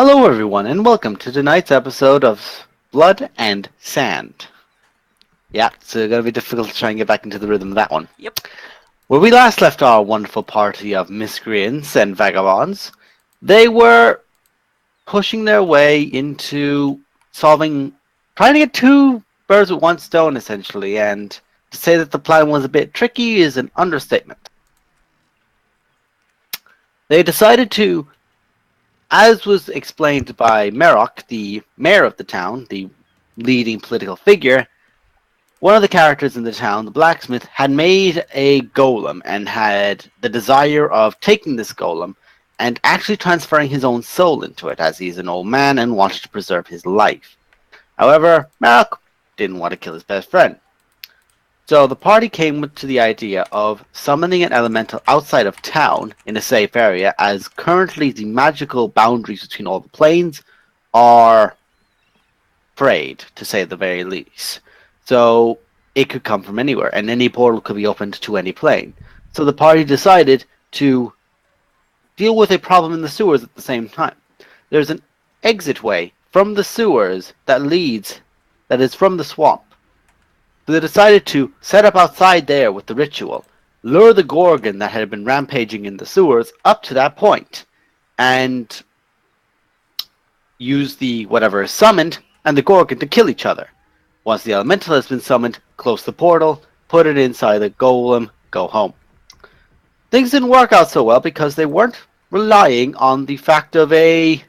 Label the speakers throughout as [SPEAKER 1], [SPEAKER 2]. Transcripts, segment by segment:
[SPEAKER 1] Hello, everyone, and welcome to tonight's episode of Blood and Sand. Yeah, it's gonna be difficult to try and get back into the rhythm of that one.
[SPEAKER 2] Yep.
[SPEAKER 1] Where we last left our wonderful party of miscreants and vagabonds, they were pushing their way into solving, trying to get two birds with one stone, essentially, and to say that the plan was a bit tricky is an understatement. They decided to, as was explained by Merok, the mayor of the town, the leading political figure, one of the characters in the town, the blacksmith, had made a golem and had the desire of taking this golem and actually transferring his own soul into it, as he's an old man and wanted to preserve his life. However, Merok didn't want to kill his best friend. So the party came to the idea of summoning an elemental outside of town in a safe area, as currently the magical boundaries between all the planes are frayed, to say the very least. So it could come from anywhere, and any portal could be opened to any plane. So the party decided to deal with a problem in the sewers at the same time. There's an exit way from the sewers that is from the swamp. So they decided to set up outside there with the ritual, lure the Gorgon that had been rampaging in the sewers up to that point, and use the whatever is summoned and the Gorgon to kill each other. Once the elemental has been summoned, close the portal, put it inside the golem, go home. Things didn't work out so well because they weren't relying on the fact of a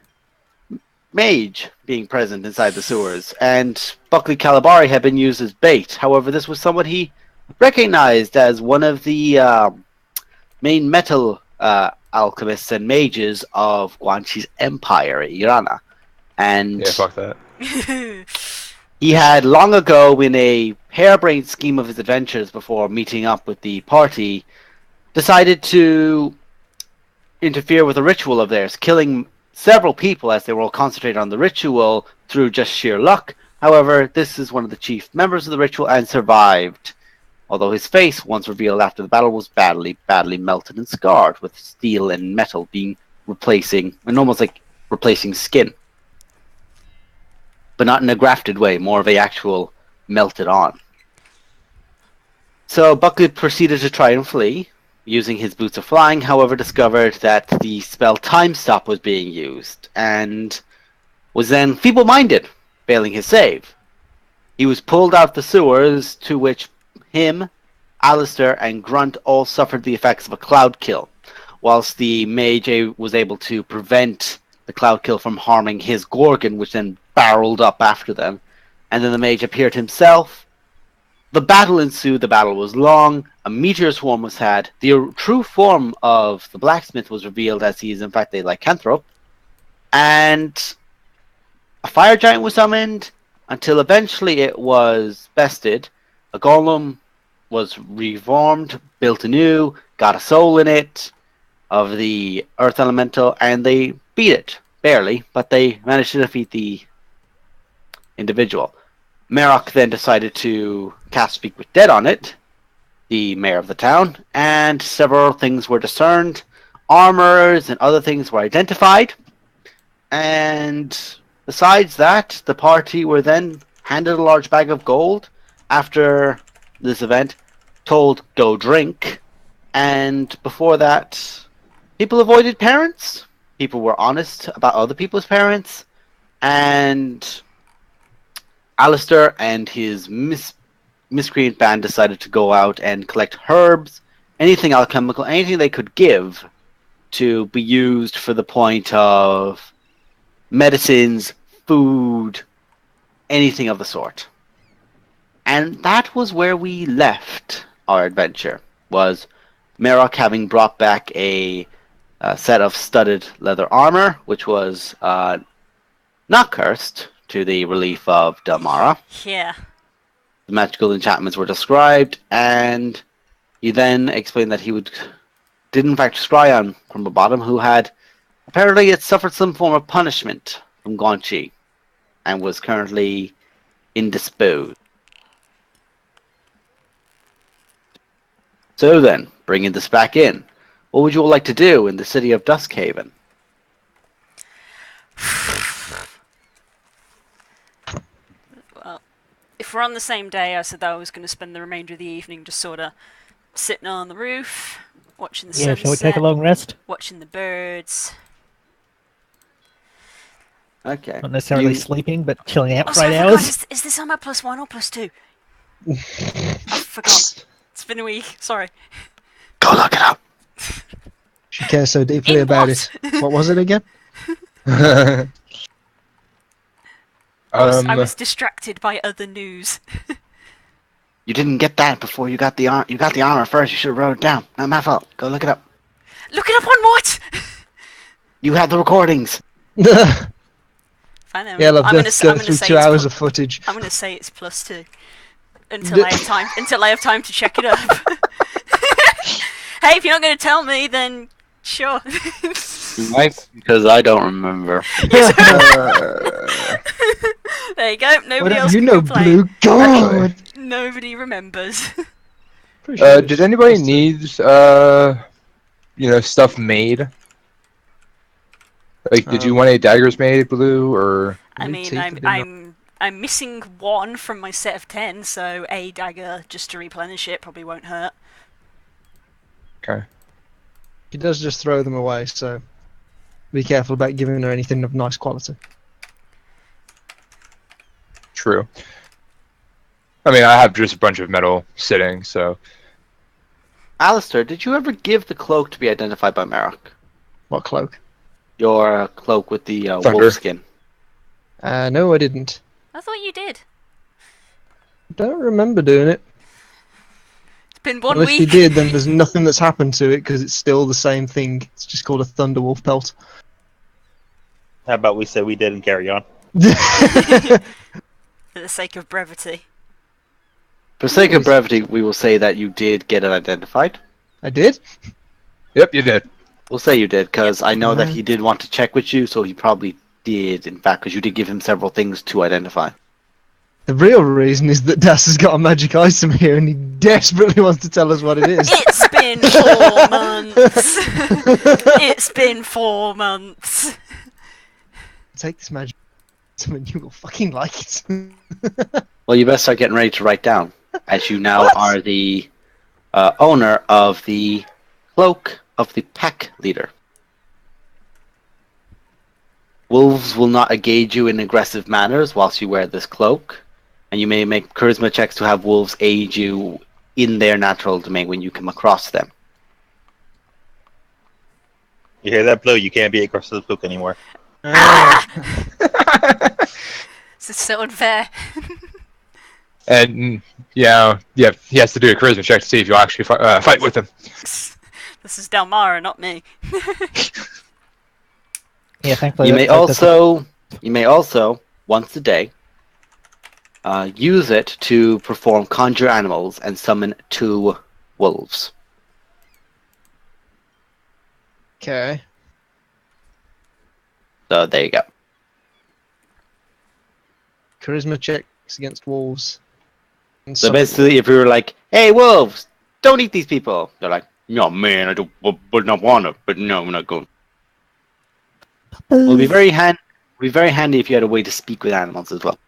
[SPEAKER 1] mage being present inside the sewers, and Buckley Calibari had been used as bait. However, this was someone he recognized as one of the main metal alchemists and mages of Guanxi's empire, Irana. And
[SPEAKER 3] Yeah, fuck that.
[SPEAKER 1] he had long ago, in a harebrained scheme of his adventures before meeting up with the party, decided to interfere with a ritual of theirs, killing several people as they were all concentrated on the ritual through just sheer luck. However, this is one of the chief members of the ritual and survived, although his face, once revealed after the battle, was badly melted and scarred, with steel and metal being replacing, and almost like replacing skin. But not in a grafted way, more of a actual melted on. So Buckley proceeded to try and flee, using his boots of flying, however discovered that the spell Time Stop was being used, and was then feeble-minded, failing his save. He was pulled out the sewers, to which him, Alistair, and Grunt all suffered the effects of a cloud kill, whilst the mage was able to prevent the cloud kill from harming his Gorgon, which then barreled up after them. And then the mage appeared himself. The battle ensued. The battle was long. A meteor swarm was had. The true form of the blacksmith was revealed, as he is in fact a lycanthrope. And a fire giant was summoned until eventually it was bested. A golem was reformed, built anew, got a soul in it of the earth elemental, and they beat it. Barely, but they managed to defeat the individual. Merok then decided to cast Speak with Dead on it, the mayor of the town, and several things were discerned. Armors and other things were identified. And besides that, the party were then handed a large bag of gold after this event, told go drink, and before that, people avoided parents. People were honest about other people's parents, and Alistair and his miscreant band decided to go out and collect herbs, anything alchemical, anything they could give to be used for the point of medicines, food, anything of the sort. And that was where we left our adventure, was Merok having brought back a set of studded leather armor, which was not cursed, to the relief of Delmara.
[SPEAKER 2] Yeah.
[SPEAKER 1] The magical enchantments were described, and he then explained that he did in fact scry on Crumblebottom, who had apparently suffered some form of punishment from Guanxi, and was currently indisposed. So then, bringing this back in, what would you all like to do in the city of Duskhaven?
[SPEAKER 2] Well, if we're on the same day, I said that I was going to spend the remainder of the evening just sort of sitting on the roof, watching the
[SPEAKER 3] Yeah, shall we take a
[SPEAKER 2] sunset,
[SPEAKER 3] long rest?
[SPEAKER 2] watching the birds.
[SPEAKER 1] Okay.
[SPEAKER 3] Not necessarily
[SPEAKER 1] You,
[SPEAKER 3] sleeping, but chilling out for
[SPEAKER 2] Also, I
[SPEAKER 3] 8
[SPEAKER 2] forgot,
[SPEAKER 3] hours.
[SPEAKER 2] is this armor +1 or +2? I forgot. It's been a week, sorry.
[SPEAKER 1] go look it up.
[SPEAKER 4] She cares so deeply
[SPEAKER 2] In
[SPEAKER 4] about
[SPEAKER 2] what?
[SPEAKER 4] it. What was it again?
[SPEAKER 2] I was distracted by other news.
[SPEAKER 1] You didn't get that before you got the armor. You got the armor first. You should have wrote it down. Not my fault. Go look it up.
[SPEAKER 2] Look it up on what?
[SPEAKER 1] You have the recordings.
[SPEAKER 2] I know.
[SPEAKER 4] Yeah, love,
[SPEAKER 2] I'm
[SPEAKER 4] let's
[SPEAKER 2] gonna
[SPEAKER 4] go through
[SPEAKER 2] say
[SPEAKER 4] 2
[SPEAKER 2] it's
[SPEAKER 4] hours of footage.
[SPEAKER 2] I'm gonna say it's +2 until I have time. Until I have time to check it up. Hey, if you're not gonna tell me, then sure.
[SPEAKER 1] Right? Because I don't remember.
[SPEAKER 2] There you go. Nobody
[SPEAKER 4] Whatever
[SPEAKER 2] else
[SPEAKER 4] you
[SPEAKER 2] can
[SPEAKER 4] know,
[SPEAKER 2] complain.
[SPEAKER 4] Blue. God.
[SPEAKER 2] Nobody remembers.
[SPEAKER 5] Did anybody need stuff made? Like, did you want any daggers made, Blue, or?
[SPEAKER 2] I
[SPEAKER 4] New
[SPEAKER 2] mean,
[SPEAKER 4] teeth have been
[SPEAKER 2] I'm missing 1 from my set of 10, so a dagger just to replenish it probably won't hurt.
[SPEAKER 5] Okay.
[SPEAKER 4] She does just throw them away, so be careful about giving her anything of nice quality.
[SPEAKER 5] True. I mean, I have just a bunch of metal sitting, so.
[SPEAKER 1] Alistair, did you ever give the cloak to be identified by Merrick?
[SPEAKER 4] What cloak?
[SPEAKER 1] Your cloak with the
[SPEAKER 5] Thunder.
[SPEAKER 1] wolf skin.
[SPEAKER 4] No, I didn't.
[SPEAKER 2] I thought you did.
[SPEAKER 4] Don't remember doing it.
[SPEAKER 2] It's been 1
[SPEAKER 4] Unless
[SPEAKER 2] week.
[SPEAKER 4] you did, then there's nothing that's happened to it because it's still the same thing. It's just called a Thunderwolf pelt.
[SPEAKER 6] How about we say we did and carry on?
[SPEAKER 2] For the sake of brevity.
[SPEAKER 1] For sake of brevity, we will say that you did get it identified.
[SPEAKER 4] I did?
[SPEAKER 5] Yep, you did.
[SPEAKER 1] We'll say you did, because I know that he did want to check with you, so he probably did, in fact, because you did give him several things to identify.
[SPEAKER 4] The real reason is that Das has got a magic item here and he desperately wants to tell us what it is.
[SPEAKER 2] It's been 4 months. It's been 4 months.
[SPEAKER 4] Take this magic item and you will fucking like it.
[SPEAKER 1] Well, you best start getting ready to write down, as you now
[SPEAKER 4] What?
[SPEAKER 1] are the owner of the cloak of the pack leader. Wolves will not engage you in aggressive manners whilst you wear this cloak, and you may make charisma checks to have wolves aid you in their natural domain when you come across them.
[SPEAKER 6] You hear that, Blue? You can't be across the book anymore.
[SPEAKER 2] This is so unfair.
[SPEAKER 5] And yeah, he has to do a charisma check to see if you'll actually fight with him.
[SPEAKER 2] This is Delmara, not me.
[SPEAKER 3] Yeah, thankfully.
[SPEAKER 1] You may also once a day use it to perform conjure animals and summon 2 wolves.
[SPEAKER 4] Okay.
[SPEAKER 1] So there you go.
[SPEAKER 4] Charisma checks against wolves. And
[SPEAKER 1] So
[SPEAKER 4] some-
[SPEAKER 1] basically, if we were like, "Hey, wolves, don't eat these people," they're like, "No, man, I don't, would not want to, but no, I'm not going." It would be very handy if you had a way to speak with animals as well.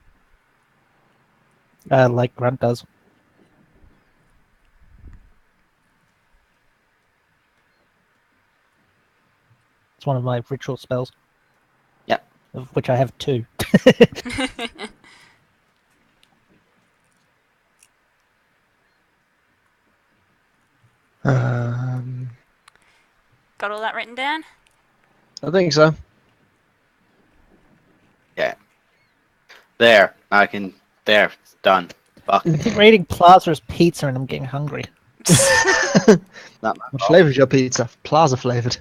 [SPEAKER 3] Like Grunt does. It's one of my ritual spells.
[SPEAKER 1] Yeah.
[SPEAKER 3] Of which I have 2.
[SPEAKER 2] Got all that written down?
[SPEAKER 4] I think so.
[SPEAKER 1] There, there, it's done. Fuck.
[SPEAKER 3] I keep reading Plaza's Pizza and I'm getting hungry.
[SPEAKER 1] Not
[SPEAKER 4] What flavour is your pizza? Plaza flavoured.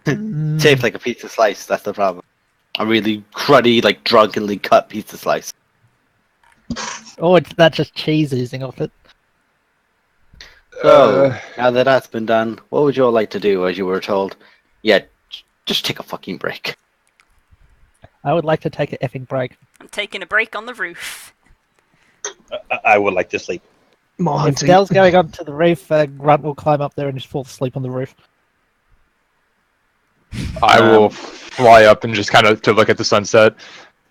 [SPEAKER 1] shaped like a pizza slice. That's the problem. A really cruddy, like drunkenly cut pizza slice.
[SPEAKER 3] Oh, that's just cheese oozing off it.
[SPEAKER 1] So now that that's been done, what would you all like to do? As you were told, yeah, just take a fucking break.
[SPEAKER 3] I would like to take an effing break.
[SPEAKER 2] I'm taking a break on the roof.
[SPEAKER 6] I would like to sleep.
[SPEAKER 4] More
[SPEAKER 3] If
[SPEAKER 4] hunting.
[SPEAKER 3] Dell's going up to the roof, Grunt will climb up there and just fall asleep on the roof.
[SPEAKER 5] I will fly up and just kind of to look at the sunset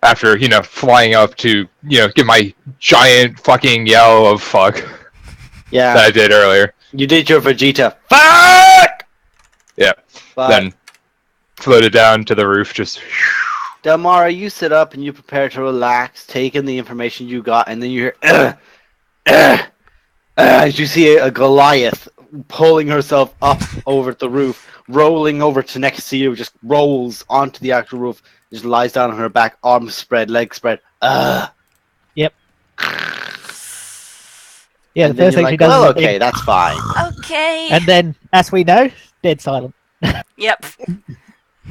[SPEAKER 5] after, flying up to, give my giant fucking yell of fuck
[SPEAKER 1] Yeah,
[SPEAKER 5] that I did earlier.
[SPEAKER 1] you did your Vegeta. Fuck!
[SPEAKER 5] Yeah.
[SPEAKER 1] But
[SPEAKER 5] Then floated down to the roof, just.
[SPEAKER 1] Delmara, you sit up and you prepare to relax, take in the information you got, and then you hear, as you see a Goliath pulling herself up over the roof, rolling over to next to you, just rolls onto the actual roof, just lies down on her back, arms spread, legs spread.
[SPEAKER 3] Yep. Yeah,
[SPEAKER 1] And
[SPEAKER 3] the
[SPEAKER 1] then
[SPEAKER 3] first
[SPEAKER 1] you're
[SPEAKER 3] thing she
[SPEAKER 1] like,
[SPEAKER 3] does
[SPEAKER 1] well,
[SPEAKER 3] is
[SPEAKER 1] okay, that's fine.
[SPEAKER 2] Okay.
[SPEAKER 3] and then, as we know, dead silent.
[SPEAKER 2] Yep.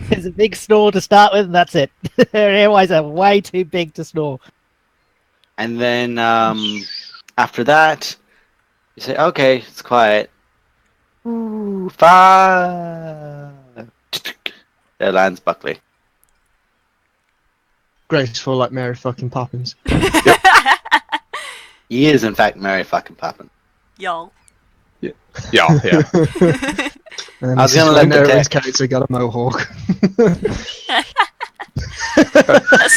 [SPEAKER 3] There's a big snore to start with, and that's it. Her airways are way too big to snore.
[SPEAKER 1] And then after that, you say, okay, it's quiet. Ooh, 5. There lands Buckley.
[SPEAKER 4] Graceful like Mary fucking Poppins.
[SPEAKER 1] He is, in fact, Mary fucking Poppins.
[SPEAKER 2] Y'all.
[SPEAKER 5] Yeah, yeah.
[SPEAKER 4] And
[SPEAKER 1] I was
[SPEAKER 4] this
[SPEAKER 1] gonna
[SPEAKER 4] is
[SPEAKER 1] let
[SPEAKER 4] when
[SPEAKER 1] the
[SPEAKER 4] Erin's character got a mohawk.
[SPEAKER 2] That's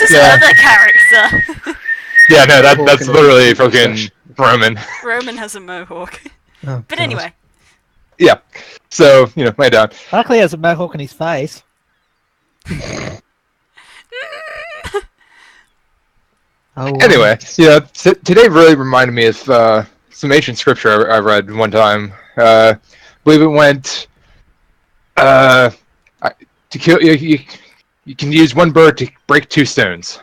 [SPEAKER 2] his
[SPEAKER 5] Yeah.
[SPEAKER 2] other character.
[SPEAKER 5] Yeah, no, that's literally fucking Roman.
[SPEAKER 2] Roman has a mohawk.
[SPEAKER 4] Oh,
[SPEAKER 2] But
[SPEAKER 4] God.
[SPEAKER 2] anyway.
[SPEAKER 5] Yeah. So, lay down.
[SPEAKER 3] Luckily, he has a mohawk on his face.
[SPEAKER 4] Oh,
[SPEAKER 5] Anyway, today really reminded me of some ancient scripture I read one time. I believe it went to kill you can use one bird to break 2 stones.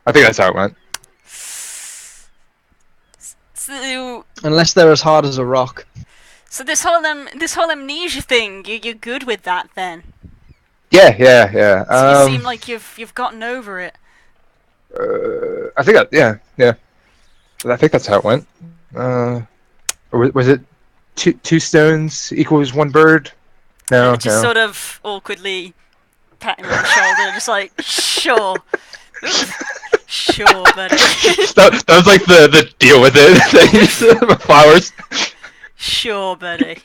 [SPEAKER 5] I think that's how it went.
[SPEAKER 2] So
[SPEAKER 4] Unless they're as hard as a rock.
[SPEAKER 2] this whole amnesia thing, you're good with that then.
[SPEAKER 5] Yeah.
[SPEAKER 2] So you seem like you've gotten over it.
[SPEAKER 5] I think yeah. I think that's how it went. Or was it two stones equals 1 bird? No,
[SPEAKER 2] Just sort of awkwardly patting him on the shoulder, just like, sure. Sure, buddy.
[SPEAKER 5] that was like the deal with it. Flowers.
[SPEAKER 2] Sure, buddy.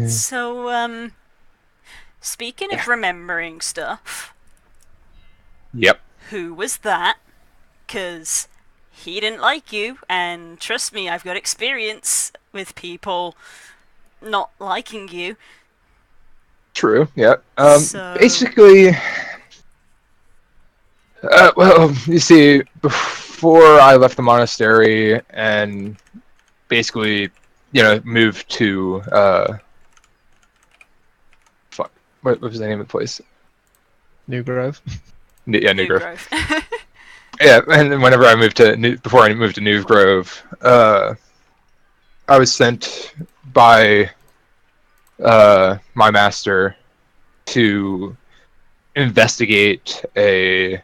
[SPEAKER 2] So, speaking of remembering stuff,
[SPEAKER 5] Yep.
[SPEAKER 2] who was that? 'Cause he didn't like you, and trust me, I've got experience with people not liking you.
[SPEAKER 5] True. Yeah.
[SPEAKER 2] So-
[SPEAKER 5] Basically, well, you see, before I left the monastery and basically, moved to what was the name of the place?
[SPEAKER 4] New Grove.
[SPEAKER 5] Yeah, New
[SPEAKER 2] New
[SPEAKER 5] Grove.
[SPEAKER 2] Grove.
[SPEAKER 5] Yeah, and then whenever I moved before I moved to New Grove, I was sent by my master to investigate a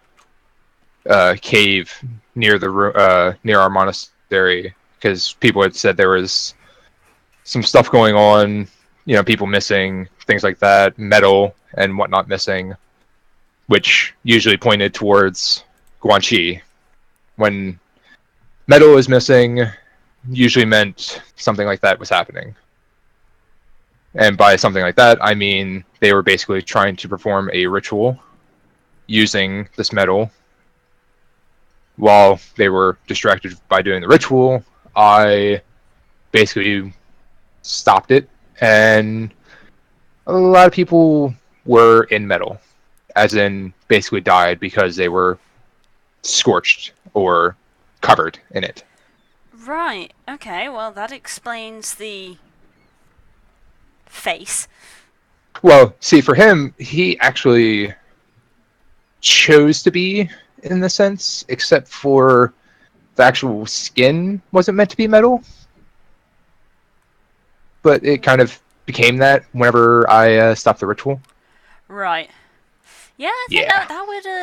[SPEAKER 5] cave near near our monastery because people had said there was some stuff going on, people missing, things like that, metal and whatnot missing, which usually pointed towards Guanxi. When metal is missing, usually meant something like that was happening. And by something like that, I mean they were basically trying to perform a ritual using this metal. While they were distracted by doing the ritual, I basically stopped it, and a lot of people were in metal, as in basically died because they were scorched or covered in it.
[SPEAKER 2] Right, okay, well that explains the face.
[SPEAKER 5] Well, see, for him, he actually chose to be in the sense, except for the actual skin wasn't meant to be metal. But it kind of became that whenever I stopped the ritual.
[SPEAKER 2] Right. Yeah, I think
[SPEAKER 5] Yeah.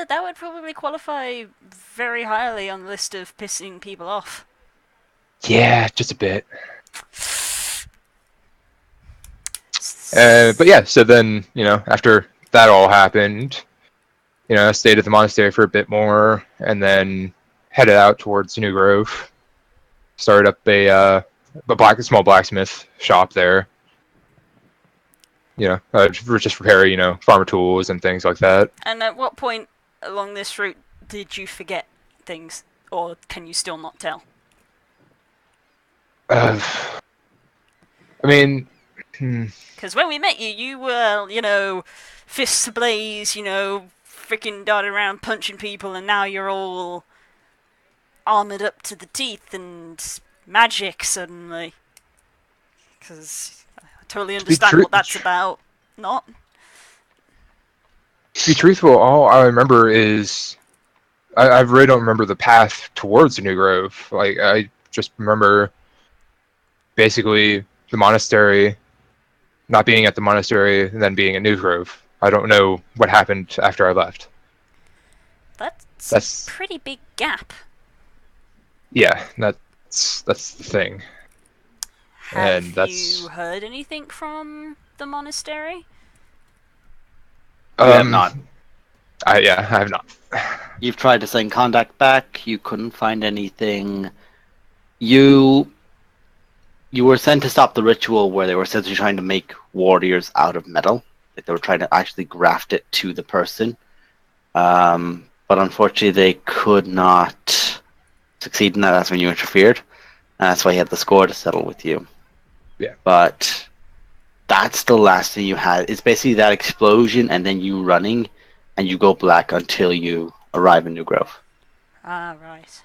[SPEAKER 2] that would probably qualify very highly on the list of pissing people off.
[SPEAKER 5] Yeah, just a bit. But yeah, so then, after that all happened, I stayed at the monastery for a bit more, and then headed out towards New Grove. Started up a small blacksmith shop there. just repair, farmer tools and things like that.
[SPEAKER 2] And at what point along this route did you forget things, or can you still not tell?
[SPEAKER 5] I mean,
[SPEAKER 2] Because when we met you, you were, fists ablaze, freaking darting around punching people, and now you're all armored up to the teeth and magic suddenly. Because I totally understand what that's about. Not?
[SPEAKER 5] To be truthful, all I remember is I really don't remember the path towards the New Grove. Like, I just remember basically the monastery, not being at the monastery, and then being at New Grove. I don't know what happened after I left.
[SPEAKER 2] That's a pretty big gap.
[SPEAKER 5] Yeah, that's the thing.
[SPEAKER 2] Have you heard anything from the monastery?
[SPEAKER 1] You have not.
[SPEAKER 5] I have not.
[SPEAKER 1] You've tried to send contact back. You couldn't find anything. You were sent to stop the ritual where they were essentially trying to make warriors out of metal. Like they were trying to actually graft it to the person. But unfortunately, they could not succeed in that. That's when you interfered. And that's why he had the score to settle with you.
[SPEAKER 5] Yeah.
[SPEAKER 1] But that's the last thing you had. It's basically that explosion and then you running, and you go black until you arrive in New Grove.
[SPEAKER 2] Ah, right.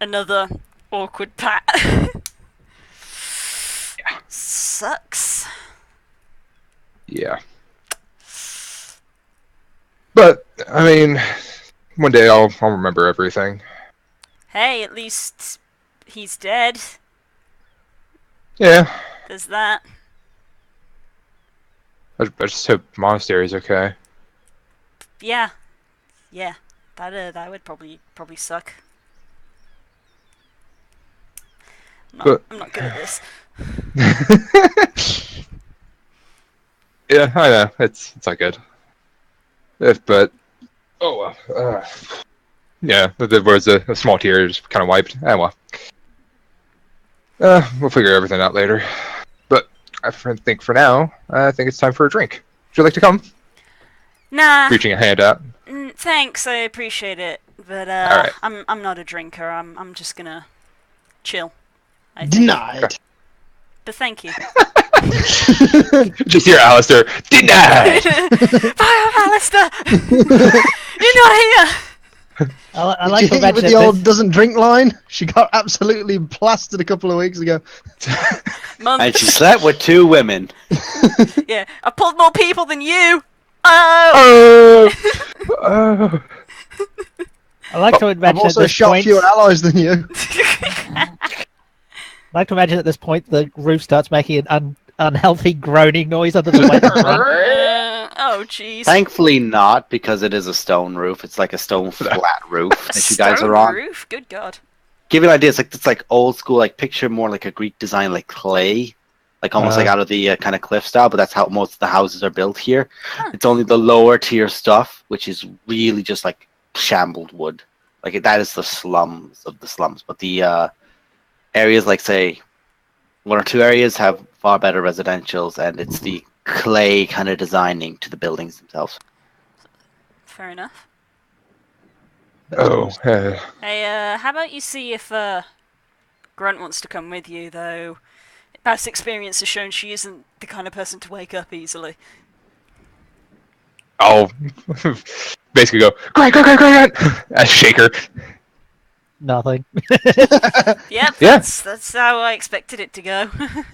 [SPEAKER 2] Another awkward pat.
[SPEAKER 5] Yeah.
[SPEAKER 2] Sucks.
[SPEAKER 5] Yeah. But I mean, one day I'll remember everything.
[SPEAKER 2] Hey, at least he's dead.
[SPEAKER 5] Yeah.
[SPEAKER 2] There's that.
[SPEAKER 5] I just hope monastery's okay.
[SPEAKER 2] Yeah. That would probably suck.
[SPEAKER 5] But
[SPEAKER 2] I'm not good at this.
[SPEAKER 5] yeah, I know it's not good. But yeah, there was a small tear just kind of wiped. Well, we'll figure everything out later. But I think for now, I think it's time for a drink. Would you like to come?
[SPEAKER 2] Nah.
[SPEAKER 5] Reaching a hand out.
[SPEAKER 2] Thanks, I appreciate it, but
[SPEAKER 5] All right.
[SPEAKER 2] I'm not a drinker. I'm just gonna chill. I think.
[SPEAKER 4] Denied.
[SPEAKER 2] But thank you.
[SPEAKER 5] Just hear Alistair. Denied.
[SPEAKER 2] Bye, Alistair. You're not here.
[SPEAKER 3] I
[SPEAKER 4] Did
[SPEAKER 3] like
[SPEAKER 4] you
[SPEAKER 3] to
[SPEAKER 4] hit
[SPEAKER 3] imagine
[SPEAKER 4] with
[SPEAKER 3] that
[SPEAKER 4] the old
[SPEAKER 3] this-
[SPEAKER 4] doesn't drink line? She got absolutely plastered a couple of weeks ago.
[SPEAKER 1] And she slept with 2 women.
[SPEAKER 2] Yeah, I pulled more people than you. Oh.
[SPEAKER 5] Oh.
[SPEAKER 3] I like to
[SPEAKER 4] I've
[SPEAKER 3] imagine at
[SPEAKER 4] also
[SPEAKER 3] this
[SPEAKER 4] shot
[SPEAKER 3] point.
[SPEAKER 4] fewer allies than you.
[SPEAKER 3] I like to imagine at this point the roof starts making an unhealthy groaning noise under the weight of the run.
[SPEAKER 2] Oh, jeez.
[SPEAKER 1] Thankfully not, because it is a stone roof. It's like a stone flat roof that you guys
[SPEAKER 2] Stone
[SPEAKER 1] are on.
[SPEAKER 2] roof? Good God.
[SPEAKER 1] Give you an idea, it's like old school, like picture more like a Greek design, like clay. Like almost like out of the kind of cliff style, but that's how most of the houses are built here.
[SPEAKER 2] Huh.
[SPEAKER 1] It's only the lower tier stuff, which is really just like shambled wood. Like that is the slums of the slums. But the areas like say 1 or 2 areas have far better residentials, and it's the clay kind of designing to the buildings themselves.
[SPEAKER 2] Fair enough.
[SPEAKER 5] Oh.
[SPEAKER 2] Hey, how about you see if Grunt wants to come with you, though past experience has shown she isn't the kind of person to wake up easily.
[SPEAKER 5] I'll basically go, Grant! I shake her.
[SPEAKER 3] Nothing.
[SPEAKER 2] Yep,
[SPEAKER 5] Yeah.
[SPEAKER 2] that's how I expected it to go.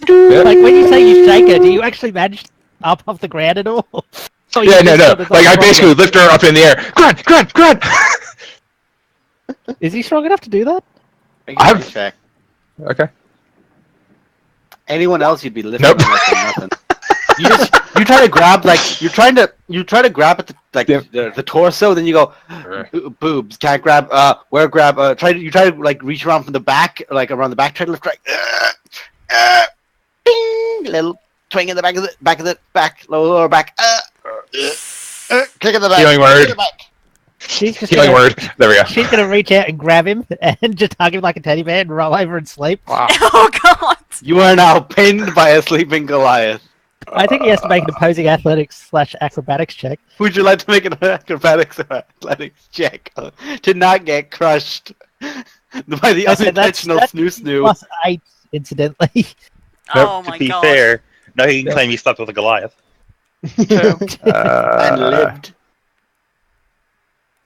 [SPEAKER 5] Yeah.
[SPEAKER 3] Like when you say you shake her, do you actually manage up off the ground at all? Or you
[SPEAKER 5] Yeah, no.
[SPEAKER 3] just sort of
[SPEAKER 5] Like I basically
[SPEAKER 3] rolling?
[SPEAKER 5] lift her up in the air. Grant!
[SPEAKER 3] Is he strong enough to do that?
[SPEAKER 5] I've-
[SPEAKER 1] check.
[SPEAKER 5] Okay.
[SPEAKER 1] Anyone else, you'd be lifting
[SPEAKER 5] Nope.
[SPEAKER 1] them like nothing. You try to grab you try to grab at the torso, then you go boobs. Can't grab. You try to like reach around from the back, like around the back, try to lift right. Ding, little twing in the back, lower back. Kick in the back.
[SPEAKER 5] Healing word.
[SPEAKER 1] kick in the back.
[SPEAKER 3] She's just
[SPEAKER 5] Healing
[SPEAKER 3] gonna,
[SPEAKER 5] word. There we go.
[SPEAKER 3] she's gonna reach out and grab him and just hug him like a teddy bear and roll over and sleep.
[SPEAKER 5] Wow.
[SPEAKER 2] Oh God!
[SPEAKER 1] You are now pinned by a sleeping Goliath.
[SPEAKER 3] I think he has to make an opposing athletics/acrobatics check.
[SPEAKER 1] Would you like to make an acrobatics or athletics check to not get crushed by the
[SPEAKER 3] I said
[SPEAKER 1] unintentional
[SPEAKER 3] that's
[SPEAKER 1] snoo?
[SPEAKER 3] plus 8, incidentally.
[SPEAKER 2] Oh
[SPEAKER 6] To
[SPEAKER 2] my
[SPEAKER 6] be
[SPEAKER 2] god.
[SPEAKER 6] fair, now he can claim he slept with a Goliath.
[SPEAKER 1] True. And lived.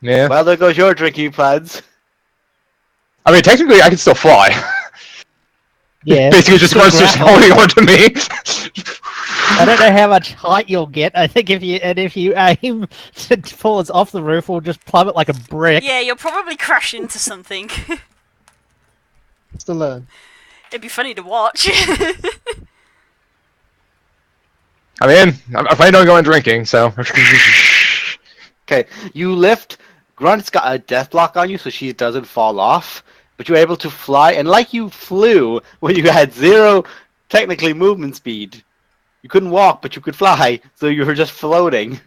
[SPEAKER 5] Yeah.
[SPEAKER 1] Well, there goes your drinking plans.
[SPEAKER 5] I mean, technically, I can still fly.
[SPEAKER 3] Yeah.
[SPEAKER 5] Basically, just
[SPEAKER 3] Still
[SPEAKER 5] runs just
[SPEAKER 3] grapple.
[SPEAKER 5] holding on to me.
[SPEAKER 3] I don't know how much height you'll get. I think if you aim to fall us off the roof, we'll just plummet like a brick.
[SPEAKER 2] Yeah, you'll probably crash into something.
[SPEAKER 4] Still learn.
[SPEAKER 2] It'd be funny to watch.
[SPEAKER 5] I mean, I'm planning on going drinking, so.
[SPEAKER 1] Okay, you lift. Grunt's got a death block on you, so she doesn't fall off. But you're able to fly, and like you flew when you had 0, technically, movement speed. You couldn't walk, but you could fly, so you were just floating.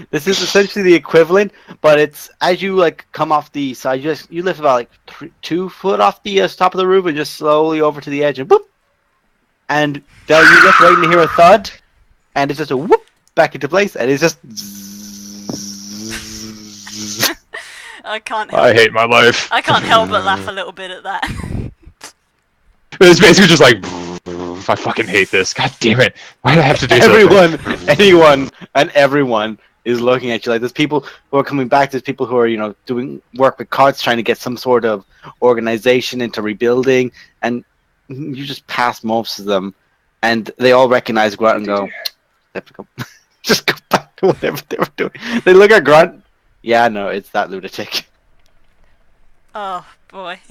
[SPEAKER 1] This is essentially the equivalent, but it's as you like come off the side, you lift about like 2 foot off the top of the roof and just slowly over to the edge and boop. And Del, you lift right and you hear a thud, and it's just a whoop back into place, and it's just.
[SPEAKER 2] I can't help.
[SPEAKER 5] I hate my life.
[SPEAKER 2] I can't help but laugh a little bit at that.
[SPEAKER 5] It's basically just like, I fucking hate this. God damn it. Why do I have to do something?
[SPEAKER 1] Everyone, anyone, and everyone is looking at you like there's people who are coming back. There's people who are, doing work with carts, trying to get some sort of organization into rebuilding, and you just pass most of them, and they all recognize Grunt and go, "They have to go, just go back to whatever they were doing." They look at Grunt. Yeah, no, it's that lunatic.
[SPEAKER 2] Oh boy.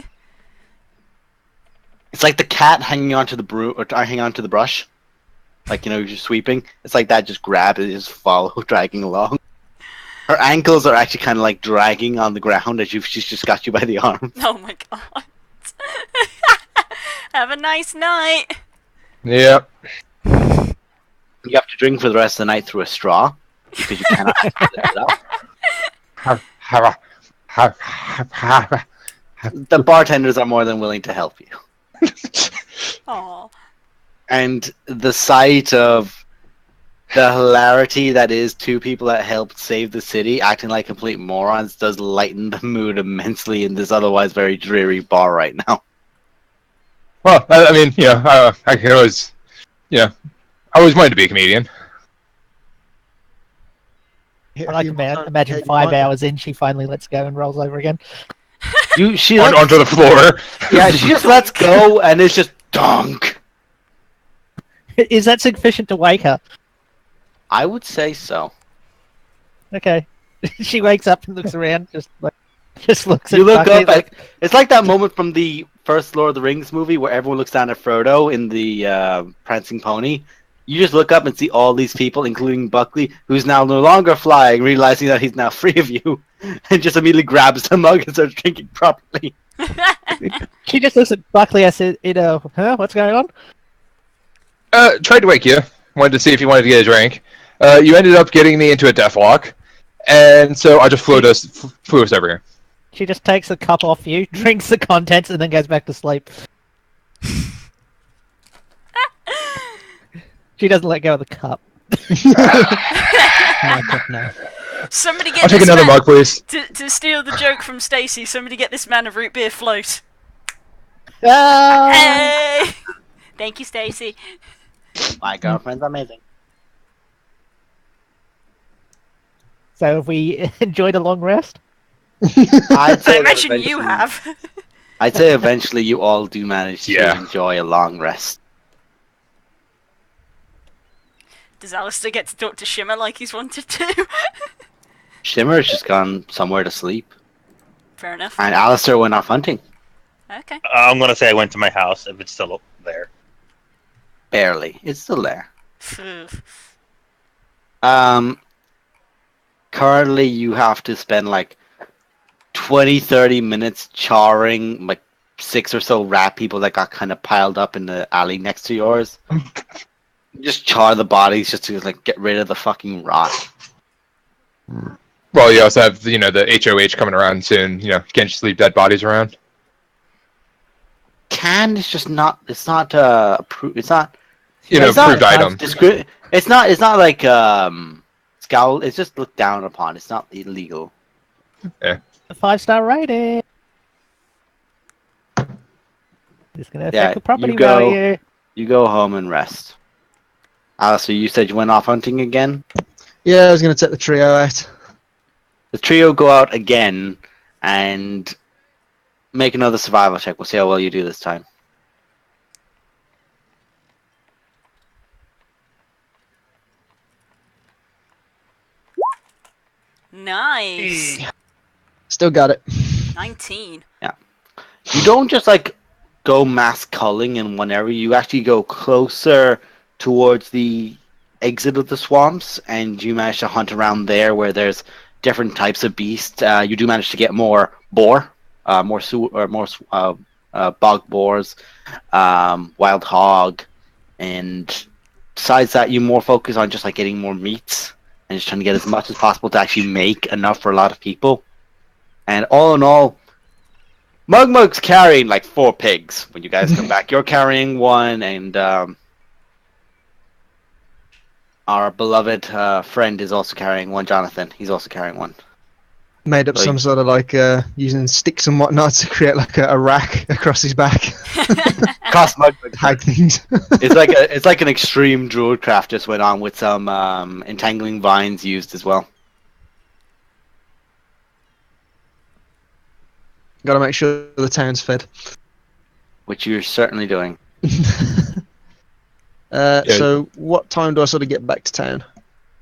[SPEAKER 1] It's like the cat hanging onto the hanging onto the brush. Like, you're just sweeping. It's like that, just grab it, just follow, dragging along. Her ankles are actually kind of like dragging on the ground as she's just got you by the arm.
[SPEAKER 2] Oh my god. Have a nice night.
[SPEAKER 5] Yep.
[SPEAKER 1] You have to drink for the rest of the night through a straw because you cannot lift it up. The bartenders are more than willing to help you.
[SPEAKER 2] Aw.
[SPEAKER 1] And the sight of the hilarity that is 2 people that helped save the city acting like complete morons does lighten the mood immensely in this otherwise very dreary bar right now.
[SPEAKER 5] Well, I mean, I can always, I always wanted to be a comedian.
[SPEAKER 3] I like to imagine 5 hours in, she finally lets go and rolls over again.
[SPEAKER 1] She
[SPEAKER 5] Onto the floor.
[SPEAKER 1] Yeah, she just lets go and it's just dunk.
[SPEAKER 3] Is that sufficient to wake her?
[SPEAKER 1] I would say so.
[SPEAKER 3] Okay. She wakes up and looks around, just looks at
[SPEAKER 1] You look
[SPEAKER 3] Buckley
[SPEAKER 1] up at, it's like that moment from the first Lord of the Rings movie where everyone looks down at Frodo in the Prancing Pony. You just look up and see all these people, including Buckley, who's now no longer flying, realizing that he's now free of you, and just immediately grabs the mug and starts drinking properly.
[SPEAKER 3] She just looks at Buckley and says, huh? What's going on?
[SPEAKER 5] Tried to wake you. Wanted to see if you wanted to get a drink. You ended up getting me into a deathlock, and so I just flew us over here.
[SPEAKER 3] She just takes the cup off you, drinks the contents, and then goes back to sleep. She doesn't let go of the cup. No.
[SPEAKER 2] Somebody get
[SPEAKER 5] I'll take
[SPEAKER 2] this
[SPEAKER 5] another
[SPEAKER 2] man,
[SPEAKER 5] mug, please.
[SPEAKER 2] To steal the joke from Stacy, somebody get this man a root beer float.
[SPEAKER 3] Ah!
[SPEAKER 2] Hey! Thank you, Stacy.
[SPEAKER 1] My girlfriend's amazing.
[SPEAKER 3] So have we enjoyed a long rest?
[SPEAKER 1] I'd
[SPEAKER 2] I
[SPEAKER 1] say that
[SPEAKER 2] imagine you
[SPEAKER 1] eventually-
[SPEAKER 2] have.
[SPEAKER 1] I'd say eventually you all do manage to
[SPEAKER 5] Yeah.
[SPEAKER 1] enjoy a long rest.
[SPEAKER 2] Does Alistair get to talk to Shimmer like he's wanted to?
[SPEAKER 1] Shimmer's just gone somewhere to sleep.
[SPEAKER 2] Fair enough.
[SPEAKER 1] And Alistair went off hunting.
[SPEAKER 2] Okay.
[SPEAKER 6] I'm gonna say I went to my house if it's still up there.
[SPEAKER 1] Barely. It's still there.
[SPEAKER 2] Phew.
[SPEAKER 1] Currently you have to spend like 20-30 minutes charring like 6 or so rat people that got kind of piled up in the alley next to yours. Just char the bodies just to like get rid of the fucking rot.
[SPEAKER 5] Well, you also have the HOH coming around soon. Can't just leave dead bodies around.
[SPEAKER 1] can. It's just not. It's not It's not.
[SPEAKER 5] You know,
[SPEAKER 1] it's not
[SPEAKER 5] approved item.
[SPEAKER 1] It's not. It's not like scowl. It's just looked down upon. It's not illegal.
[SPEAKER 3] A 5-star rating. It's going to affect the property value.
[SPEAKER 1] You go home and rest. So you said you went off hunting again?
[SPEAKER 4] Yeah, I was going to take the trio out.
[SPEAKER 1] The trio go out again and make another survival check. We'll see how well you do this time.
[SPEAKER 2] Nice.
[SPEAKER 4] Still got it.
[SPEAKER 2] 19.
[SPEAKER 1] You don't just like go mass culling in one area. You actually go closer towards the exit of the swamps, and you manage to hunt around there where there's different types of beasts. You do manage to get more boar, more bog boars, wild hog, and besides that, you more focus on just like getting more meats and just trying to get as much as possible to actually make enough for a lot of people. And all in all, Mug's carrying like 4 pigs when you guys come back. You're carrying one, and our beloved friend is also carrying one. Jonathan, he's also carrying one.
[SPEAKER 4] Made up
[SPEAKER 1] Like-
[SPEAKER 4] some sort of like using sticks and whatnot to create like a rack across his back.
[SPEAKER 1] Cost Mug.
[SPEAKER 4] Hag things.
[SPEAKER 1] It's like an extreme druid craft just went on with some entangling vines used as well.
[SPEAKER 4] Got to make sure the town's fed.
[SPEAKER 1] Which you're certainly doing.
[SPEAKER 4] So what time do I sort of get back to town?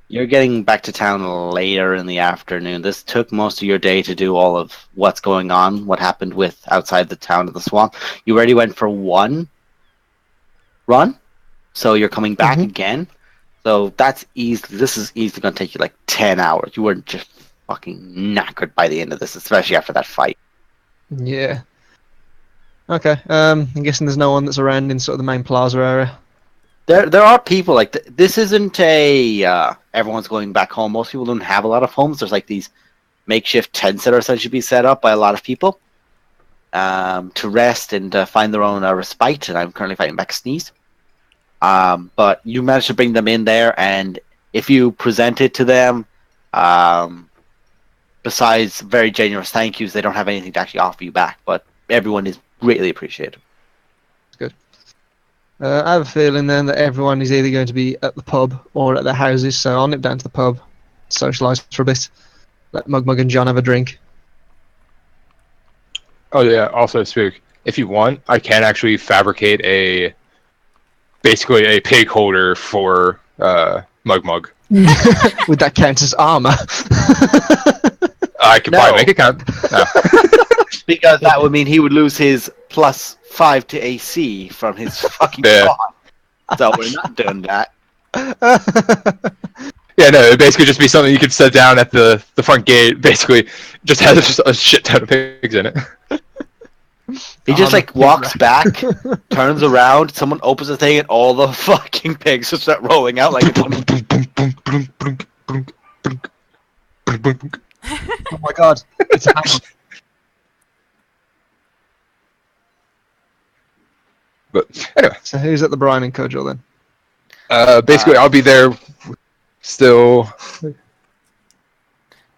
[SPEAKER 1] You're getting back to town later in the afternoon. This took most of your day to do all of what's going on, what happened with outside the town of the swamp. You already went for one run, so you're coming back again. So that's easy. This is easily going to take you like 10 hours. You weren't just fucking knackered by the end of this, especially after that fight.
[SPEAKER 4] Yeah. Okay. I'm guessing there's no one that's around in sort of the main plaza area.
[SPEAKER 1] There are people like this isn't a everyone's going back home. Most people don't have a lot of homes. There's like these makeshift tents that are essentially be set up by a lot of people to rest and find their own respite. And I'm currently fighting back a sneeze. But you managed to bring them in there, and if you present it to them, besides very generous thank yous, they don't have anything to actually offer you back. But everyone is greatly appreciated.
[SPEAKER 4] I have a feeling then that everyone is either going to be at the pub or at their houses, so I'll nip down to the pub, socialise for a bit, let Mug and John have a drink.
[SPEAKER 5] Oh yeah. Also, Spook, if you want, I can actually fabricate basically a pig holder for Mug.
[SPEAKER 4] Would that count as armour?
[SPEAKER 5] I could
[SPEAKER 1] No.
[SPEAKER 5] probably make it count. No.
[SPEAKER 1] Because that would mean he would lose his +5 to AC from his fucking
[SPEAKER 5] Yeah.
[SPEAKER 1] spawn. So we're not doing that.
[SPEAKER 5] Yeah, no, it'd basically just be something you could set down at the front gate. Basically, just has just a shit ton of pigs in it.
[SPEAKER 1] He just like walks back, turns around, someone opens the thing, and all the fucking pigs just start rolling out like it's
[SPEAKER 4] Oh my god, it's a hammer.
[SPEAKER 5] But anyway,
[SPEAKER 4] So who's at the Brian and Cudgel then?
[SPEAKER 5] basically, I'll be there still.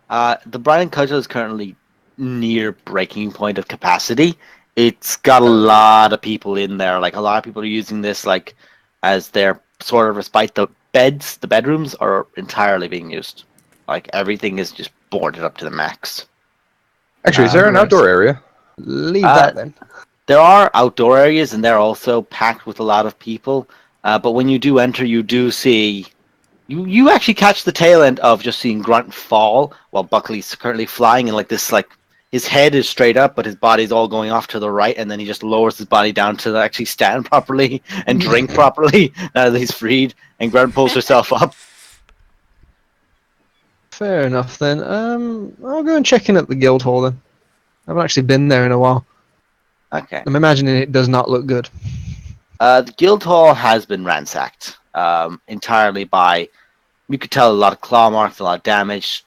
[SPEAKER 1] the Brian Cudgel is currently near breaking point of capacity. It's got a lot of people in there. Like a lot of people are using this like as their sort of respite. The bedrooms are entirely being used. Like everything is just boarded up to the max.
[SPEAKER 5] Actually, is there an
[SPEAKER 4] Right.
[SPEAKER 5] outdoor area?
[SPEAKER 4] Leave that then.
[SPEAKER 1] There are outdoor areas, and they're also packed with a lot of people. But when you do enter, you do see... You actually catch the tail end of just seeing Grunt fall while Buckley's currently flying, and like this, like his head is straight up, but his body's all going off to the right, and then he just lowers his body down to actually stand properly and drink properly now that he's freed. And Grunt pulls herself up.
[SPEAKER 4] Fair enough then. I'll go and check in at the guild hall then. I haven't actually been there in a while.
[SPEAKER 1] Okay.
[SPEAKER 4] I'm imagining it does not look good.
[SPEAKER 1] The guild hall has been ransacked entirely by... You could tell a lot of claw marks, a lot of damage.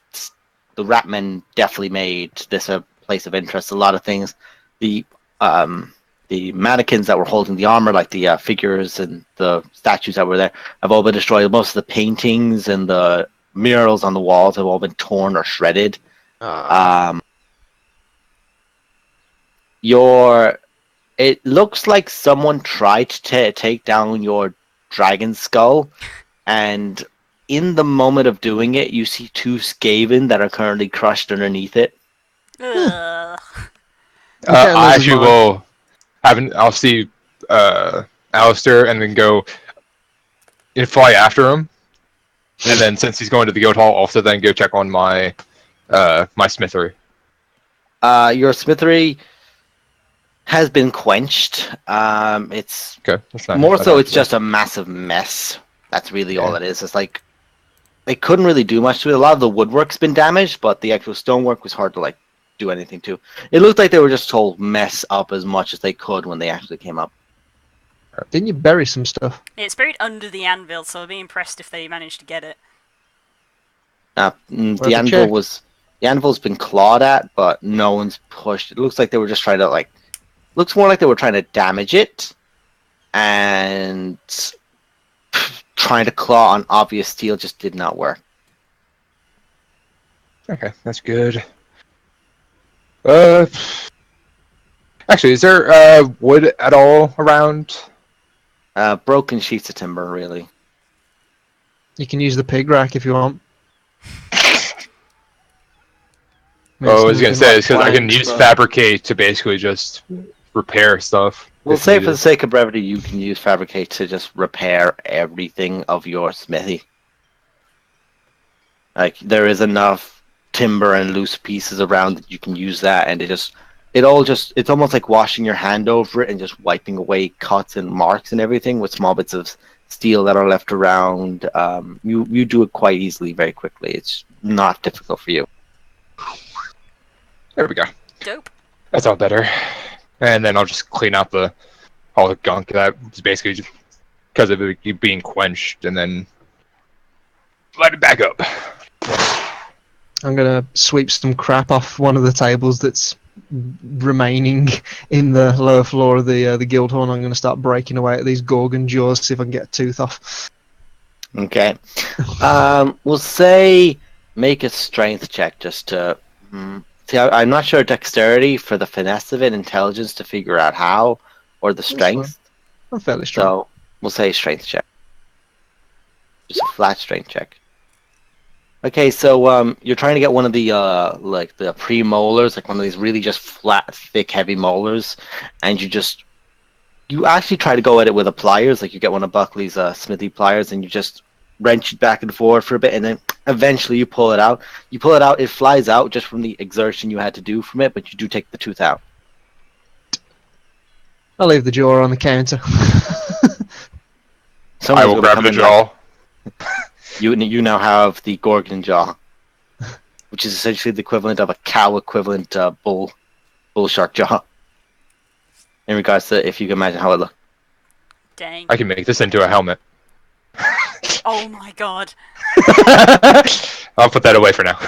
[SPEAKER 1] The Ratmen definitely made this a place of interest. A lot of things. The the mannequins that were holding the armor, like the figures and the statues that were there, have all been destroyed. Most of the paintings and the murals on the walls have all been torn or shredded. It looks like someone tried to take down your dragon skull, and in the moment of doing it, you see 2 Skaven that are currently crushed underneath it.
[SPEAKER 2] Ugh.
[SPEAKER 5] I actually will I'll see Alistair and then go and fly after him. And then since he's going to the guild hall, also then go check on my my smithery.
[SPEAKER 1] Your smithery has been quenched. It's
[SPEAKER 5] Okay, that's not
[SPEAKER 1] more
[SPEAKER 5] that's
[SPEAKER 1] so
[SPEAKER 5] not
[SPEAKER 1] it's
[SPEAKER 5] bad.
[SPEAKER 1] just a massive mess. That's really all it is. It's like they couldn't really do much to it. A lot of the woodwork's been damaged, but the actual stonework was hard to like do anything to. It looked like they were just told mess up as much as they could when they actually came up.
[SPEAKER 4] Didn't you bury some stuff?
[SPEAKER 2] It's buried under the anvil, so I'd be impressed if they managed to get it.
[SPEAKER 1] The anvil's been clawed at, but no one's pushed. It looks like they were just trying to looks more like they were trying to damage it and trying to claw on obvious steel just did not work.
[SPEAKER 5] Okay, that's good. Actually, is there wood at all around?
[SPEAKER 1] Broken sheets of timber, really.
[SPEAKER 4] You can use the pig rack if you want.
[SPEAKER 5] Oh, I was gonna say, it's because I can
[SPEAKER 1] planks,
[SPEAKER 5] use
[SPEAKER 1] but-
[SPEAKER 5] fabricate to basically just repair stuff.
[SPEAKER 1] We'll
[SPEAKER 5] if
[SPEAKER 1] say for
[SPEAKER 5] needed.
[SPEAKER 1] the sake of brevity, you can use fabricate to just repair everything of your smithy. Like, there is enough timber and loose pieces around that you can use that, and it's almost like washing your hand over it and just wiping away cuts and marks and everything with small bits of steel that are left around. You do it quite easily, very quickly. It's not difficult for you.
[SPEAKER 5] There we go.
[SPEAKER 2] Dope.
[SPEAKER 5] That's all better. And then I'll just clean out all the gunk that was basically just because of it being quenched, and then light it back up.
[SPEAKER 4] I'm gonna sweep some crap off one of the tables that's remaining in the lower floor of the guild hall. And I'm gonna start breaking away at these gorgon jaws, see if I can get a tooth off.
[SPEAKER 1] Okay. We'll say make a strength check just to... See, I'm not sure dexterity for the finesse of it, intelligence to figure out how, or the strength.
[SPEAKER 4] I'm fairly strong.
[SPEAKER 1] So we'll say strength check. Just a flat strength check. Okay, so you're trying to get one of the like the premolars, like one of these really just flat, thick, heavy molars, and you actually try to go at it with a pliers, like you get one of Buckley's smithy pliers, and you just wrench it back and forth for a bit, and then eventually you pull it out. You pull it out, it flies out just from the exertion you had to do from it, but you do take the tooth out.
[SPEAKER 4] I'll leave the jaw on the counter.
[SPEAKER 5] I
[SPEAKER 1] Someone's
[SPEAKER 5] will
[SPEAKER 1] gonna
[SPEAKER 5] grab
[SPEAKER 1] come
[SPEAKER 5] the
[SPEAKER 1] in,
[SPEAKER 5] jaw.
[SPEAKER 1] You now have the Gorgon jaw, which is essentially the equivalent of a cow equivalent bull shark jaw. In regards to if you can imagine how it looks.
[SPEAKER 2] Dang.
[SPEAKER 5] I can make this into a helmet.
[SPEAKER 2] Oh my god.
[SPEAKER 5] I'll put that away for now.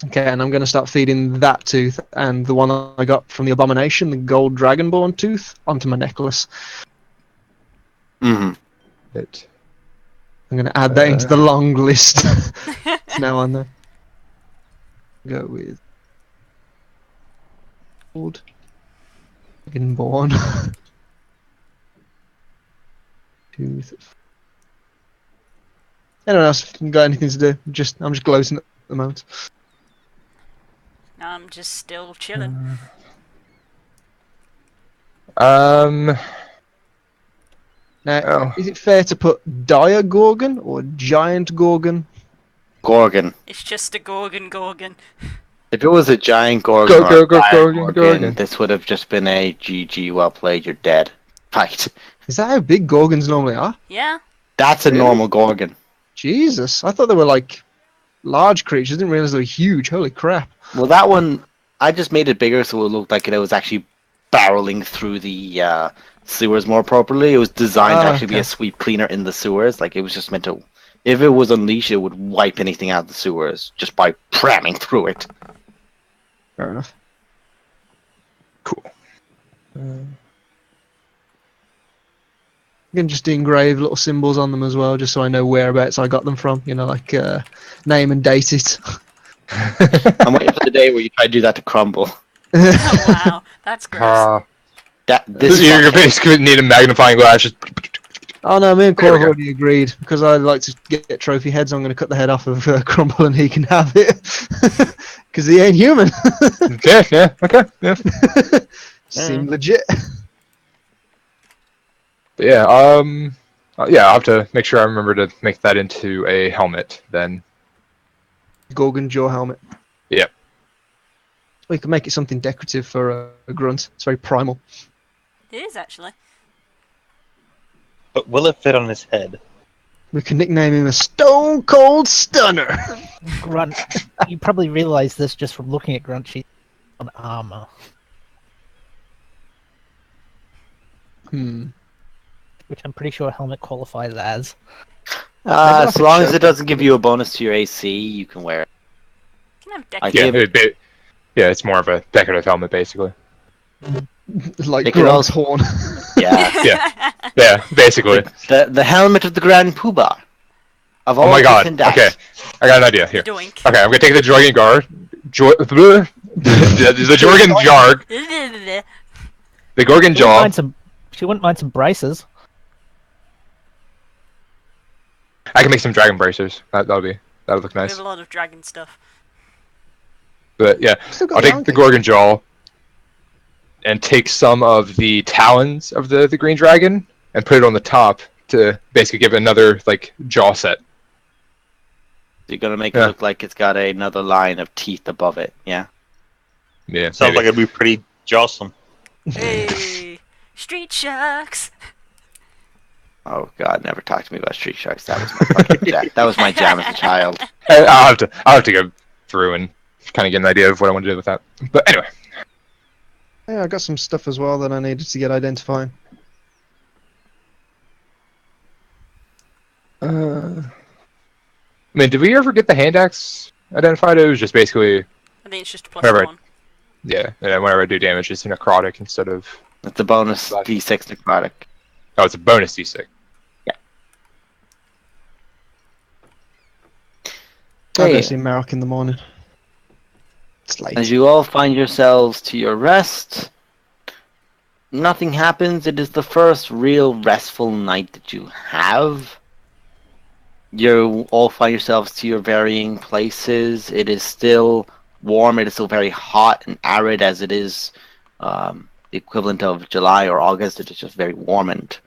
[SPEAKER 4] Okay, and I'm going to start feeding that tooth and the one I got from the Abomination, the gold dragonborn tooth, onto my necklace.
[SPEAKER 1] Mm-hmm.
[SPEAKER 5] It.
[SPEAKER 4] I'm going to add that into the long list. It's now on there. Go with gold dragonborn tooth. Anyone else got anything to do? I'm just gloating at the moment.
[SPEAKER 2] I'm just still chilling.
[SPEAKER 4] Now,
[SPEAKER 5] Oh.
[SPEAKER 4] is it fair to put dire gorgon or giant gorgon?
[SPEAKER 1] Gorgon.
[SPEAKER 2] It's just a Gorgon.
[SPEAKER 1] If it was a giant Gorgon,
[SPEAKER 5] Go,
[SPEAKER 1] or
[SPEAKER 5] go,
[SPEAKER 1] a
[SPEAKER 5] go,
[SPEAKER 1] dire
[SPEAKER 5] Gorgon, Gorgon.
[SPEAKER 1] this would have just been a GG, well played, you're dead. Fight.
[SPEAKER 4] Is that how big gorgons normally are?
[SPEAKER 2] Yeah?
[SPEAKER 1] That's a normal Gorgon.
[SPEAKER 4] Jesus, I thought they were like large creatures. I didn't realize they were huge. Holy crap!
[SPEAKER 1] Well, that one, I just made it bigger so it looked like it was actually barreling through the sewers more properly. It was designed to actually be
[SPEAKER 4] okay.
[SPEAKER 1] a sweep cleaner in the sewers. Like, it was just meant to... If it was unleashed, it would wipe anything out of the sewers just by pramming through it.
[SPEAKER 4] Fair enough. You can just engrave little symbols on them as well, just so I know whereabouts I got them from. You know, like name and date it.
[SPEAKER 1] I'm waiting for the day where you try to do that to Crumble.
[SPEAKER 2] Oh, wow, that's gross.
[SPEAKER 1] This
[SPEAKER 5] You're
[SPEAKER 1] fucker.
[SPEAKER 5] basically need a magnifying glass. Just
[SPEAKER 4] Oh no, me and
[SPEAKER 5] There we
[SPEAKER 4] Cora have
[SPEAKER 5] go.
[SPEAKER 4] already agreed because I like to get trophy heads. I'm going to cut the head off of Crumble and he can have it because he ain't human.
[SPEAKER 5] yeah, okay, yeah.
[SPEAKER 4] Seem legit.
[SPEAKER 5] But yeah, yeah, I'll have to make sure I remember to make that into a helmet then.
[SPEAKER 4] Gorgon jaw helmet.
[SPEAKER 5] Yep.
[SPEAKER 4] We can make it something decorative for a grunt. It's very primal.
[SPEAKER 2] It is, actually.
[SPEAKER 6] But will it fit on his head?
[SPEAKER 4] We can nickname him a Stone Cold Stunner.
[SPEAKER 3] Grunt. You probably realise this just from looking at Grunt. She's on armor, which I'm pretty sure helmet qualifies as.
[SPEAKER 1] As long as it doesn't give you a bonus to your AC, you can wear it.
[SPEAKER 2] You can have
[SPEAKER 1] I
[SPEAKER 2] decorative.
[SPEAKER 1] give it.
[SPEAKER 5] Yeah, it's more of a decorative helmet basically.
[SPEAKER 4] Like
[SPEAKER 1] They can
[SPEAKER 4] Grunt's
[SPEAKER 1] also-
[SPEAKER 4] horn.
[SPEAKER 1] Yeah.
[SPEAKER 5] Yeah, basically.
[SPEAKER 1] The helmet of the Grand Poobah. Of all
[SPEAKER 5] Oh my god.
[SPEAKER 1] different dice.
[SPEAKER 5] Okay, I got an idea here.
[SPEAKER 2] Doink.
[SPEAKER 5] Okay, I'm gonna take the Jorgen Guard, the Jorgen Jarg, the Gorgon
[SPEAKER 3] She wouldn't
[SPEAKER 5] Jaw.
[SPEAKER 3] mind she wouldn't mind some braces.
[SPEAKER 5] I can make some dragon bracers. That'll look
[SPEAKER 2] We
[SPEAKER 5] nice.
[SPEAKER 2] have a lot of dragon stuff.
[SPEAKER 5] But yeah,
[SPEAKER 4] Still got
[SPEAKER 5] I'll
[SPEAKER 4] the
[SPEAKER 5] take the
[SPEAKER 4] Ankh.
[SPEAKER 5] Gorgon Jaw and take some of the talons of the green dragon and put it on the top to basically give it another like jaw set.
[SPEAKER 1] You're gonna make
[SPEAKER 5] Yeah.
[SPEAKER 1] it look like it's got another line of teeth above it. Yeah.
[SPEAKER 5] Yeah,
[SPEAKER 6] Sounds
[SPEAKER 5] maybe.
[SPEAKER 6] like it'd be pretty jawsome.
[SPEAKER 2] Hey, Street Sharks.
[SPEAKER 1] Oh god, never talk to me about Street Sharks. That was my fucking jam. That was my jam as a child.
[SPEAKER 5] I'll have to go through and kind of get an idea of what I want to do with that. But anyway,
[SPEAKER 4] Yeah, I got some stuff as well that I needed to get identifying.
[SPEAKER 5] I mean, did we ever get the hand axe identified? It was just basically
[SPEAKER 2] I think it's just a plus
[SPEAKER 5] Alright.
[SPEAKER 2] 1.
[SPEAKER 5] yeah. And then whenever I do damage, it's necrotic instead of
[SPEAKER 1] It's a bonus D6 necrotic.
[SPEAKER 5] oh, it's a bonus d6.
[SPEAKER 4] I'll go
[SPEAKER 1] Hey.
[SPEAKER 4] see Marok in the morning. It's late.
[SPEAKER 1] As you all find yourselves to your rest, nothing happens. It is the first real restful night that you have. You all find yourselves to your varying places. It is still warm. It is still very hot and arid as it is the equivalent of July or August. It is just very warm and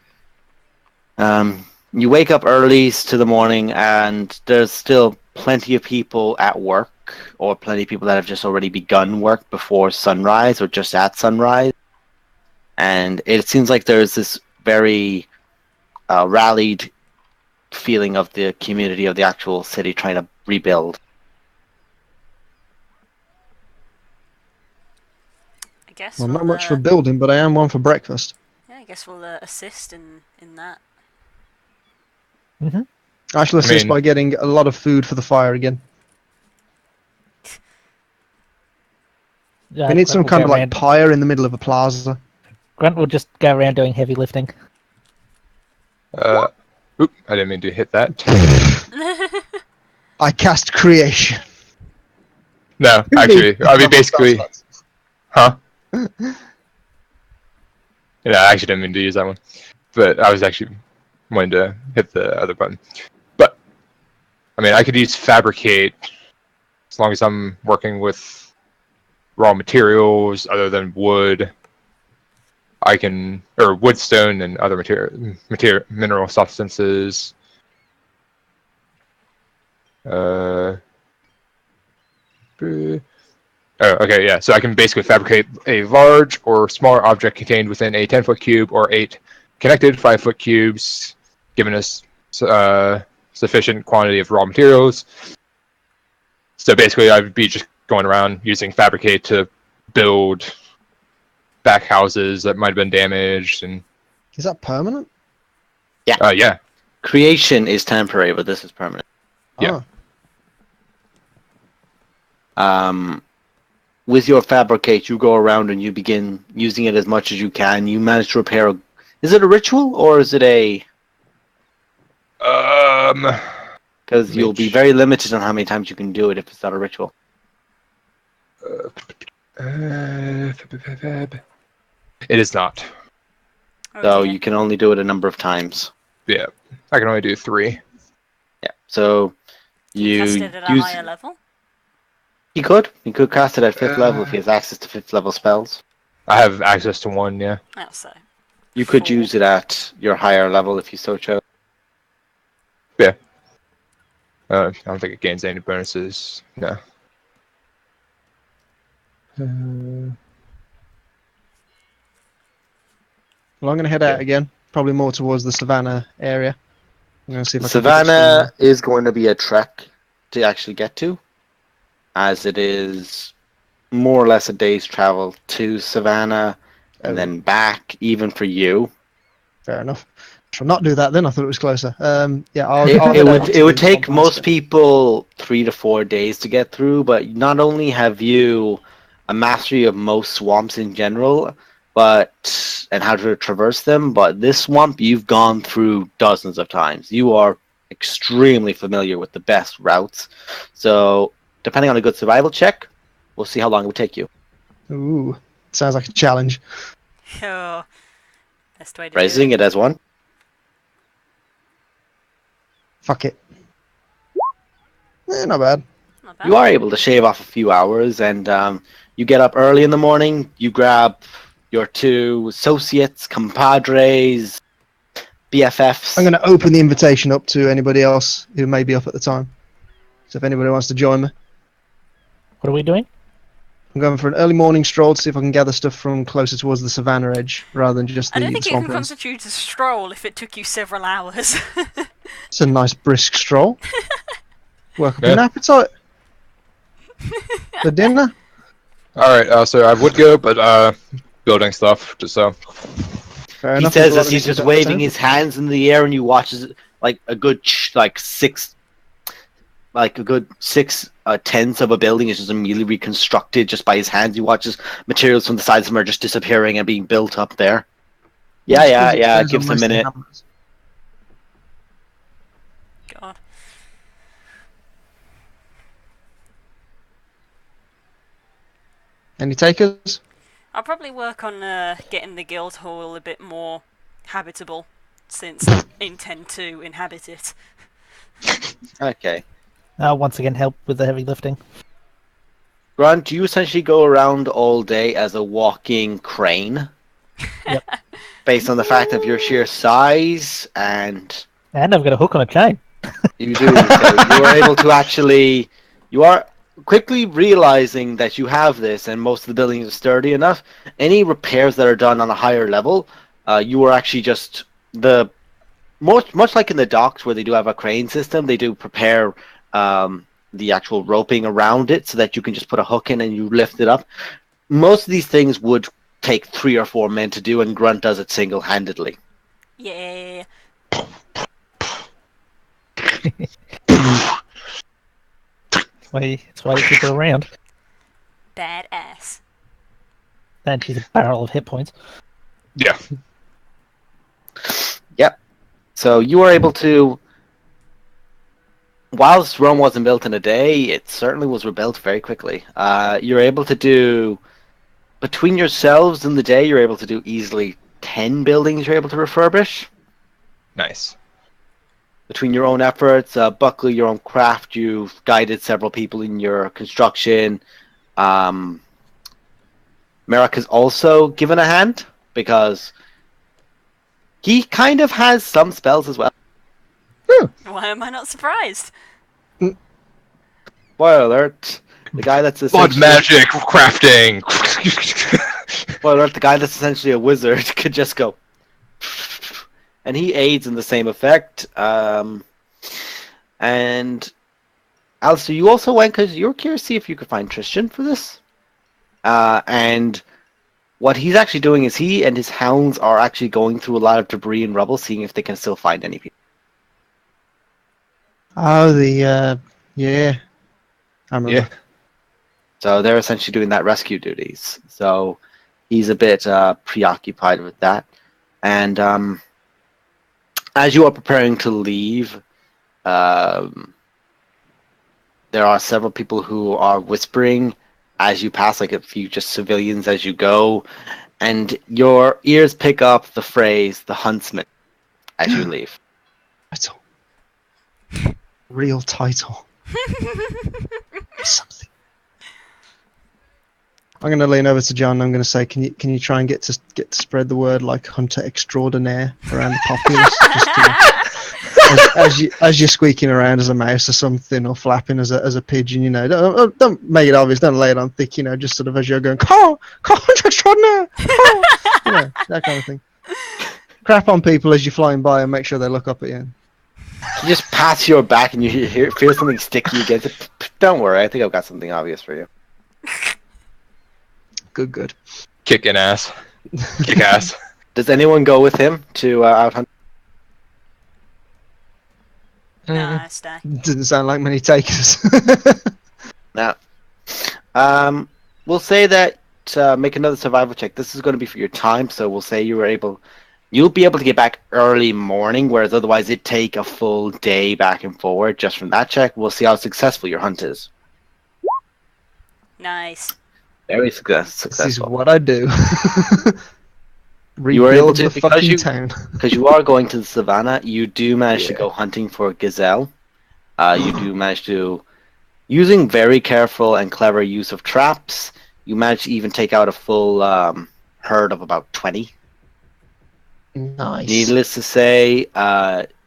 [SPEAKER 1] you wake up early to the morning and there's still plenty of people at work or plenty of people that have just already begun work before sunrise or just at sunrise. And it seems like there's this very rallied feeling of the community of the actual city trying to rebuild.
[SPEAKER 2] I guess
[SPEAKER 4] Well,
[SPEAKER 2] we'll,
[SPEAKER 4] not much for building, but I am one for breakfast.
[SPEAKER 2] yeah, I guess we'll assist in that.
[SPEAKER 4] I shall assist
[SPEAKER 5] mean-
[SPEAKER 4] by getting a lot of food for the fire again. We need
[SPEAKER 3] Grunt
[SPEAKER 4] some
[SPEAKER 3] will
[SPEAKER 4] kind
[SPEAKER 3] go
[SPEAKER 4] of like
[SPEAKER 3] around-
[SPEAKER 4] pyre in the middle of a plaza.
[SPEAKER 3] Grunt will just go around doing heavy lifting.
[SPEAKER 5] Oop, I didn't mean to hit that.
[SPEAKER 4] I cast creation.
[SPEAKER 5] No, actually, I mean basically, huh? Yeah, I actually didn't mean to use that one, but I was actually wanting to hit the other button. But I mean, I could use fabricate as long as I'm working with raw materials other than wood. I can, or wood, stone, and other mineral substances. Oh, okay, yeah. So I can basically fabricate a large or smaller object contained within a 10-foot cube or 8 connected 5-foot cubes, giving us sufficient quantity of raw materials. So basically, I would be just going around using fabricate to build back houses that might have been damaged, and
[SPEAKER 4] Is that permanent?
[SPEAKER 5] yeah.
[SPEAKER 1] Creation is temporary, but this is permanent.
[SPEAKER 5] Yeah.
[SPEAKER 4] Oh.
[SPEAKER 1] with your fabricate, you go around and you begin using it as much as you can. You manage to repair. Is it a ritual or is it a? Because you'll be very limited on how many times you can do it if it's not a ritual.
[SPEAKER 5] It is not.
[SPEAKER 2] Oh,
[SPEAKER 1] So
[SPEAKER 2] dear.
[SPEAKER 1] you can only do it a number of times.
[SPEAKER 5] Yeah, I can only do 3.
[SPEAKER 1] Yeah. So you
[SPEAKER 2] Cast it at a
[SPEAKER 1] use.
[SPEAKER 2] higher level.
[SPEAKER 1] He could cast it at 5th level if he has access to 5th level spells.
[SPEAKER 5] I have access to 1. Yeah.
[SPEAKER 2] Oh, so.
[SPEAKER 1] You could
[SPEAKER 2] 4.
[SPEAKER 1] use it at your higher level if you so chose.
[SPEAKER 5] Yeah. I don't think it gains any bonuses. No.
[SPEAKER 4] Well, I'm going to head out again, probably more towards the savannah area. I'm going to see if I can pick up
[SPEAKER 1] Savannah is going to be a trek to actually get to, as it is more or less a day's travel to Savannah and then back, even for you.
[SPEAKER 4] Fair enough. Shall not do that then. I thought it was closer. Yeah, I'll
[SPEAKER 1] It
[SPEAKER 4] head over
[SPEAKER 1] would
[SPEAKER 4] to
[SPEAKER 1] take
[SPEAKER 4] Combat
[SPEAKER 1] most
[SPEAKER 4] Step.
[SPEAKER 1] people 3 to 4 days to get through, but not only have you a mastery of most swamps in general, and how to traverse them, but this swamp you've gone through dozens of times. You are extremely familiar with the best routes. So, depending on a good survival check, we'll see how long it would take you.
[SPEAKER 4] Ooh, sounds like a challenge.
[SPEAKER 2] Oh, best way to
[SPEAKER 1] Raising
[SPEAKER 2] do
[SPEAKER 1] it as 1.
[SPEAKER 4] Fuck it. Not bad.
[SPEAKER 2] Not bad.
[SPEAKER 1] You are able to shave off a few hours, and you get up early in the morning. You grab your 2 associates, compadres, BFFs.
[SPEAKER 4] I'm going to open the invitation up to anybody else who may be up at the time. So if anybody wants to join me,
[SPEAKER 3] What are we doing?
[SPEAKER 4] I'm going for an early morning stroll to see if I can gather stuff from closer towards the savannah edge rather than just
[SPEAKER 2] I
[SPEAKER 4] the
[SPEAKER 2] don't think it
[SPEAKER 4] swamp
[SPEAKER 2] can
[SPEAKER 4] runs.
[SPEAKER 2] constitute a stroll if it took you several hours.
[SPEAKER 4] It's a nice brisk stroll. Work up
[SPEAKER 5] Yeah.
[SPEAKER 4] an appetite. For dinner.
[SPEAKER 5] All right. So I would go, but building stuff just so.
[SPEAKER 4] Fair
[SPEAKER 1] He
[SPEAKER 4] enough.
[SPEAKER 1] says
[SPEAKER 4] There's a lot
[SPEAKER 1] as
[SPEAKER 4] of
[SPEAKER 1] he's
[SPEAKER 4] things
[SPEAKER 1] just
[SPEAKER 4] to
[SPEAKER 1] waving
[SPEAKER 4] understand.
[SPEAKER 1] his hands in the air, and you watch as, like a good 6 tenths of a building is just immediately reconstructed just by his hands. You watch as materials from the sides of them are just disappearing and being built up there. Yeah. It gives a minute.
[SPEAKER 2] God.
[SPEAKER 4] Any takers?
[SPEAKER 2] I'll probably work on getting the guild hall a bit more habitable, since I intend to inhabit it.
[SPEAKER 1] Okay.
[SPEAKER 3] I'll once again help with the heavy lifting.
[SPEAKER 1] Grant, you essentially go around all day as a walking crane.
[SPEAKER 3] Yep.
[SPEAKER 1] Based on the fact of your sheer size, and
[SPEAKER 3] And I've got a hook on a chain.
[SPEAKER 1] you do. So you are able to actually. You are quickly realizing that you have this, and most of the buildings are sturdy enough. Any repairs that are done on a higher level, you are actually just much like in the docks where they do have a crane system. They do prepare the actual roping around it so that you can just put a hook in and you lift it up. Most of these things would take 3 or 4 men to do, and Grunt does it single-handedly.
[SPEAKER 2] Yeah.
[SPEAKER 3] It's why you keep her around.
[SPEAKER 2] Badass.
[SPEAKER 3] And she's a barrel of hit points.
[SPEAKER 5] Yeah.
[SPEAKER 1] So you are able to, whilst Rome wasn't built in a day, it certainly was rebuilt very quickly. You're able to do, between yourselves in the day, you're able to do easily 10 buildings you're able to refurbish.
[SPEAKER 5] Nice.
[SPEAKER 1] Between your own efforts, Buckley, your own craft, you've guided several people in your construction. Merrick has also given a hand, because he kind of has some spells as well.
[SPEAKER 2] Why am I not surprised?
[SPEAKER 1] Spoiler alert. The guy that's
[SPEAKER 5] Blood
[SPEAKER 1] essentially...
[SPEAKER 5] magic crafting.
[SPEAKER 1] Spoiler alert, the guy that's essentially a wizard could just go... And he aids in the same effect. And... Alistair, you also went because you were curious to see if you could find Tristan for this. And what he's actually doing is he and his hounds are actually going through a lot of debris and rubble, seeing if they can still find any people.
[SPEAKER 4] Oh, yeah. I remember.
[SPEAKER 5] Yeah.
[SPEAKER 1] So they're essentially doing that rescue duties. So he's a bit preoccupied with that. And as you are preparing to leave, there are several people who are whispering as you pass, like a few just civilians as you go, and your ears pick up the phrase "the huntsman" as you leave.
[SPEAKER 4] Title. Real title. Something. I'm going to lean over to John. And I'm going to say, can you try and get to spread the word like hunter extraordinaire around the populace? As you're squeaking around as a mouse or something, or flapping as a pigeon, you know, don't make it obvious. Don't lay it on thick, you know. Just sort of as you're going, call hunter extraordinaire, you know, that kind of thing. Crap on people as you're flying by and make sure they look up at you.
[SPEAKER 1] You just pass your back and you feel something sticky against it. Don't worry, I think I've got something obvious for you.
[SPEAKER 4] Good.
[SPEAKER 5] Kicking ass. Kick ass.
[SPEAKER 1] Does anyone go with him to out hunt?
[SPEAKER 2] No, I stay.
[SPEAKER 4] Didn't sound like many takers.
[SPEAKER 1] Now, we'll say that make another survival check. This is going to be for your time, so we'll say you'll be able to get back early morning, whereas otherwise it'd take a full day back and forward just from that check. We'll see how successful your hunt is.
[SPEAKER 2] Nice.
[SPEAKER 1] Very
[SPEAKER 4] This is
[SPEAKER 1] successful.
[SPEAKER 4] what I do.
[SPEAKER 1] You were able to,
[SPEAKER 4] the
[SPEAKER 1] because
[SPEAKER 4] fucking
[SPEAKER 1] you,
[SPEAKER 4] town.
[SPEAKER 1] because you are going to the savannah, you do manage to
[SPEAKER 4] Yeah.
[SPEAKER 1] go hunting for gazelle. You do manage to, using very careful and clever use of traps, you manage to even take out a full herd of about 20.
[SPEAKER 4] Nice.
[SPEAKER 1] Needless to say,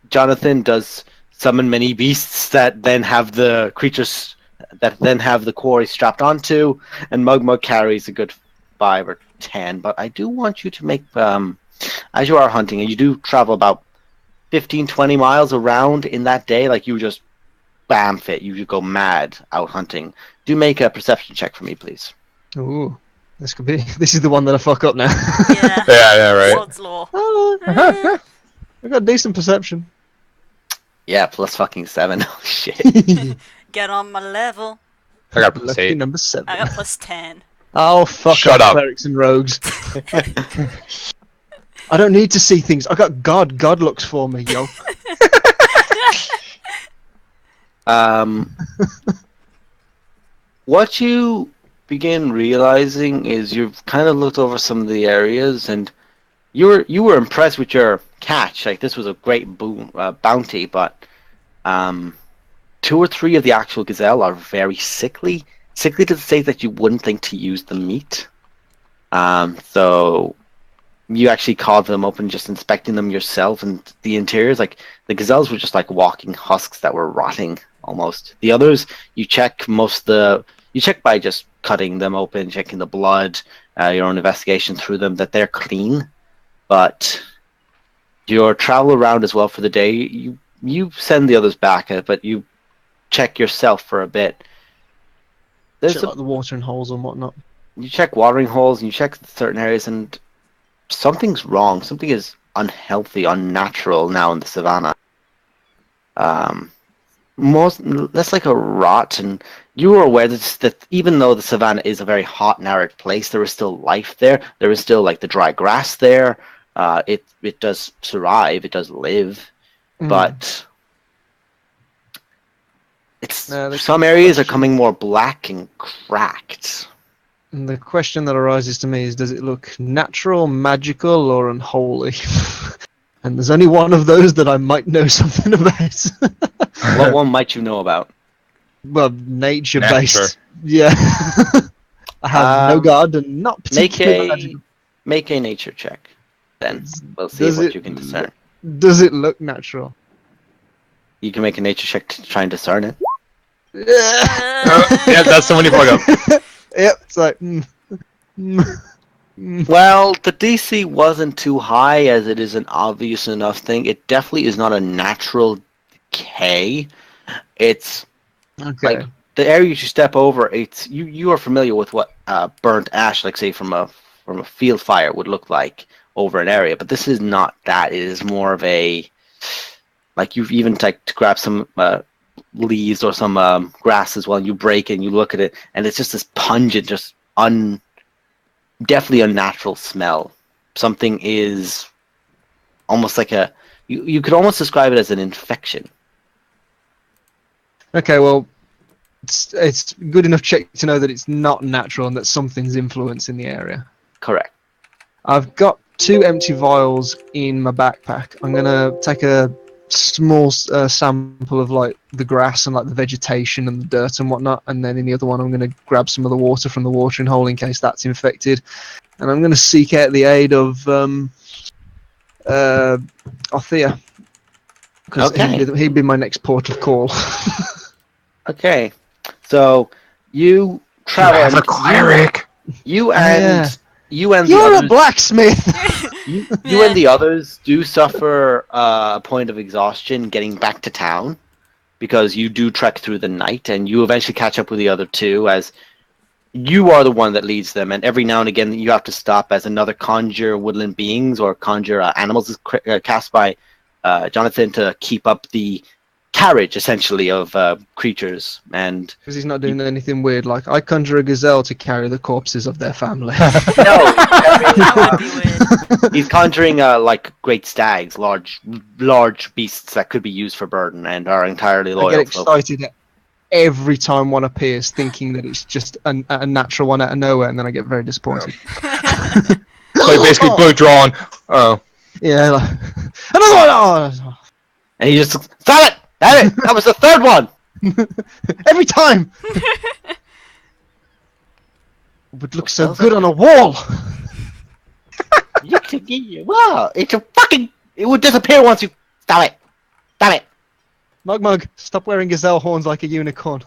[SPEAKER 1] Jonathan does summon many beasts that then have the creatures that then have the quarry strapped onto, and Mugmug carries a good 5 or 10. But I do want you to make, as you are hunting, and you do travel about 15, 20 miles around in that day, like you just bam fit, you go mad out hunting. Do make a perception check for me, please.
[SPEAKER 4] Ooh, this could be. This is the one that I fuck up now.
[SPEAKER 2] Yeah.
[SPEAKER 5] Yeah, right.
[SPEAKER 2] Sod's law.
[SPEAKER 4] I got decent perception.
[SPEAKER 1] Yeah, plus fucking 7. Oh shit.
[SPEAKER 2] Get on my level.
[SPEAKER 5] I got plus
[SPEAKER 4] Lucky
[SPEAKER 5] 8.
[SPEAKER 4] number 7.
[SPEAKER 2] I got plus 10.
[SPEAKER 4] Oh, fuck
[SPEAKER 5] Shut
[SPEAKER 4] off,
[SPEAKER 5] up.
[SPEAKER 4] clerics and rogues. I don't need to see things. I got God. God looks for me, yo.
[SPEAKER 1] What you begin realizing is you've kind of looked over some of the areas, and you were impressed with your catch. Like, this was a great bounty, but 2 or 3 of the actual gazelle are very sickly to the state that you wouldn't think to use the meat. So you actually called them up and just inspecting them yourself, and the interiors, like the gazelles were just like walking husks that were rotting almost. The others, you check by just cutting them open, checking the blood, your own investigation through them, that they're clean. But your travel around as well for the day, you send the others back, but you check yourself for a bit.
[SPEAKER 4] Shit like the watering holes and whatnot.
[SPEAKER 1] You check watering holes and you check certain areas, and something's wrong. Something is unhealthy, unnatural now in the savannah. Less like a rot, and you were aware that even though the savannah is a very hot and arid place, there is still life there. There is still like the dry grass there. It does survive. It does live, but some areas are coming more black and cracked.
[SPEAKER 4] And the question that arises to me is, does it look natural, magical, or unholy? And there's only one of those that I might know something about.
[SPEAKER 1] What one might you know about?
[SPEAKER 4] Well, nature-based.
[SPEAKER 5] Nature.
[SPEAKER 4] Yeah. I have no god and not particularly magical.
[SPEAKER 1] Make a nature check. Then we'll see
[SPEAKER 4] Does
[SPEAKER 1] what
[SPEAKER 4] it-
[SPEAKER 1] you can discern.
[SPEAKER 4] Does it look natural?
[SPEAKER 1] You can make a nature check to try and discern it.
[SPEAKER 5] Yeah, that's the one you fuck up.
[SPEAKER 4] Yep, it's like...
[SPEAKER 1] Well, the DC wasn't too high, as it is an obvious enough thing. It definitely is not a natural decay. It's
[SPEAKER 4] Okay.
[SPEAKER 1] like the area you step over. It's you are familiar with what burnt ash, like say from a field fire, would look like over an area, but this is not that. It is more of a, like, you've even to grab some leaves or some grass as well. And you break it and you look at it, and it's just this pungent, just definitely unnatural smell. Something is almost like you could almost describe it as an infection.
[SPEAKER 4] Okay, well, it's good enough check to know that it's not natural and that something's influencing the area.
[SPEAKER 1] Correct.
[SPEAKER 4] I've got 2 empty vials in my backpack. I'm gonna take a small sample of like the grass and like the vegetation and the dirt and whatnot, and then in the other one I'm gonna grab some of the water from the watering hole in case that's infected, and I'm gonna seek out the aid of Althea, because
[SPEAKER 1] Okay.
[SPEAKER 4] he'd be my next port of call.
[SPEAKER 1] Okay. So you
[SPEAKER 5] You
[SPEAKER 1] travel.
[SPEAKER 5] have a cleric.
[SPEAKER 1] You and the
[SPEAKER 4] You're a
[SPEAKER 1] others,
[SPEAKER 4] blacksmith.
[SPEAKER 1] you and the others do suffer a point of exhaustion getting back to town, because you do trek through the night, and you eventually catch up with the other two, as you are the one that leads them, and every now and again you have to stop as another conjure woodland beings or conjure animals is cast by Jonathan to keep up the carriage, essentially, of creatures. And
[SPEAKER 4] Because he's not doing anything weird, like I conjure a gazelle to carry the corpses of their family.
[SPEAKER 1] no,
[SPEAKER 2] That would be weird.
[SPEAKER 1] he's conjuring like great stags, large beasts that could be used for burden and are entirely
[SPEAKER 4] I
[SPEAKER 1] loyal.
[SPEAKER 4] get
[SPEAKER 1] So
[SPEAKER 4] excited every time one appears, thinking that it's just a natural one out of nowhere, and then I get very disappointed.
[SPEAKER 5] Like basically blow drawn. Oh.
[SPEAKER 4] Yeah, like, another one! Oh,
[SPEAKER 1] and he just stop it! Damn it! That was the third one.
[SPEAKER 4] every time! Would look so
[SPEAKER 1] What
[SPEAKER 4] good on a wall!
[SPEAKER 1] Wow! It would disappear once you stop it. Stop it.
[SPEAKER 4] Mug, stop wearing gazelle horns like a unicorn.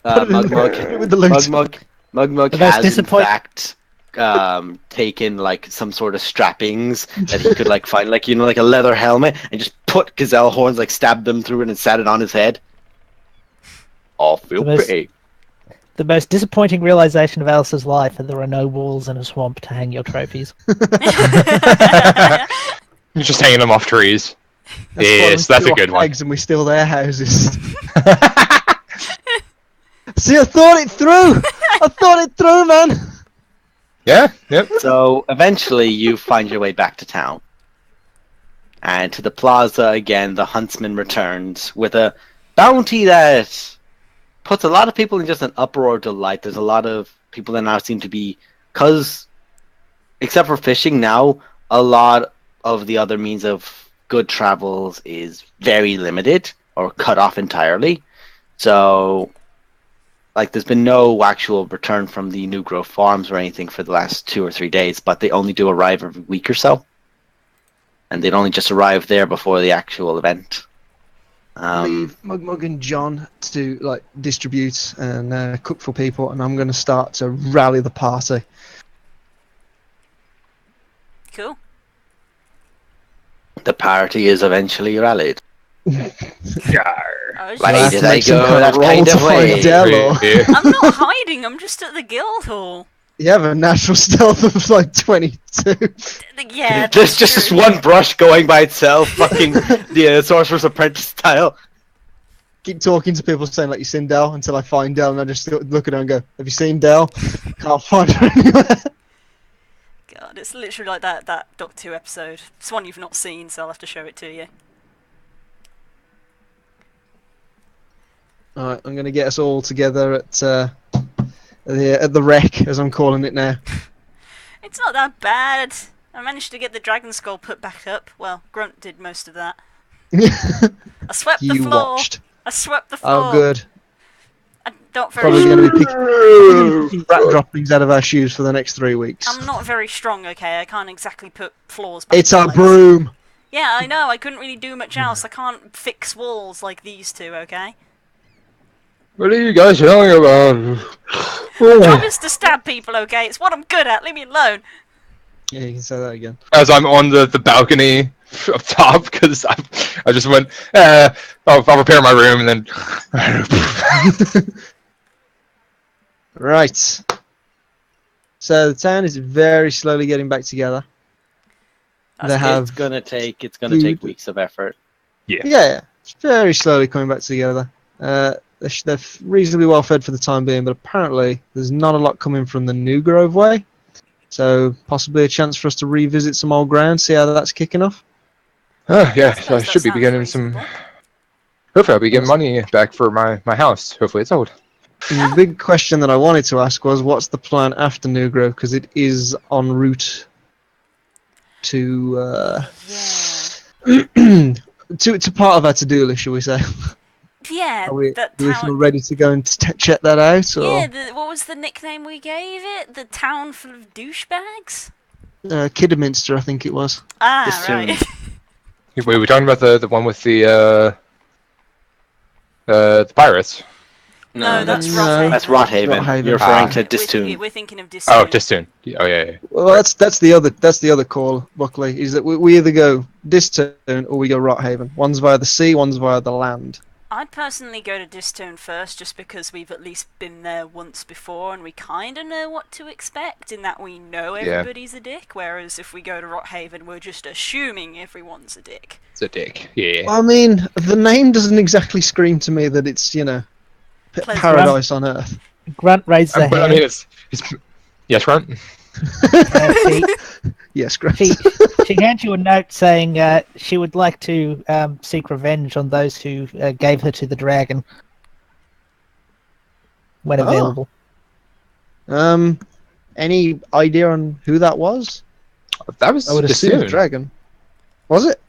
[SPEAKER 1] Mug
[SPEAKER 4] With the loot.
[SPEAKER 1] Mug
[SPEAKER 3] The most
[SPEAKER 1] has in
[SPEAKER 3] disappoint-
[SPEAKER 1] fact taken like some sort of strappings that he could like find, like like a leather helmet, and just put gazelle horns, like stabbed them through it and sat it on his head. All feel
[SPEAKER 3] The most-
[SPEAKER 1] pretty.
[SPEAKER 3] The most disappointing realization of Elsa's life: that there are no walls in a swamp to hang your trophies.
[SPEAKER 5] You're just hanging them off trees. Yes, that's a good one.
[SPEAKER 4] Eggs and we steal their houses. See, I thought it through! I thought it through, man!
[SPEAKER 5] Yeah, yep.
[SPEAKER 1] So eventually you find your way back to town. And to the plaza again, the huntsman returns with a bounty that puts a lot of people in just an uproar of delight. There's a lot of people that now seem to be, because except for fishing now, a lot of the other means of good travels is very limited or cut off entirely. So like there's been no actual return from the New Grove farms or anything for the last 2 or 3 days, but they only do arrive every week or so. And they'd only just arrive there before the actual event.
[SPEAKER 4] Leave Mug and John to like distribute and cook for people, and I'm going to start to rally the party.
[SPEAKER 2] Cool.
[SPEAKER 1] The party is eventually rallied.
[SPEAKER 2] Oh,
[SPEAKER 1] Why
[SPEAKER 2] shit.
[SPEAKER 1] did I
[SPEAKER 4] make some
[SPEAKER 1] go
[SPEAKER 4] kind
[SPEAKER 1] that
[SPEAKER 4] of roll
[SPEAKER 1] kind
[SPEAKER 4] to
[SPEAKER 1] of way?
[SPEAKER 4] find Dell, or-
[SPEAKER 5] Yeah.
[SPEAKER 2] I'm not hiding, I'm just at the guild hall.
[SPEAKER 4] You have a natural stealth of like 22.
[SPEAKER 2] Yeah,
[SPEAKER 1] There's
[SPEAKER 2] that's
[SPEAKER 1] just this
[SPEAKER 2] true.
[SPEAKER 1] one brush going by itself, fucking the Sorcerer's Apprentice style.
[SPEAKER 4] Keep talking to people saying like you seen Dell until I find Dell, and I just look at her and go, "Have you seen Dell? Can't find her anywhere."
[SPEAKER 2] God, it's literally like that Doctor Who episode. It's one you've not seen, so I'll have to show it to you.
[SPEAKER 4] Alright, I'm gonna get us all together at the wreck, as I'm calling it now.
[SPEAKER 2] It's not that bad. I managed to get the dragon skull put back up. Well, Grunt did most of that. I swept the
[SPEAKER 4] You
[SPEAKER 2] floor.
[SPEAKER 4] watched.
[SPEAKER 2] I swept the floor.
[SPEAKER 4] Oh, good.
[SPEAKER 2] I'm not
[SPEAKER 4] Probably
[SPEAKER 2] very.
[SPEAKER 4] going to be picking rat droppings out of our shoes for the next 3 weeks.
[SPEAKER 2] I'm not very strong. Okay, I can't exactly put floors back.
[SPEAKER 4] It's
[SPEAKER 2] in
[SPEAKER 4] a
[SPEAKER 2] place.
[SPEAKER 4] broom.
[SPEAKER 2] Yeah, I know. I couldn't really do much else. I can't fix walls like these two. Okay.
[SPEAKER 5] What are you guys yelling about?
[SPEAKER 2] My job is to stab people. Okay, it's what I'm good at. Leave me alone.
[SPEAKER 4] Yeah, you can say that again.
[SPEAKER 5] As I'm on the balcony up top, because I just went, I'll repair my room and then.
[SPEAKER 4] Right. So the town is very slowly getting back together.
[SPEAKER 2] That's
[SPEAKER 4] They
[SPEAKER 2] good.
[SPEAKER 4] have
[SPEAKER 1] It's gonna take
[SPEAKER 4] food.
[SPEAKER 1] weeks of effort.
[SPEAKER 4] Yeah, it's very slowly coming back together. They're reasonably well fed for the time being, but apparently there's not a lot coming from the New Grove way. So possibly a chance for us to revisit some old ground, see how that's kicking off.
[SPEAKER 5] Yeah,
[SPEAKER 2] suppose
[SPEAKER 5] so I
[SPEAKER 2] that
[SPEAKER 5] should be
[SPEAKER 2] sounds
[SPEAKER 5] getting some.
[SPEAKER 2] reasonable.
[SPEAKER 5] Hopefully, I'll be getting money back for my house. Hopefully, it's sold.
[SPEAKER 4] And the big question that I wanted to ask was, what's the plan after New Grove? Because it is en route to
[SPEAKER 2] Yeah.
[SPEAKER 4] to part of our to-do list, shall we say?
[SPEAKER 2] Yeah,
[SPEAKER 4] Do we
[SPEAKER 2] that
[SPEAKER 4] feel
[SPEAKER 2] town.
[SPEAKER 4] ready to go and check that out? Or
[SPEAKER 2] Yeah, what was the nickname we gave it? The town full of douchebags?
[SPEAKER 4] Kidderminster, I think it was.
[SPEAKER 2] Ah,
[SPEAKER 1] Just
[SPEAKER 2] right.
[SPEAKER 5] Wait, we're talking about the one with the pirates.
[SPEAKER 2] No, that's
[SPEAKER 4] No.
[SPEAKER 2] Rothaven.
[SPEAKER 1] That's Rothaven.
[SPEAKER 4] Rothaven.
[SPEAKER 1] You're referring
[SPEAKER 5] Ah.
[SPEAKER 1] to Distoon.
[SPEAKER 2] We're thinking of Distoon.
[SPEAKER 5] Oh, Distoon. Oh yeah.
[SPEAKER 4] Well, that's the other call, Buckley. Is that we either go Distoon or we go Rothaven. One's via the sea, one's via the land.
[SPEAKER 2] I'd personally go to Distoon first, just because we've at least been there once before and we kind of know what to expect, in that we know everybody's a dick, whereas if we go to Rothaven, we're just assuming everyone's a dick.
[SPEAKER 5] It's a dick. Yeah.
[SPEAKER 4] I mean, the name doesn't exactly scream to me that it's
[SPEAKER 2] Pleasant.
[SPEAKER 4] paradise on earth.
[SPEAKER 3] Grunt raised her
[SPEAKER 5] But I
[SPEAKER 3] hand.
[SPEAKER 5] mean, it's yes, right?
[SPEAKER 3] She,
[SPEAKER 4] Yes, great.
[SPEAKER 3] she hands you a note saying she would like to seek revenge on those who gave her to the dragon when
[SPEAKER 4] Oh.
[SPEAKER 3] available.
[SPEAKER 4] Any idea on who that was?
[SPEAKER 5] That was
[SPEAKER 4] I would assume the
[SPEAKER 5] Distoon.
[SPEAKER 4] dragon. Was it?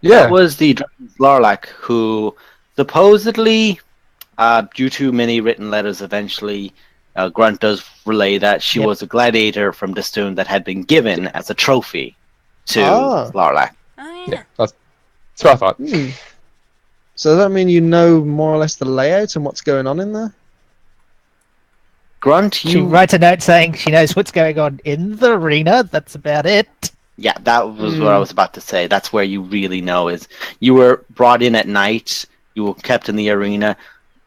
[SPEAKER 5] Yeah.
[SPEAKER 1] That was the Dragon's Larlac, who supposedly, due to many written letters, eventually Grunt does relay that she
[SPEAKER 3] Yep.
[SPEAKER 1] was a gladiator from Distoon that had been given as a trophy to
[SPEAKER 4] Ah.
[SPEAKER 1] Larlac.
[SPEAKER 2] Oh,
[SPEAKER 5] Yeah. That's what I thought.
[SPEAKER 4] Hmm. So does that mean you know more or less the layout and what's going on in there?
[SPEAKER 1] Grunt,
[SPEAKER 3] She
[SPEAKER 1] you...
[SPEAKER 3] writes a note saying she knows what's going on in the arena. That's about it.
[SPEAKER 1] Yeah, that was what I was about to say. That's where you really know is you were brought in at night, you were kept in the arena.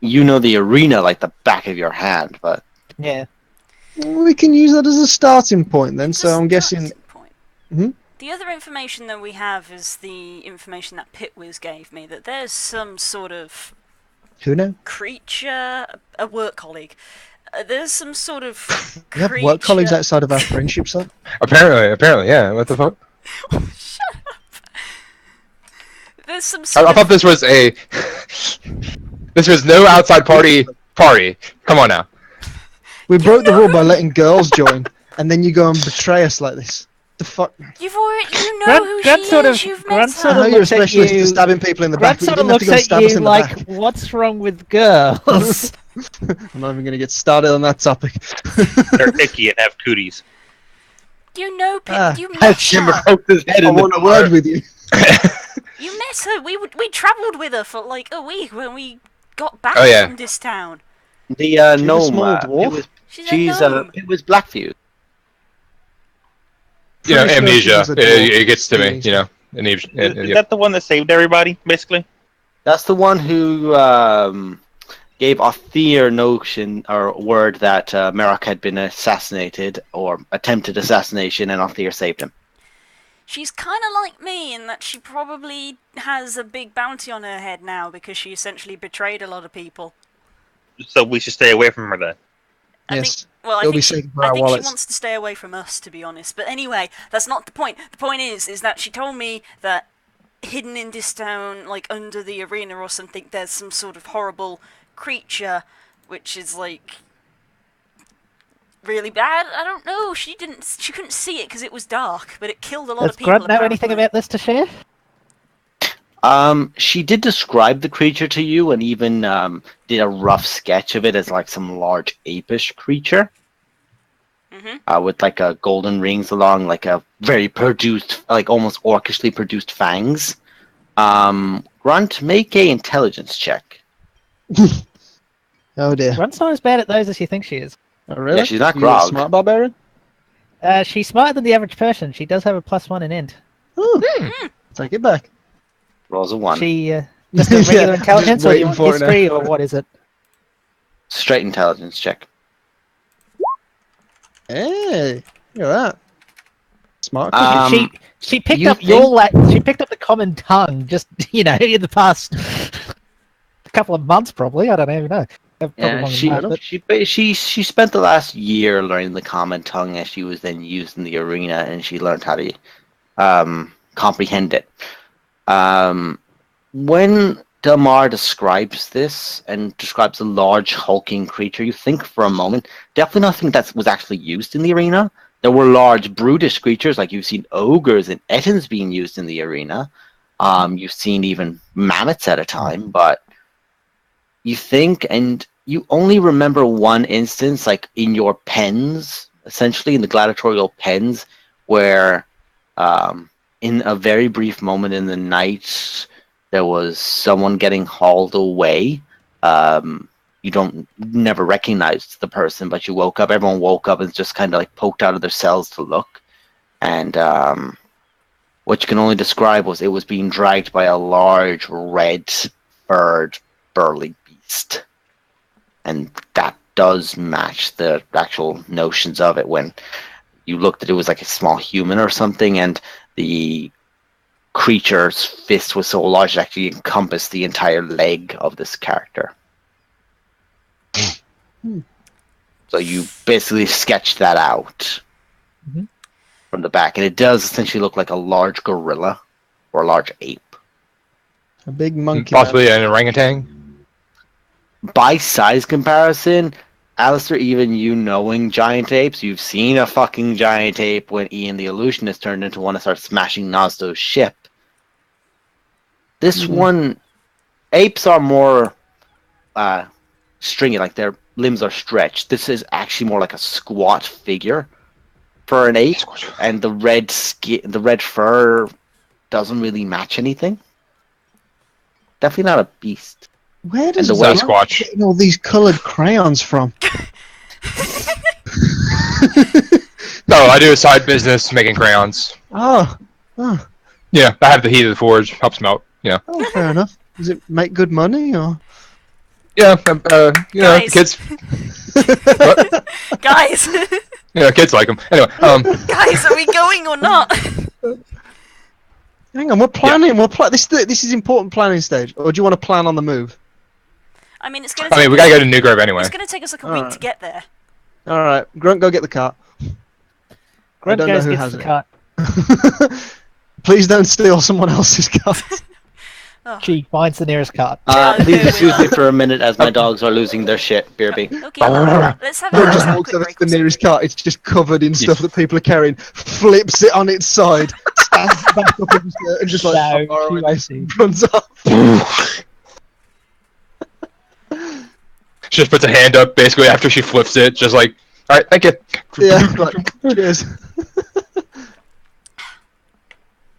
[SPEAKER 1] You know the arena like the back of your hand, but
[SPEAKER 3] Yeah.
[SPEAKER 4] We can use that as a starting point then.
[SPEAKER 2] It's
[SPEAKER 4] So
[SPEAKER 2] a
[SPEAKER 4] I'm guessing.
[SPEAKER 2] starting point.
[SPEAKER 4] Mhm.
[SPEAKER 2] The other information that we have is the information that Pitwiz gave me, that there's some sort of
[SPEAKER 4] Who knows?
[SPEAKER 2] creature, a work colleague. There's some sort of
[SPEAKER 4] We have
[SPEAKER 2] creature.
[SPEAKER 4] work colleagues outside of our friendship set.
[SPEAKER 5] Apparently, yeah. What the fuck?
[SPEAKER 2] Shut up. There's some
[SPEAKER 5] I
[SPEAKER 2] sort
[SPEAKER 5] thought
[SPEAKER 2] of...
[SPEAKER 5] this was a. This was no outside party. Come on now.
[SPEAKER 4] We broke the rule by letting girls join, and then you go and betray us like this. The fuck?
[SPEAKER 2] You've already... You know
[SPEAKER 3] Grunt-
[SPEAKER 2] who
[SPEAKER 3] Grunt
[SPEAKER 2] she
[SPEAKER 3] sort
[SPEAKER 2] is,
[SPEAKER 3] of-
[SPEAKER 2] you've
[SPEAKER 3] Grunt
[SPEAKER 2] met
[SPEAKER 3] sort
[SPEAKER 4] I
[SPEAKER 2] her.
[SPEAKER 4] know you're a
[SPEAKER 3] looks at
[SPEAKER 4] specialist
[SPEAKER 3] you-
[SPEAKER 4] at stabbing people in the
[SPEAKER 3] Grunt
[SPEAKER 4] back, but you
[SPEAKER 3] sort of
[SPEAKER 4] didn't have to
[SPEAKER 3] looks
[SPEAKER 4] go
[SPEAKER 3] at
[SPEAKER 4] and stab us
[SPEAKER 3] you
[SPEAKER 4] in the
[SPEAKER 3] like,
[SPEAKER 4] back.
[SPEAKER 3] what's wrong with girls?
[SPEAKER 4] I'm not even going to get started on that topic.
[SPEAKER 6] They're icky and have cooties.
[SPEAKER 2] You know
[SPEAKER 4] Ah,
[SPEAKER 2] you met
[SPEAKER 1] Shimmer
[SPEAKER 2] her.
[SPEAKER 1] poked his head
[SPEAKER 4] I
[SPEAKER 1] in the
[SPEAKER 4] want a
[SPEAKER 1] door.
[SPEAKER 4] word with you.
[SPEAKER 2] You met her. We travelled with her for like a week when we got back
[SPEAKER 5] Oh, yeah.
[SPEAKER 2] from this town.
[SPEAKER 1] The
[SPEAKER 4] She's a
[SPEAKER 1] gnome,
[SPEAKER 4] small dwarf?
[SPEAKER 2] She's a gnome.
[SPEAKER 1] it was Blackview.
[SPEAKER 5] You know,
[SPEAKER 4] Pretty sure
[SPEAKER 5] amnesia.
[SPEAKER 4] she was a dwarf.
[SPEAKER 5] It gets to me.
[SPEAKER 4] Amnesia.
[SPEAKER 5] You know, amnesia.
[SPEAKER 6] Is that the one that saved everybody, basically?
[SPEAKER 1] That's the one who gave Othir notion or word that Merrick had been assassinated or attempted assassination, and Othir saved him.
[SPEAKER 2] She's kind of like me in that she probably has a big bounty on her head now because she essentially betrayed a lot of people.
[SPEAKER 6] So we should stay away from her then.
[SPEAKER 2] I
[SPEAKER 4] Yes.
[SPEAKER 2] think, well, I
[SPEAKER 4] It'll be
[SPEAKER 2] think,
[SPEAKER 4] safe for
[SPEAKER 2] I
[SPEAKER 4] our
[SPEAKER 2] think she
[SPEAKER 4] wallets.
[SPEAKER 2] wants to stay away from us, to be honest. But anyway, that's not the point. The point is that she told me that hidden in this town, like under the arena or something, there's some sort of horrible creature, which is like really bad. I don't know. She couldn't see it because it was dark, but it killed a lot
[SPEAKER 3] Does
[SPEAKER 2] of people.
[SPEAKER 3] Grunt know anything
[SPEAKER 2] apparently.
[SPEAKER 3] about this to share?
[SPEAKER 1] She did describe the creature to you, and even did a rough sketch of it as like some large apish creature. With like a golden rings along, like a very produced, like almost orcishly produced fangs. Grunt, make a intelligence check.
[SPEAKER 4] Oh dear.
[SPEAKER 3] Grunt's not as bad at those as you think she is.
[SPEAKER 4] Oh, really?
[SPEAKER 1] Yeah, she's not
[SPEAKER 4] You a
[SPEAKER 1] Grog.
[SPEAKER 4] smart barbarian?
[SPEAKER 3] She's smarter than the average person. She does have a +1 in int.
[SPEAKER 4] Oh, take it back.
[SPEAKER 1] Rolls a 1.
[SPEAKER 3] She just a regular
[SPEAKER 4] Yeah,
[SPEAKER 3] intelligence,
[SPEAKER 4] just
[SPEAKER 3] or do you
[SPEAKER 4] waiting
[SPEAKER 3] want
[SPEAKER 4] for it now.
[SPEAKER 3] history, or what is it?
[SPEAKER 1] Straight intelligence check.
[SPEAKER 4] Hey, look at that. Smart.
[SPEAKER 1] Um,
[SPEAKER 3] She picked
[SPEAKER 1] You
[SPEAKER 3] up she picked up the common tongue just in the past couple of months, probably. I don't even know. Probably
[SPEAKER 1] Yeah,
[SPEAKER 3] longer than that,
[SPEAKER 1] she spent the last year learning the common tongue as she was then used in the arena, and she learned how to comprehend it. When Delmar describes this and describes a large hulking creature, you think for a moment, definitely nothing that was actually used in the arena. There were large brutish creatures, like you've seen ogres and ettins being used in the arena. You've seen even mammoths at a time, but you think, and you only remember one instance, like in your pens, essentially in the gladiatorial pens, where in a very brief moment in the night, there was someone getting hauled away. You never recognized the person, but you woke up. Everyone woke up and just kind of like poked out of their cells to look. And what you can only describe was it was being dragged by a large, red-furred, burly beast. And that does match the actual notions of it when you looked at it was like a small human or something, and the creature's fist was so large it actually encompassed the entire leg of this character. So you basically sketched that out from the back, and it does essentially look like a large gorilla or a large ape.
[SPEAKER 4] A big monkey.
[SPEAKER 5] Possibly an orangutan.
[SPEAKER 1] By size comparison, Alistair, even you knowing giant apes, you've seen a fucking giant ape when Ian the Illusionist turned into one to start smashing Nosdo's ship. This one, apes are more stringy, like their limbs are stretched. This is actually more like a squat figure for an ape, and the red fur doesn't really match anything. Definitely not a beast.
[SPEAKER 4] Where does
[SPEAKER 1] the
[SPEAKER 4] Zach
[SPEAKER 5] Sasquatch
[SPEAKER 4] getting all these coloured crayons from?
[SPEAKER 5] No, I do a side business making crayons.
[SPEAKER 4] Oh,
[SPEAKER 5] Yeah, I have the heat of the forge. Helps them out. Yeah.
[SPEAKER 4] oh, fair enough. Does it make good money or?
[SPEAKER 5] Yeah,
[SPEAKER 2] Guys.
[SPEAKER 5] kids.
[SPEAKER 2] Guys,
[SPEAKER 5] Yeah, kids like them. Anyway,
[SPEAKER 2] guys, are we going or not?
[SPEAKER 4] Hang on, we're planning. This is important planning stage. Or do you want to plan on the move?
[SPEAKER 2] I mean, it's gonna.
[SPEAKER 5] I mean, we gotta go to New Grove anyway.
[SPEAKER 2] It's gonna take us like a week to get there.
[SPEAKER 4] All right, Grunt, go get the cart.
[SPEAKER 3] Grunt
[SPEAKER 4] don't know
[SPEAKER 3] goes
[SPEAKER 4] who
[SPEAKER 3] gets
[SPEAKER 4] has
[SPEAKER 3] the
[SPEAKER 4] it.
[SPEAKER 3] cart.
[SPEAKER 4] Please don't steal someone else's cart.
[SPEAKER 2] Oh,
[SPEAKER 3] She finds the nearest cart.
[SPEAKER 1] Please excuse me for a minute as my dogs are losing their shit, Beerby.
[SPEAKER 2] okay, let's have a,
[SPEAKER 4] Grunt
[SPEAKER 2] let's
[SPEAKER 4] just
[SPEAKER 2] have a
[SPEAKER 4] walks
[SPEAKER 2] quick
[SPEAKER 4] over
[SPEAKER 2] break.
[SPEAKER 4] to the nearest cart. It's just covered in stuff that people are carrying. Flips it on its side, stands back up and just like
[SPEAKER 3] No,
[SPEAKER 4] far
[SPEAKER 3] she
[SPEAKER 4] away,
[SPEAKER 3] won't see.
[SPEAKER 4] runs off.
[SPEAKER 5] She just puts a hand up basically after she flips it, just like, all right, thank you.
[SPEAKER 4] Yeah, like, cheers.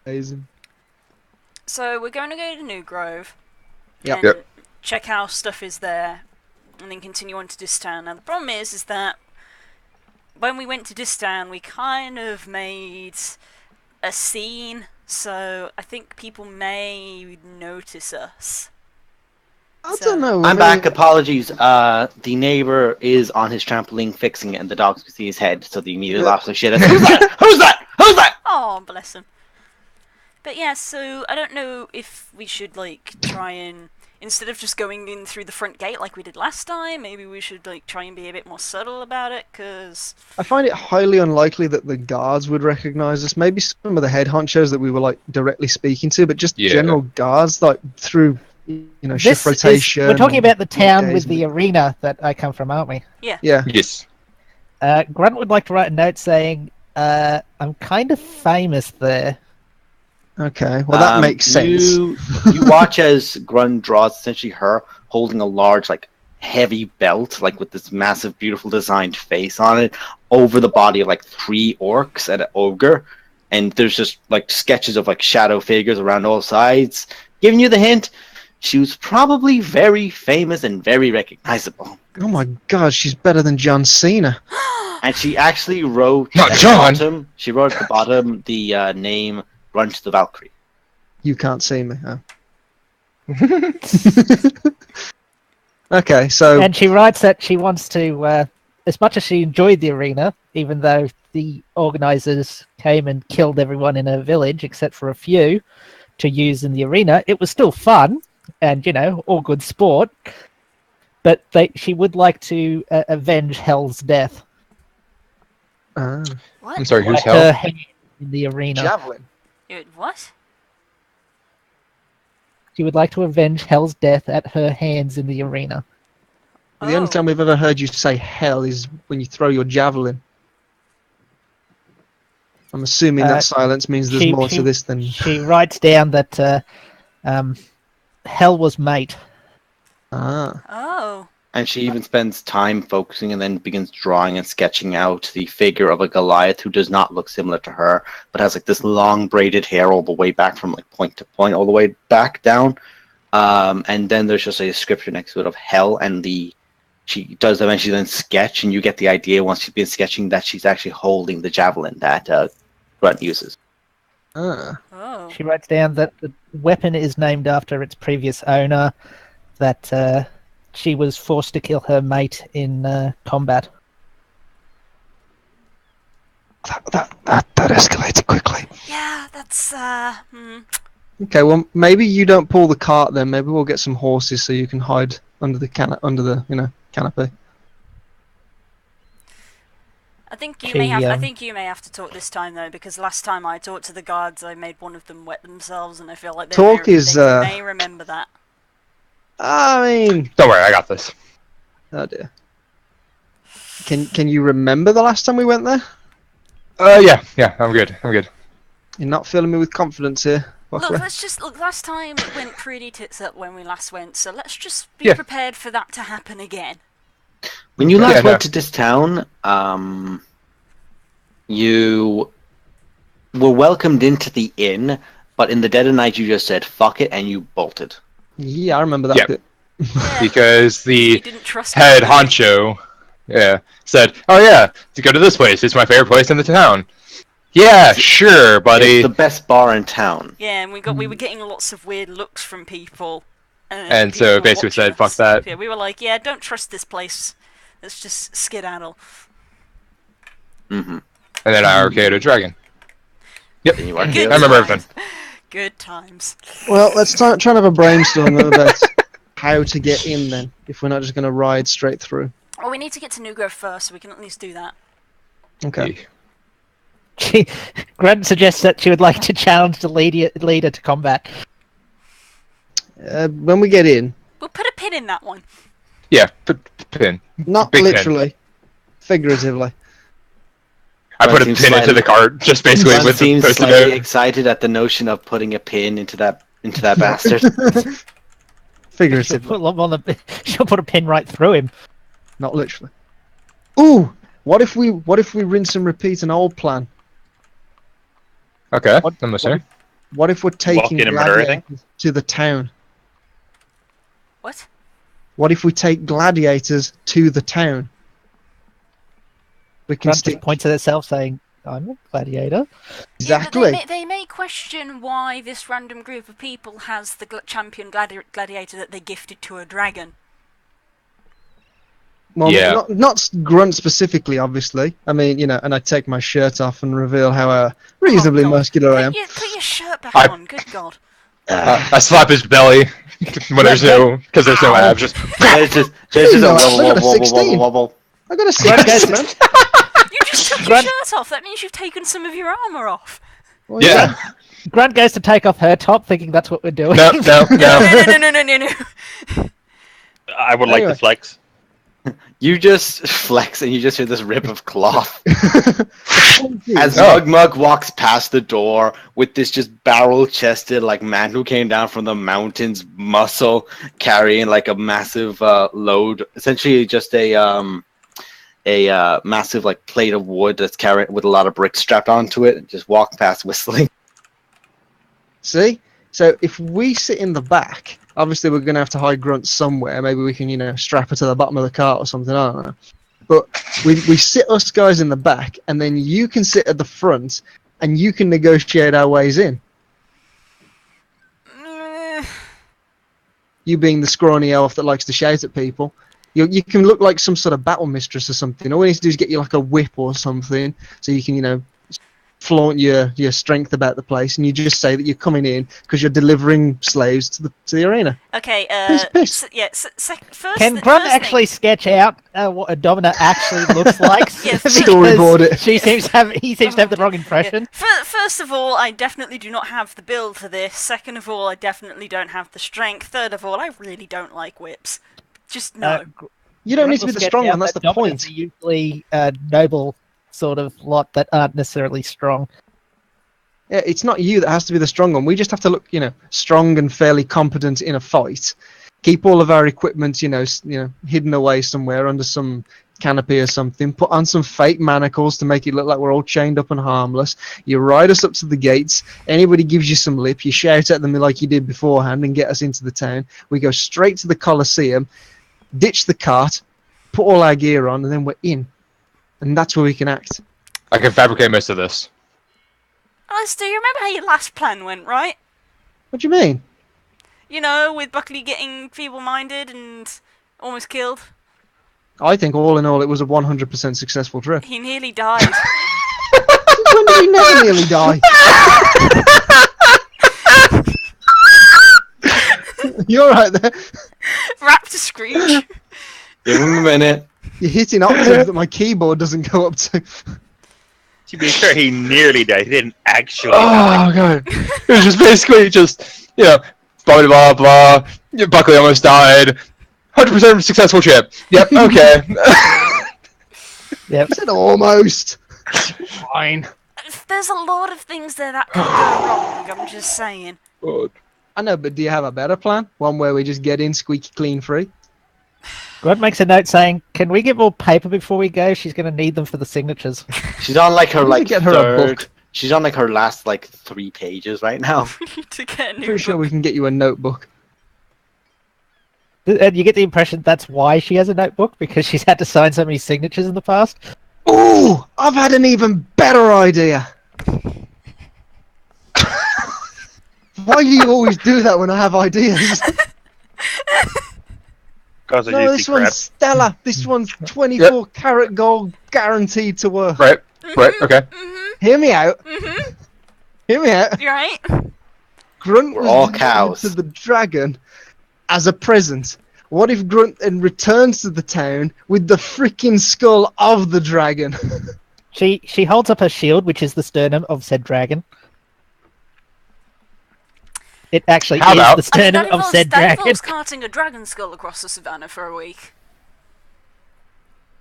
[SPEAKER 4] Amazing.
[SPEAKER 2] So we're going to go to New Grove.
[SPEAKER 4] Yep.
[SPEAKER 2] And check how stuff is there, and then continue on to Distan. Now the problem is that when we went to Distan, we kind of made a scene, so I think people may notice us.
[SPEAKER 4] I don't know.
[SPEAKER 1] I'm back. Apologies. The neighbor is on his trampoline fixing it, and the dogs can see his head, so they immediately laugh like shit. Who's that? Who's that? Who's that?
[SPEAKER 2] Oh, bless him. But yeah, so I don't know if we should like try and, instead of just going in through the front gate like we did last time, maybe we should like try and be a bit more subtle about it, because
[SPEAKER 4] I find it highly unlikely that the guards would recognize us. Maybe some of the head honchos that we were like directly speaking to, but just
[SPEAKER 5] Yeah.
[SPEAKER 4] general guards, like through shift rotation.
[SPEAKER 3] We're talking about the town with
[SPEAKER 4] engagement.
[SPEAKER 3] the arena that I come from, aren't we?
[SPEAKER 4] Yeah.
[SPEAKER 5] Yes.
[SPEAKER 3] Grunt would like to write a note saying, I'm kind of famous there.
[SPEAKER 4] Okay. Well, that makes sense.
[SPEAKER 1] You watch as Grun draws essentially her holding a large, like, heavy belt, like with this massive, beautiful designed face on it, over the body of like 3 orcs and an ogre, and there's just like sketches of like shadow figures around all sides, giving you the hint. She was probably very famous and very recognizable.
[SPEAKER 4] Oh my god, she's better than John Cena.
[SPEAKER 1] And she actually wrote
[SPEAKER 5] Not
[SPEAKER 1] at
[SPEAKER 5] John!
[SPEAKER 1] the bottom, she wrote at the bottom the name Grunch the Valkyrie.
[SPEAKER 4] You can't see me. Huh? Okay, so
[SPEAKER 3] And she writes that she wants to, as much as she enjoyed the arena, even though the organizers came and killed everyone in her village except for a few to use in the arena, it was still fun and, all good sport. But she would like to avenge Hell's death.
[SPEAKER 4] Ah.
[SPEAKER 2] What?
[SPEAKER 5] I'm sorry, who's
[SPEAKER 3] By her
[SPEAKER 5] Hell?
[SPEAKER 3] hand in the arena.
[SPEAKER 4] Javelin.
[SPEAKER 2] What?
[SPEAKER 3] She would like to avenge Hell's death at her hands in the arena.
[SPEAKER 4] Well, the only time we've ever heard you say hell is when you throw your javelin. I'm assuming that silence means there's more to this than...
[SPEAKER 3] She writes down that Hell was mate.
[SPEAKER 4] Ah.
[SPEAKER 2] Oh.
[SPEAKER 1] And she even spends time focusing and then begins drawing and sketching out the figure of a Goliath who does not look similar to her, but has like this long braided hair all the way back from like point to point, all the way back down. And then there's just a description next to it of Hell, and she does eventually then sketch, and you get the idea once she's been sketching that she's actually holding the javelin that Grunt uses.
[SPEAKER 4] Ah.
[SPEAKER 2] Oh.
[SPEAKER 3] She writes down that the weapon is named after its previous owner, that she was forced to kill her mate in combat.
[SPEAKER 4] That escalated quickly.
[SPEAKER 2] Yeah, that's
[SPEAKER 4] Okay, well maybe you don't pull the cart then. Maybe we'll get some horses so you can hide under the canopy.
[SPEAKER 2] I think you
[SPEAKER 3] She,
[SPEAKER 2] may have. I think you may have to talk this time though, because last time I talked to the guards, I made one of them wet themselves, and I feel like they may remember that.
[SPEAKER 4] I mean,
[SPEAKER 5] Don't worry, I got this.
[SPEAKER 4] oh dear. Can you remember the last time we went there?
[SPEAKER 5] Yeah, I'm good.
[SPEAKER 4] You're not filling me with confidence here.
[SPEAKER 2] Look,
[SPEAKER 4] Buckley.
[SPEAKER 2] look. Last time it went pretty tits up when we last went, so let's just be
[SPEAKER 5] Yeah.
[SPEAKER 2] prepared for that to happen again.
[SPEAKER 1] When you last
[SPEAKER 5] Yeah,
[SPEAKER 1] went
[SPEAKER 5] no.
[SPEAKER 1] to this town, you were welcomed into the inn, but in the dead of night you just said "fuck it" and you bolted.
[SPEAKER 4] Yeah, I remember that
[SPEAKER 5] Yeah.
[SPEAKER 4] bit.
[SPEAKER 2] Yeah,
[SPEAKER 5] Because
[SPEAKER 2] you
[SPEAKER 5] the
[SPEAKER 2] didn't trust
[SPEAKER 5] head
[SPEAKER 2] me, did you?
[SPEAKER 5] honcho, said, "Oh yeah, to go to this place. It's my favorite place in the town." Yeah, sure, buddy.
[SPEAKER 1] It's the best bar in town.
[SPEAKER 2] Yeah, and we were getting lots of weird looks from people.
[SPEAKER 5] And
[SPEAKER 2] people
[SPEAKER 5] so
[SPEAKER 2] were
[SPEAKER 5] basically
[SPEAKER 2] watching
[SPEAKER 5] said, "Fuck
[SPEAKER 2] us."
[SPEAKER 5] that."
[SPEAKER 2] Yeah, we were like, yeah, don't trust this place. Let's just skedaddle.
[SPEAKER 1] Mm-hmm.
[SPEAKER 5] And then I arcade a dragon. Yep,
[SPEAKER 1] And you are
[SPEAKER 2] Good
[SPEAKER 5] I remember
[SPEAKER 2] times.
[SPEAKER 5] everything.
[SPEAKER 2] Good times.
[SPEAKER 4] Well, let's try and have a brainstorm about how to get in then, if we're not just going to ride straight through.
[SPEAKER 2] Well, we need to get to New Grove first, so we can at least do that.
[SPEAKER 4] Okay.
[SPEAKER 3] Grunt suggests that she would like to challenge the leader to combat.
[SPEAKER 4] When we get in,
[SPEAKER 2] We'll put a pin in that one.
[SPEAKER 5] Yeah, pin.
[SPEAKER 4] not
[SPEAKER 5] Big pin.
[SPEAKER 4] literally, figuratively.
[SPEAKER 5] I put a
[SPEAKER 1] Seems
[SPEAKER 5] pin into
[SPEAKER 1] slightly-
[SPEAKER 5] the cart just basically
[SPEAKER 1] One
[SPEAKER 5] with the
[SPEAKER 1] seems
[SPEAKER 5] post-it
[SPEAKER 1] slightly
[SPEAKER 5] note.
[SPEAKER 1] excited at the notion of putting a pin into that bastard.
[SPEAKER 3] She'll
[SPEAKER 4] Figuratively,
[SPEAKER 3] put, one on the, she'll put a pin right through him.
[SPEAKER 4] not literally. Ooh, what if we rinse and repeat an old plan?
[SPEAKER 5] Okay,
[SPEAKER 3] What-
[SPEAKER 5] I'm listening.
[SPEAKER 4] What if we're taking
[SPEAKER 6] in and murder everything?
[SPEAKER 4] gladiators to the town?
[SPEAKER 2] What?
[SPEAKER 4] What if we take gladiators to the town? We can
[SPEAKER 3] Grunt
[SPEAKER 4] stick
[SPEAKER 3] just points at itself saying, I'm a gladiator.
[SPEAKER 4] exactly.
[SPEAKER 2] Yeah, but they may question why this random group of people has the champion gladiator that they gifted to a dragon.
[SPEAKER 4] Well,
[SPEAKER 5] Yeah.
[SPEAKER 4] not Grunt specifically, obviously. I mean, and I take my shirt off and reveal how reasonably
[SPEAKER 2] Oh, God.
[SPEAKER 4] muscular I am.
[SPEAKER 2] Put your shirt back
[SPEAKER 5] I-
[SPEAKER 2] on, good God.
[SPEAKER 5] I slap his belly when there's no abs. Just
[SPEAKER 1] There's just a
[SPEAKER 4] No,
[SPEAKER 1] wobble,
[SPEAKER 4] look at a
[SPEAKER 1] wobble,
[SPEAKER 4] 16.
[SPEAKER 1] wobble.
[SPEAKER 4] I got a
[SPEAKER 3] Grunt
[SPEAKER 4] 6,
[SPEAKER 3] goes,
[SPEAKER 4] man.
[SPEAKER 2] You just took your
[SPEAKER 3] Grunt-
[SPEAKER 2] shirt off, that means you've taken some of your armour off.
[SPEAKER 4] Well,
[SPEAKER 5] yeah.
[SPEAKER 3] Grunt goes to take off her top, thinking that's what we're doing.
[SPEAKER 5] No.
[SPEAKER 2] No.
[SPEAKER 6] I would like
[SPEAKER 4] Anyway.
[SPEAKER 6] to flex.
[SPEAKER 1] You just flex and you just hear this rip of cloth. As
[SPEAKER 5] Oh.
[SPEAKER 1] Mug walks past the door with this just barrel-chested like man who came down from the mountains, muscle, carrying like a massive load, essentially just a massive like plate of wood that's carried with a lot of bricks strapped onto it, and just walk past whistling.
[SPEAKER 4] See? So if we sit in the back, obviously we're going to have to hide Grunt somewhere. Maybe we can, strap her to the bottom of the cart or something. I don't know. But we sit us guys in the back, and then you can sit at the front, and you can negotiate our ways in. You being the scrawny elf that likes to shout at people. You can look like some sort of battle mistress or something. All we need to do is get you like a whip or something, so you can, flaunt your strength about the place, and you just say that you're coming in because you're delivering slaves to the arena.
[SPEAKER 2] Okay,
[SPEAKER 4] Piss.
[SPEAKER 2] first
[SPEAKER 3] Can Grunt actually sketch out what a Domina actually looks like?
[SPEAKER 2] Yes.
[SPEAKER 3] Because
[SPEAKER 4] Storyboard it.
[SPEAKER 3] he seems to have the wrong impression.
[SPEAKER 2] First of all, I definitely do not have the build for this. Second of all, I definitely don't have the strength. Third of all, I really don't like whips. Just no.
[SPEAKER 4] You don't need to
[SPEAKER 3] Grunt
[SPEAKER 4] be
[SPEAKER 3] will
[SPEAKER 4] the
[SPEAKER 3] sketch
[SPEAKER 4] strong
[SPEAKER 3] out
[SPEAKER 4] one. That's
[SPEAKER 3] that
[SPEAKER 4] the
[SPEAKER 3] Dominas
[SPEAKER 4] point.
[SPEAKER 3] are usually noble sort of lot that aren't necessarily strong.
[SPEAKER 4] Yeah, it's not you that has to be the strong one. We just have to look, strong and fairly competent in a fight. Keep all of our equipment, hidden away somewhere under some canopy or something. Put on some fake manacles to make it look like we're all chained up and harmless. You ride us up to the gates. Anybody gives you some lip, you shout at them like you did beforehand and get us into the town. We go straight to the Colosseum, ditch the cart, put all our gear on, and then we're in. And that's where we can act.
[SPEAKER 5] I can fabricate most of this.
[SPEAKER 2] Alistair, you remember how your last plan went, right?
[SPEAKER 4] What do you mean?
[SPEAKER 2] With Buckley getting feeble-minded and almost killed.
[SPEAKER 4] I think all in all it was a 100% successful trip.
[SPEAKER 2] He nearly died.
[SPEAKER 4] When did he never nearly die? You alright there?
[SPEAKER 2] Raptor Screech.
[SPEAKER 1] Give him a minute.
[SPEAKER 4] You're hitting octaves that my keyboard doesn't go up to.
[SPEAKER 6] To be fair, he nearly died. He didn't actually.
[SPEAKER 5] Oh god! It was just basically blah blah blah. Buckley almost died. 100% successful trip. Yep. Okay.
[SPEAKER 3] Yep.
[SPEAKER 4] I said almost. Fine.
[SPEAKER 2] There's a lot of things there that could go wrong, I'm just saying.
[SPEAKER 5] God.
[SPEAKER 4] I know, but do you have a better plan? One where we just get in squeaky clean free?
[SPEAKER 3] Grunt makes a note saying, "Can we get more paper before we go? She's going to need them for the signatures."
[SPEAKER 1] She's on like her
[SPEAKER 4] We could get her a
[SPEAKER 1] third.
[SPEAKER 4] book.
[SPEAKER 1] She's on like her last 3 pages right now.
[SPEAKER 2] We need to get a new
[SPEAKER 4] Pretty sure
[SPEAKER 2] book.
[SPEAKER 4] we can get you a notebook.
[SPEAKER 3] And you get the impression that's why she has a notebook, because she's had to sign so many signatures in the past.
[SPEAKER 4] Ooh! I've had an even better idea! Why do you always do that when I have ideas?
[SPEAKER 6] Because
[SPEAKER 4] No, this one's stellar. This one's 24 karat gold guaranteed to work.
[SPEAKER 5] Right. Right. Okay.
[SPEAKER 4] Hear me out.
[SPEAKER 2] Mhm.
[SPEAKER 4] Hear me out.
[SPEAKER 2] You right?
[SPEAKER 4] Grunt
[SPEAKER 1] We're
[SPEAKER 4] was
[SPEAKER 1] all
[SPEAKER 4] delivered
[SPEAKER 1] cows.
[SPEAKER 4] to the dragon as a present. What if Grunt then returns to the town with the freaking skull of the dragon?
[SPEAKER 3] She holds up her shield, which is the sternum of said dragon. It actually
[SPEAKER 5] How
[SPEAKER 3] is
[SPEAKER 5] about-
[SPEAKER 3] the sternum of said
[SPEAKER 2] that
[SPEAKER 3] dragon.
[SPEAKER 2] involves carting a dragon skull across the savannah for a week.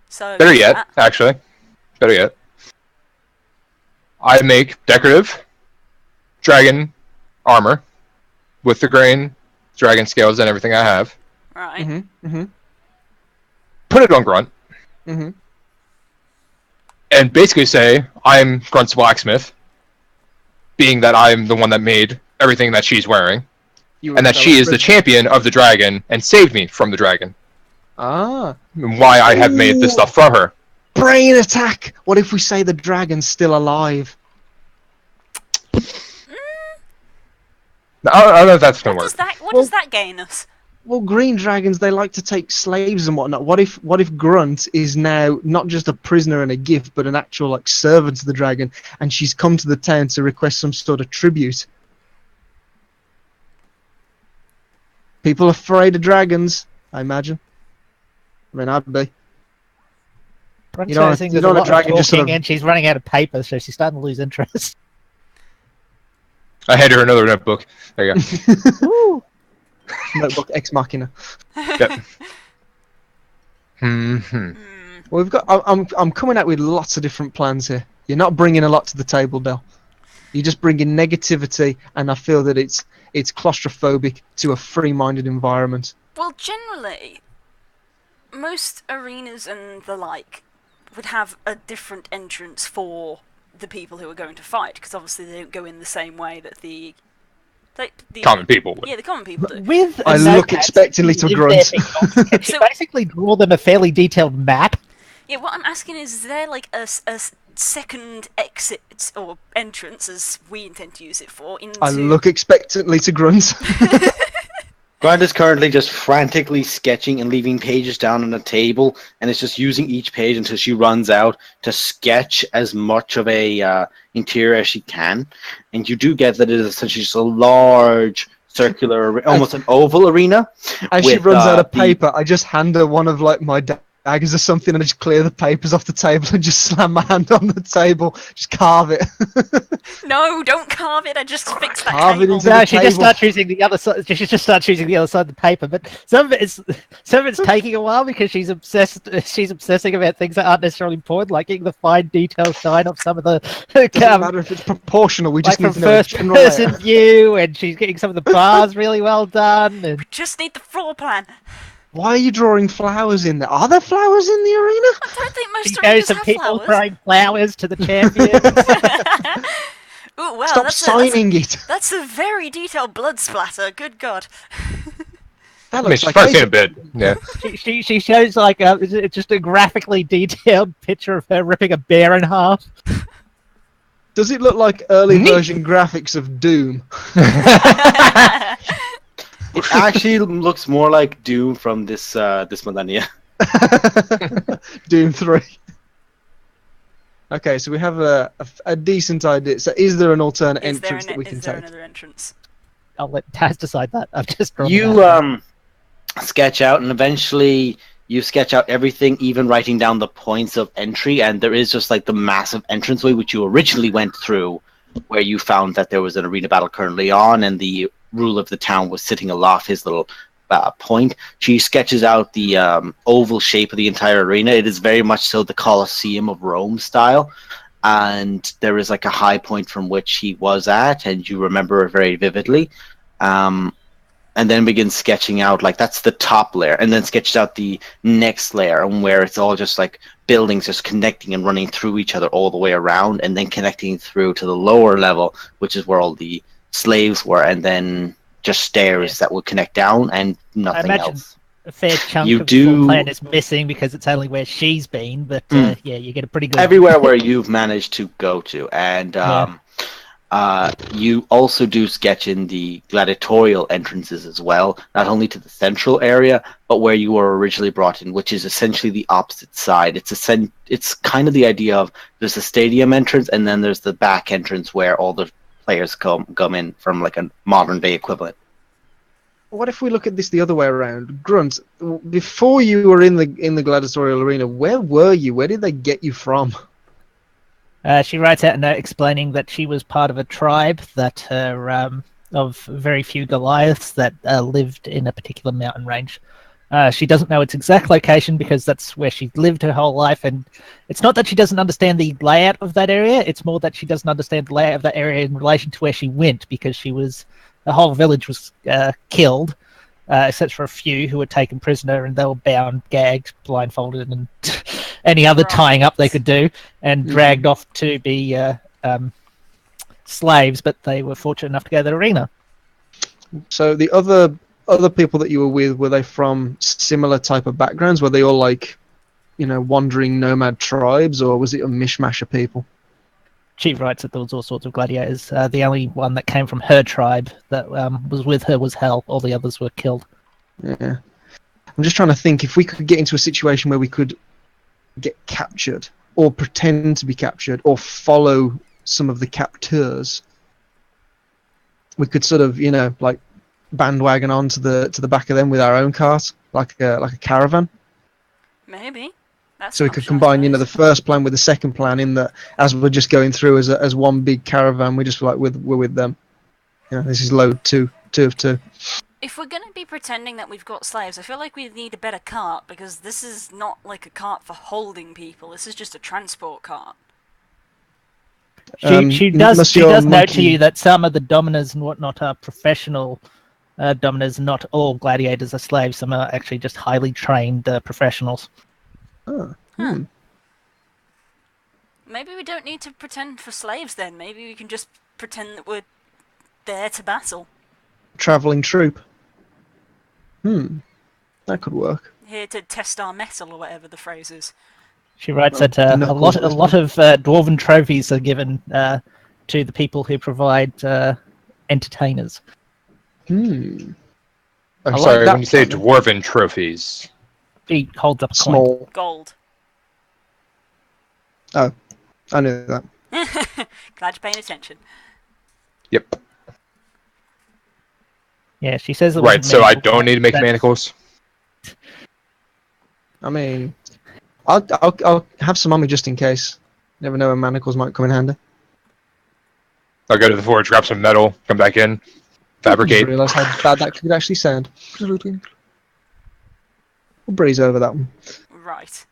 [SPEAKER 2] So
[SPEAKER 5] Better yet, actually. Better yet. I make decorative dragon armor with the grain, dragon scales, and everything I have.
[SPEAKER 2] Right.
[SPEAKER 4] Mm-hmm.
[SPEAKER 5] Put it on Grunt,
[SPEAKER 4] Mm-hmm.
[SPEAKER 5] and basically say I'm Grunt's blacksmith, being that I'm the one that made everything that she's wearing, and that she is the champion of the dragon and saved me from the dragon.
[SPEAKER 4] Ah.
[SPEAKER 5] And why I have made this stuff for her.
[SPEAKER 4] Brain attack! What if we say the dragon's still alive?
[SPEAKER 5] I don't know if that's gonna
[SPEAKER 2] What
[SPEAKER 5] work.
[SPEAKER 2] does that? What does that gain us?
[SPEAKER 4] Well, green dragons, they like to take slaves and whatnot. What if Grunt is now not just a prisoner and a gift, but an actual servant to the dragon, and she's come to the town to request some sort of tribute? People are afraid of dragons, I imagine. I mean, I'd be.
[SPEAKER 3] Grunt's
[SPEAKER 4] You know,
[SPEAKER 3] noticing
[SPEAKER 4] you
[SPEAKER 3] there's
[SPEAKER 4] know
[SPEAKER 3] a
[SPEAKER 4] the
[SPEAKER 3] lot of
[SPEAKER 4] dragon just sort
[SPEAKER 3] talking
[SPEAKER 4] of-
[SPEAKER 3] and she's running out of paper, so she's starting to lose interest.
[SPEAKER 5] I hand her another notebook. There you go.
[SPEAKER 3] Woo!
[SPEAKER 4] Notebook Ex Machina.
[SPEAKER 5] Yep. Hmm.
[SPEAKER 4] Well, I'm coming out with lots of different plans here. You're not bringing a lot to the table, Del. You're just bringing negativity, and I feel that it's claustrophobic to a free-minded environment.
[SPEAKER 2] Well, generally, most arenas and the like would have a different entrance for the people who are going to fight, because obviously they don't go in the same way that the
[SPEAKER 5] Common people.
[SPEAKER 2] Yeah, the common people do.
[SPEAKER 3] With a
[SPEAKER 4] I look
[SPEAKER 3] notepad,
[SPEAKER 4] expectantly to
[SPEAKER 3] live
[SPEAKER 4] Grunt.
[SPEAKER 3] there for dogs. Can she
[SPEAKER 2] So-
[SPEAKER 3] basically draw them a fairly detailed map?
[SPEAKER 2] Yeah, what I'm asking is there like a second exit or entrance, as we intend to use it for, into...
[SPEAKER 4] I look expectantly to Grunt.
[SPEAKER 1] Grant is currently just frantically sketching and leaving pages down on the table, and is just using each page until she runs out to sketch as much of a interior as she can. And you do get that it is essentially just a large circular, almost an oval arena.
[SPEAKER 4] As she
[SPEAKER 1] with,
[SPEAKER 4] runs out of
[SPEAKER 1] the-
[SPEAKER 4] paper, I just hand her one of like my daggers or something, and I just clear the papers off the table and just slam my hand on the table, just carve it.
[SPEAKER 2] No, don't carve it. I just fixed that
[SPEAKER 4] Carve it
[SPEAKER 2] cable.
[SPEAKER 4] into
[SPEAKER 3] No,
[SPEAKER 4] the
[SPEAKER 3] she just
[SPEAKER 4] table.
[SPEAKER 3] starts using the other side. She just starts using the other side of the paper. But some of it's taking a while because she's obsessed. She's obsessing about things that aren't necessarily important, like getting the fine detail shine of some of the
[SPEAKER 4] Doesn't matter if it's proportional. We
[SPEAKER 3] like
[SPEAKER 4] just need
[SPEAKER 3] from
[SPEAKER 4] to know the
[SPEAKER 3] first
[SPEAKER 4] general
[SPEAKER 3] person
[SPEAKER 4] layout.
[SPEAKER 3] view, and she's getting some of the bars really well done. And
[SPEAKER 2] Just need the floor plan.
[SPEAKER 4] Why are you drawing flowers in there? Are there flowers in the arena?
[SPEAKER 2] I don't think most
[SPEAKER 3] she
[SPEAKER 2] arenas
[SPEAKER 3] shows some
[SPEAKER 2] have
[SPEAKER 3] people
[SPEAKER 2] flowers.
[SPEAKER 3] throwing flowers to the champions.
[SPEAKER 2] Ooh, wow,
[SPEAKER 4] Stop signing it.
[SPEAKER 2] That's a very detailed blood splatter. Good God.
[SPEAKER 4] That
[SPEAKER 5] I mean,
[SPEAKER 4] looks
[SPEAKER 5] she's
[SPEAKER 4] like
[SPEAKER 5] probably seen a
[SPEAKER 4] Asia.
[SPEAKER 5] bit. Yeah.
[SPEAKER 3] she shows like it's just a graphically detailed picture of her ripping a bear in half.
[SPEAKER 4] Does it look like early
[SPEAKER 5] Neat.
[SPEAKER 4] version graphics of Doom?
[SPEAKER 1] It actually looks more like Doom from this millennia.
[SPEAKER 4] Doom 3. Okay, so we have a decent idea. So is there an alternate
[SPEAKER 2] Is there,
[SPEAKER 4] entrance that we can take?
[SPEAKER 2] another entrance?
[SPEAKER 3] I'll let Taz decide that. I've just drawn
[SPEAKER 1] You
[SPEAKER 3] that.
[SPEAKER 1] sketch out, and eventually you sketch out everything, even writing down the points of entry. And there is just like the massive entranceway which you originally went through, where you found that there was an arena battle currently on, and the ruler of the town was sitting aloft his little point. She sketches out the oval shape of the entire arena. It is very much so the Colosseum of Rome style, and there is like a high point from which he was at, and you remember it very vividly. And then begins sketching out, like, that's the top layer, and then sketches out the next layer, and where it's all just like buildings just connecting and running through each other all the way around, and then connecting through to the lower level, which is where all the slaves were, and then just stairs that would connect down and nothing
[SPEAKER 3] imagine
[SPEAKER 1] else.
[SPEAKER 3] A fair chunk
[SPEAKER 1] You
[SPEAKER 3] of the full
[SPEAKER 1] do-
[SPEAKER 3] plan is missing because it's only where she's been. But yeah, you get a pretty good
[SPEAKER 1] Everywhere where you've managed to go to, and
[SPEAKER 3] Yeah.
[SPEAKER 1] you also do sketch in the gladiatorial entrances as well, not only to the central area, but where you were originally brought in, which is essentially the opposite side. It's kind of the idea of there's a stadium entrance, and then there's the back entrance where all the players come in from like a modern day equivalent.
[SPEAKER 4] What if we look at this the other way around? Grunt, before you were in the gladiatorial arena, where were you? Where did they get you from?
[SPEAKER 3] She writes out a note explaining that she was part of a tribe that of very few Goliaths that lived in a particular mountain range. She doesn't know its exact location because that's where she's lived her whole life, and it's not that she doesn't understand the layout of that area, it's more that she doesn't understand the layout of that area in relation to where she went, because the whole village was killed, except for a few who were taken prisoner, and they were bound, gagged, blindfolded, and any other tying up they could do, and dragged off to be slaves, but they were fortunate enough to go to the arena.
[SPEAKER 4] So the other people that you were with, were they from similar type of backgrounds? Were they all like, wandering nomad tribes, or was it a mishmash of people?
[SPEAKER 3] She writes that there was all sorts of gladiators. The only one that came from her tribe that was with her was Hel. All the others were killed.
[SPEAKER 4] Yeah. I'm just trying to think if we could get into a situation where we could get captured, or pretend to be captured, or follow some of the captors. We could sort of, like bandwagon onto the back of them with our own cart, like a caravan.
[SPEAKER 2] Maybe. That's
[SPEAKER 4] So we
[SPEAKER 2] an
[SPEAKER 4] could
[SPEAKER 2] option, I
[SPEAKER 4] combine, the
[SPEAKER 2] suppose.
[SPEAKER 4] first plan with the second plan. In that, as we're just going through as one big caravan, we're just like we're with them. This is load two of two.
[SPEAKER 2] If we're going to be pretending that we've got slaves, I feel like we need a better cart, because this is not like a cart for holding people. This is just a transport cart.
[SPEAKER 3] She does
[SPEAKER 4] Monsieur
[SPEAKER 3] note to
[SPEAKER 4] Monkey.
[SPEAKER 3] you that some of the dominers and whatnot are professional dominers. Not all gladiators are slaves. Some are actually just highly trained professionals.
[SPEAKER 4] Oh,
[SPEAKER 2] Maybe we don't need to pretend for slaves then. Maybe we can just pretend that we're there to battle.
[SPEAKER 4] traveling troop. That could work.
[SPEAKER 2] Here to test our metal, or whatever the phrase is.
[SPEAKER 3] She writes that
[SPEAKER 4] the
[SPEAKER 3] a
[SPEAKER 4] knuckles,
[SPEAKER 3] lot of dwarven trophies are given to the people who provide entertainers.
[SPEAKER 5] I'm
[SPEAKER 4] I like
[SPEAKER 5] sorry,
[SPEAKER 4] that
[SPEAKER 5] when you say
[SPEAKER 4] one.
[SPEAKER 5] dwarven trophies.
[SPEAKER 3] He holds up a coin.
[SPEAKER 4] Small.
[SPEAKER 2] Gold.
[SPEAKER 4] I knew that.
[SPEAKER 2] Glad you're paying attention.
[SPEAKER 5] Yep.
[SPEAKER 3] Yeah, she says it
[SPEAKER 5] Right,
[SPEAKER 3] wasn't
[SPEAKER 5] so I
[SPEAKER 3] manacles,
[SPEAKER 5] don't need to make
[SPEAKER 3] that's-
[SPEAKER 5] manacles.
[SPEAKER 4] I mean, I'll have some on me just in case. Never know when manacles might come in handy.
[SPEAKER 5] I'll go to the forge, grab some metal, come back in,
[SPEAKER 4] I
[SPEAKER 5] fabricate.
[SPEAKER 4] realise how bad that could actually sound. We'll breeze over that one.
[SPEAKER 2] Right.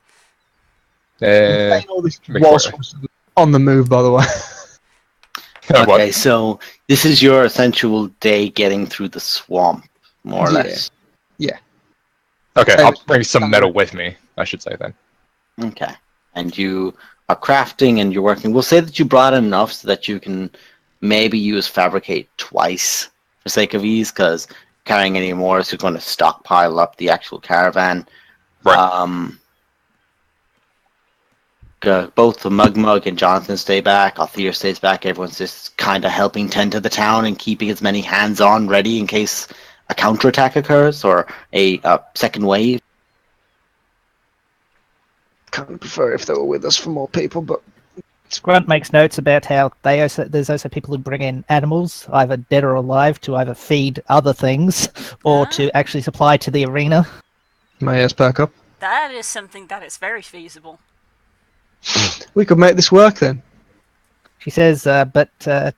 [SPEAKER 5] Uh,
[SPEAKER 4] All this
[SPEAKER 5] make
[SPEAKER 4] whilst
[SPEAKER 5] sure.
[SPEAKER 4] on the move, by the way.
[SPEAKER 5] what?
[SPEAKER 1] Okay, so this is your essential day getting through the swamp, more or
[SPEAKER 4] Yeah.
[SPEAKER 1] less.
[SPEAKER 5] Okay,
[SPEAKER 4] Hey,
[SPEAKER 5] I'll bring some metal with me, I should say then.
[SPEAKER 1] Okay. And you are crafting and you're working. We'll say that you brought enough so that you can maybe use fabricate twice for sake of ease, because carrying any more is going to stockpile up the actual caravan.
[SPEAKER 5] Right.
[SPEAKER 1] Both the Mug and Jonathan stay back. Althea stays back. Everyone's just kind of helping tend to the town and keeping as many hands on ready in case a counterattack occurs or a second wave.
[SPEAKER 4] Kind of prefer if they were with us for more people, but
[SPEAKER 3] Grunt makes notes about how there's also people who bring in animals, either dead or alive, to either feed other things or to actually supply to the arena.
[SPEAKER 4] my ears perk up.
[SPEAKER 2] That is something that is very feasible.
[SPEAKER 4] We could make this work then.
[SPEAKER 3] She says, but to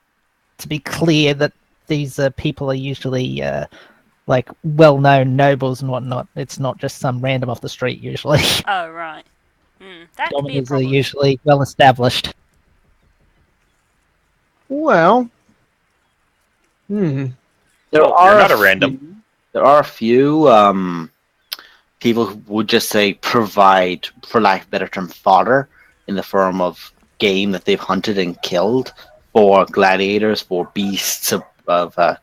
[SPEAKER 3] be clear, that these people are usually like well-known nobles and whatnot. It's not just some random off the street usually.
[SPEAKER 2] Oh, right. That could be a
[SPEAKER 3] Dominators are
[SPEAKER 2] problem.
[SPEAKER 3] usually well established.
[SPEAKER 4] Well,
[SPEAKER 1] There
[SPEAKER 6] Well,
[SPEAKER 1] are
[SPEAKER 6] you're not a random.
[SPEAKER 1] There are a few people who would just say provide, for lack of a better term, fodder in the form of game that they've hunted and killed for gladiators, for beasts of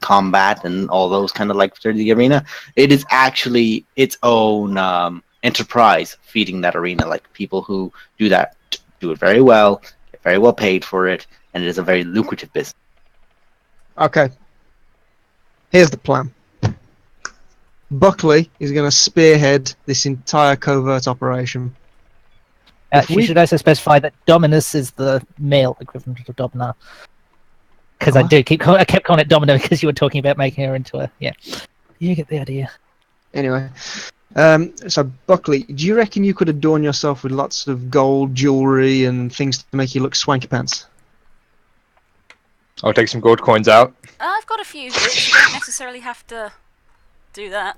[SPEAKER 1] combat, and all those kind of like for the arena. It is actually its own enterprise feeding that arena. Like people who do that do it very well, get very well paid for it, and it is a very lucrative business.
[SPEAKER 4] okay. Here's the plan. Buckley is going to spearhead this entire covert operation. If
[SPEAKER 3] She
[SPEAKER 4] we-
[SPEAKER 3] should also specify that Dominus is the male equivalent of Domina. Because I
[SPEAKER 4] What?
[SPEAKER 3] kept calling it Domina because you were talking about making her into a You get the idea.
[SPEAKER 4] Anyway, so Buckley, do you reckon you could adorn yourself with lots of gold jewelry and things to make you look swanky pants?
[SPEAKER 5] I'll take some gold coins out.
[SPEAKER 2] I've got a few. You don't necessarily have to do that.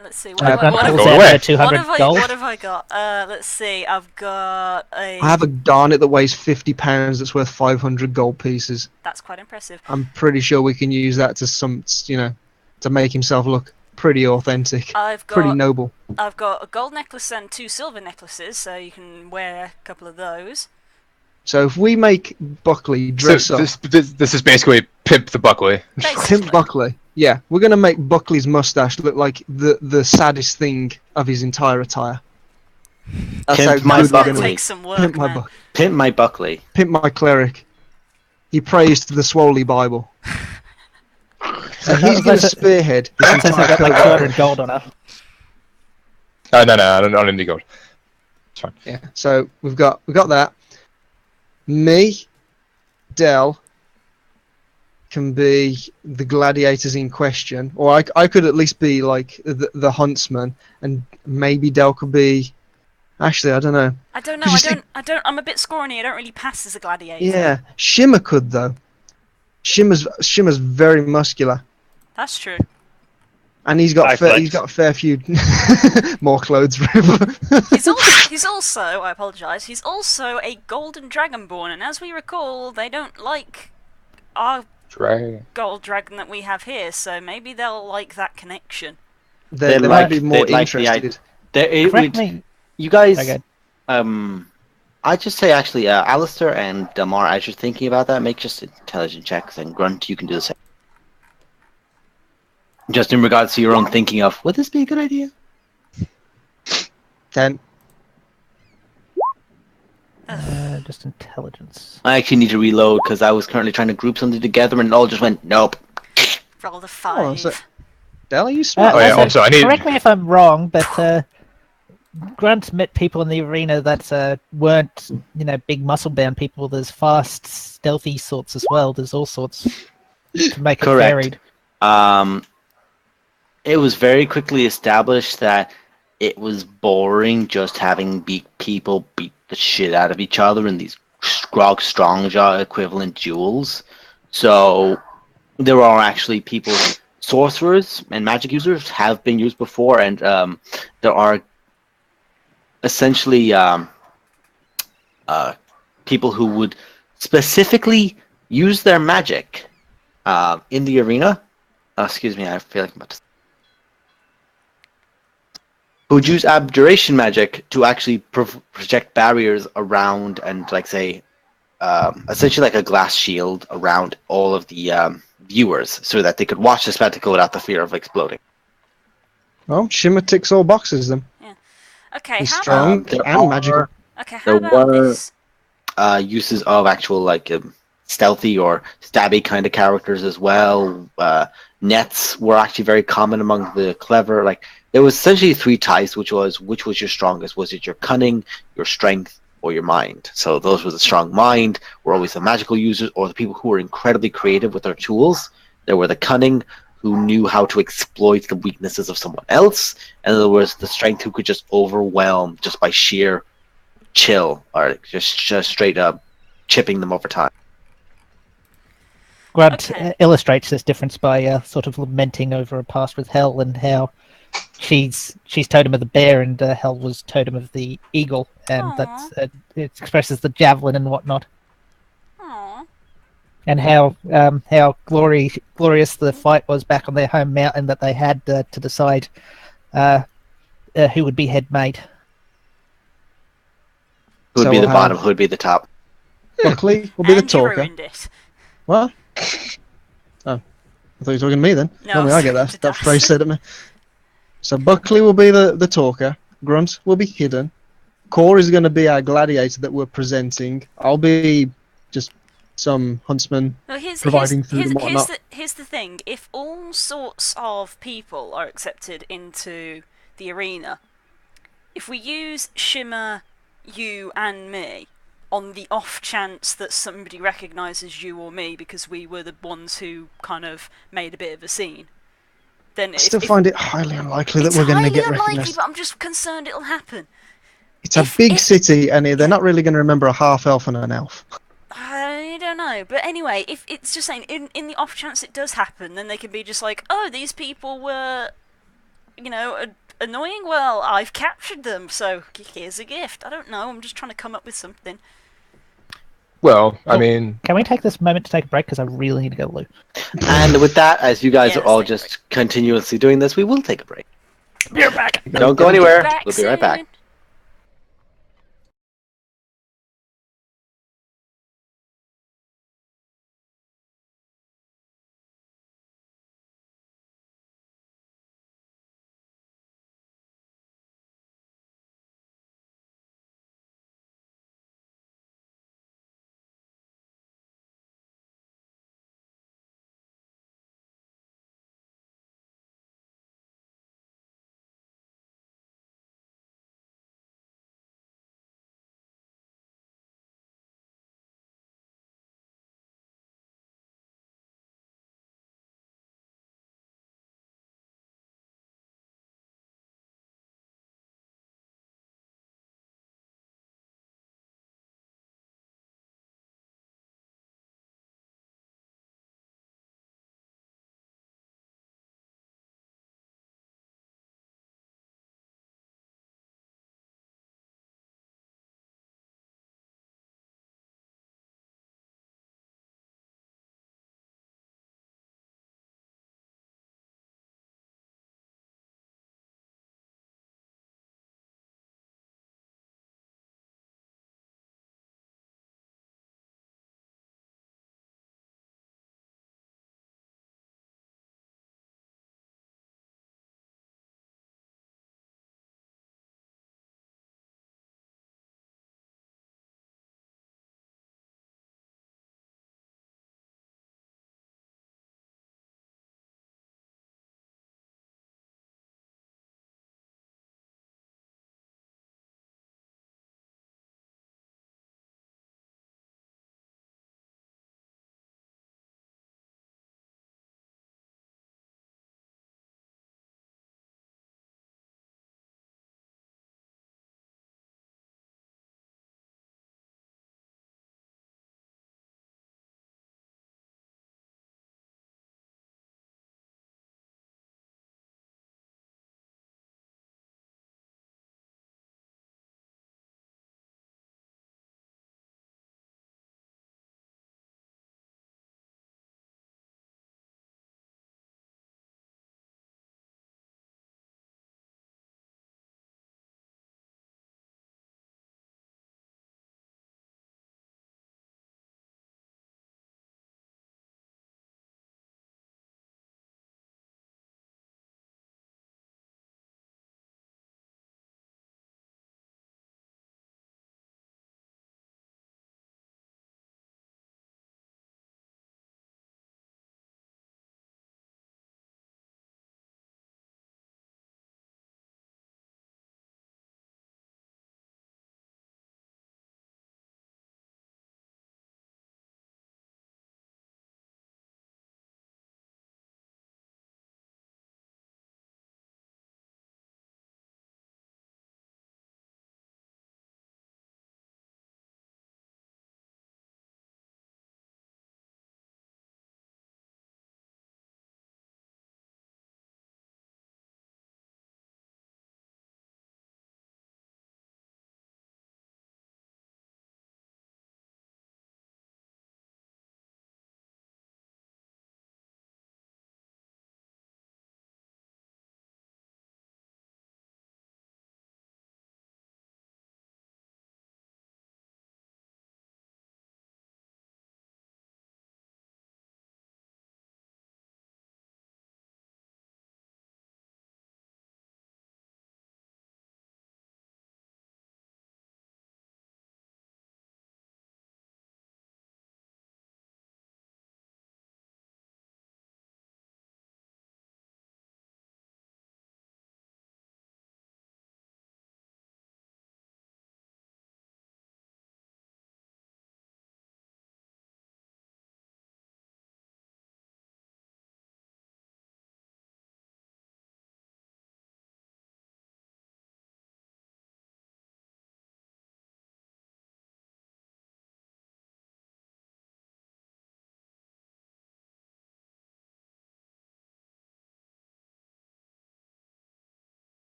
[SPEAKER 2] Let's see.
[SPEAKER 3] Grunt
[SPEAKER 5] Go
[SPEAKER 3] pulls
[SPEAKER 5] away.
[SPEAKER 3] out her
[SPEAKER 2] what
[SPEAKER 3] 200
[SPEAKER 2] have I?
[SPEAKER 3] gold.
[SPEAKER 2] What have I got? Let's see. I've got a.
[SPEAKER 4] I have a garnet that weighs 50 pounds that's worth 500 gold pieces.
[SPEAKER 2] That's quite impressive.
[SPEAKER 4] I'm pretty sure we can use that to make himself look pretty authentic,
[SPEAKER 2] I've
[SPEAKER 4] pretty
[SPEAKER 2] got.
[SPEAKER 4] noble.
[SPEAKER 2] I've got a gold necklace and 2 silver necklaces, so you can wear a couple of those.
[SPEAKER 4] So if we make Buckley dress
[SPEAKER 5] So
[SPEAKER 4] up,
[SPEAKER 5] this is basically Pimp the Buckley.
[SPEAKER 2] Basically.
[SPEAKER 4] Pimp Buckley, yeah, we're gonna make Buckley's mustache look like the saddest thing of his entire attire. That's
[SPEAKER 1] Pimp
[SPEAKER 4] how
[SPEAKER 1] my
[SPEAKER 4] good
[SPEAKER 2] That's
[SPEAKER 4] we're
[SPEAKER 2] gonna
[SPEAKER 4] gonna
[SPEAKER 1] Buckley.
[SPEAKER 2] take some work,
[SPEAKER 4] Pimp my
[SPEAKER 2] man.
[SPEAKER 1] Pimp my Buckley.
[SPEAKER 4] Pimp my cleric. He prays to the Swoley Bible. So he's going to spearhead this
[SPEAKER 3] Says
[SPEAKER 4] entire
[SPEAKER 3] I got like
[SPEAKER 4] covert.
[SPEAKER 3] 200 gold on her.
[SPEAKER 5] No, I don't need gold. It's fine.
[SPEAKER 4] Yeah. So we've got that. Me, Dell, can be the gladiators in question, or I could at least be like the huntsman, and maybe Dell could be. Actually, I don't know.
[SPEAKER 2] I don't know.
[SPEAKER 4] Could you
[SPEAKER 2] I don't. I'm a bit scrawny. I don't really pass as a gladiator.
[SPEAKER 4] Yeah, Shimmer could though. Shimmer's very muscular,
[SPEAKER 2] That's true.
[SPEAKER 4] and he's got
[SPEAKER 6] I
[SPEAKER 4] he's
[SPEAKER 6] flex.
[SPEAKER 4] got a fair few more clothes.
[SPEAKER 2] He's also. I apologise. He's also a golden dragonborn, and as we recall, they don't like our
[SPEAKER 5] Right.
[SPEAKER 2] gold dragon that we have here. So maybe they'll like that connection.
[SPEAKER 4] They
[SPEAKER 1] They'd
[SPEAKER 4] might
[SPEAKER 1] like-
[SPEAKER 4] be more
[SPEAKER 1] they'd like the
[SPEAKER 4] interested.
[SPEAKER 3] Correct me.
[SPEAKER 1] You guys,
[SPEAKER 3] Okay.
[SPEAKER 1] I'd just say actually, Alistair and Delmar, as you're thinking about that, make just intelligent checks, and Grunt, you can do the same. Just in regards to your own thinking of, would this be a good idea?
[SPEAKER 4] 10.
[SPEAKER 3] Just intelligence.
[SPEAKER 1] I actually need to reload because I was currently trying to group something together and it all just went, nope.
[SPEAKER 2] Roll the
[SPEAKER 4] Oh,
[SPEAKER 2] 5.
[SPEAKER 4] so- Dell, are you smart?
[SPEAKER 5] Oh, yeah, also, I need-
[SPEAKER 3] correct me if I'm wrong, but Grunt met people in the arena that weren't, big muscle-bound people. There's fast, stealthy sorts as well. There's all sorts to make it
[SPEAKER 1] Correct.
[SPEAKER 3] varied.
[SPEAKER 1] It was very quickly established that it was boring just having people beat the shit out of each other in these Strongjaw equivalent duels. So there are actually people, sorcerers and magic users have been used before, and there are essentially people who would specifically use their magic in the arena. Excuse me, I feel like I'm about to. Who would use abjuration magic to actually project barriers around and, like, say, essentially like a glass shield around all of the viewers, so that they could watch the spectacle without the fear of exploding.
[SPEAKER 4] Well, Shimmer ticks all boxes then.
[SPEAKER 2] Okay,
[SPEAKER 4] He's
[SPEAKER 2] how
[SPEAKER 4] strong
[SPEAKER 2] about
[SPEAKER 1] there
[SPEAKER 4] and
[SPEAKER 1] are-
[SPEAKER 4] magical.
[SPEAKER 2] okay, how
[SPEAKER 1] there
[SPEAKER 2] about
[SPEAKER 1] were-
[SPEAKER 2] this?
[SPEAKER 1] Uses of actual, like, stealthy or stabby kind of characters as well. Nets were actually very common among the clever. Like, there was essentially three types, which was your strongest? Was it your cunning, your strength, or your mind? So those were the strong mind, were always the magical users, or the people who were incredibly creative with their tools. There were the cunning, who knew how to exploit the weaknesses of someone else, and there was the strength, who could just overwhelm just by sheer chill, or just straight up chipping them over time.
[SPEAKER 3] Grunt
[SPEAKER 2] Okay.
[SPEAKER 3] illustrates this difference by sort of lamenting over a past with Hell and how she's totem of the bear and Hell was totem of the eagle, and that's it expresses the javelin and whatnot,
[SPEAKER 2] Aw.
[SPEAKER 3] and how glorious the fight was back on their home mountain that they had to decide who would be head mate.
[SPEAKER 1] Who would
[SPEAKER 4] So
[SPEAKER 1] be the
[SPEAKER 4] we'll
[SPEAKER 1] bottom?
[SPEAKER 4] have-
[SPEAKER 1] Who would be the top?
[SPEAKER 4] Buckley will be the
[SPEAKER 2] And you
[SPEAKER 4] talker.
[SPEAKER 2] ruined it.
[SPEAKER 4] What? Oh, I thought you were talking to me then.
[SPEAKER 2] No,
[SPEAKER 4] Normally
[SPEAKER 2] I
[SPEAKER 4] I get
[SPEAKER 2] was
[SPEAKER 4] that
[SPEAKER 2] talking to
[SPEAKER 4] phrase
[SPEAKER 2] Das.
[SPEAKER 4] said at me. So Buckley will be the talker. Grunt will be hidden. Core is going to be our gladiator that we're presenting. I'll be just some huntsman.
[SPEAKER 2] Well,
[SPEAKER 4] Providing food and whatnot.
[SPEAKER 2] here's the thing. If all sorts of people are accepted into the arena, if we use Shimmer, you, and me, on the off chance that somebody recognises you or me because we were the ones who kind of made a bit of a scene, then
[SPEAKER 4] I still find it highly unlikely that
[SPEAKER 2] it's
[SPEAKER 4] we're going to
[SPEAKER 2] highly
[SPEAKER 4] get
[SPEAKER 2] unlikely,
[SPEAKER 4] recognised.
[SPEAKER 2] but I'm just concerned it'll happen.
[SPEAKER 4] It's a
[SPEAKER 2] if-
[SPEAKER 4] big
[SPEAKER 2] if-
[SPEAKER 4] city, and they're not really going to remember a half elf and an elf.
[SPEAKER 2] I don't know, but anyway, if it's just saying, in the off chance it does happen, then they can be just like, oh, these people were, annoying. Well, I've captured them, so here's a gift. I don't know. I'm just trying to come up with something.
[SPEAKER 5] Well, I
[SPEAKER 3] Well,
[SPEAKER 5] mean,
[SPEAKER 3] Can we take this moment to take a break because I really need to go to the loo?
[SPEAKER 1] And with that, as you guys
[SPEAKER 2] Yeah,
[SPEAKER 1] are all
[SPEAKER 2] let's take a
[SPEAKER 1] just continuously doing this, we will take a break.
[SPEAKER 3] You're back.
[SPEAKER 1] Don't go
[SPEAKER 4] Get
[SPEAKER 1] anywhere.
[SPEAKER 2] Back
[SPEAKER 1] We'll be right back.
[SPEAKER 2] soon.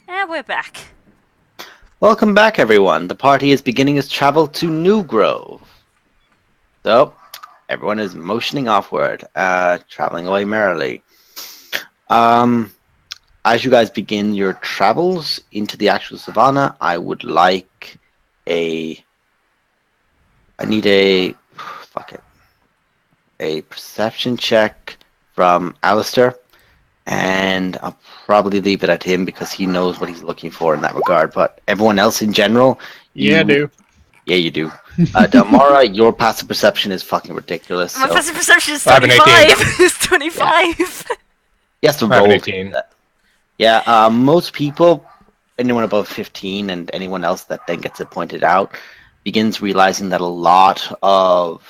[SPEAKER 2] And we're back.
[SPEAKER 1] Welcome back, everyone. The party is beginning its travel to New Grove. So, everyone is motioning offward, traveling away merrily. As you guys begin your travels into the actual savannah, I would like a perception check from Alistair, and I'll probably leave it at him because he knows what he's looking for in that regard. But everyone else in general,
[SPEAKER 4] Yeah, I do.
[SPEAKER 1] Yeah, you do. Delmara, your passive perception is fucking ridiculous.
[SPEAKER 2] My
[SPEAKER 1] so
[SPEAKER 2] passive perception is
[SPEAKER 5] I have an
[SPEAKER 2] 25.
[SPEAKER 5] 18.
[SPEAKER 2] It's 25.
[SPEAKER 1] you have to
[SPEAKER 5] I have
[SPEAKER 1] roll.
[SPEAKER 5] an 18.
[SPEAKER 1] Yeah, most people, anyone above 15 and anyone else that then gets it pointed out, begins realizing that a lot of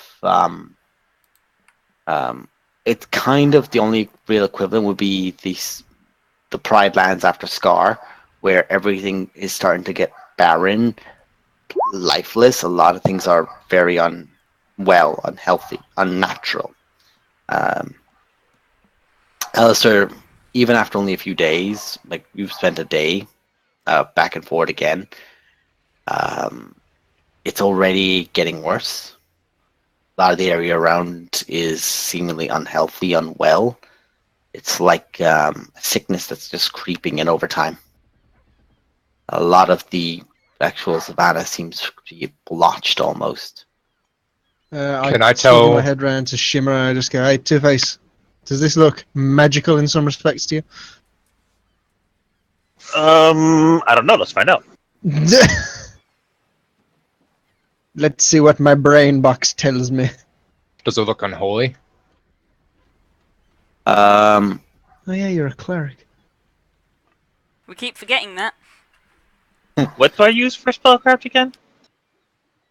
[SPEAKER 1] it's kind of the only real equivalent would be the Pride Lands after Scar, where everything is starting to get barren, lifeless. A lot of things are very unhealthy, unnatural. Alistair, even after only a few days, like you've spent a day back and forth again, it's already getting worse. A lot of the area around is seemingly unhealthy, unwell. It's like a sickness that's just creeping in over time. A lot of the actual savannah seems to be blotched almost.
[SPEAKER 5] Can I
[SPEAKER 4] stick
[SPEAKER 5] tell-
[SPEAKER 4] my head round to Shimmer and I just go, "Hey, Two-Face, does this look magical in some respects to you?"
[SPEAKER 6] I don't know. Let's find out.
[SPEAKER 4] Let's see what my brain box tells me.
[SPEAKER 5] Does it look unholy?
[SPEAKER 4] Oh yeah, you're a cleric.
[SPEAKER 2] We keep forgetting that.
[SPEAKER 6] What do I use for spellcraft again?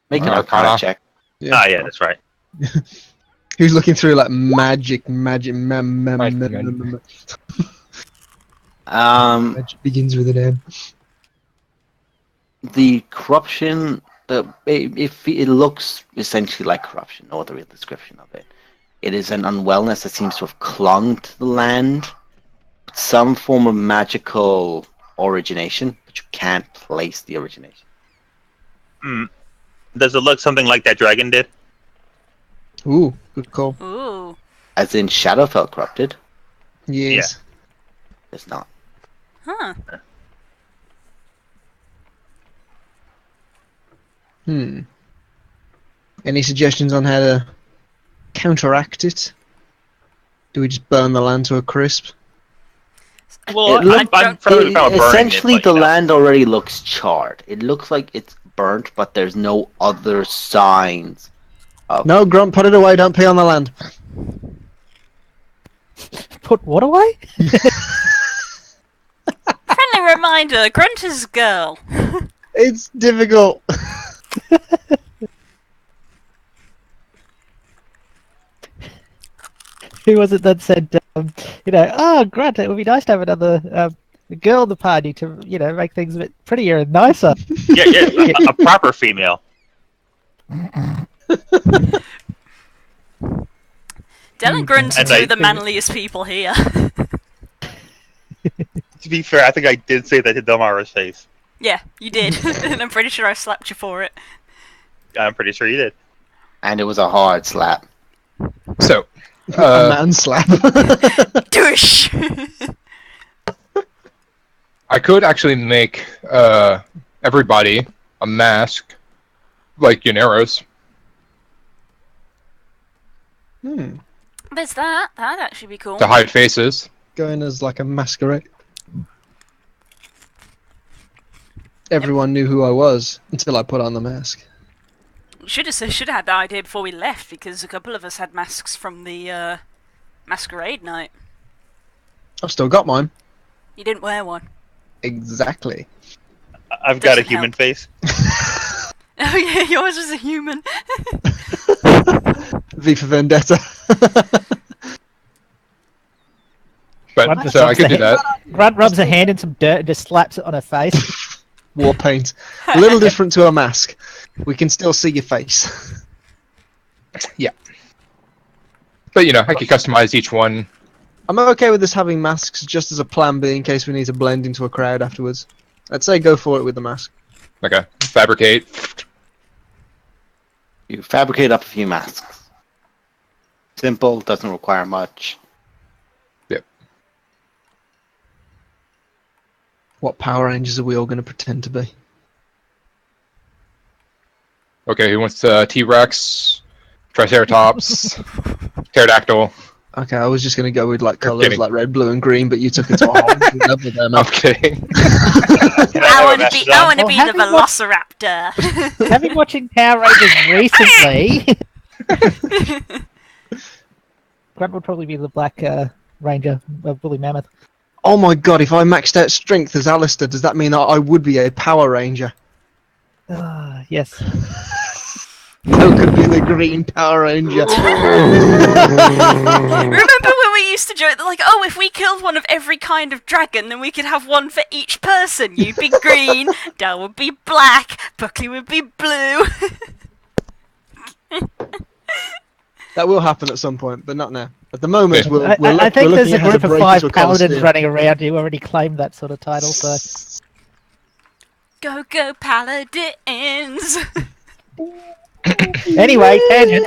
[SPEAKER 1] Make an
[SPEAKER 5] Arcana.
[SPEAKER 1] Arcana check.
[SPEAKER 6] Ah, yeah, that's right.
[SPEAKER 4] Who's looking through like magic? Magic begins with an M.
[SPEAKER 1] The corruption, it looks essentially like corruption, no other real description of it. It is an unwellness that seems to have clung to the land, some form of magical origination, but you can't place the origination.
[SPEAKER 6] Does it look something like that dragon did?
[SPEAKER 4] Ooh, good call.
[SPEAKER 2] Ooh.
[SPEAKER 1] As in Shadowfell corrupted,
[SPEAKER 4] Yes.
[SPEAKER 1] it's not.
[SPEAKER 2] Huh.
[SPEAKER 4] Any suggestions on how to counteract it? Do we just burn the land to a crisp?
[SPEAKER 6] Well,
[SPEAKER 1] It looked-
[SPEAKER 6] I'm probably about burning
[SPEAKER 1] essentially,
[SPEAKER 6] it, but,
[SPEAKER 1] the land already looks charred. It looks like it's burnt, but there's no other signs.
[SPEAKER 4] No, Grunt, put it away. Don't pee on the land.
[SPEAKER 3] Put what away?
[SPEAKER 2] Friendly reminder, Grunt is a girl.
[SPEAKER 4] It's difficult.
[SPEAKER 3] Who was it that said, oh, Grant, it would be nice to have another girl in the party to, make things a bit prettier and nicer.
[SPEAKER 6] yeah, a proper female.
[SPEAKER 2] Del and Grunt are
[SPEAKER 6] And
[SPEAKER 2] two
[SPEAKER 6] I
[SPEAKER 2] of the
[SPEAKER 6] think-
[SPEAKER 2] manliest people here.
[SPEAKER 6] To be fair, I think I did say that to Delmara's face.
[SPEAKER 2] Yeah, you did. And I'm pretty sure I slapped you for it.
[SPEAKER 6] I'm pretty sure you did.
[SPEAKER 1] And it was a hard slap.
[SPEAKER 5] So,
[SPEAKER 4] A man slap.
[SPEAKER 2] Douche!
[SPEAKER 5] I could actually make everybody a mask, like Yaneros.
[SPEAKER 2] There's that. That'd actually be cool.
[SPEAKER 5] To hide faces.
[SPEAKER 4] Going as like a masquerade. Everyone knew who I was until I put on the mask.
[SPEAKER 2] Should have had that idea before we left, because a couple of us had masks from the masquerade night.
[SPEAKER 4] I've still got mine.
[SPEAKER 2] You didn't wear one.
[SPEAKER 4] Exactly.
[SPEAKER 6] I've got a
[SPEAKER 2] Doesn't
[SPEAKER 6] human
[SPEAKER 2] help.
[SPEAKER 6] face.
[SPEAKER 2] Oh yeah, yours was a human.
[SPEAKER 4] V for Vendetta.
[SPEAKER 5] But
[SPEAKER 3] What?
[SPEAKER 5] so I could do that.
[SPEAKER 3] Grunt rubs a hand in some dirt and just slaps it on her face.
[SPEAKER 4] War paint. A little different to a mask. We can still see your face.
[SPEAKER 5] But I could customize each one
[SPEAKER 4] I'm okay with us having masks just as a plan B in case we need to blend into a crowd afterwards. I'd say go for it with the mask.
[SPEAKER 5] Okay. Fabricate.
[SPEAKER 1] You fabricate up a few masks. Simple, doesn't require much.
[SPEAKER 4] What Power Rangers are we all going to pretend to be?
[SPEAKER 5] Okay, who wants T-Rex, Triceratops, Pterodactyl?
[SPEAKER 4] Okay, I was just going to go with like
[SPEAKER 5] You're
[SPEAKER 4] colours
[SPEAKER 5] kidding.
[SPEAKER 4] like red, blue, and green, but you took it to a whole different level there, man.
[SPEAKER 5] I'm kidding.
[SPEAKER 6] Can
[SPEAKER 2] I
[SPEAKER 6] never
[SPEAKER 2] want to
[SPEAKER 6] mess
[SPEAKER 2] be.
[SPEAKER 6] it
[SPEAKER 2] I
[SPEAKER 6] up?
[SPEAKER 2] want to
[SPEAKER 3] Well,
[SPEAKER 2] be
[SPEAKER 3] having
[SPEAKER 2] the
[SPEAKER 3] what-
[SPEAKER 2] Velociraptor.
[SPEAKER 3] Having watching Power Rangers recently, Grant would probably be the Black Ranger, Bully Mammoth.
[SPEAKER 4] Oh my god, if I maxed out strength as Alistair, does that mean I would be a Power Ranger?
[SPEAKER 3] Ah, yes.
[SPEAKER 4] Who could be the Green Power Ranger?
[SPEAKER 2] Remember when we used to joke that, like, oh, if we killed one of every kind of dragon, then we could have one for each person. You'd be green, Dal would be black, Buckley would be blue.
[SPEAKER 4] That will happen at some point, but not now. At the moment,
[SPEAKER 5] Yeah.
[SPEAKER 3] I think there's a
[SPEAKER 4] looking
[SPEAKER 3] group of
[SPEAKER 4] break
[SPEAKER 3] 5
[SPEAKER 4] into a
[SPEAKER 3] paladins
[SPEAKER 4] Colosseum.
[SPEAKER 3] running around who already claimed that sort of title, so...
[SPEAKER 2] Go, go, paladins!
[SPEAKER 3] Anyway, tangent.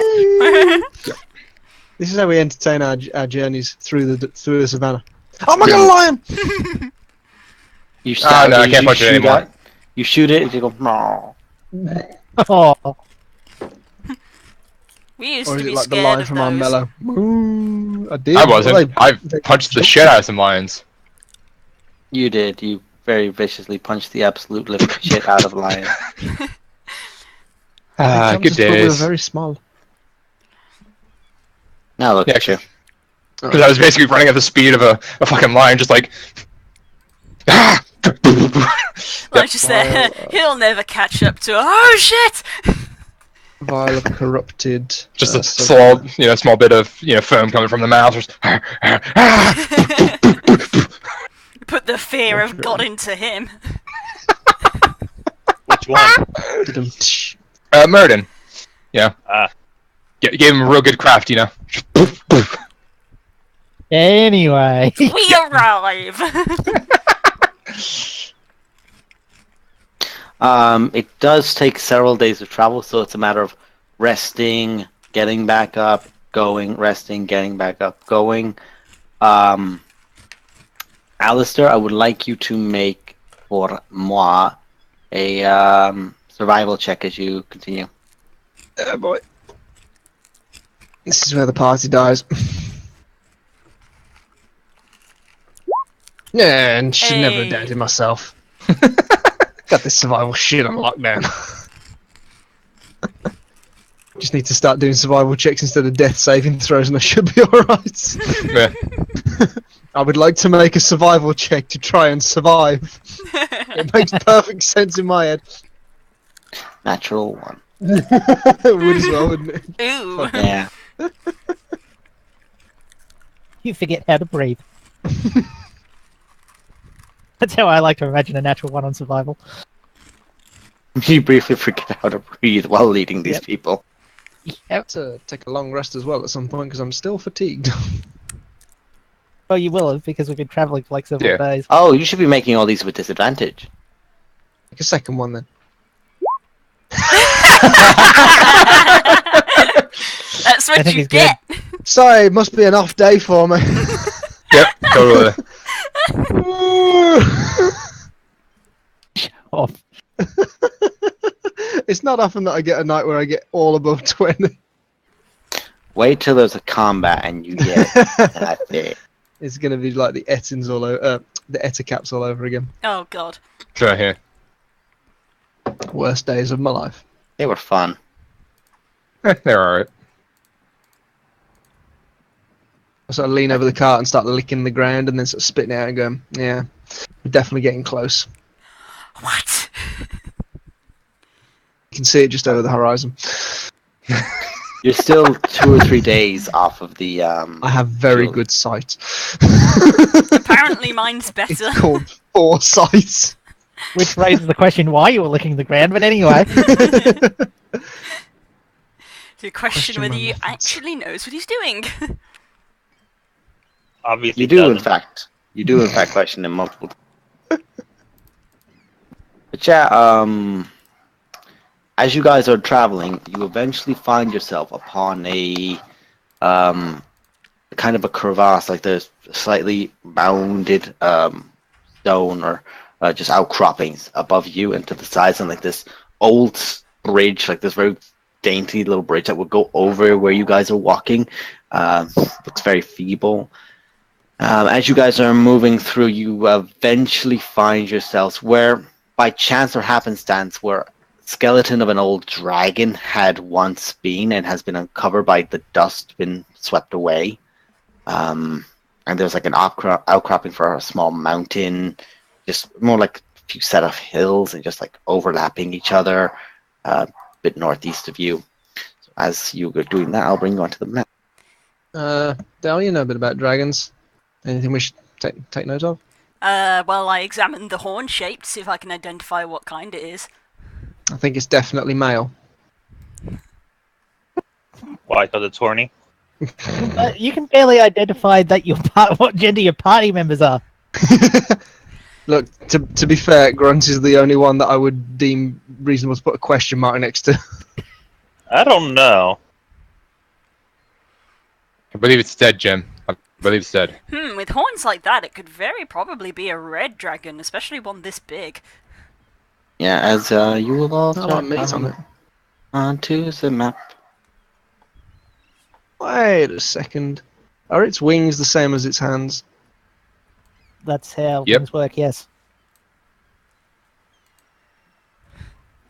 [SPEAKER 4] This is how we entertain our journeys through the savannah. Oh my god, a lion!
[SPEAKER 1] You
[SPEAKER 5] No, I can't punch it
[SPEAKER 1] shoot
[SPEAKER 5] anymore.
[SPEAKER 1] You shoot it, and you go, no.
[SPEAKER 3] Oh,
[SPEAKER 2] We used
[SPEAKER 4] Or
[SPEAKER 2] to
[SPEAKER 4] is
[SPEAKER 2] be
[SPEAKER 4] it like the
[SPEAKER 2] scared
[SPEAKER 4] line
[SPEAKER 2] of
[SPEAKER 4] from
[SPEAKER 2] those.
[SPEAKER 4] Armello? Moo. I did.
[SPEAKER 5] I
[SPEAKER 4] Well,
[SPEAKER 5] wasn't. I've punched the shit out of some lions.
[SPEAKER 1] You did. You very viciously punched the absolute living shit out of a lion.
[SPEAKER 5] Good
[SPEAKER 4] We were
[SPEAKER 5] days.
[SPEAKER 4] very small.
[SPEAKER 1] Now look
[SPEAKER 5] Yeah,
[SPEAKER 1] at you.
[SPEAKER 5] Because I was basically running at the speed of a fucking lion, just like.
[SPEAKER 2] Like just there, he'll never catch up to. Oh shit!
[SPEAKER 4] Vile of corrupted.
[SPEAKER 5] Just a
[SPEAKER 4] savannah.
[SPEAKER 5] small bit of foam coming from the mouth. Just
[SPEAKER 2] Put the fear of God into him.
[SPEAKER 6] Which one?
[SPEAKER 4] Didum-tsh.
[SPEAKER 5] Murden. Yeah.
[SPEAKER 6] Ah.
[SPEAKER 5] Gave him a real good craft,
[SPEAKER 3] anyway.
[SPEAKER 2] We arrive.
[SPEAKER 1] It does take several days of travel, so it's a matter of resting, getting back up, going, resting, getting back up, going. Alistair, I would like you to make for moi a survival check as you continue.
[SPEAKER 4] Oh boy. This is where the party dies. Yeah, and should never have
[SPEAKER 2] Hey.
[SPEAKER 4] doubted myself. Got this survival shit on lockdown. Just need to start doing survival checks instead of death saving throws and I should be alright.
[SPEAKER 5] Yeah.
[SPEAKER 4] I would like to make a survival check to try and survive. It makes perfect sense in my head.
[SPEAKER 1] Natural one.
[SPEAKER 4] It would as well, wouldn't it?
[SPEAKER 2] Ooh.
[SPEAKER 1] Yeah.
[SPEAKER 3] You forget how to breathe. That's how I like to imagine a natural one on survival.
[SPEAKER 1] You briefly forget how to breathe while leading these
[SPEAKER 3] Yep.
[SPEAKER 1] people.
[SPEAKER 4] I have to take a long rest as well at some point because I'm still fatigued.
[SPEAKER 3] Well, you will have, because we've been travelling for like several
[SPEAKER 5] Yeah.
[SPEAKER 3] days.
[SPEAKER 1] Oh, you should be making all these with disadvantage.
[SPEAKER 4] Take a second one then.
[SPEAKER 2] That's
[SPEAKER 3] I
[SPEAKER 2] what
[SPEAKER 3] think
[SPEAKER 2] you
[SPEAKER 3] it's
[SPEAKER 2] get.
[SPEAKER 4] Sorry, it must be an off day for me.
[SPEAKER 5] Yep. Totally.
[SPEAKER 3] Off.
[SPEAKER 4] It's not often that I get a night where I get all above 20.
[SPEAKER 1] Wait till there's a combat and you get that's it.
[SPEAKER 4] It's gonna be like the Ettins all over, the Eticaps all over again.
[SPEAKER 2] Oh god.
[SPEAKER 5] Try here.
[SPEAKER 4] Worst days of my life.
[SPEAKER 1] They were fun.
[SPEAKER 5] They're alright.
[SPEAKER 4] I sort of lean over the cart and start licking the ground and then sort of spitting out and going, yeah, we're definitely getting close.
[SPEAKER 2] What?
[SPEAKER 4] You can see it just over the horizon.
[SPEAKER 1] You're still 2 or 3 days off of the
[SPEAKER 4] I have very
[SPEAKER 1] Sure.
[SPEAKER 4] good sight.
[SPEAKER 2] Apparently mine's
[SPEAKER 4] It's
[SPEAKER 2] better.
[SPEAKER 4] called foresight.
[SPEAKER 3] Which raises the question why you were licking the ground, but anyway.
[SPEAKER 2] To question
[SPEAKER 4] Question
[SPEAKER 2] whether
[SPEAKER 4] my
[SPEAKER 2] he
[SPEAKER 4] methods.
[SPEAKER 2] actually knows what he's doing.
[SPEAKER 6] obviously
[SPEAKER 1] You do, in
[SPEAKER 6] doesn't.
[SPEAKER 1] fact. You do, in fact, question him multiple times. But yeah, as you guys are traveling, you eventually find yourself upon a kind of a crevasse, like the slightly mounded stone or just outcroppings above you and to the sides, and like this old bridge, like this very dainty little bridge that would go over where you guys are walking. Looks very feeble. As you guys are moving through, you eventually find yourselves where, by chance or happenstance, where skeleton of an old dragon had once been and has been uncovered by the dust, been swept away. And there's like an outcropping for a small mountain, just more like a few set of hills and just like overlapping each other, a bit northeast of you. So as you go doing that, I'll bring you onto the map.
[SPEAKER 4] Dale, you know a bit about dragons. Anything we should take note of?
[SPEAKER 2] Well, I examined the horn shape to see if I can identify what kind it is.
[SPEAKER 4] I think it's definitely male.
[SPEAKER 6] Why? Because it's horny.
[SPEAKER 3] You can barely identify that what gender your party members are.
[SPEAKER 4] Look, to be fair, Grunt is the only one that I would deem reasonable to put a question mark next to.
[SPEAKER 6] I don't know.
[SPEAKER 5] I believe it's dead, Jim. I believe it's dead.
[SPEAKER 2] With horns like that, it could very probably be a red dragon, especially one this big.
[SPEAKER 1] Yeah, as you will all
[SPEAKER 4] I
[SPEAKER 1] start
[SPEAKER 4] want meat on it.
[SPEAKER 1] onto the map.
[SPEAKER 4] Wait a second. Are its wings the same as its hands?
[SPEAKER 3] That's how
[SPEAKER 5] Yep.
[SPEAKER 3] things work, yes.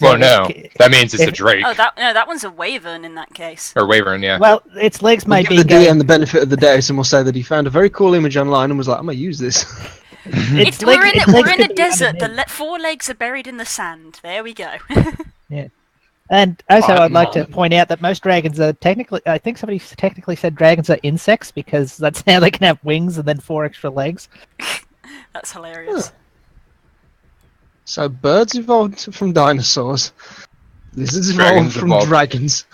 [SPEAKER 5] Well,
[SPEAKER 3] So
[SPEAKER 5] no.
[SPEAKER 3] if-
[SPEAKER 5] That means it's a
[SPEAKER 3] if-
[SPEAKER 5] drake.
[SPEAKER 2] Oh, that one's a wyvern in that case.
[SPEAKER 5] Or wyvern, yeah.
[SPEAKER 3] Well, its legs
[SPEAKER 4] We'll
[SPEAKER 3] may
[SPEAKER 4] give
[SPEAKER 3] be
[SPEAKER 4] the
[SPEAKER 3] going.
[SPEAKER 4] DM the benefit of the doubt and we'll say that he found a very cool image online and was like, I'm going to use this.
[SPEAKER 3] Its
[SPEAKER 2] We're
[SPEAKER 3] legs-
[SPEAKER 2] in,
[SPEAKER 3] its
[SPEAKER 2] we're
[SPEAKER 3] legs
[SPEAKER 2] in
[SPEAKER 3] could
[SPEAKER 2] a
[SPEAKER 3] be
[SPEAKER 2] desert. The
[SPEAKER 3] underneath.
[SPEAKER 2] 4 legs are buried in the sand. There we go.
[SPEAKER 3] And also, I'd like to
[SPEAKER 5] Fine.
[SPEAKER 3] point out that most dragons are technically, I think somebody technically said dragons are insects because that's how they can have wings and then 4 extra legs.
[SPEAKER 2] That's hilarious.
[SPEAKER 4] So birds evolved from dinosaurs. Lizards
[SPEAKER 5] Dragons
[SPEAKER 4] evolved from
[SPEAKER 5] evolved.
[SPEAKER 4] dragons.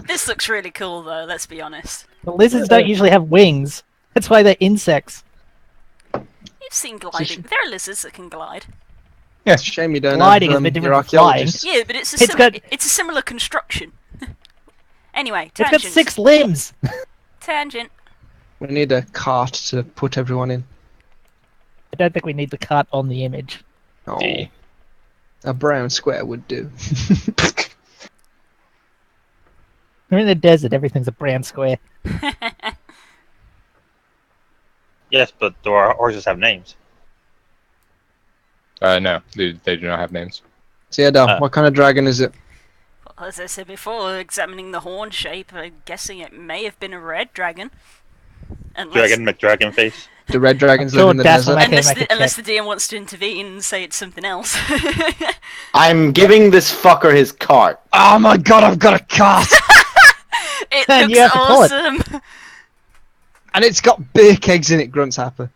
[SPEAKER 2] This looks really cool, though. Let's be honest.
[SPEAKER 3] The lizards don't usually have wings. That's why they're insects.
[SPEAKER 2] You've seen gliding. There are lizards that can glide.
[SPEAKER 5] Yeah.
[SPEAKER 4] It's a shame you don't
[SPEAKER 3] Gliding is
[SPEAKER 4] have
[SPEAKER 3] a bit
[SPEAKER 4] your
[SPEAKER 3] different from flying.
[SPEAKER 4] archaeologists.
[SPEAKER 2] Yeah, but it's a
[SPEAKER 3] It's got-
[SPEAKER 2] it's a similar construction. Anyway,
[SPEAKER 3] It's got
[SPEAKER 2] tangent.
[SPEAKER 3] 6 limbs.
[SPEAKER 2] Tangent.
[SPEAKER 4] We need a cart to put everyone in.
[SPEAKER 3] I don't think we need the cart on the image.
[SPEAKER 4] Oh,
[SPEAKER 5] D.
[SPEAKER 4] a brown square would do.
[SPEAKER 3] We're in the desert. Everything's a brown square.
[SPEAKER 6] Yes, but our horses have names.
[SPEAKER 5] No, they do not have names.
[SPEAKER 4] So yeah, Dal, what kind of dragon is it?
[SPEAKER 2] Well, as I said before, examining the horn shape, I'm guessing it may have been a red dragon. Unless,
[SPEAKER 6] Dragon McDragon face.
[SPEAKER 4] Do red dragons
[SPEAKER 3] Sure,
[SPEAKER 4] live in the
[SPEAKER 3] Dazzle
[SPEAKER 4] desert?
[SPEAKER 3] Mac-
[SPEAKER 2] unless,
[SPEAKER 3] make a
[SPEAKER 2] unless
[SPEAKER 3] check.
[SPEAKER 2] the DM wants to intervene and say it's something else.
[SPEAKER 1] I'm giving this fucker his cart.
[SPEAKER 4] Oh my god, I've got a cart!
[SPEAKER 2] It
[SPEAKER 3] Man, you
[SPEAKER 2] looks
[SPEAKER 3] have to pull it.
[SPEAKER 2] awesome.
[SPEAKER 4] And it's got beer kegs in it, Grunt's happy.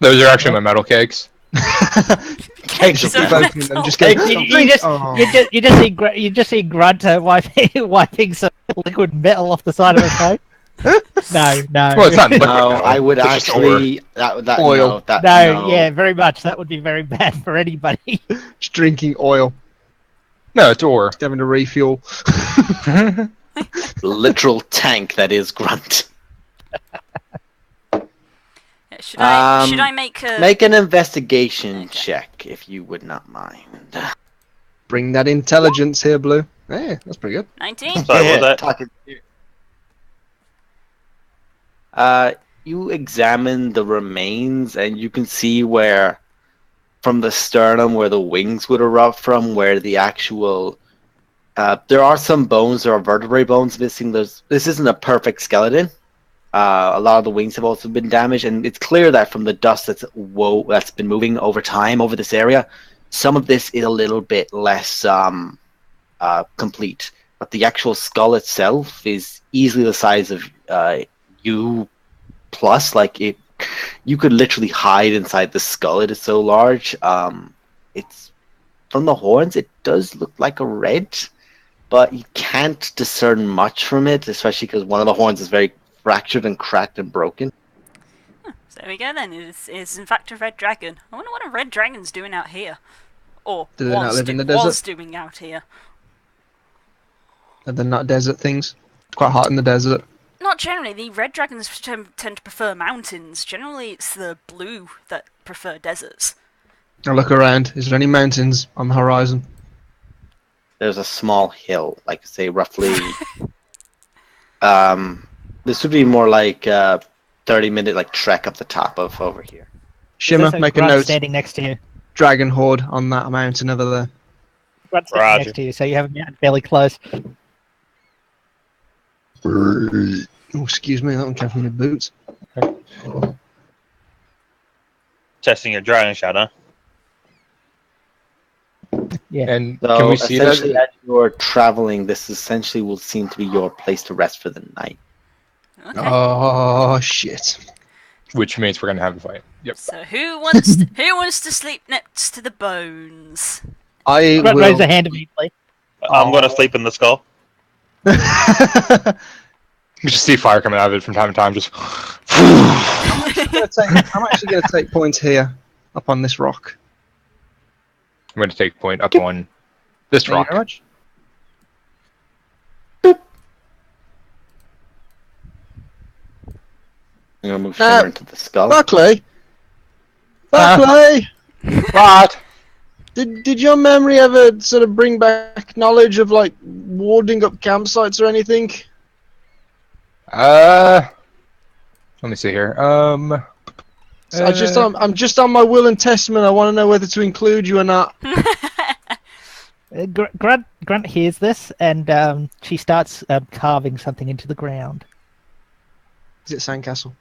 [SPEAKER 5] Those are actually my metal cakes.
[SPEAKER 1] Kegs
[SPEAKER 2] Kegs
[SPEAKER 1] of
[SPEAKER 2] of
[SPEAKER 1] beer.
[SPEAKER 4] Both of them just
[SPEAKER 3] You,
[SPEAKER 4] go,
[SPEAKER 3] you just see Grunter wiping some liquid metal off the side of his coat. No.
[SPEAKER 5] Well, it's not liquid.
[SPEAKER 1] No,
[SPEAKER 5] metal,
[SPEAKER 1] I would
[SPEAKER 5] it's just
[SPEAKER 1] actually that
[SPEAKER 4] Oil.
[SPEAKER 1] No, that,
[SPEAKER 3] No, yeah, very much. That would be very bad for anybody.
[SPEAKER 4] just drinking oil,
[SPEAKER 5] No, it's ore.
[SPEAKER 4] just having to refuel.
[SPEAKER 1] literal tank that is Grunt.
[SPEAKER 2] Should I make a...
[SPEAKER 1] Make an investigation check if you would not mind.
[SPEAKER 4] Bring that intelligence here, Blue. Hey, that's pretty good.
[SPEAKER 2] 19?
[SPEAKER 6] Sorry, what was that?
[SPEAKER 1] Talking. You examine the remains, and you can see where, from the sternum, where the wings would erupt from, where the actual. There are some bones. There are vertebrae bones missing. This isn't a perfect skeleton. A lot of the wings have also been damaged, and it's clear that from the dust that's been moving over time over this area, some of this is a little bit less complete. But the actual skull itself is easily the size of you plus. Like it, you could literally hide inside the skull. It is so large. It's from the horns. It does look like a red, but you can't discern much from it, especially because one of the horns is very fractured and cracked and broken.
[SPEAKER 2] So there we go then. It's in fact a red dragon. I wonder what a red dragon's doing out here. Or
[SPEAKER 4] Do they not
[SPEAKER 2] was,
[SPEAKER 4] live in the
[SPEAKER 2] was
[SPEAKER 4] desert?
[SPEAKER 2] doing out here.
[SPEAKER 4] Are they not desert things? It's quite hot in the desert.
[SPEAKER 2] Not generally. The red dragons tend to prefer mountains. Generally, it's the blue that prefer deserts.
[SPEAKER 4] I look around. Is there any mountains on the horizon?
[SPEAKER 1] There's a small hill, like say roughly. This would be more like 30-minute like trek up the top of over here.
[SPEAKER 4] Shimmer,
[SPEAKER 3] There's
[SPEAKER 4] make a
[SPEAKER 3] Grunt
[SPEAKER 4] note.
[SPEAKER 3] standing next to you.
[SPEAKER 4] Dragon horde on that mountain over there.
[SPEAKER 3] Grunt standing
[SPEAKER 6] Roger.
[SPEAKER 3] next to you, so you have a mountain fairly close.
[SPEAKER 4] Oh, excuse me, that one came from my boots.
[SPEAKER 6] Testing your dragon shot, huh?
[SPEAKER 5] And
[SPEAKER 1] So
[SPEAKER 5] can we see
[SPEAKER 1] essentially,
[SPEAKER 5] that?
[SPEAKER 1] as you're traveling, this essentially will seem to be your place to rest for the night.
[SPEAKER 2] Okay.
[SPEAKER 4] Oh shit!
[SPEAKER 5] Which means we're gonna have a fight. Yep.
[SPEAKER 2] So who wants to sleep next to the bones?
[SPEAKER 4] I
[SPEAKER 3] Grunt
[SPEAKER 4] will.
[SPEAKER 3] raise a hand immediately.
[SPEAKER 6] I'm going to sleep in the skull.
[SPEAKER 5] You just see fire coming out of it from time to time. Just.
[SPEAKER 4] I'm actually going to take points here, up on this rock.
[SPEAKER 5] I'm going to take point up on this
[SPEAKER 4] Thank you
[SPEAKER 5] rock.
[SPEAKER 4] very much.
[SPEAKER 1] I'm gonna move Shimmer into the skull.
[SPEAKER 4] Buckley. Buckley.
[SPEAKER 5] What?
[SPEAKER 4] Did your memory ever sort of bring back knowledge of like warding up campsites or anything?
[SPEAKER 5] Let me see here.
[SPEAKER 4] I'm just on my will and testament. I want to know whether to include you or not.
[SPEAKER 3] Grunt hears this, and she starts carving something into the ground.
[SPEAKER 4] Is it sandcastle?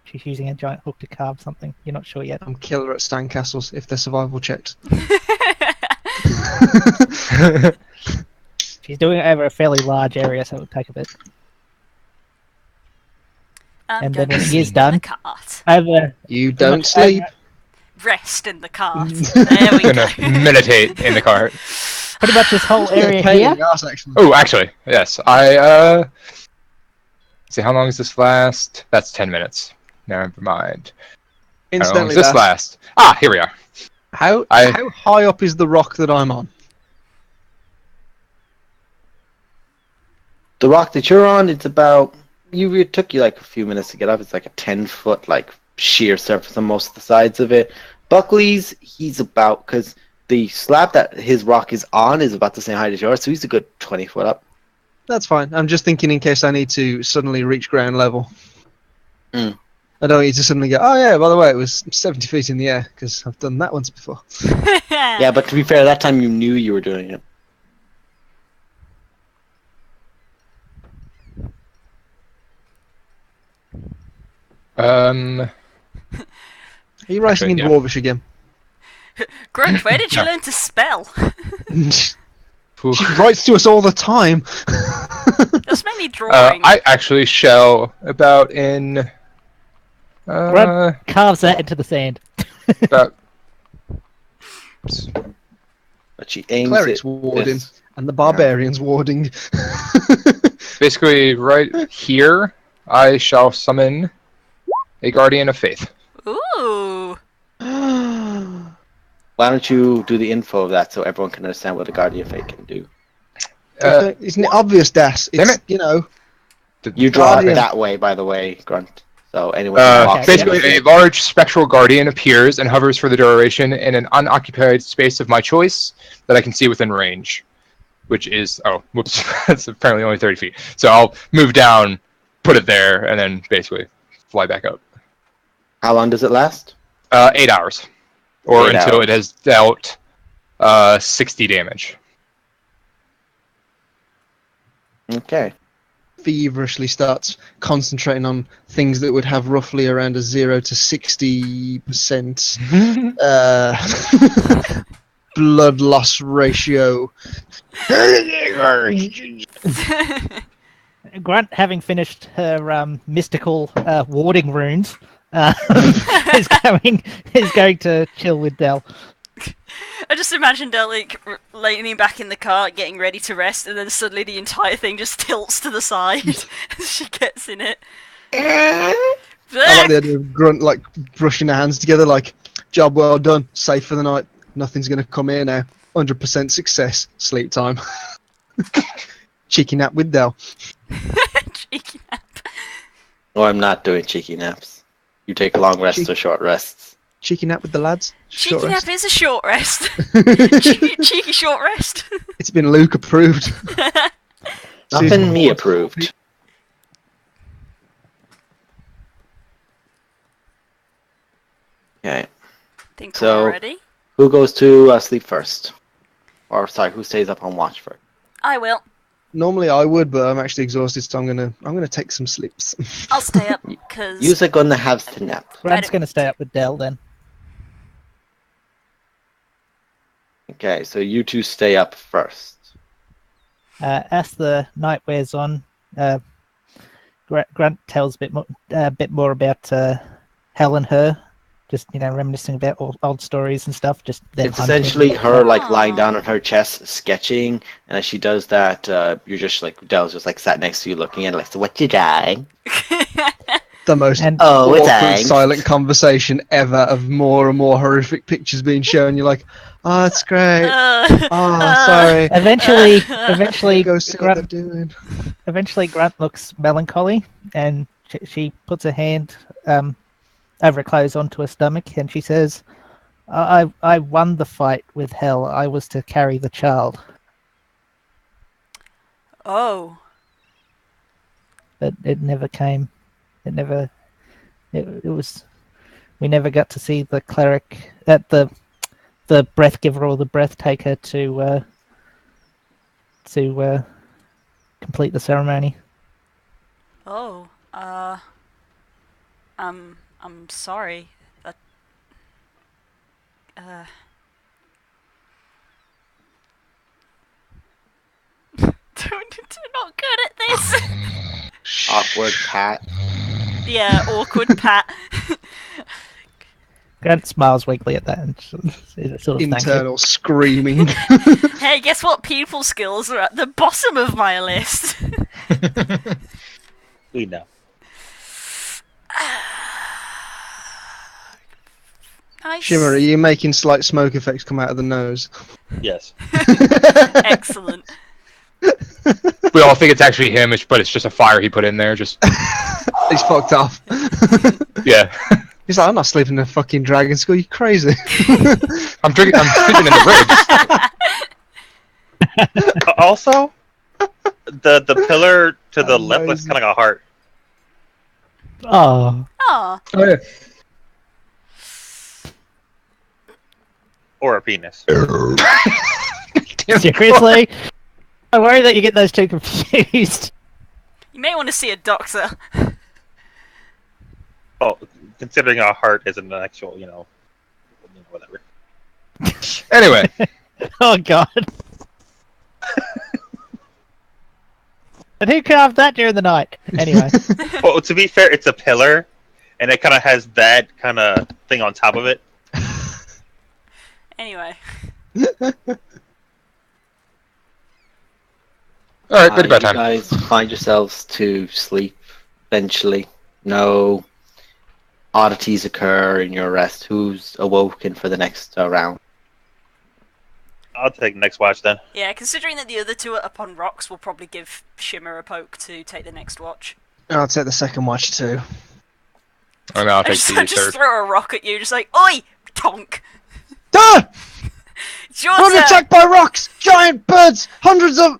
[SPEAKER 3] She's using a giant hook to carve something. You're not sure yet.
[SPEAKER 4] I'm killer at sandcastles if they're survival checked.
[SPEAKER 3] She's doing it over a fairly large area, so it'll take a bit.
[SPEAKER 2] I'm
[SPEAKER 3] And
[SPEAKER 2] going
[SPEAKER 3] then
[SPEAKER 2] to
[SPEAKER 3] when he
[SPEAKER 2] sleep
[SPEAKER 3] is
[SPEAKER 2] in
[SPEAKER 3] done-
[SPEAKER 2] the cart.
[SPEAKER 3] Over.
[SPEAKER 4] You don't
[SPEAKER 3] much-
[SPEAKER 4] sleep.
[SPEAKER 2] Rest in the cart. There we go.
[SPEAKER 5] gonna meditate in the cart.
[SPEAKER 3] Pretty much this whole area
[SPEAKER 4] Pain
[SPEAKER 3] here.
[SPEAKER 4] in the arse, actually.
[SPEAKER 5] Oh, actually, yes. I see. How long does this last? That's 10 minutes. Never mind. How long
[SPEAKER 4] Instantly
[SPEAKER 5] does this
[SPEAKER 4] last.
[SPEAKER 5] last? Ah, here we are.
[SPEAKER 4] How
[SPEAKER 5] I-
[SPEAKER 4] how high up is the rock that I'm on?
[SPEAKER 1] The rock that you're on, it's about. It took you like a few minutes to get up. It's like a 10-foot like sheer surface on most of the sides of it. Buckley's, he's about because the slab that his rock is on is about the same height as yours, so he's a good 20 foot up.
[SPEAKER 4] That's fine. I'm just thinking in case I need to suddenly reach ground level.
[SPEAKER 1] Mm.
[SPEAKER 4] I don't need to suddenly go, oh yeah, by the way, it was 70 feet in the air, because I've done that once before.
[SPEAKER 1] Yeah, but to be fair, that time you knew you were doing it.
[SPEAKER 4] Are you writing in
[SPEAKER 5] yeah.
[SPEAKER 4] Dwarvish again?
[SPEAKER 2] Grunt, where did you
[SPEAKER 5] No.
[SPEAKER 2] learn to spell?
[SPEAKER 4] She
[SPEAKER 5] Oof.
[SPEAKER 4] writes to us all the time.
[SPEAKER 2] That's mainly drawing.
[SPEAKER 5] I actually shall about in.
[SPEAKER 3] Grunt carves that into the sand.
[SPEAKER 5] About.
[SPEAKER 1] But she aims
[SPEAKER 4] Cleric's
[SPEAKER 1] it.
[SPEAKER 4] warding,
[SPEAKER 1] this-
[SPEAKER 4] and the barbarian's warding.
[SPEAKER 5] Basically, right here, I shall summon a Guardian of Faith.
[SPEAKER 2] Ooh.
[SPEAKER 1] Why don't you do the info of that so everyone can understand what a Guardian Fate can do?
[SPEAKER 4] Isn't it obvious, Das?
[SPEAKER 5] damn
[SPEAKER 4] It's,
[SPEAKER 5] it.
[SPEAKER 4] you know,
[SPEAKER 1] You draw
[SPEAKER 4] Guardian.
[SPEAKER 1] it that way, by the way, Grunt. So anyone can walk
[SPEAKER 5] Basically,
[SPEAKER 1] in.
[SPEAKER 5] a large spectral guardian appears and hovers for the duration in an unoccupied space of my choice that I can see within range, which is whoops, that's apparently only 30 feet. So I'll move down, put it there, and then basically fly back up.
[SPEAKER 1] How long does it last?
[SPEAKER 5] 8 hours, or
[SPEAKER 1] 8
[SPEAKER 5] until
[SPEAKER 1] hours.
[SPEAKER 5] it has dealt 60 damage.
[SPEAKER 1] Okay.
[SPEAKER 4] feverishly starts concentrating on things that would have roughly around a 0 to 60% blood loss ratio.
[SPEAKER 3] Grunt, having finished her mystical warding runes, is going to chill with Del.
[SPEAKER 2] I just imagine Del like leaning back in the car, getting ready to rest, and then suddenly the entire thing just tilts to the side as she gets in it.
[SPEAKER 4] I like the idea of Grunt like brushing her hands together, like job well done, safe for the night. Nothing's gonna come here now. 100% success. Sleep time. Cheeky nap with Del.
[SPEAKER 2] Cheeky nap.
[SPEAKER 1] No, I'm not doing cheeky naps. You take long rests or short rests.
[SPEAKER 4] Cheeky nap with the lads.
[SPEAKER 2] Cheeky
[SPEAKER 4] Short
[SPEAKER 2] nap
[SPEAKER 4] rest.
[SPEAKER 2] is a short rest. Cheeky short rest.
[SPEAKER 4] It's been Luke approved.
[SPEAKER 1] Nothing me approved. Okay.
[SPEAKER 2] Think
[SPEAKER 1] So-
[SPEAKER 2] we're ready?
[SPEAKER 1] Who goes to sleep first? Or sorry, who stays up on watch first?
[SPEAKER 2] I will.
[SPEAKER 4] Normally I would, but I'm actually exhausted, so I'm gonna take some sleeps.
[SPEAKER 2] I'll stay up because
[SPEAKER 1] Use a gun that has to nap.
[SPEAKER 3] Grant's going to stay up with Dell then.
[SPEAKER 1] Okay, so you two stay up first.
[SPEAKER 3] As the night wears on, Grant tells a bit more about Hell and her, just reminiscing about old stories and stuff. Just them
[SPEAKER 1] It's
[SPEAKER 3] hunting.
[SPEAKER 1] essentially her like lying
[SPEAKER 2] Aw.
[SPEAKER 1] down on her chest, sketching, and as she does that, you're just like Dell's just like sat next to you, looking at it, like, so what you doing?
[SPEAKER 4] The most
[SPEAKER 3] And
[SPEAKER 1] Oh, it's
[SPEAKER 4] awkward
[SPEAKER 1] Aang.
[SPEAKER 4] silent conversation ever of more and more horrific pictures being shown. You're like, oh, that's great. Oh, sorry.
[SPEAKER 3] eventually,
[SPEAKER 4] Go see what they're
[SPEAKER 3] Grant,
[SPEAKER 4] doing.
[SPEAKER 3] Grant looks melancholy, and she puts her hand over her clothes onto her stomach, and she says, I won the fight with Hell. I was to carry the child,
[SPEAKER 2] Oh.
[SPEAKER 3] but it never came. It was. We never got to see the cleric at the breath giver or the breath taker to complete the ceremony.
[SPEAKER 2] Oh. I'm sorry. That. They're not good at this.
[SPEAKER 1] Awkward pat.
[SPEAKER 2] Yeah, awkward pat.
[SPEAKER 3] Grant smiles weakly at that and sort of thank you.
[SPEAKER 4] Internal screaming.
[SPEAKER 2] Hey, guess what? People skills are at the bottom of my list.
[SPEAKER 6] We know.
[SPEAKER 4] Shimmer, are you making slight smoke effects come out of the nose?
[SPEAKER 6] Yes.
[SPEAKER 2] Excellent.
[SPEAKER 5] We all think it's actually him, but it's just a fire he put in there. Just
[SPEAKER 4] He's fucked off.
[SPEAKER 5] yeah.
[SPEAKER 4] He's like, I'm not sleeping in a fucking dragon school. You crazy?
[SPEAKER 5] I'm sleeping in the ribs.
[SPEAKER 6] Also, the pillar to the left looks
[SPEAKER 4] Amazing.
[SPEAKER 6] kind of like a heart.
[SPEAKER 3] Oh,
[SPEAKER 2] Aw.
[SPEAKER 5] Oh yeah.
[SPEAKER 6] Or a penis.
[SPEAKER 3] seriously? I worry that you get those two confused.
[SPEAKER 2] You may want to see a doctor.
[SPEAKER 6] Oh, considering a heart is an actual, whatever.
[SPEAKER 5] Anyway,
[SPEAKER 3] Oh god. And who carved that during the night? Anyway,
[SPEAKER 6] Well, to be fair, it's a pillar, and it kind of has that kind of thing on top of it.
[SPEAKER 2] Anyway.
[SPEAKER 5] all right, good
[SPEAKER 1] You
[SPEAKER 5] about time.
[SPEAKER 1] guys find yourselves to sleep eventually. No oddities occur in your rest. Who's awoken for the next round?
[SPEAKER 6] I'll take next watch then.
[SPEAKER 2] Yeah, considering that the other two are up on rocks, we'll probably give Shimmer a poke to take the next watch.
[SPEAKER 4] I'll take the second watch too.
[SPEAKER 5] I know, I'll
[SPEAKER 2] I
[SPEAKER 5] take
[SPEAKER 2] just,
[SPEAKER 5] the
[SPEAKER 2] just
[SPEAKER 5] third.
[SPEAKER 2] throw a rock at you, just like, oi! Tonk!
[SPEAKER 4] Ah!
[SPEAKER 2] It's your
[SPEAKER 4] We're under
[SPEAKER 2] turn!
[SPEAKER 4] attacked by rocks! Giant birds! Hundreds of...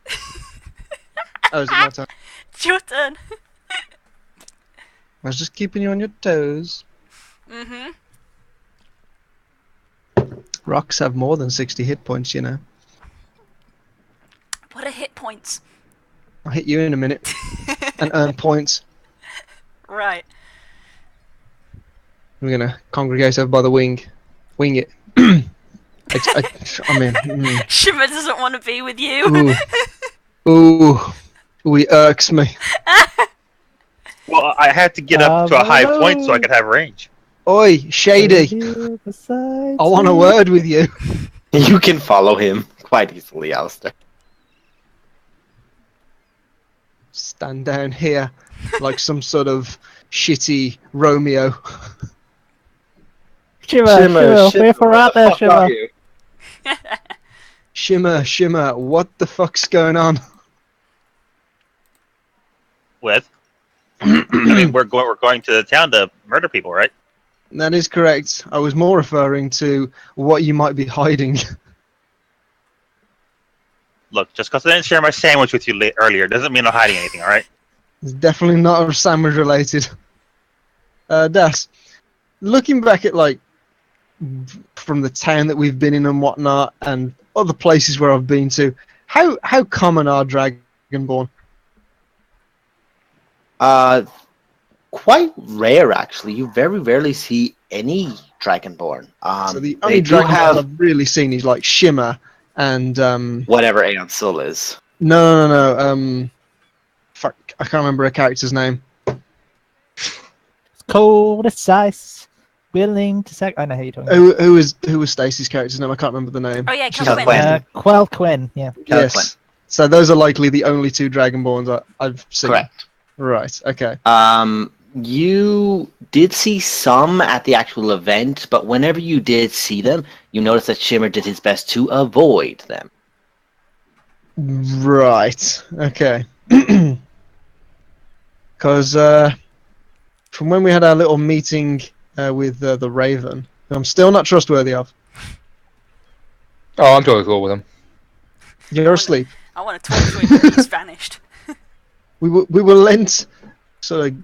[SPEAKER 4] Oh, is it my turn?
[SPEAKER 2] It's your turn!
[SPEAKER 4] I was just keeping you on your toes.
[SPEAKER 2] Mm-hmm.
[SPEAKER 4] Rocks have more than 60 hit points, you know.
[SPEAKER 2] What are hit points?
[SPEAKER 4] I'll hit you in a minute and earn points.
[SPEAKER 2] Right.
[SPEAKER 4] We're gonna congregate over by the wing. Wing it. I mean...
[SPEAKER 2] Shimmer doesn't want to be with you.
[SPEAKER 4] Ooh. Ooh, he irks me.
[SPEAKER 6] Well, I had to get up to a high point so I could have range.
[SPEAKER 4] Oi, Shady. I want a word with you.
[SPEAKER 1] You can follow him quite easily, Alistair.
[SPEAKER 4] Stand down here like some sort of shitty Romeo.
[SPEAKER 3] Shimmer, we're for out there, Shimmer.
[SPEAKER 4] Shimmer, what the fuck's going on?
[SPEAKER 6] With, I mean, we're going to the town to murder people, right?
[SPEAKER 4] That is correct. I was more referring to what you might be hiding.
[SPEAKER 6] Look, just because I didn't share my sandwich with you earlier doesn't mean I'm hiding anything, all right?
[SPEAKER 4] It's definitely not sandwich related. Das, looking back at like from the town that we've been in and whatnot, and other places where I've been to, how common are Dragonborn?
[SPEAKER 1] Quite rare, actually. You very rarely see any Dragonborn.
[SPEAKER 4] So the
[SPEAKER 1] they
[SPEAKER 4] only
[SPEAKER 1] do
[SPEAKER 4] Dragonborn
[SPEAKER 1] have
[SPEAKER 4] I've really seen is like Shimmer and
[SPEAKER 1] whatever Aeon Soul is.
[SPEAKER 4] no. Fuck, I can't remember a character's name.
[SPEAKER 3] Cold as ice, willing to sack. I know who you're talking about.
[SPEAKER 4] Who was Stacey's character's name? I can't remember the name.
[SPEAKER 2] Oh yeah,
[SPEAKER 1] She's
[SPEAKER 2] Cal
[SPEAKER 1] a
[SPEAKER 2] Quinn.
[SPEAKER 1] Quinn.
[SPEAKER 3] Quell Quinn, yeah.
[SPEAKER 4] Yes. So those are likely the only two Dragonborns I've seen.
[SPEAKER 1] Correct.
[SPEAKER 4] Right. Okay.
[SPEAKER 1] You did see some at the actual event, but whenever you did see them, you noticed that Shimmer did his best to avoid them.
[SPEAKER 4] Right. Okay. Because from when we had our little meeting with the Raven, who I'm still not trustworthy of.
[SPEAKER 5] Oh, I'm totally cool with him.
[SPEAKER 4] You're asleep.
[SPEAKER 2] I want to talk to him, but he's vanished.
[SPEAKER 4] We were lent sort of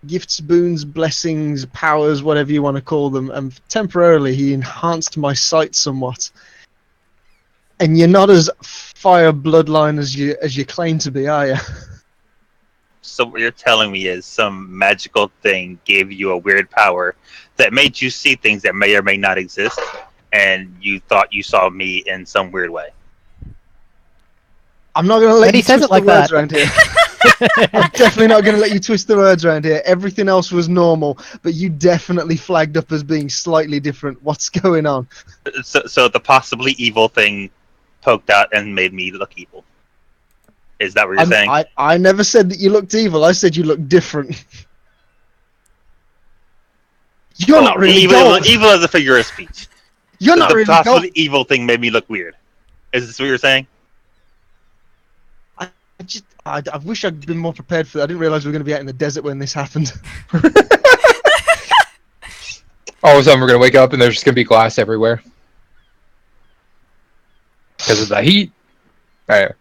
[SPEAKER 4] gifts, boons, blessings, powers, whatever you want to call them, and temporarily he enhanced my sight somewhat. And you're not as fire bloodline as you claim to be, are you?
[SPEAKER 6] So what you're telling me is some magical thing gave you a weird power that made you see things that may or may not exist, and you thought you saw me in some weird way.
[SPEAKER 4] I'm not going to let
[SPEAKER 3] When
[SPEAKER 4] you
[SPEAKER 3] he says
[SPEAKER 4] twist
[SPEAKER 3] it like
[SPEAKER 4] the words
[SPEAKER 3] that.
[SPEAKER 4] around here. I'm definitely not going to let you twist the words around here. Everything else was normal, but you definitely flagged up as being slightly different. What's going on?
[SPEAKER 6] So the possibly evil thing poked out and made me look evil. Is that what you're saying?
[SPEAKER 4] I never said that you looked evil. I said you looked different. You're not really gold.
[SPEAKER 6] Evil as a figure of speech.
[SPEAKER 4] You're not
[SPEAKER 6] The
[SPEAKER 4] really
[SPEAKER 6] possibly
[SPEAKER 4] gold.
[SPEAKER 6] evil thing made me look weird. Is this what you're saying?
[SPEAKER 4] I wish I'd been more prepared for that. I didn't realize we were going to be out in the desert when this happened.
[SPEAKER 5] All of a sudden, we're gonna wake up and there's just gonna be glass everywhere because of the heat. Right.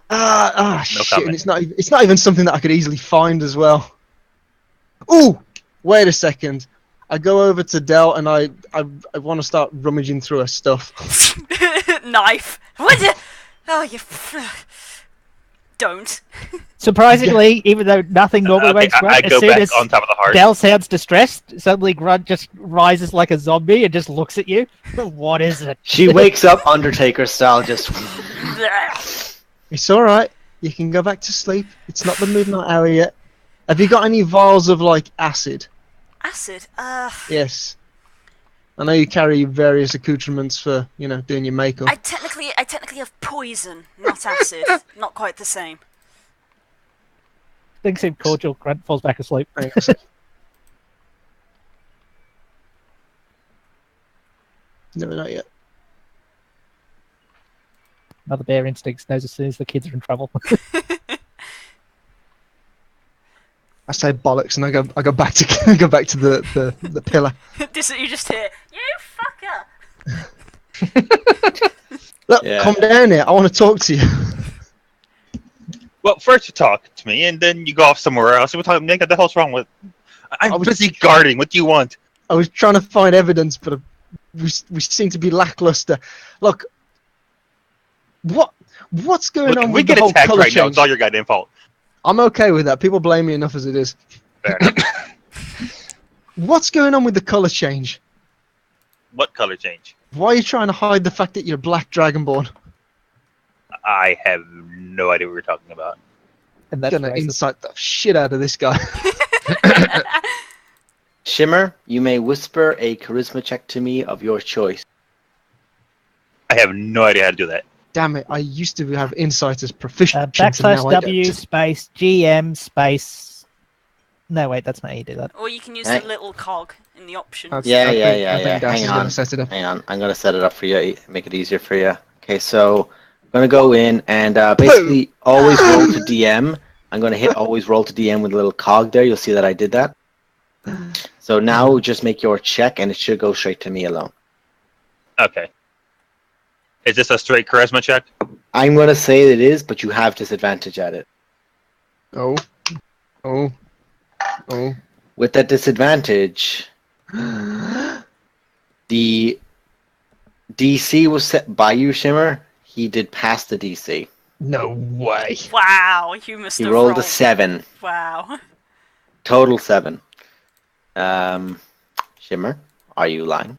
[SPEAKER 6] No
[SPEAKER 4] Shit!
[SPEAKER 6] comment.
[SPEAKER 4] And it's not even something that I could easily find as well. Ooh, wait a second. I go over to Dell and I want to start rummaging through her stuff.
[SPEAKER 2] Knife. What? Oh, you. Don't.
[SPEAKER 3] Surprisingly, even though nothing normally
[SPEAKER 6] Okay,
[SPEAKER 3] wakes
[SPEAKER 6] I
[SPEAKER 3] Grunt, as
[SPEAKER 6] go
[SPEAKER 3] soon
[SPEAKER 6] back
[SPEAKER 3] as
[SPEAKER 6] on top of the heart.
[SPEAKER 3] Dell sounds distressed, suddenly Grunt just rises like a zombie and just looks at you. What is it?
[SPEAKER 1] She wakes up Undertaker style, just
[SPEAKER 4] It's all right. You can go back to sleep. It's not the midnight hour yet. Have you got any vials of like acid?
[SPEAKER 2] Acid.
[SPEAKER 4] Yes. I know you carry various accoutrements for doing your makeup.
[SPEAKER 2] I technically have poison, not acid. Not quite the same.
[SPEAKER 3] Things seem cordial. Grunt falls back asleep.
[SPEAKER 4] Hang on a sec. No, not yet.
[SPEAKER 3] Mother Bear Instincts knows as soon as the kids are in trouble.
[SPEAKER 4] I say bollocks, and I go back to the pillar.
[SPEAKER 2] You just hear, you fucker.
[SPEAKER 4] Look,
[SPEAKER 1] Yeah.
[SPEAKER 4] come down here. I want to talk to you.
[SPEAKER 6] Well, first you talk to me, and then you go off somewhere else. We're talking, Nick, what the hell's wrong with? I'm
[SPEAKER 4] I was-
[SPEAKER 6] busy guarding. What do you want?
[SPEAKER 4] I was trying to find evidence, but we seem to be lackluster. Look, what's going
[SPEAKER 6] Look,
[SPEAKER 4] on
[SPEAKER 6] we
[SPEAKER 4] with the
[SPEAKER 6] get
[SPEAKER 4] whole
[SPEAKER 6] attacked
[SPEAKER 4] color
[SPEAKER 6] right now.
[SPEAKER 4] change?
[SPEAKER 6] It's all your goddamn fault.
[SPEAKER 4] I'm okay with that. People blame me enough as it is.
[SPEAKER 6] Fair enough.
[SPEAKER 4] What's going on with the color change?
[SPEAKER 6] What color change?
[SPEAKER 4] Why are you trying to hide the fact that you're Black Dragonborn?
[SPEAKER 6] I have no idea what you're talking about.
[SPEAKER 3] And
[SPEAKER 4] I'm
[SPEAKER 3] that's
[SPEAKER 4] gonna
[SPEAKER 3] racist.
[SPEAKER 4] insight the shit out of this guy.
[SPEAKER 1] Shimmer, you may whisper a charisma check to me of your choice.
[SPEAKER 6] I have no idea how to do that.
[SPEAKER 4] Damn it! I used to have insight as proficient, and
[SPEAKER 3] Backslash
[SPEAKER 4] now I
[SPEAKER 3] W
[SPEAKER 4] don't.
[SPEAKER 3] space GM space. No, wait, that's not how you do that.
[SPEAKER 2] Or you can use
[SPEAKER 1] Hey.
[SPEAKER 2] the little cog in the options.
[SPEAKER 4] Okay.
[SPEAKER 1] Yeah,
[SPEAKER 4] I
[SPEAKER 1] yeah,
[SPEAKER 4] think-
[SPEAKER 1] yeah,
[SPEAKER 4] I think
[SPEAKER 1] yeah.
[SPEAKER 4] Darcy's
[SPEAKER 1] Hang
[SPEAKER 4] gonna
[SPEAKER 1] on.
[SPEAKER 4] set it up.
[SPEAKER 1] Hang on. I'm going to set it up for you, make it easier for you. Okay, so I'm going to go in and basically always roll to DM. I'm going to hit always roll to DM with a little cog there. You'll see that I did that. So now just make your check and it should go straight to me alone.
[SPEAKER 6] Okay. Is this a straight charisma check?
[SPEAKER 1] I'm going to say it is, but you have disadvantage at it.
[SPEAKER 4] Oh. Oh. Oh.
[SPEAKER 1] With that disadvantage, the DC was set by you, Shimmer. He did pass the DC.
[SPEAKER 4] No way.
[SPEAKER 2] Wow, you must
[SPEAKER 1] He
[SPEAKER 2] have
[SPEAKER 1] rolled a 7.
[SPEAKER 2] Wow.
[SPEAKER 1] Total 7. Shimmer, are you lying?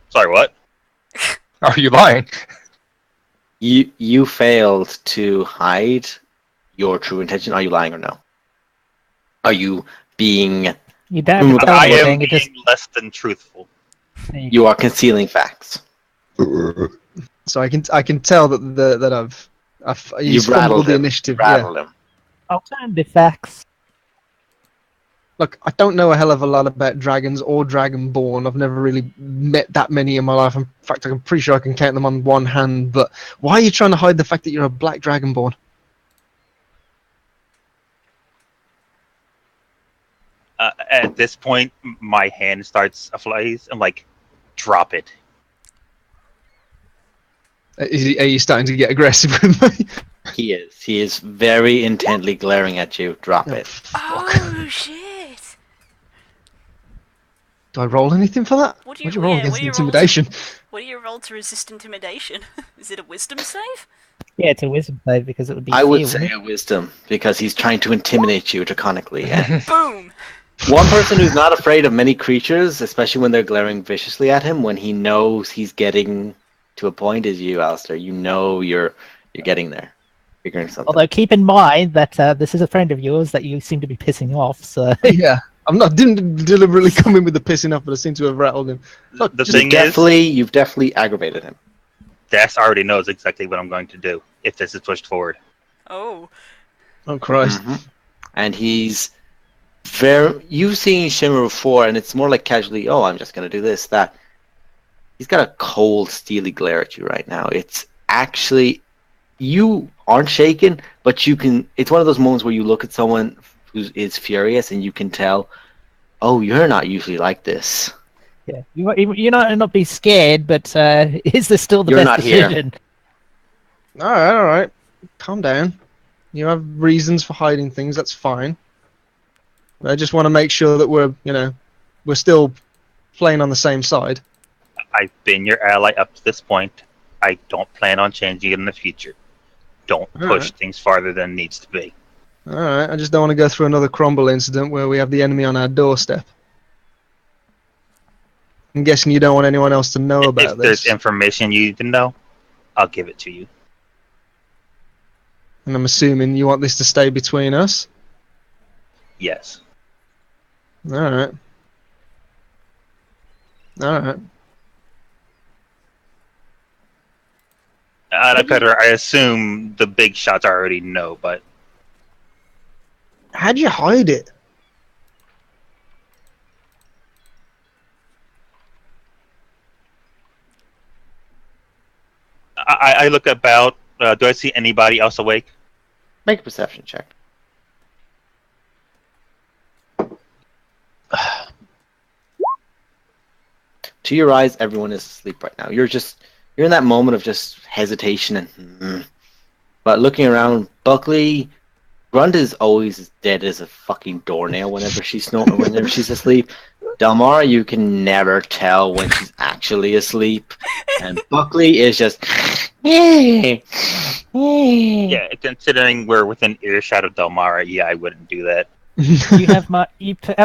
[SPEAKER 6] Sorry, what?
[SPEAKER 5] Are you lying?
[SPEAKER 1] You failed to hide your true intention. Are you lying or no? Are you being...
[SPEAKER 3] You don't have to tell
[SPEAKER 6] I am
[SPEAKER 3] anything.
[SPEAKER 6] being
[SPEAKER 3] It just
[SPEAKER 6] less than truthful.
[SPEAKER 1] You are concealing facts.
[SPEAKER 4] So I can tell that I've
[SPEAKER 1] You've
[SPEAKER 4] fumbled
[SPEAKER 1] rattled
[SPEAKER 4] the
[SPEAKER 1] him.
[SPEAKER 4] initiative. Yeah.
[SPEAKER 1] Rattled him.
[SPEAKER 3] alternative facts.
[SPEAKER 4] Look, I don't know a hell of a lot about dragons or dragonborn. I've never really met that many in my life. In fact, I'm pretty sure I can count them on one hand. But why are you trying to hide the fact that you're a black dragonborn?
[SPEAKER 6] At this point, my hand starts aflaze. I'm like, drop it.
[SPEAKER 4] Are you starting to get aggressive with me?
[SPEAKER 1] He is. He is very intently glaring at you. Drop it.
[SPEAKER 2] Oh shit!
[SPEAKER 4] Do I roll anything for that?
[SPEAKER 2] What do you-
[SPEAKER 4] What'd you roll
[SPEAKER 2] yeah,
[SPEAKER 4] against
[SPEAKER 2] what do you roll
[SPEAKER 4] intimidation?
[SPEAKER 2] What do you roll to resist intimidation? Is it a wisdom save?
[SPEAKER 3] Yeah, it's a wisdom save because it would be.
[SPEAKER 1] I would
[SPEAKER 3] fear,
[SPEAKER 1] say
[SPEAKER 3] wouldn't
[SPEAKER 1] a wisdom because he's trying to intimidate you draconically. And
[SPEAKER 2] Boom!
[SPEAKER 1] one person who's not afraid of many creatures, especially when they're glaring viciously at him, when he knows he's getting to a point, is you, Alistair. You know you're getting there, figuring something.
[SPEAKER 3] Although keep in mind that this is a friend of yours that you seem to be pissing off. So
[SPEAKER 4] Yeah, didn't deliberately come in with the pissing off, but I seem to have rattled him. Look,
[SPEAKER 6] The
[SPEAKER 4] just
[SPEAKER 6] thing is,
[SPEAKER 1] You've definitely aggravated him.
[SPEAKER 6] Dax already knows exactly what I'm going to do if this is pushed forward.
[SPEAKER 2] Oh.
[SPEAKER 4] oh Christ.
[SPEAKER 1] Mhm. And he's very. You've seen Shimmer before, and it's more like casually. Oh, I'm just gonna do this, that. He's got a cold, steely glare at you right now. It's actually, you aren't shaken, but you can. It's one of those moments where you look at someone who is furious, and you can tell, oh, you're not usually like this.
[SPEAKER 3] yeah, you're not be scared, but is this still the
[SPEAKER 1] You're
[SPEAKER 3] best
[SPEAKER 1] not here.
[SPEAKER 3] decision?
[SPEAKER 4] All right. Calm down. You have reasons for hiding things. That's fine. I just want to make sure that we're still playing on the same side.
[SPEAKER 6] I've been your ally up to this point. I don't plan on changing it in the future. Don't push
[SPEAKER 4] Alright.
[SPEAKER 6] things farther than needs to be.
[SPEAKER 4] All right. I just don't want to go through another crumble incident where we have the enemy on our doorstep. I'm guessing you don't want anyone else to know about
[SPEAKER 6] If there's
[SPEAKER 4] this.
[SPEAKER 6] information you need to know, I'll give it to you.
[SPEAKER 4] And I'm assuming you want this to stay between us.
[SPEAKER 6] Yes.
[SPEAKER 4] All right.
[SPEAKER 6] I assume the big shots already know, but
[SPEAKER 4] How'd you hide it?
[SPEAKER 6] I look about. Do I see anybody else awake?
[SPEAKER 1] Make a perception check. To your eyes, everyone is asleep right now. You're in that moment of just hesitation and. But looking around, Buckley, Grunt is always as dead as a fucking doornail whenever whenever she's asleep. Dalmara, you can never tell when she's actually asleep, and Buckley is just.
[SPEAKER 6] Yeah, considering we're within earshot of Delmara, yeah, I wouldn't do that.
[SPEAKER 3] You have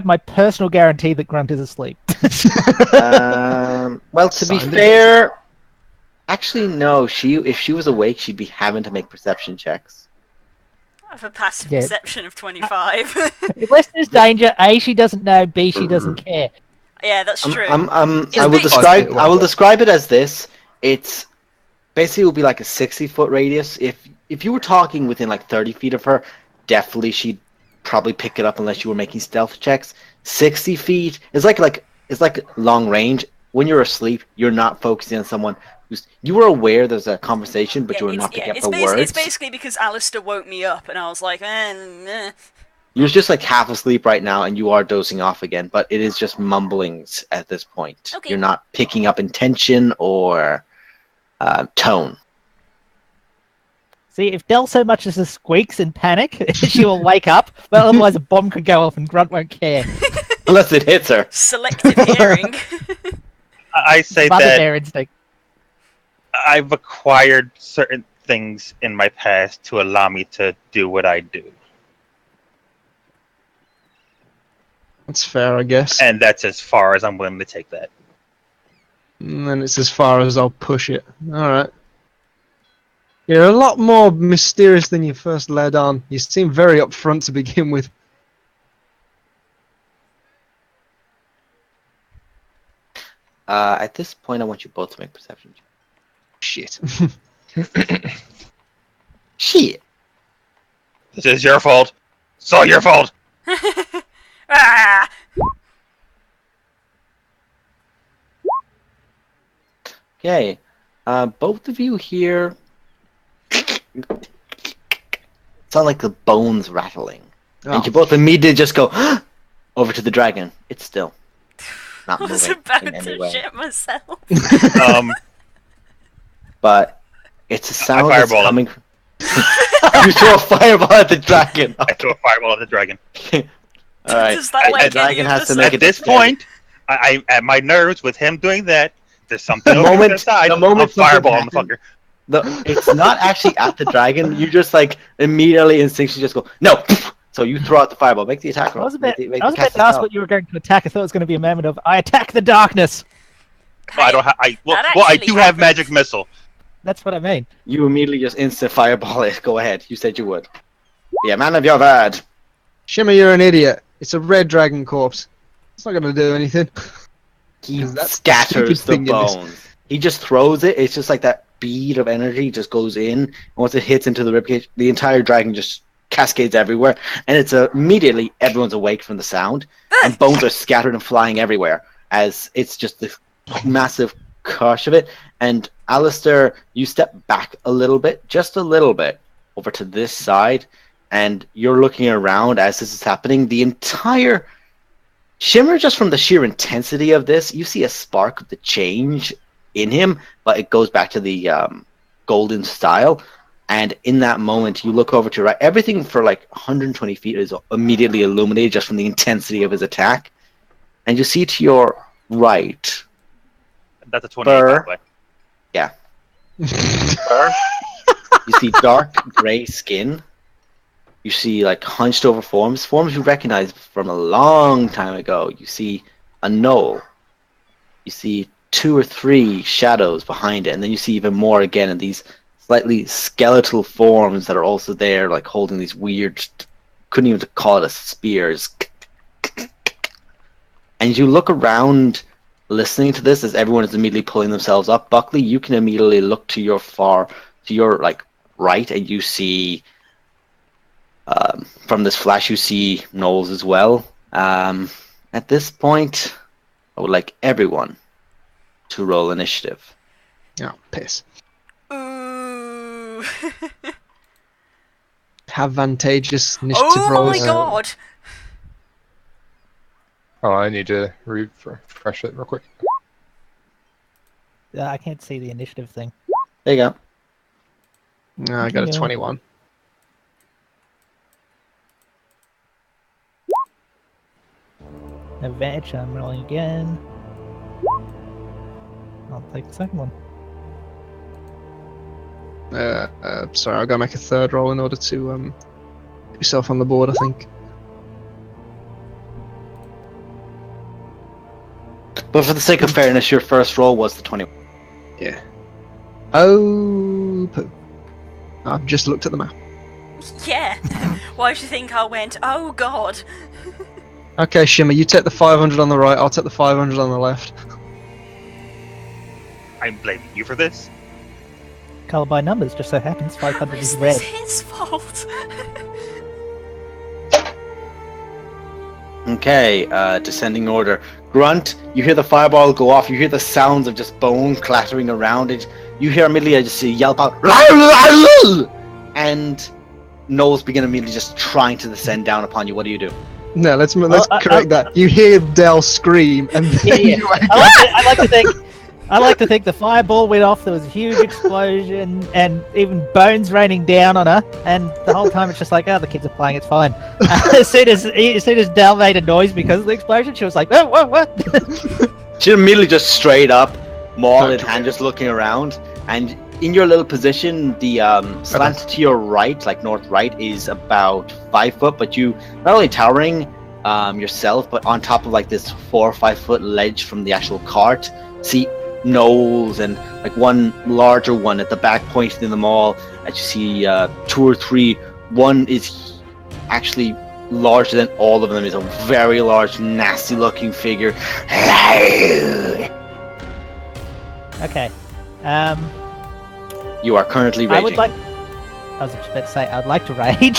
[SPEAKER 3] my personal guarantee that Grunt is asleep.
[SPEAKER 1] Well, to be
[SPEAKER 4] Signed it.
[SPEAKER 1] fair, actually no. If she was awake, she'd be having to make perception checks.
[SPEAKER 2] I have a passive
[SPEAKER 3] Yeah.
[SPEAKER 2] perception of 25.
[SPEAKER 3] Unless there's danger, A, she doesn't know, B, she doesn't care.
[SPEAKER 2] Yeah, that's true.
[SPEAKER 1] I will
[SPEAKER 2] big.
[SPEAKER 1] describe it as this. It's basically, it will be like a 60-foot radius. If you were talking within like 30 feet of her, definitely she'd probably pick it up unless you were making stealth checks. 60 feet is like long range. When you're asleep, you're not focusing on someone who's. You were aware there's a conversation, but you were not picking up the words.
[SPEAKER 2] It's basically because Alistair woke me up, and I was like,
[SPEAKER 1] You're just like half asleep right now, and you are dozing off again. But it is just mumblings at this point.
[SPEAKER 2] Okay.
[SPEAKER 1] You're not picking up intention or tone.
[SPEAKER 3] See, if Del so much as squeaks in panic, she will wake up. But otherwise, a bomb could go off and Grunt won't care.
[SPEAKER 1] Unless it hits her.
[SPEAKER 2] Selective hearing.
[SPEAKER 6] I say
[SPEAKER 3] Mother
[SPEAKER 6] that
[SPEAKER 3] bear instinct.
[SPEAKER 6] I've acquired certain things in my past to allow me to do what I do.
[SPEAKER 4] That's fair, I guess.
[SPEAKER 6] And that's as far as I'm willing to take that.
[SPEAKER 4] And then it's as far as I'll push it. Alright. You're a lot more mysterious than you first led on. You seem very upfront to begin with.
[SPEAKER 1] At this point, I want you both to make perception checks.
[SPEAKER 4] Shit.
[SPEAKER 1] Shit.
[SPEAKER 6] This is your fault. It's all your fault.
[SPEAKER 2] Ah!
[SPEAKER 1] Okay. Both of you here sound like the bones rattling. And you both immediately just go over to the dragon. It's still not
[SPEAKER 2] I was
[SPEAKER 1] moving
[SPEAKER 2] about
[SPEAKER 1] in any
[SPEAKER 2] to
[SPEAKER 1] way.
[SPEAKER 2] shit myself.
[SPEAKER 1] But it's a sound that's
[SPEAKER 6] fireball
[SPEAKER 1] coming. You throw a fireball at the dragon.
[SPEAKER 6] I throw a fireball at the dragon.
[SPEAKER 1] All right.
[SPEAKER 2] Does that wake
[SPEAKER 1] The
[SPEAKER 2] any
[SPEAKER 1] dragon
[SPEAKER 2] of
[SPEAKER 1] has
[SPEAKER 2] the
[SPEAKER 1] to make
[SPEAKER 6] At
[SPEAKER 1] it.
[SPEAKER 6] this point, I at my nerves with him doing that. There's something
[SPEAKER 1] The
[SPEAKER 6] over
[SPEAKER 1] moment-
[SPEAKER 6] the side.
[SPEAKER 1] the moment
[SPEAKER 6] I'll fireball the
[SPEAKER 1] something
[SPEAKER 6] fucker.
[SPEAKER 1] It's not actually at the dragon. You just like immediately instinctually just go no. So you throw out the fireball. Make the attack
[SPEAKER 3] I
[SPEAKER 1] roll.
[SPEAKER 3] was about,
[SPEAKER 1] Make the
[SPEAKER 3] I was about
[SPEAKER 1] cast
[SPEAKER 3] to ask
[SPEAKER 1] spell.
[SPEAKER 3] what you were going to attack. I thought it was going to be a moment of, I attack the darkness.
[SPEAKER 6] Well, I don't. Well,
[SPEAKER 2] That
[SPEAKER 6] I
[SPEAKER 2] actually
[SPEAKER 6] do have
[SPEAKER 2] happens.
[SPEAKER 6] magic missile.
[SPEAKER 3] That's what I mean.
[SPEAKER 1] You immediately just instant fireball it. Go ahead. You said you would. Yeah, man of your word.
[SPEAKER 4] Shimmer, you're an idiot. It's a red dragon corpse. It's not going to do anything.
[SPEAKER 1] He
[SPEAKER 4] Is that the
[SPEAKER 1] scatters
[SPEAKER 4] stupid
[SPEAKER 1] the
[SPEAKER 4] thing in this?
[SPEAKER 1] bones. He just throws it. It's just like that bead of energy just goes in. And once it hits into the ribcage, the entire dragon just cascades everywhere. And it's immediately everyone's awake from the sound. And bones are scattered and flying everywhere as it's just this massive crush of it. And Alistair, you step back a little bit, just a little bit, over to this side. And you're looking around as this is happening. The entire Shimmer, just from the sheer intensity of this, you see a spark of the change in him, but it goes back to the golden style. And in that moment, you look over to your right. Everything for like 120 feet is immediately illuminated just from the intensity of his attack. And you see to your right,
[SPEAKER 6] That's a 28, by
[SPEAKER 1] Burr.
[SPEAKER 6] the way.
[SPEAKER 1] you see dark gray skin. You see like hunched over forms you recognize from a long time ago. You see a knoll. You see 2 or 3 shadows behind it, and then you see even more again in these slightly skeletal forms that are also there, like holding these weird, couldn't even call it a spears. And you look around listening to this as everyone is immediately pulling themselves up. Buckley, you can immediately look to your like right, and you see from this flash you see Knowles as well. At this point, I would like everyone to roll initiative.
[SPEAKER 4] Oh, piss.
[SPEAKER 2] Ooh.
[SPEAKER 4] Advantageous initiative
[SPEAKER 2] Oh
[SPEAKER 4] rolls.
[SPEAKER 2] my god.
[SPEAKER 5] Oh, I need to refresh it real quick.
[SPEAKER 3] I can't see the initiative thing.
[SPEAKER 1] There you go.
[SPEAKER 4] No, I got a
[SPEAKER 3] Yeah.
[SPEAKER 4] 21.
[SPEAKER 3] Advantage, I'm rolling again. I'll take the second one.
[SPEAKER 4] Sorry, I've got to make a third roll in order to put yourself on the board, I think.
[SPEAKER 1] But for the sake of fairness, your first roll was the 20.
[SPEAKER 4] Yeah. Oh, poo. I've just looked at the map.
[SPEAKER 2] Yeah. Why do you think I went, oh god?
[SPEAKER 4] Okay, Shimmer, you take the 500 on the right, I'll take the 500 on the left.
[SPEAKER 6] I'm blaming you for this.
[SPEAKER 3] Colour by numbers, just so happens 500
[SPEAKER 2] How
[SPEAKER 3] is
[SPEAKER 2] is
[SPEAKER 3] red.
[SPEAKER 2] this his fault?
[SPEAKER 1] Okay, descending order. Grunt, you hear the fireball go off, you hear the sounds of just bone clattering around it. You hear immediately just see yelp out, and Knowles begin immediately just trying to descend down upon you. What do you do?
[SPEAKER 4] No, let's
[SPEAKER 3] I-
[SPEAKER 4] correct that. You hear Dell scream, and then
[SPEAKER 3] Yeah.
[SPEAKER 4] you wake
[SPEAKER 3] I like to think the fireball went off. There was a huge explosion, and even bones raining down on her. And the whole time, it's just like, oh, the kids are playing. It's fine. As soon as Dell made a noise because of the explosion, she was like, oh, what?
[SPEAKER 1] She immediately just straight up, maul in hand, just looking around. And in your little position, the slant to your right, like north right, is about 5 foot. But you not only towering yourself, but on top of like this 4 or 5 foot ledge from the actual cart, see Knowles and like one larger one at the back pointing in the mall. As you see 2 or 3, one is actually larger than all of them. Is a very large, nasty looking figure.
[SPEAKER 3] Okay.
[SPEAKER 1] You are currently
[SPEAKER 3] I
[SPEAKER 1] raging.
[SPEAKER 3] would like. I was just about to say I'd like to rage.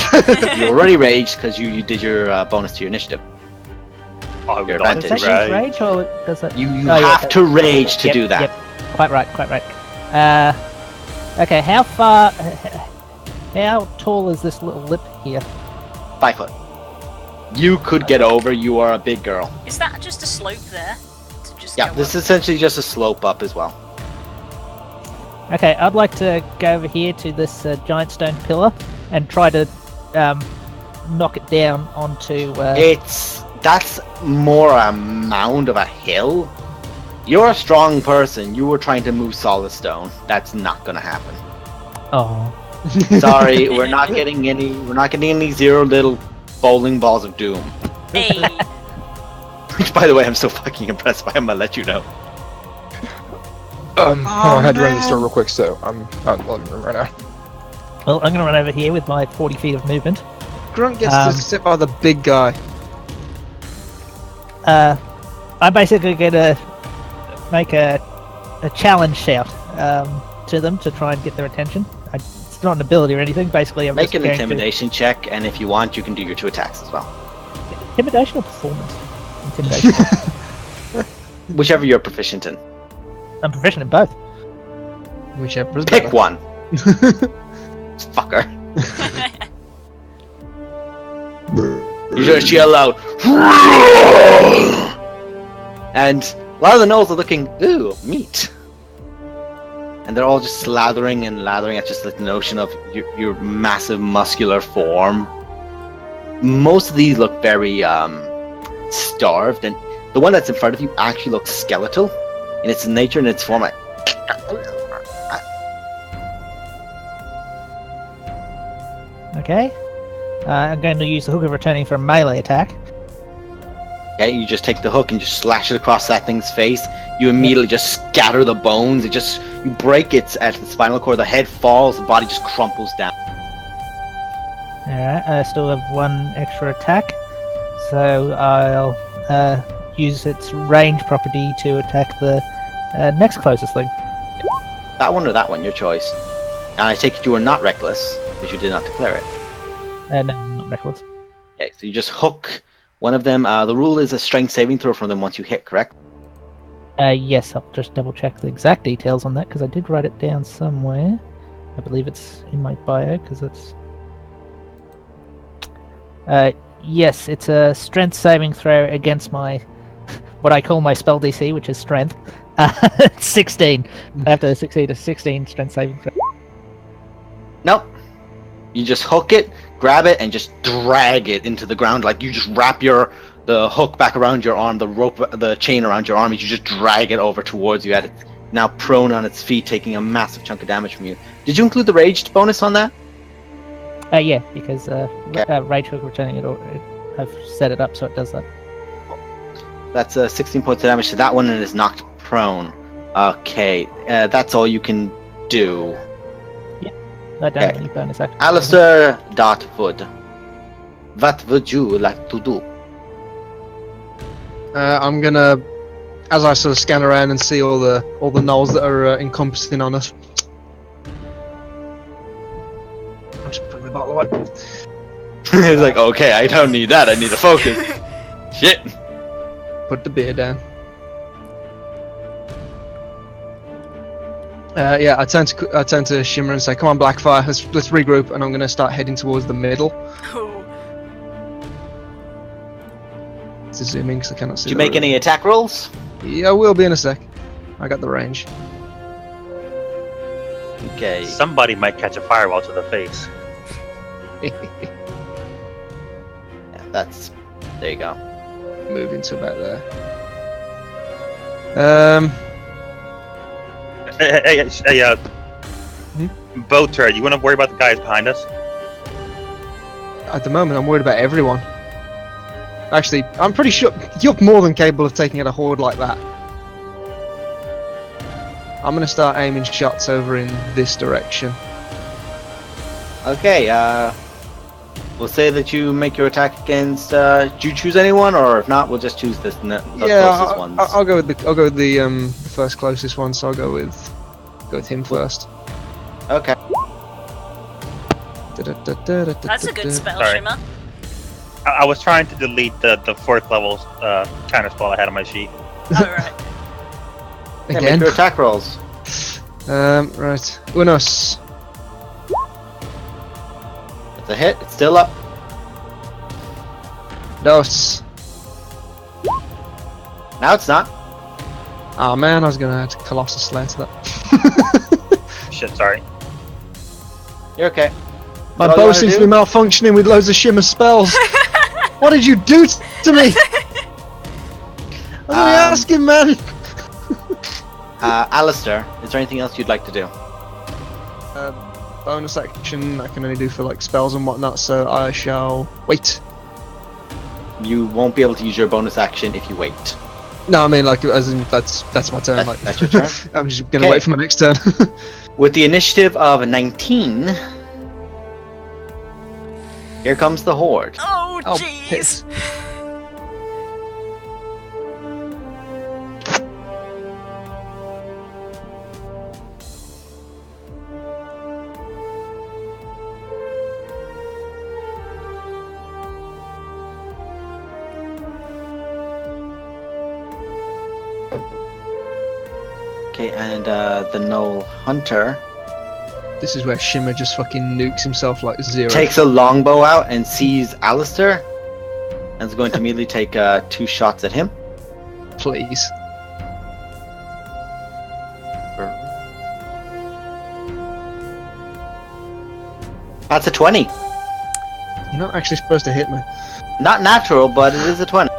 [SPEAKER 1] You already raged because you did your bonus to your initiative.
[SPEAKER 6] I
[SPEAKER 1] Your
[SPEAKER 6] would like
[SPEAKER 3] Does
[SPEAKER 6] to
[SPEAKER 3] that
[SPEAKER 1] advantage.
[SPEAKER 3] use
[SPEAKER 6] rage.
[SPEAKER 3] rage or does it?
[SPEAKER 1] You
[SPEAKER 3] Oh, yeah,
[SPEAKER 1] have to rage to
[SPEAKER 3] Yep,
[SPEAKER 1] do that.
[SPEAKER 3] Yep. Quite right. Quite right. Okay. How far? How tall is this little lip here?
[SPEAKER 1] 5 foot. You could get over. You are a big girl.
[SPEAKER 2] Is that just a slope there? To just
[SPEAKER 1] Yeah,
[SPEAKER 2] go
[SPEAKER 1] this
[SPEAKER 2] up?
[SPEAKER 1] is essentially just a slope up as well.
[SPEAKER 3] Okay, I'd like to go over here to this giant stone pillar and try to knock it down onto.
[SPEAKER 1] That's more a mound of a hill. You're a strong person. You were trying to move solid stone. That's not gonna happen.
[SPEAKER 3] Oh.
[SPEAKER 1] Sorry, we're not getting any. We're not getting any 0 little bowling balls of doom.
[SPEAKER 2] Hey,
[SPEAKER 1] Which, by the way, I'm so fucking impressed by. I'm gonna let you know.
[SPEAKER 5] Hold on, I had to run to the store real quick, so I'm out in the living room right now.
[SPEAKER 3] Well, I'm going to run over here with my 40 feet of movement.
[SPEAKER 4] Grunt gets
[SPEAKER 3] Um,
[SPEAKER 4] to sit by the big guy.
[SPEAKER 3] I'm basically going to make a challenge shout to them to try and get their attention. It's not an ability or anything. Basically, I'm
[SPEAKER 1] Make
[SPEAKER 3] just
[SPEAKER 1] an
[SPEAKER 3] going to-
[SPEAKER 1] intimidation check, and if you want, you can do your 2 attacks as well.
[SPEAKER 3] Intimidation or performance? Intimidation.
[SPEAKER 1] Whichever you're proficient in.
[SPEAKER 3] I'm proficient in both.
[SPEAKER 4] Whichever is
[SPEAKER 1] Pick
[SPEAKER 4] better.
[SPEAKER 1] one. Fucker. You just yell out. And a lot of the gnolls are looking, ooh, meat. And they're all just slathering and lathering at just the notion of your massive muscular form. Most of these look very starved, and the one that's in front of you actually looks skeletal in its nature and its form. Like,
[SPEAKER 3] Okay. I'm going to use the hook of returning for a melee attack.
[SPEAKER 1] okay, you just take the hook and just slash it across that thing's face. You immediately just scatter the bones. You break its at the spinal cord. The head falls. The body just crumples down.
[SPEAKER 3] Alright, I still have one extra attack. So I'll use its range property to attack the next closest thing.
[SPEAKER 1] That one or that one, your choice. And I take it you are not reckless because you did not declare it.
[SPEAKER 3] No, not reckless.
[SPEAKER 1] Okay, so you just hook one of them. The rule is a strength saving throw from them once you hit, correct?
[SPEAKER 3] Yes, I'll just double check the exact details on that because I did write it down somewhere. I believe it's in my bio because it's. Yes, it's a strength saving throw against my what I call my spell DC, which is strength. 16. I have to succeed a 16 strength saving throw.
[SPEAKER 1] Nope. You just hook it, grab it, and just drag it into the ground. Like you just wrap the hook back around your arm, the chain around your arm. You just drag it over towards you. At it now prone on its feet, taking a massive chunk of damage from you. Did you include the raged bonus on that?
[SPEAKER 3] Yeah, because Rage Hook returning it, I've set it up so it does that.
[SPEAKER 1] That's 16 points of damage to that one, and is knocked prone. Okay, that's all you can do.
[SPEAKER 3] I don't have any bonus action.
[SPEAKER 1] Alistair Dartwood, what would you like to do?
[SPEAKER 4] I'm gonna, as I sort of scan around and see all the gnolls that are encompassing on us. I'm just putting the bottle away.
[SPEAKER 1] He's like, okay, I don't need that. I need to focus. Shit.
[SPEAKER 4] Put the beer down. Yeah, I turn to Shimmer and say, "Come on, Blackfire, let's regroup." And I'm gonna start heading towards the middle.
[SPEAKER 2] Ooh.
[SPEAKER 4] To zoom in because I cannot see.
[SPEAKER 1] Did you
[SPEAKER 4] the
[SPEAKER 1] make
[SPEAKER 4] room.
[SPEAKER 1] any attack rolls?
[SPEAKER 4] Yeah, I will be in a sec. I got the range.
[SPEAKER 1] Okay.
[SPEAKER 6] Somebody might catch a fireball to the face.
[SPEAKER 1] Yeah, that's. There you go.
[SPEAKER 4] Moving to about there.
[SPEAKER 6] Hey, bow turret, you want to worry about the guys behind us?
[SPEAKER 4] At the moment, I'm worried about everyone. Actually, I'm pretty sure you're more than capable of taking out a horde like that. I'm gonna start aiming shots over in this direction.
[SPEAKER 1] Okay, we'll say that you make your attack against, do you choose anyone, or if not, we'll just choose the closest ones.
[SPEAKER 4] I'll go with the first closest one. So I'll go with him first.
[SPEAKER 1] Okay.
[SPEAKER 2] That's a good spell,
[SPEAKER 6] Sorry.
[SPEAKER 2] Shimmer.
[SPEAKER 6] I was trying to delete the 4th level counter spell I had on my sheet.
[SPEAKER 2] Alright.
[SPEAKER 1] Yeah, make
[SPEAKER 4] Again.
[SPEAKER 1] your attack rolls.
[SPEAKER 4] Right. Unos.
[SPEAKER 1] That's a hit. It's still up.
[SPEAKER 4] Dos.
[SPEAKER 1] Now it's not.
[SPEAKER 4] Oh man, I was gonna add Colossus Slayer to that.
[SPEAKER 6] Shit, sorry.
[SPEAKER 1] You're okay.
[SPEAKER 4] My
[SPEAKER 1] All you
[SPEAKER 4] bow
[SPEAKER 1] wanna
[SPEAKER 4] seems to
[SPEAKER 1] do?
[SPEAKER 4] be malfunctioning with loads of Shimmer spells. What did you do to me? I'm only asking, man.
[SPEAKER 1] Alistair, is there anything else you'd like to do?
[SPEAKER 4] Bonus action I can only do for like spells and whatnot, so I shall wait.
[SPEAKER 1] You won't be able to use your bonus action if you wait.
[SPEAKER 4] No, I mean like as in that's my turn.
[SPEAKER 1] That's your turn?
[SPEAKER 4] I'm just gonna
[SPEAKER 1] Okay.
[SPEAKER 4] wait for my next turn.
[SPEAKER 1] With the initiative of 19, here comes the horde.
[SPEAKER 2] Oh,
[SPEAKER 4] Oh,
[SPEAKER 2] jeez.
[SPEAKER 4] piss.
[SPEAKER 1] Okay, and the Gnoll Hunter
[SPEAKER 4] This is where Shimmer just fucking nukes himself like zero.
[SPEAKER 1] takes a longbow out and sees Alistair, and is going to immediately take 2 shots at him.
[SPEAKER 4] Please.
[SPEAKER 1] That's a 20.
[SPEAKER 4] You're not actually supposed to hit me.
[SPEAKER 1] Not natural, but it is a 20.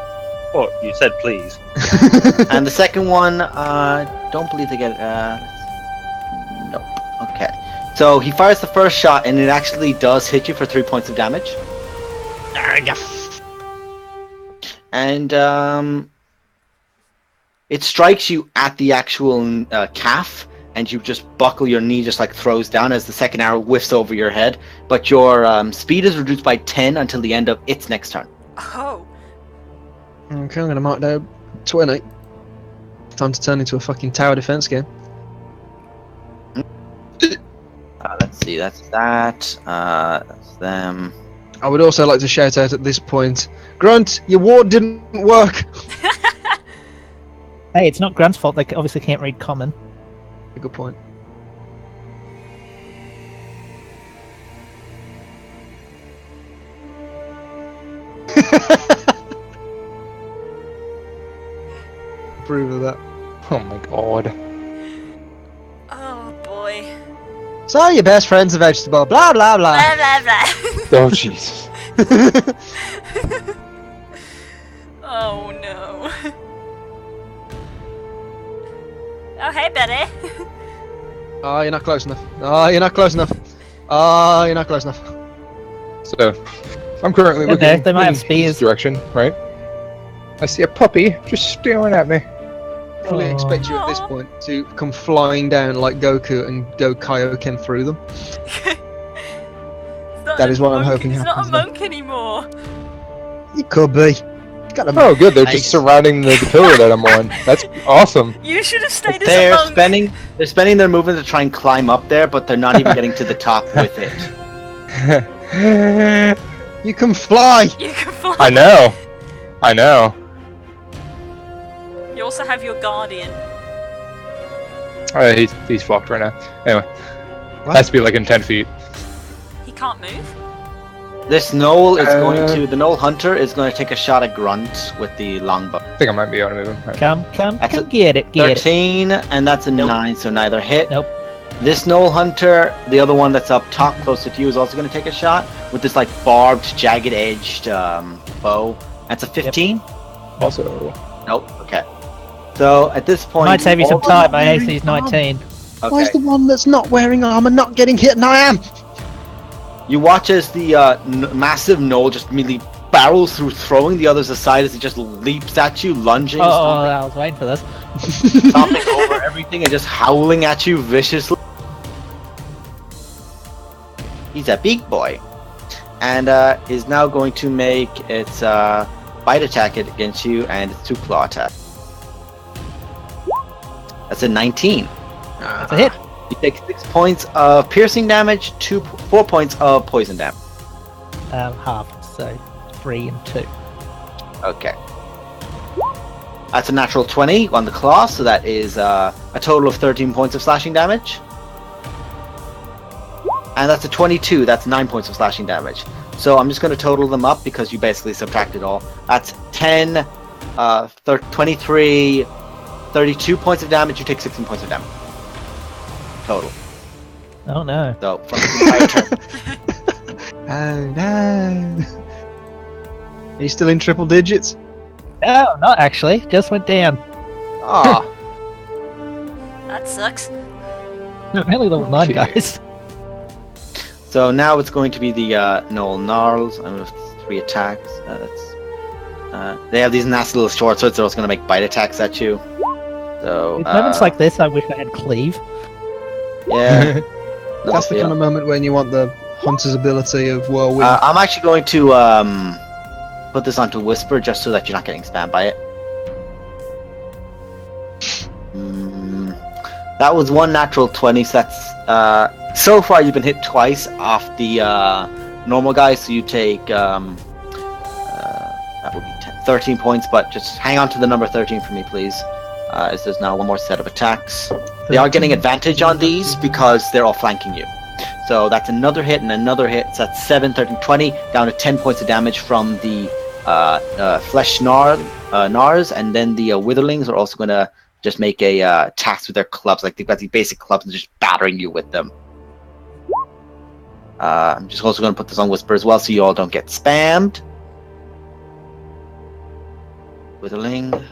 [SPEAKER 6] Oh, you said please.
[SPEAKER 1] And the second one, don't believe they get. Nope. Okay. So he fires the first shot, and it actually does hit you for 3 points of damage. And it strikes you at the actual calf, and you just buckle your knee, just like throws down as the second arrow whiffs over your head. But your speed is reduced by 10 until the end of its next turn.
[SPEAKER 2] Oh.
[SPEAKER 4] Okay, I'm gonna mark down 20. Time to turn into a fucking tower defense game.
[SPEAKER 1] Let's see. That's that. That's them.
[SPEAKER 4] I would also like to shout out at this point, Grunt, your ward didn't work.
[SPEAKER 3] Hey, it's not Grant's fault. They obviously can't read common.
[SPEAKER 4] Good point. Approve of that.
[SPEAKER 5] Oh my god.
[SPEAKER 2] Oh, boy.
[SPEAKER 4] So your best friend's a vegetable. Blah blah blah.
[SPEAKER 2] Blah, blah, blah.
[SPEAKER 5] Oh Jesus.
[SPEAKER 2] Oh, no. Oh, hey, Betty.
[SPEAKER 4] Oh, you're not close enough. Oh, you're not close enough. Oh, you're not close enough.
[SPEAKER 5] So, I'm currently
[SPEAKER 3] Yeah,
[SPEAKER 5] looking
[SPEAKER 3] they might have
[SPEAKER 5] in
[SPEAKER 3] spears.
[SPEAKER 5] this direction, right? I see a puppy just staring at me.
[SPEAKER 4] Fully
[SPEAKER 3] Oh.
[SPEAKER 4] expect you at this
[SPEAKER 2] Aw.
[SPEAKER 4] point to come flying down like Goku and go Kaioken through them.
[SPEAKER 2] It's not
[SPEAKER 4] That
[SPEAKER 2] a
[SPEAKER 4] is what I'm
[SPEAKER 2] monk-
[SPEAKER 4] hoping
[SPEAKER 2] He's not a
[SPEAKER 4] happens now.
[SPEAKER 2] monk anymore.
[SPEAKER 4] You could be. Got a
[SPEAKER 5] Oh, good. They're
[SPEAKER 4] Nice.
[SPEAKER 5] just surrounding the pillar that I'm on. That's awesome.
[SPEAKER 2] You should have stayed as a
[SPEAKER 1] They're
[SPEAKER 2] monk.
[SPEAKER 1] they're spending their movement to try and climb up there, but they're not even getting to the top with it.
[SPEAKER 4] You can fly.
[SPEAKER 2] You can fly.
[SPEAKER 5] I know. I know.
[SPEAKER 2] You also have your guardian.
[SPEAKER 5] He's fucked right now. Anyway,
[SPEAKER 4] What?
[SPEAKER 5] has to be like in 10 feet.
[SPEAKER 2] He can't move.
[SPEAKER 1] This Knoll is going to the Knoll Hunter is going to take a shot at Grunt with the longbow.
[SPEAKER 5] I think I might be able to move him. Right.
[SPEAKER 3] Come,
[SPEAKER 1] That's a
[SPEAKER 3] get it.
[SPEAKER 1] 13, and that's a
[SPEAKER 3] Nope.
[SPEAKER 1] 9, so neither hit.
[SPEAKER 3] Nope.
[SPEAKER 1] This Knoll Hunter, the other one that's up top closer to you, is also going to take a shot with this like barbed, jagged-edged bow. That's a 15.
[SPEAKER 5] Also,
[SPEAKER 1] Nope. Okay. So at this point,
[SPEAKER 3] Might save you some
[SPEAKER 1] all-
[SPEAKER 3] time. My AC is 19.
[SPEAKER 4] Why
[SPEAKER 1] Okay.
[SPEAKER 4] is the one that's not wearing armor not getting hit and I am?
[SPEAKER 1] You watch as the massive Knoll just immediately barrels through, throwing the others aside as it just leaps at you, lunging,
[SPEAKER 3] Oh, I was waiting for this.
[SPEAKER 1] stomping over everything, and just howling at you viciously. He's a big boy, and is now going to make its bite attack against you and its 2 claw attack. That's a 19.
[SPEAKER 3] That's a hit.
[SPEAKER 1] You take 6 points of piercing damage, 4 points of poison damage.
[SPEAKER 3] Half. So 3 and 2.
[SPEAKER 1] Okay. That's a natural 20 on the claw, so that is a total of 13 points of slashing damage. And that's a 22, that's 9 points of slashing damage. So I'm just going to total them up because you basically subtracted all. That's 10, 23, 32 points of damage, you take 16 points of damage. Total.
[SPEAKER 3] Oh no.
[SPEAKER 1] So, from the entire turn.
[SPEAKER 4] Oh no. Are you still in triple digits?
[SPEAKER 3] No, not actually. Just went down.
[SPEAKER 1] Ah,
[SPEAKER 2] That sucks.
[SPEAKER 3] Only level 9
[SPEAKER 5] Okay.
[SPEAKER 3] guys.
[SPEAKER 1] so now it's going to be the Noel Gnarls. I'm with 3 attacks. They have these nasty little short swords, so it's going to make bite attacks at you. So,
[SPEAKER 3] In moments like this, I wish I had cleave.
[SPEAKER 1] yeah.
[SPEAKER 4] That's the
[SPEAKER 1] Yeah.
[SPEAKER 4] kind of moment when you want the hunter's ability of whirlwind.
[SPEAKER 1] I'm actually going to put this onto Whisper just so that you're not getting spammed by it. That was one natural 20, so that's so far you've been hit twice off the normal guy, so you take that would be 13 points, but just hang on to the number 13 for me, please, as there's now one more set of attacks. They are getting advantage on these because they're all flanking you. So that's another hit and another hit. So that's 7, 13, 20, down to 10 points of damage from the Flesh Nars, and then the Witherlings are also going to just make a attacks with their clubs. Like they've got these basic clubs and just battering you with them. I'm just also going to put this on Whisper as well so you all don't get spammed. Witherling.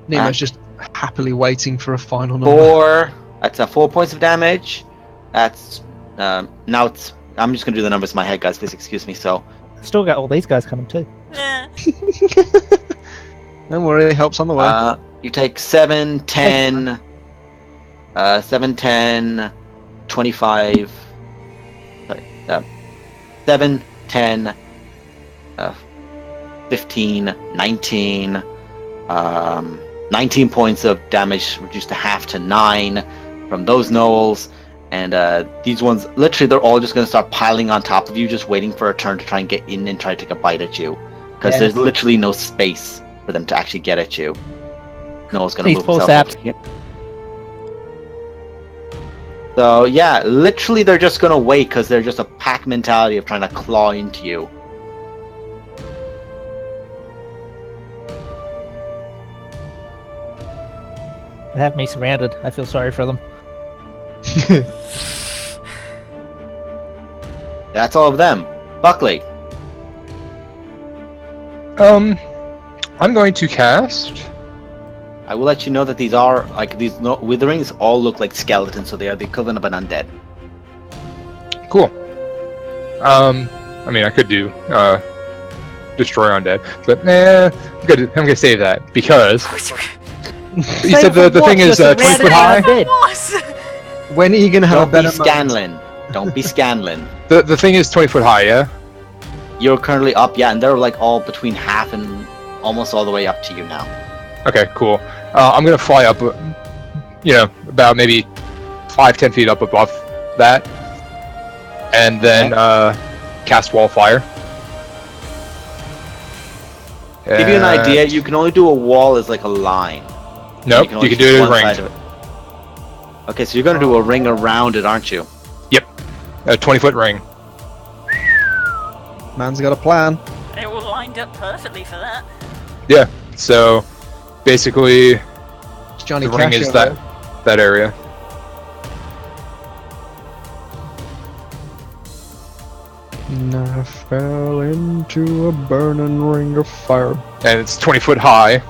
[SPEAKER 4] Nemo's just happily waiting for a final number.
[SPEAKER 1] 4. That's 4 points of damage. That's now it's. I'm just gonna do the numbers in my head, guys. Please excuse me. So
[SPEAKER 3] Still got all these guys coming too.
[SPEAKER 2] Eh.
[SPEAKER 4] Don't worry, help's on the way.
[SPEAKER 1] you take 7, 10, 7, 10, 25. Sorry, 7, 10, 15, 19. 19 points of damage reduced to half to 9 from those gnolls, and these ones, literally, they're all just going to start piling on top of you, just waiting for a turn to try and get in and try to take a bite at you, because
[SPEAKER 3] Yeah.
[SPEAKER 1] there's literally no space for them to actually get at you. Gnoll's going to
[SPEAKER 3] Please
[SPEAKER 1] move
[SPEAKER 3] pull
[SPEAKER 1] himself
[SPEAKER 3] saps.
[SPEAKER 1] up here. So yeah, literally, they're just going to wait because they're just a pack mentality of trying to claw into you.
[SPEAKER 3] They have me surrounded. I feel sorry for them.
[SPEAKER 1] That's all of them. Buckley.
[SPEAKER 5] I'm going to cast.
[SPEAKER 1] I will let you know that these are, like, these witherings all look like skeletons, so they are the equivalent of an undead.
[SPEAKER 5] Cool. I mean, I could do destroy undead, but I'm gonna save that because you said the thing is 20 foot high.
[SPEAKER 2] What?
[SPEAKER 4] When are you going to have
[SPEAKER 1] Don't
[SPEAKER 4] a
[SPEAKER 1] be
[SPEAKER 4] better moment?
[SPEAKER 1] Scanlan. Don't be Scanlan.
[SPEAKER 5] The thing is 20 foot high, yeah.
[SPEAKER 1] You're currently up, yeah, and they're like all between half and almost all the way up to you now.
[SPEAKER 5] Okay, cool. I'm gonna fly up, about maybe 5-10 feet up above that, and then cast Wall of Fire.
[SPEAKER 1] To give you an idea, you can only do a wall as like a line.
[SPEAKER 5] Nope, you
[SPEAKER 1] only
[SPEAKER 5] can
[SPEAKER 1] choose
[SPEAKER 5] do it in
[SPEAKER 1] one
[SPEAKER 5] ring.
[SPEAKER 1] side of it. Okay, so you're gonna do a ring around it, aren't you?
[SPEAKER 5] A 20-foot ring.
[SPEAKER 4] Man's got a plan.
[SPEAKER 2] They all lined up perfectly for that.
[SPEAKER 5] Yeah. So basically,
[SPEAKER 4] It's Johnny
[SPEAKER 5] the ring
[SPEAKER 4] Cash
[SPEAKER 5] is
[SPEAKER 4] over
[SPEAKER 5] that area.
[SPEAKER 4] And I fell into a burning ring of fire.
[SPEAKER 5] And it's 20 foot high.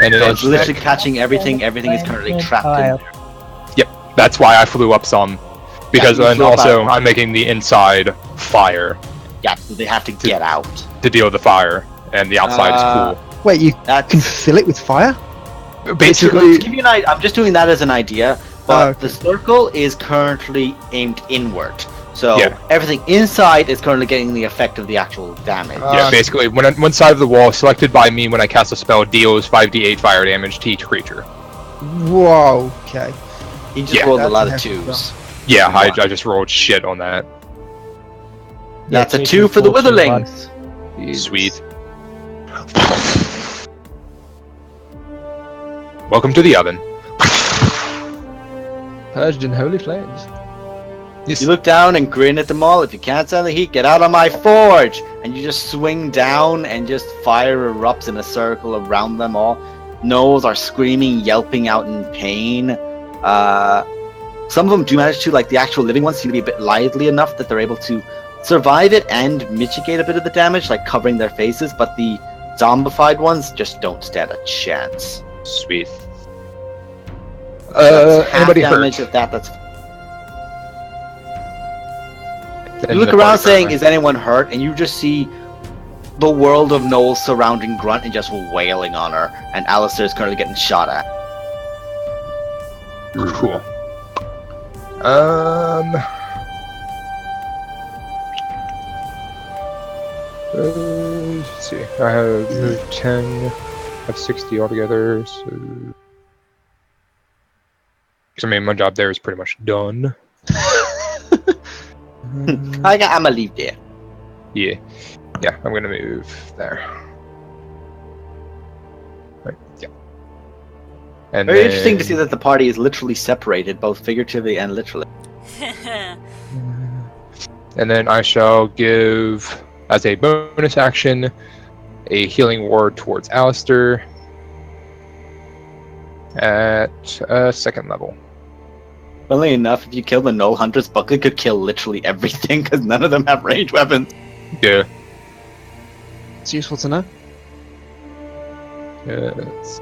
[SPEAKER 5] And it
[SPEAKER 1] So
[SPEAKER 5] is
[SPEAKER 1] it's literally
[SPEAKER 5] thick.
[SPEAKER 1] catching everything. Everything is currently trapped in there.
[SPEAKER 5] That's why I flew up some. Because
[SPEAKER 1] you
[SPEAKER 5] and
[SPEAKER 1] flew up
[SPEAKER 5] also
[SPEAKER 1] out.
[SPEAKER 5] I'm making the inside fire
[SPEAKER 1] Yeah, so they have to get out.
[SPEAKER 5] to deal with the fire, and the outside is
[SPEAKER 4] Wait, you can
[SPEAKER 1] That's
[SPEAKER 4] fill it with fire?
[SPEAKER 5] cool.
[SPEAKER 1] to
[SPEAKER 5] Basically,
[SPEAKER 1] give you an idea, I'm just doing that as an idea, but
[SPEAKER 4] okay.
[SPEAKER 1] the circle is currently aimed inward. So
[SPEAKER 5] Yeah.
[SPEAKER 1] everything inside is currently getting the effect of the actual damage.
[SPEAKER 5] yeah, basically, one side of the wall selected by me when I cast a spell deals 5d8 fire damage to each creature.
[SPEAKER 4] Whoa, okay.
[SPEAKER 1] He just
[SPEAKER 5] Yeah.
[SPEAKER 1] rolled a
[SPEAKER 4] That's
[SPEAKER 1] lot
[SPEAKER 4] a
[SPEAKER 1] of
[SPEAKER 4] hefty
[SPEAKER 1] twos.
[SPEAKER 5] Yeah, I just rolled shit on that.
[SPEAKER 1] That's a
[SPEAKER 3] 2,
[SPEAKER 1] 2 for the
[SPEAKER 3] 4, 2, 1.
[SPEAKER 1] Witherlings.
[SPEAKER 5] Sweet. Welcome to the oven.
[SPEAKER 4] Purged in holy flames.
[SPEAKER 1] You look down and grin at them all. If you can't stand the heat, get out of my forge! And you just swing down, and just fire erupts in a circle around them all. Gnolls are screaming, yelping out in pain. Some of them do manage to, like the actual living ones, seem to be a bit lively enough that they're able to survive it and mitigate a bit of the damage, like covering their faces. But the zombified ones just don't stand a chance.
[SPEAKER 5] Sweet.
[SPEAKER 1] That's half
[SPEAKER 5] Anybody
[SPEAKER 1] damage
[SPEAKER 5] hurt?
[SPEAKER 1] of that. That's
[SPEAKER 5] Then
[SPEAKER 1] you look
[SPEAKER 5] the
[SPEAKER 1] around
[SPEAKER 5] party
[SPEAKER 1] saying,
[SPEAKER 5] member.
[SPEAKER 1] is anyone hurt? And you just see the world of Knowles surrounding Grunt and just wailing on her. And Alistair is currently getting shot at.
[SPEAKER 5] Cool. Let's see. I have 10. I have 60 altogether. So, 'cause, I mean, my job there is pretty much done.
[SPEAKER 1] I'm gonna leave there.
[SPEAKER 5] Yeah, I'm gonna move there. Right, yeah. And
[SPEAKER 1] Very interesting to
[SPEAKER 5] then-
[SPEAKER 1] see that the party is literally separated, both figuratively and literally.
[SPEAKER 5] And then I shall give, as a bonus action, a healing word towards Alistair at second level.
[SPEAKER 1] Funnily enough, if you kill the Knoll Hunters, Buckley could kill literally everything because none of them have ranged weapons.
[SPEAKER 5] Yeah.
[SPEAKER 4] It's useful to know.
[SPEAKER 5] Yes.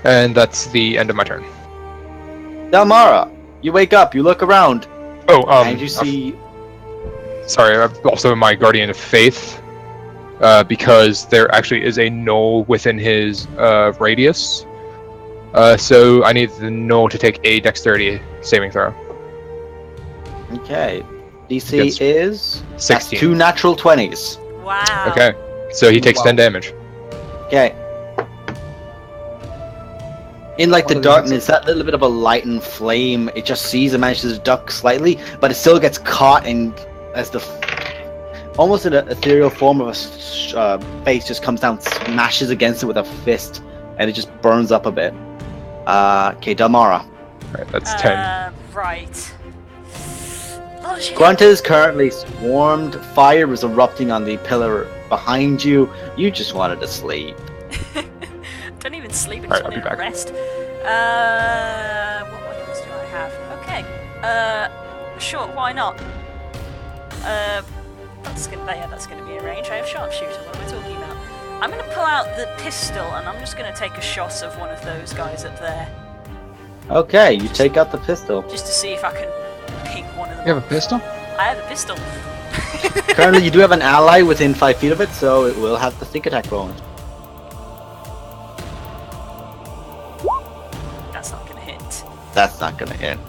[SPEAKER 5] And that's the end of my turn.
[SPEAKER 1] Dalmara, you wake up, you look around,
[SPEAKER 5] Oh,
[SPEAKER 1] and you see.
[SPEAKER 5] Sorry, I'm also my Guardian of Faith, because there actually is a Gnoll within his radius. So I need the Gnoll to take a Dexterity saving throw.
[SPEAKER 1] Okay. DC
[SPEAKER 5] Gets
[SPEAKER 1] is
[SPEAKER 5] 16.
[SPEAKER 1] 2 natural 20s.
[SPEAKER 2] Wow.
[SPEAKER 5] Okay, so he takes 10 damage.
[SPEAKER 1] Okay. In like the
[SPEAKER 4] What is
[SPEAKER 1] darkness, that little bit of a light and flame, it just sees and manages to duck slightly, but it still gets caught in as the almost in an ethereal form of a face just comes down, smashes against it with a fist, and it just burns up a bit. Okay, Dalmara.
[SPEAKER 5] Alright, that's 10.
[SPEAKER 2] Right. Oh, shit.
[SPEAKER 1] Grunt is currently swarmed. Fire is erupting on the pillar behind you. You just wanted to sleep.
[SPEAKER 2] Don't even sleep. I
[SPEAKER 5] Alright,
[SPEAKER 2] just
[SPEAKER 5] I'll be
[SPEAKER 2] want to
[SPEAKER 5] back.
[SPEAKER 2] rest. What weapons do I have? Okay. Sure. Why not? That's gonna be a range. I have sharpshooter. What am I talking about? I'm gonna pull out the pistol and I'm just gonna take a shot of one of those guys up there,
[SPEAKER 1] Okay, you take out the pistol.
[SPEAKER 2] just to see if I can ping one of them.
[SPEAKER 4] You have a pistol?
[SPEAKER 2] I have a pistol.
[SPEAKER 1] Currently, you do have an ally within 5 feet of it, so it will have the sneak attack bonus.
[SPEAKER 2] That's not gonna hit.
[SPEAKER 1] That's not gonna hit.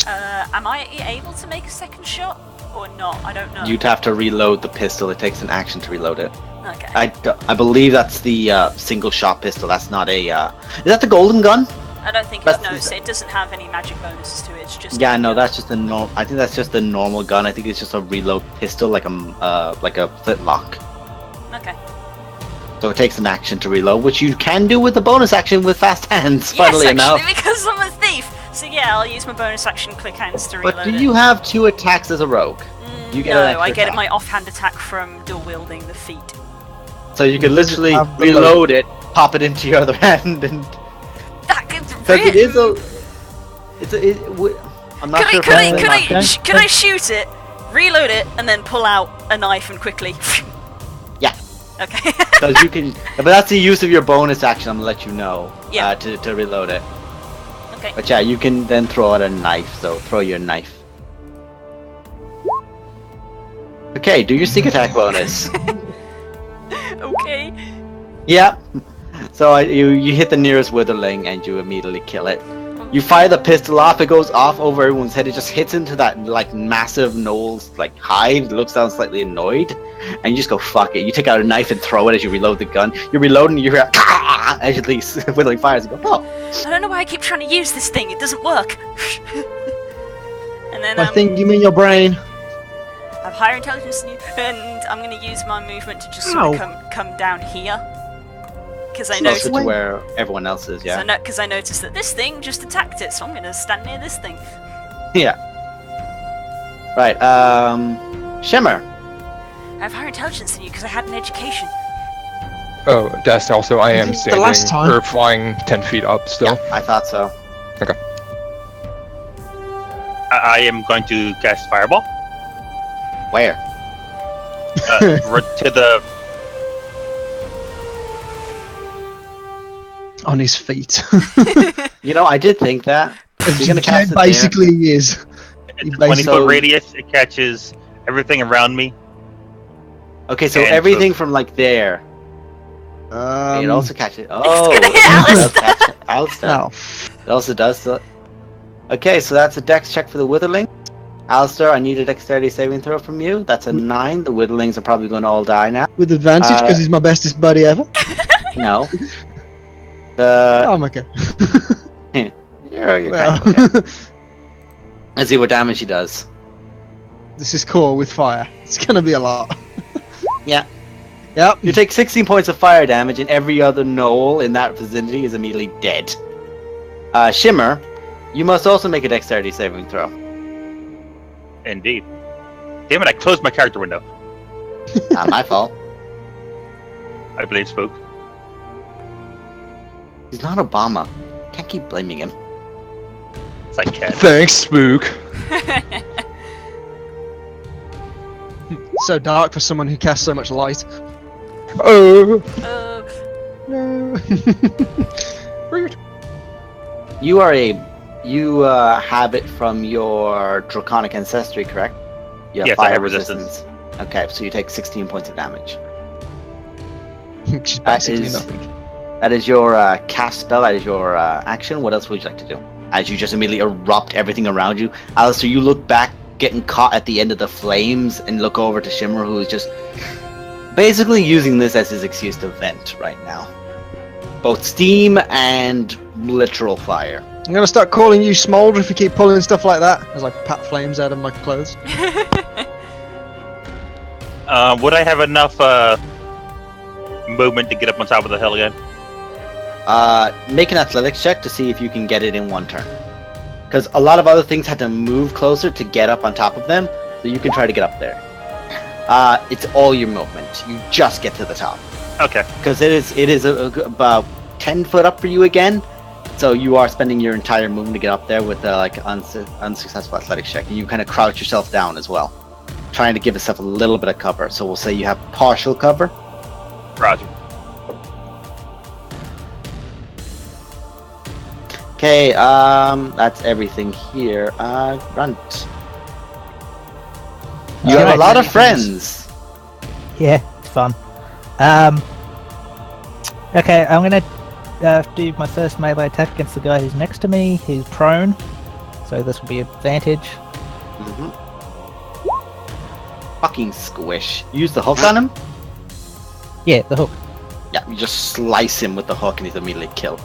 [SPEAKER 2] Am I able to make a second shot? or not? I don't know.
[SPEAKER 1] You'd have to reload the pistol. It takes an action to reload it.
[SPEAKER 2] Okay.
[SPEAKER 1] I believe that's the single shot pistol. That's not a. Is that the golden gun?
[SPEAKER 2] I don't think
[SPEAKER 1] That's-
[SPEAKER 2] it's it doesn't have any magic bonuses to it. It's just
[SPEAKER 1] Yeah, no, that's just a normal. I think that's just a normal gun. I think it's just a reload pistol, like a flintlock.
[SPEAKER 2] Okay.
[SPEAKER 1] So it takes an action to reload, which you can do with the bonus action with fast hands.
[SPEAKER 2] Yes,
[SPEAKER 1] Funnily
[SPEAKER 2] actually,
[SPEAKER 1] enough.
[SPEAKER 2] because I'm a thief. So yeah, I'll use my bonus action click hands to reload
[SPEAKER 1] But do
[SPEAKER 2] it.
[SPEAKER 1] you have 2 attacks as a rogue? You get
[SPEAKER 2] no,
[SPEAKER 1] an extra
[SPEAKER 2] I get
[SPEAKER 1] attack.
[SPEAKER 2] my offhand attack from dual wielding the feet.
[SPEAKER 1] So you can literally
[SPEAKER 4] have the
[SPEAKER 1] reload it, pop it into your other hand, and
[SPEAKER 2] That could
[SPEAKER 1] because it is a. I'm not sure.
[SPEAKER 2] Can I shoot it, reload it, and then pull out a knife and quickly?
[SPEAKER 1] Yeah.
[SPEAKER 2] Okay.
[SPEAKER 1] Because you can, but that's the use of your bonus action. I'm gonna let you know.
[SPEAKER 2] Yeah.
[SPEAKER 1] To reload it.
[SPEAKER 2] Okay.
[SPEAKER 1] But yeah, you can then throw out a knife. So throw your knife. Okay, do your sneak attack bonus.
[SPEAKER 2] Okay.
[SPEAKER 1] Yeah. So you hit the nearest witherling and you immediately kill it. You fire the pistol off. It goes off over everyone's head. It just hits into that like massive gnoll's like hide. It looks down slightly annoyed, and you just go fuck it. You take out a knife and throw it as you reload the gun. You're reloading. You hear as the withering fires. And go oh.
[SPEAKER 2] I don't know why I keep trying to use this thing. It doesn't work. And then
[SPEAKER 4] I think you mean your brain.
[SPEAKER 2] I have higher intelligence than you, and I'm going to use my movement to just
[SPEAKER 4] Ow.
[SPEAKER 2] sort of come down here. Because I
[SPEAKER 1] Closer
[SPEAKER 2] noticed,
[SPEAKER 1] to where everyone else is. Yeah.
[SPEAKER 2] because I noticed that this thing just attacked it, so I'm going to stand near this thing.
[SPEAKER 1] Yeah. Right. Shimmer.
[SPEAKER 2] I have higher intelligence than you because I had an education.
[SPEAKER 5] Oh, Dest, also, I am
[SPEAKER 4] The
[SPEAKER 5] standing,
[SPEAKER 4] last time.
[SPEAKER 5] or flying 10 feet up still.
[SPEAKER 1] I thought so.
[SPEAKER 6] I am going to cast Fireball
[SPEAKER 1] Where?
[SPEAKER 6] to the.
[SPEAKER 4] On his feet.
[SPEAKER 1] You know, I did think that. You're gonna cast it there.
[SPEAKER 4] Basically, he is.
[SPEAKER 6] It's a
[SPEAKER 4] basically-
[SPEAKER 6] 20-foot radius. It catches everything around me.
[SPEAKER 1] Okay, so
[SPEAKER 6] And
[SPEAKER 1] everything from like there. It also catches. Oh,
[SPEAKER 2] gonna hit
[SPEAKER 1] it does
[SPEAKER 2] Alistair.
[SPEAKER 1] catch Alistair.
[SPEAKER 4] Oh,
[SPEAKER 1] It also does. Okay, so that's a dex check for the witherling. Alistair, I need a dexterity saving throw from you. That's a 9. The witherlings are probably going to all die now.
[SPEAKER 4] with advantage because he's my bestest buddy ever.
[SPEAKER 1] No.
[SPEAKER 4] Oh my god.
[SPEAKER 1] You're
[SPEAKER 4] Well,
[SPEAKER 1] kind of okay. Let's see what damage he does.
[SPEAKER 4] this is core with fire. It's gonna be a lot.
[SPEAKER 1] Yeah.
[SPEAKER 4] Yep.
[SPEAKER 1] You take 16 points of fire damage, and every other gnoll in that vicinity is immediately dead. Shimmer, you must also make a dexterity saving throw.
[SPEAKER 6] Indeed. Damn it! I closed my character window.
[SPEAKER 1] Not my fault.
[SPEAKER 6] I blame Spook.
[SPEAKER 1] He's not Obama. Can't keep blaming him.
[SPEAKER 6] It's like cat.
[SPEAKER 5] Thanks, Spook.
[SPEAKER 4] So dark for someone who casts so much light.
[SPEAKER 5] Oh.
[SPEAKER 4] No.
[SPEAKER 1] You have it from your draconic ancestry, correct? You have
[SPEAKER 6] Yes, I
[SPEAKER 1] fire
[SPEAKER 6] have
[SPEAKER 1] resistance.
[SPEAKER 6] resistance.
[SPEAKER 1] Okay, so you take 16 points of damage.
[SPEAKER 4] Which is
[SPEAKER 1] That
[SPEAKER 4] basically
[SPEAKER 1] is-
[SPEAKER 4] nothing.
[SPEAKER 1] That is your cast spell. That is your action. What else would you like to do? As you just immediately erupt everything around you, Alistair, you look back, getting caught at the end of the flames, and look over to Shimmer, who is just basically using this as his excuse to vent right now. Both steam and literal fire.
[SPEAKER 4] I'm gonna start calling you Smolder if you keep pulling stuff like that. As I pat flames out of my clothes.
[SPEAKER 6] Would I have enough movement to get up on top of the hill again?
[SPEAKER 1] Make an athletics check to see if you can get it in one turn. Because a lot of other things had to move closer to get up on top of them, so you can try to get up there. It's all your movement. You just get to the top.
[SPEAKER 6] Okay.
[SPEAKER 1] Because it is about 10 foot up for you again, so you are spending your entire movement to get up there with unsuccessful athletics check. And you kind of crouch yourself down as well, trying to give yourself a little bit of cover. So we'll say you have partial cover.
[SPEAKER 6] Roger.
[SPEAKER 1] Okay, that's everything here. Grunt. You have a lot of friends.
[SPEAKER 3] Yeah, it's fun. Okay, I'm gonna do my first melee attack against the guy who's next to me, who's prone. So this will be advantage.
[SPEAKER 1] Mhm. fucking squish. Use the hook on him.
[SPEAKER 3] Yeah, the hook.
[SPEAKER 1] Yeah, you just slice him with the hook and he's immediately killed.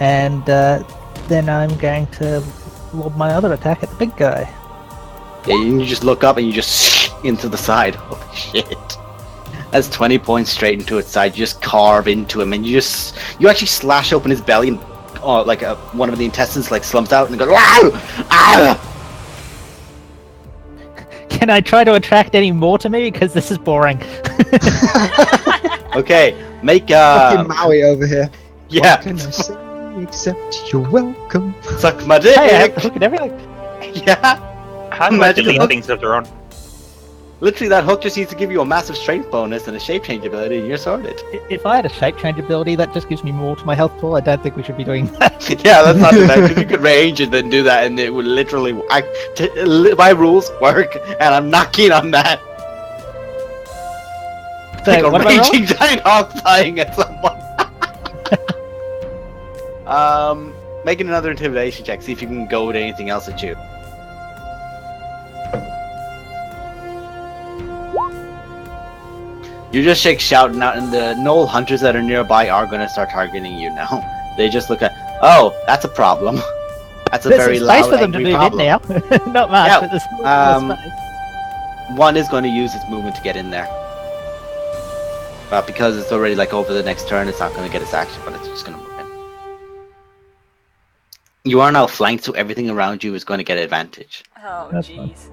[SPEAKER 3] And then I'm going to lob my other attack at the big guy.
[SPEAKER 1] Yeah, you just look up and you just into the side. Holy shit. That's 20 points straight into its side. You just carve into him and you actually slash open his belly and one of the intestines like slumps out and goes, "Wow! Ah!"
[SPEAKER 3] Can I try to attract any more to me? Because this is boring.
[SPEAKER 1] Okay, make
[SPEAKER 4] Fucking Maui over here.
[SPEAKER 1] yeah,
[SPEAKER 4] What can I say except you're welcome?
[SPEAKER 1] suck my dick.
[SPEAKER 3] Hey, I have to look at everything.
[SPEAKER 1] Yeah,
[SPEAKER 6] How do I
[SPEAKER 1] Imagine
[SPEAKER 6] delete
[SPEAKER 1] that.
[SPEAKER 6] things of their own?
[SPEAKER 1] literally that hook just needs to give you a massive strength bonus and a shape change ability and you're sorted.
[SPEAKER 3] If I had a shape change ability, that just gives me more to my health pool. I don't think we should be doing that.
[SPEAKER 1] Yeah, that's not the best. You could range and then do that and it would literally, my rules work and I'm not keen on that.
[SPEAKER 3] So,
[SPEAKER 1] Like a
[SPEAKER 3] what am I rolling?
[SPEAKER 1] raging giant hawk flying at someone. Making another intimidation check, see if you can go with anything else at you. You just shouting out, and the Knoll hunters that are nearby are going to start targeting you now. They just look at, oh, that's a problem. That's a
[SPEAKER 3] There's
[SPEAKER 1] very
[SPEAKER 3] some
[SPEAKER 1] loud,
[SPEAKER 3] space for them to
[SPEAKER 1] angry
[SPEAKER 3] move
[SPEAKER 1] problem.
[SPEAKER 3] in now. Not much,
[SPEAKER 1] Yeah,
[SPEAKER 3] but there's space.
[SPEAKER 1] One is going to use its movement to get in there. But because it's already like over the next turn, it's not going to get its action, but it's just going to move in. You are now flanked, so everything around you is going to get advantage.
[SPEAKER 2] Oh,
[SPEAKER 3] That's fine.
[SPEAKER 2] jeez.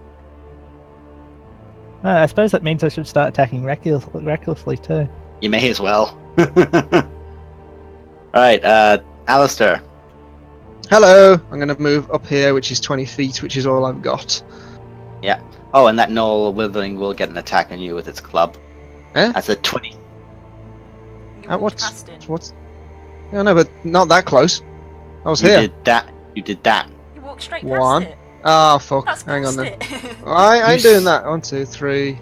[SPEAKER 3] I suppose that means I should start attacking recklessly too.
[SPEAKER 1] You may as well. Alright, Alistair.
[SPEAKER 4] Hello. I'm going to move up here, which is 20 feet, which is all I've got.
[SPEAKER 1] Oh, and that Knoll Withering will get an attack on you with its club.
[SPEAKER 4] Eh?
[SPEAKER 1] That's a 20.
[SPEAKER 2] You
[SPEAKER 4] What?
[SPEAKER 2] walked past it.
[SPEAKER 4] What's? Yeah, no, but not that close. I was
[SPEAKER 1] You
[SPEAKER 4] here.
[SPEAKER 1] did that. You did that.
[SPEAKER 2] You walked straight
[SPEAKER 4] One.
[SPEAKER 2] past it.
[SPEAKER 4] Ah, fuck.
[SPEAKER 2] That's
[SPEAKER 4] Hang on
[SPEAKER 2] past
[SPEAKER 4] then.
[SPEAKER 2] it.
[SPEAKER 4] I ain't
[SPEAKER 1] You
[SPEAKER 4] doing that. 1, 2, 3.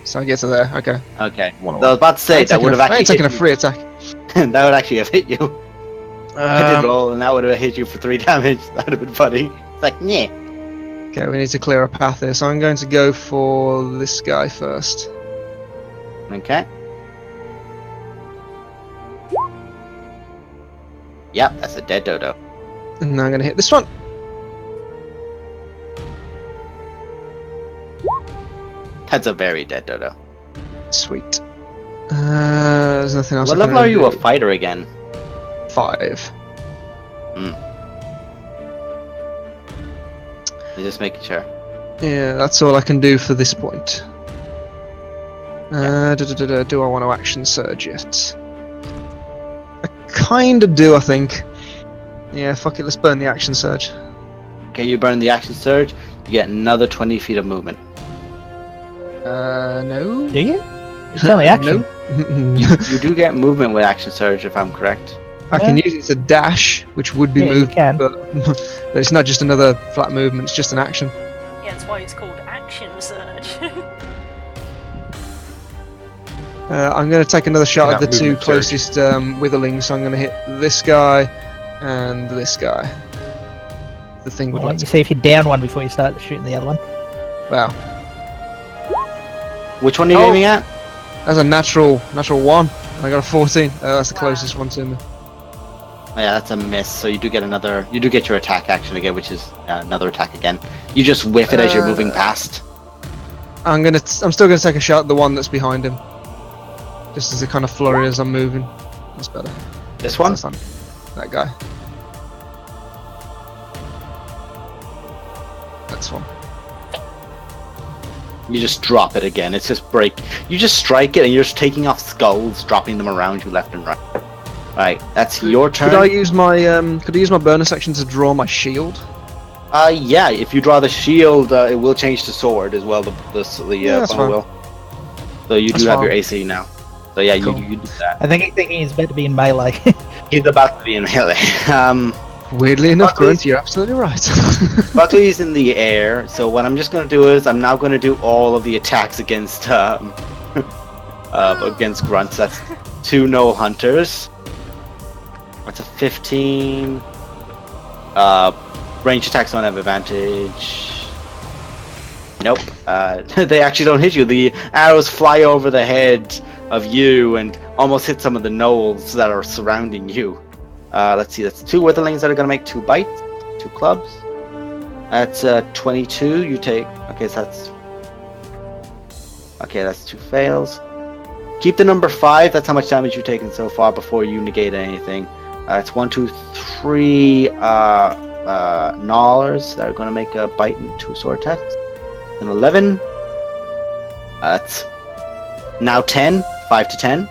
[SPEAKER 4] So I get to there. Okay.
[SPEAKER 1] Okay.
[SPEAKER 5] One
[SPEAKER 1] I was about to say, that would have
[SPEAKER 4] I ain't
[SPEAKER 1] actually
[SPEAKER 4] taking a
[SPEAKER 1] hit
[SPEAKER 4] free attack.
[SPEAKER 1] you. That would actually have hit you. I did
[SPEAKER 4] Um,
[SPEAKER 1] roll, and that would have hit you for 3 damage. That would have been funny. It's like, yeah.
[SPEAKER 4] okay, we need to clear a path here. So I'm going to go for this guy first.
[SPEAKER 1] Okay. Yep, that's a dead dodo.
[SPEAKER 4] And I'm going to hit this one.
[SPEAKER 1] That's a very dead dodo.
[SPEAKER 4] Sweet. There's nothing else.
[SPEAKER 1] What
[SPEAKER 4] I can
[SPEAKER 1] level are
[SPEAKER 4] really
[SPEAKER 1] you a
[SPEAKER 4] do.
[SPEAKER 1] fighter again?
[SPEAKER 4] 5.
[SPEAKER 1] Just making sure.
[SPEAKER 4] Yeah, that's all I can do for this point. Do I want to action surge yet? I kind of do, I think. Yeah, fuck it, let's burn the action surge.
[SPEAKER 1] Okay, you burn the action surge, you get another 20 feet of movement.
[SPEAKER 4] No.
[SPEAKER 3] Do you? It's only action.
[SPEAKER 4] No.
[SPEAKER 1] You do get movement with action surge, if I'm correct.
[SPEAKER 4] I can use it to dash, which would be
[SPEAKER 3] Yeah, you
[SPEAKER 4] movement,
[SPEAKER 3] can.
[SPEAKER 4] but it's not just another flat movement, it's just an action.
[SPEAKER 2] Yeah, that's why it's called Action Surge.
[SPEAKER 4] I'm going to take another shot at
[SPEAKER 5] That
[SPEAKER 4] the two
[SPEAKER 5] movement surge.
[SPEAKER 4] closest witherlings, so I'm going to hit this guy and this guy. The thing would
[SPEAKER 3] Why
[SPEAKER 4] like
[SPEAKER 3] don't you
[SPEAKER 4] to...
[SPEAKER 3] see if you down one before you start shooting the other one?
[SPEAKER 4] Wow.
[SPEAKER 1] Which one are you
[SPEAKER 4] Oh.
[SPEAKER 1] aiming at?
[SPEAKER 4] That's a natural 1. I got a 14. That's the
[SPEAKER 2] Wow.
[SPEAKER 4] closest one to me.
[SPEAKER 1] Oh, yeah, that's a miss. So you do get your attack action again, which is another attack again. You just whiff it as you're moving past.
[SPEAKER 4] I'm still gonna take a shot at the one that's behind him. Just as a kind of flurry as I'm moving. That's better.
[SPEAKER 1] This one?
[SPEAKER 4] That's not that guy. That's one.
[SPEAKER 1] You just drop it again. It's just break. You just strike it, and you're just taking off skulls, dropping them around you left and right. Right, that's your turn.
[SPEAKER 4] Could I use my bonus action to draw my shield?
[SPEAKER 1] Yeah. If you draw the shield, it will change to sword as well. The
[SPEAKER 4] that's
[SPEAKER 1] bow
[SPEAKER 4] fine.
[SPEAKER 1] will. So you
[SPEAKER 4] That's
[SPEAKER 1] do have
[SPEAKER 4] fine.
[SPEAKER 1] your AC now. So yeah,
[SPEAKER 4] Cool.
[SPEAKER 1] you do that.
[SPEAKER 3] I think he's thinking he's better to be in melee.
[SPEAKER 1] He's about to be in melee.
[SPEAKER 4] Weirdly enough,
[SPEAKER 1] Buckley's-
[SPEAKER 4] Grunt, you're absolutely right.
[SPEAKER 1] Buckley's in the air, so what I'm just going to do is I'm now going to do all of the attacks against against grunts. That's 2 Knoll hunters. That's a 15. Range attacks don't have advantage. Nope. They actually don't hit you. The arrows fly over the head of you and almost hit some of the gnolls that are surrounding you. Let's see. That's 2 witherlings that are going to make 2 bites, 2 clubs. That's 22. You take. Okay, so that's. Okay, that's 2 fails. Keep the number 5. That's how much damage you've taken so far before you negate anything. It's 1, 2, 3 gnawers that are going to make a bite and 2 sword attacks. An 11. That's now 10. 5 to 10.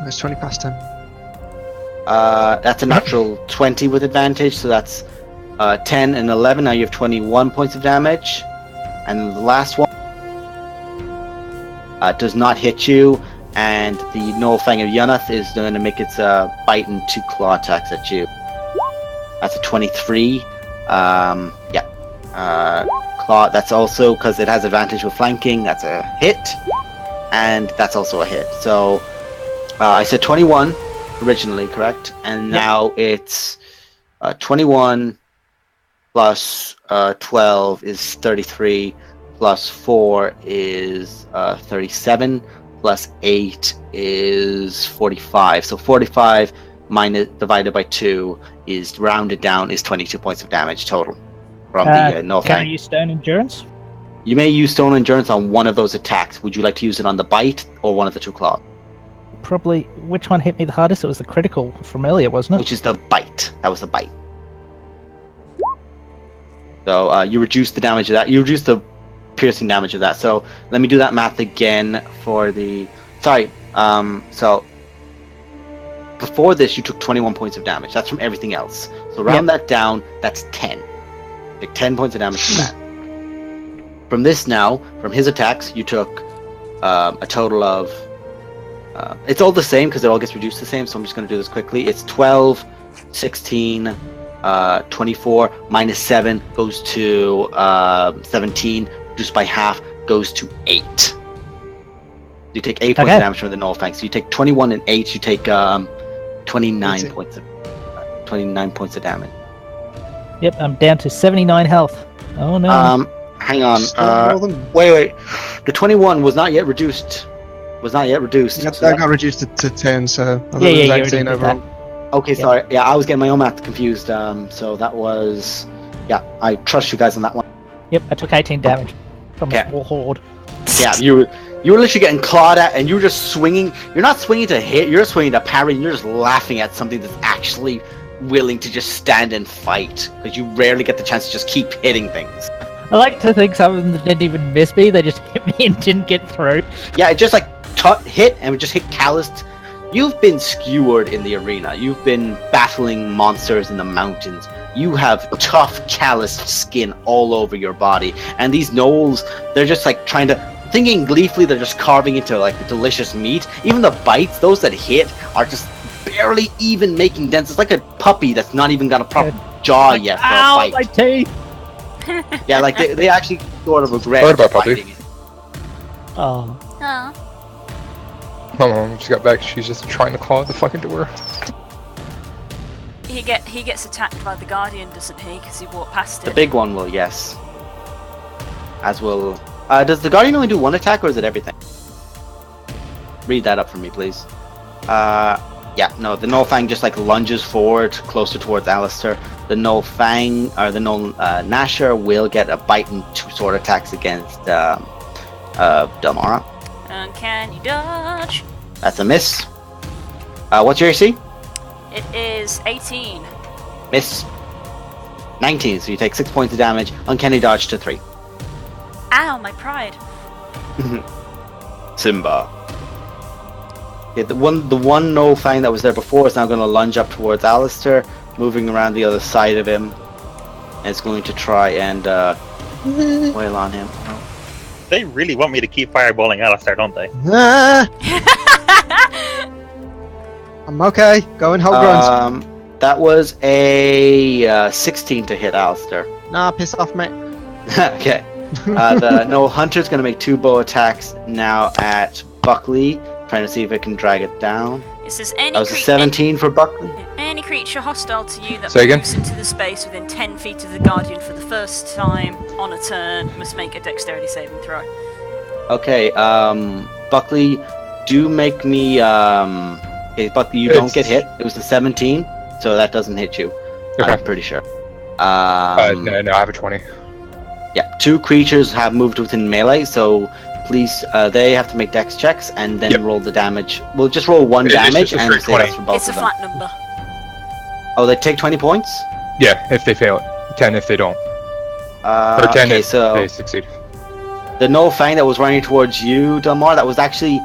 [SPEAKER 4] It's 20 past 10.
[SPEAKER 1] That's a natural 20 with advantage, so that's 10 and 11. Now you have 21 points of damage. And the last one does not hit you, and the Gnoll Fang of Yunath is going to make its bite and 2 claw attacks at you. That's a 23. Claw, that's also because it has advantage with flanking. That's a hit, and that's also a hit. So I said 21 originally, correct? And now it's 21 plus 12 is 33, plus 4 is 37, plus 8 is 45. So 45 minus divided by 2 is rounded down is 22 points of damage total from the Gnoll
[SPEAKER 3] Can I
[SPEAKER 1] Fang.
[SPEAKER 3] use Stone Endurance?
[SPEAKER 1] You may use Stone Endurance on one of those attacks. Would you like to use it on the bite or one of the 2 claws?
[SPEAKER 3] Probably. Which one hit me the hardest? It was the critical from earlier, wasn't it?
[SPEAKER 1] Which is the bite. That was the bite. So you reduce the damage of that. You reduce the piercing damage of that. So let me do that math again for the... Sorry. So before this, you took 21 points of damage. That's from everything else. So round that down, that's 10. Take 10 points of damage from that. From this now, from his attacks, you took a total of... it's all the same because it all gets reduced the same, so I'm just going to do this quickly. It's 12, 16, 24, minus 7 goes to 17, reduced by half goes to 8. You take 8 points of damage from the Gnoll Fang. So you take 21 and 8, you take 29 points of damage.
[SPEAKER 3] Yep, I'm down to 79 health. Oh no.
[SPEAKER 1] Hang on. Wait. The 21 was not yet reduced.
[SPEAKER 4] That got reduced to 10, so I thought
[SPEAKER 3] Yeah,
[SPEAKER 4] it was
[SPEAKER 3] you
[SPEAKER 4] 18
[SPEAKER 3] already did
[SPEAKER 4] overall.
[SPEAKER 1] Okay, sorry. Yeah, I was getting my own math confused. So that was... Yeah, I trust you guys on that one.
[SPEAKER 3] Yep, I took 18 damage from
[SPEAKER 1] Okay.
[SPEAKER 3] a small horde.
[SPEAKER 1] Yeah, you were literally getting clawed at, and you were just swinging. You're not swinging to hit, you're swinging to parry, and you're just laughing at something that's actually willing to just stand and fight. Because you rarely get the chance to just keep hitting things.
[SPEAKER 3] I like to think some of them didn't even miss me, they just hit me and didn't get through.
[SPEAKER 1] Yeah, it just like hit, and it just hit calloused. You've been skewered in the arena. You've been battling monsters in the mountains. You have tough, calloused skin all over your body. And these gnolls, they're just like thinking gleefully they're just carving into like delicious meat. Even the bites, those that hit, are just barely even making dents. It's like a puppy that's not even got a proper jaw yet for a
[SPEAKER 3] Ow,
[SPEAKER 1] bite.
[SPEAKER 3] my teeth!
[SPEAKER 1] Yeah, like they actually sort of regret
[SPEAKER 5] What about puppy?
[SPEAKER 1] biting it.
[SPEAKER 3] Oh.
[SPEAKER 2] Oh.
[SPEAKER 5] My mom just got back. She's just trying to claw at the fucking door.
[SPEAKER 2] He gets attacked by the Guardian, doesn't he? Because he walked past
[SPEAKER 1] The
[SPEAKER 2] it.
[SPEAKER 1] big one will, yes. As will... does the Guardian only do one attack, or is it everything? Read that up for me, please. Yeah, no, the Gnoll Fang just like lunges forward, closer towards Alistair. The Gnoll Fang, or the Gnoll Nasher will get a bite and 2 sword attacks against Delmara.
[SPEAKER 2] Uncanny dodge.
[SPEAKER 1] That's a miss. What's your AC?
[SPEAKER 2] It is 18.
[SPEAKER 1] Miss. 19, so you take 6 points of damage. Uncanny dodge to 3.
[SPEAKER 2] Ow, my pride.
[SPEAKER 1] Simba. Yeah, the one Gnoll Fang that was there before is now going to lunge up towards Alistair, moving around the other side of him. And it's going to try and wail on him.
[SPEAKER 6] They really want me to keep fireballing Alistair, don't they?
[SPEAKER 4] Ah, I'm okay. Go and hold runs.
[SPEAKER 1] That was a 16 to hit Alistair.
[SPEAKER 4] Nah, piss off, mate.
[SPEAKER 1] Okay. The Gnoll Hunter's going to make 2 bow attacks now at Buckley, trying to see if it can drag it down.
[SPEAKER 2] It says
[SPEAKER 1] That was a 17 for Buckley.
[SPEAKER 2] any creature hostile to you that
[SPEAKER 5] Say again?
[SPEAKER 2] moves into the space within 10 feet of the Guardian for the first time on a turn must make a dexterity saving throw.
[SPEAKER 1] Okay, Buckley, do make me, okay, Buckley, you don't get hit. It was a 17, so that doesn't hit you.
[SPEAKER 5] Okay.
[SPEAKER 1] I'm pretty sure.
[SPEAKER 5] No, I have a 20.
[SPEAKER 1] Yeah, 2 creatures have moved within melee, so please, they have to make dex checks and then
[SPEAKER 5] Yep.
[SPEAKER 1] roll the damage. We'll just roll 1
[SPEAKER 5] It's
[SPEAKER 1] damage
[SPEAKER 5] just a
[SPEAKER 1] and
[SPEAKER 5] straight
[SPEAKER 1] say
[SPEAKER 5] 20.
[SPEAKER 1] that's for both
[SPEAKER 2] It's a
[SPEAKER 1] of them.
[SPEAKER 2] flat number.
[SPEAKER 1] Oh, they take 20 points?
[SPEAKER 5] Yeah, if they fail it. 10 if they don't. Or 10
[SPEAKER 1] okay,
[SPEAKER 5] if
[SPEAKER 1] so
[SPEAKER 5] they succeed.
[SPEAKER 1] the Null Fang that was running towards you, Delmar, that was actually,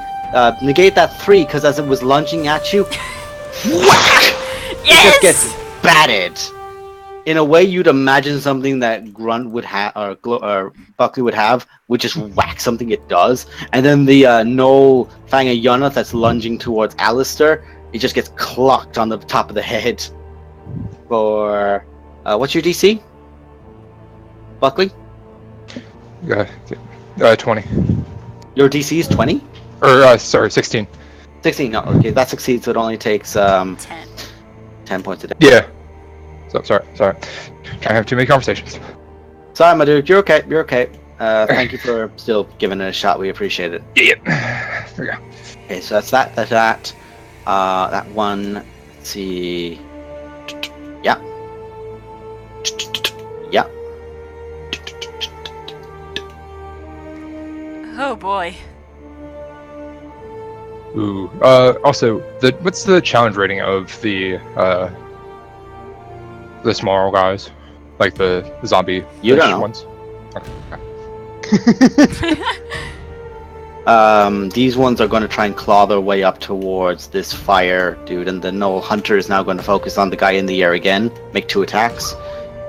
[SPEAKER 1] negate that 3, because as it was lunging at you, whack! It just gets batted. In a way, you'd imagine something that Grunt would have, or Buckley would have, would just whack something it does. And then the Null Fang of Yonath that's lunging towards Alistair, it just gets clocked on the top of the head. For, what's your DC? Buckley?
[SPEAKER 5] 20.
[SPEAKER 1] Your DC is 20?
[SPEAKER 5] Or, sorry, 16.
[SPEAKER 1] 16, no, okay, that succeeds, so it only takes 10
[SPEAKER 2] 10.
[SPEAKER 1] points a day.
[SPEAKER 5] Yeah. So, sorry. Trying to have too many conversations.
[SPEAKER 1] Sorry, my dude, you're okay. Thank you for still giving it a shot, we appreciate it.
[SPEAKER 5] Yeah. There we go.
[SPEAKER 1] Okay, so that's that. That one, let's see. Yeah. Yeah.
[SPEAKER 2] Oh boy.
[SPEAKER 5] Ooh. Also, what's the challenge rating of the smaller guys? Like the zombie
[SPEAKER 1] You don't know.
[SPEAKER 5] ones?
[SPEAKER 1] These ones are going to try and claw their way up towards this fire dude, and the Null Hunter is now going to focus on the guy in the air again. Make 2 attacks.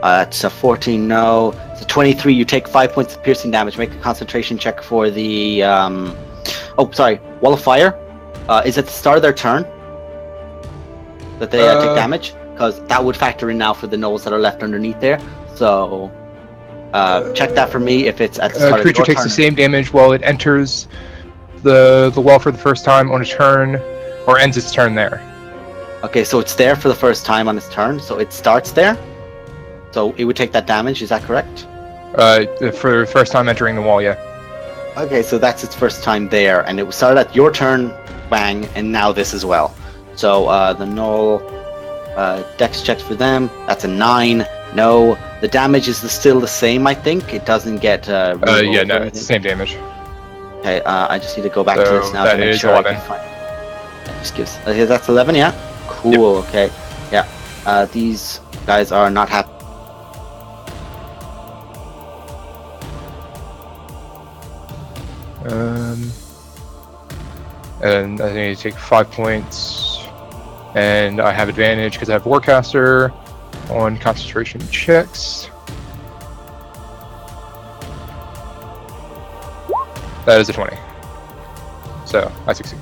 [SPEAKER 1] It's a 14, no. It's a 23. You take 5 points of piercing damage. Make a concentration check for the. Wall of Fire. Is at the start of their turn that they take damage, because that would factor in now for the gnolls that are left underneath there. So check that for me if it's at the start of
[SPEAKER 5] Creature
[SPEAKER 1] your
[SPEAKER 5] takes
[SPEAKER 1] turn.
[SPEAKER 5] the same damage while it enters the wall for the first time on a turn, or ends its turn there.
[SPEAKER 1] Okay, so it's there for the first time on its turn, so it starts there. So it would take that damage. Is that correct?
[SPEAKER 5] For the first time entering the wall, yeah.
[SPEAKER 1] Okay, so that's its first time there, and it was started at your turn, bang, and now this as well. So the Null Dex checks for them. That's a 9. No, the damage is still the same. I think it doesn't get.
[SPEAKER 5] Yeah,
[SPEAKER 1] rerolled or
[SPEAKER 5] no, it's the
[SPEAKER 1] anything.
[SPEAKER 5] same damage.
[SPEAKER 1] Okay, I just need to go back to
[SPEAKER 5] So
[SPEAKER 1] this now
[SPEAKER 5] that
[SPEAKER 1] to make
[SPEAKER 5] is
[SPEAKER 1] sure
[SPEAKER 5] 11.
[SPEAKER 1] I can find. That just gives. Okay, that's 11. Yeah. Cool. Okay. Yeah. These guys are not happy.
[SPEAKER 5] And I need to take 5 points, and I have advantage because I have Warcaster on concentration checks. That is a 20. So I succeed.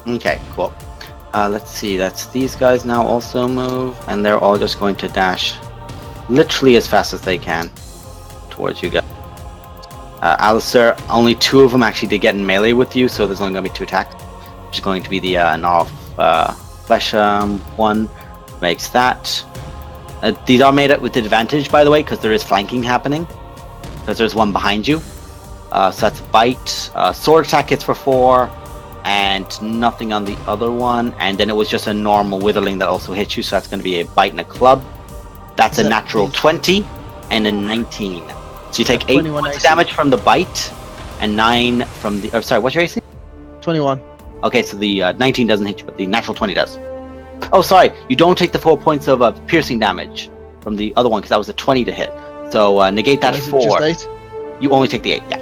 [SPEAKER 1] Okay. Cool. Let's see. That's these guys now also move, and they're all just going to dash, literally as fast as they can, towards you guys. Alistair, only 2 of them actually did get in melee with you, so there's only going to be 2 attacks. Which is going to be the Gnaw Flesh one. Makes that. These are made up with advantage, by the way, because there is flanking happening. Because there's one behind you. So that's Bite. Sword attack hits for 4. And nothing on the other one. And then it was just a normal Withering that also hits you, so that's going to be a Bite and a Club. That's a natural 20 and a 19. So you take 8
[SPEAKER 7] 21
[SPEAKER 1] points of
[SPEAKER 7] AC.
[SPEAKER 1] damage from the bite, and 9 from the. Sorry, what's your AC?
[SPEAKER 7] 21.
[SPEAKER 1] Okay, so the 19 doesn't hit you, but the natural 20 does. Oh, sorry, you don't take the 4 points of piercing damage from the other one because that was a 20 to hit. So negate that
[SPEAKER 7] Is it
[SPEAKER 1] 4.
[SPEAKER 7] just 8?
[SPEAKER 1] You only take the 8. Yeah,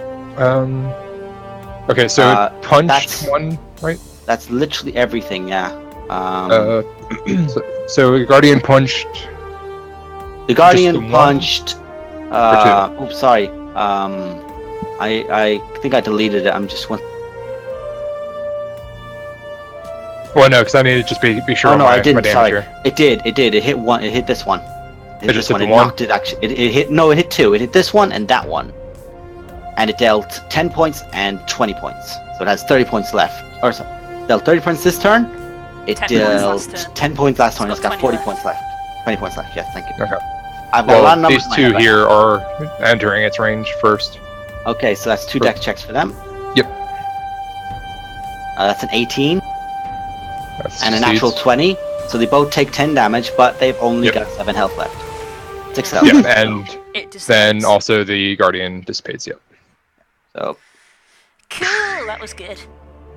[SPEAKER 5] Okay, so it punched
[SPEAKER 1] that's-
[SPEAKER 5] 1, right?
[SPEAKER 1] that's literally everything. Yeah.
[SPEAKER 5] So Guardian punched.
[SPEAKER 1] The Guardian
[SPEAKER 5] just the one?
[SPEAKER 1] punched. Oops, sorry. I think I deleted it. I'm just one.
[SPEAKER 5] Well, no, because I need to just be sure
[SPEAKER 1] Oh
[SPEAKER 5] on
[SPEAKER 1] no,
[SPEAKER 5] my,
[SPEAKER 1] I didn't.
[SPEAKER 5] my damage
[SPEAKER 1] Sorry,
[SPEAKER 5] here.
[SPEAKER 1] it did. It hit one. It hit this one. It hit
[SPEAKER 5] It just
[SPEAKER 1] this
[SPEAKER 5] hit
[SPEAKER 1] one.
[SPEAKER 5] the
[SPEAKER 1] It
[SPEAKER 5] one?
[SPEAKER 1] knocked it actually. It hit. No, it hit 2. It hit this one and that one, and it dealt 10 points and 20 points. So it has 30 points left. Or so, dealt 30 points this turn It
[SPEAKER 2] 10 points
[SPEAKER 1] dealt
[SPEAKER 2] last turn.
[SPEAKER 1] 10 points last turn.
[SPEAKER 2] It's
[SPEAKER 1] It's
[SPEAKER 2] got
[SPEAKER 1] got
[SPEAKER 2] 20
[SPEAKER 1] 40 points left. 20 points left. Yes, thank you.
[SPEAKER 5] Okay.
[SPEAKER 1] I've got a lot of
[SPEAKER 5] Well,
[SPEAKER 1] numbers
[SPEAKER 5] these
[SPEAKER 1] in my
[SPEAKER 5] two
[SPEAKER 1] head right
[SPEAKER 5] here are entering its range first.
[SPEAKER 1] now. Okay, so that's 2 dex checks for them.
[SPEAKER 5] Yep.
[SPEAKER 1] That's an 18
[SPEAKER 5] That's
[SPEAKER 1] and a natural
[SPEAKER 5] succeeds.
[SPEAKER 1] 20. So they both take 10 damage, but they've only
[SPEAKER 5] Yep.
[SPEAKER 1] got 7 health left. 6 health.
[SPEAKER 5] Yeah, and
[SPEAKER 2] It just
[SPEAKER 5] then also the Guardian dissipates. Yep.
[SPEAKER 1] So,
[SPEAKER 2] Cool, that was good.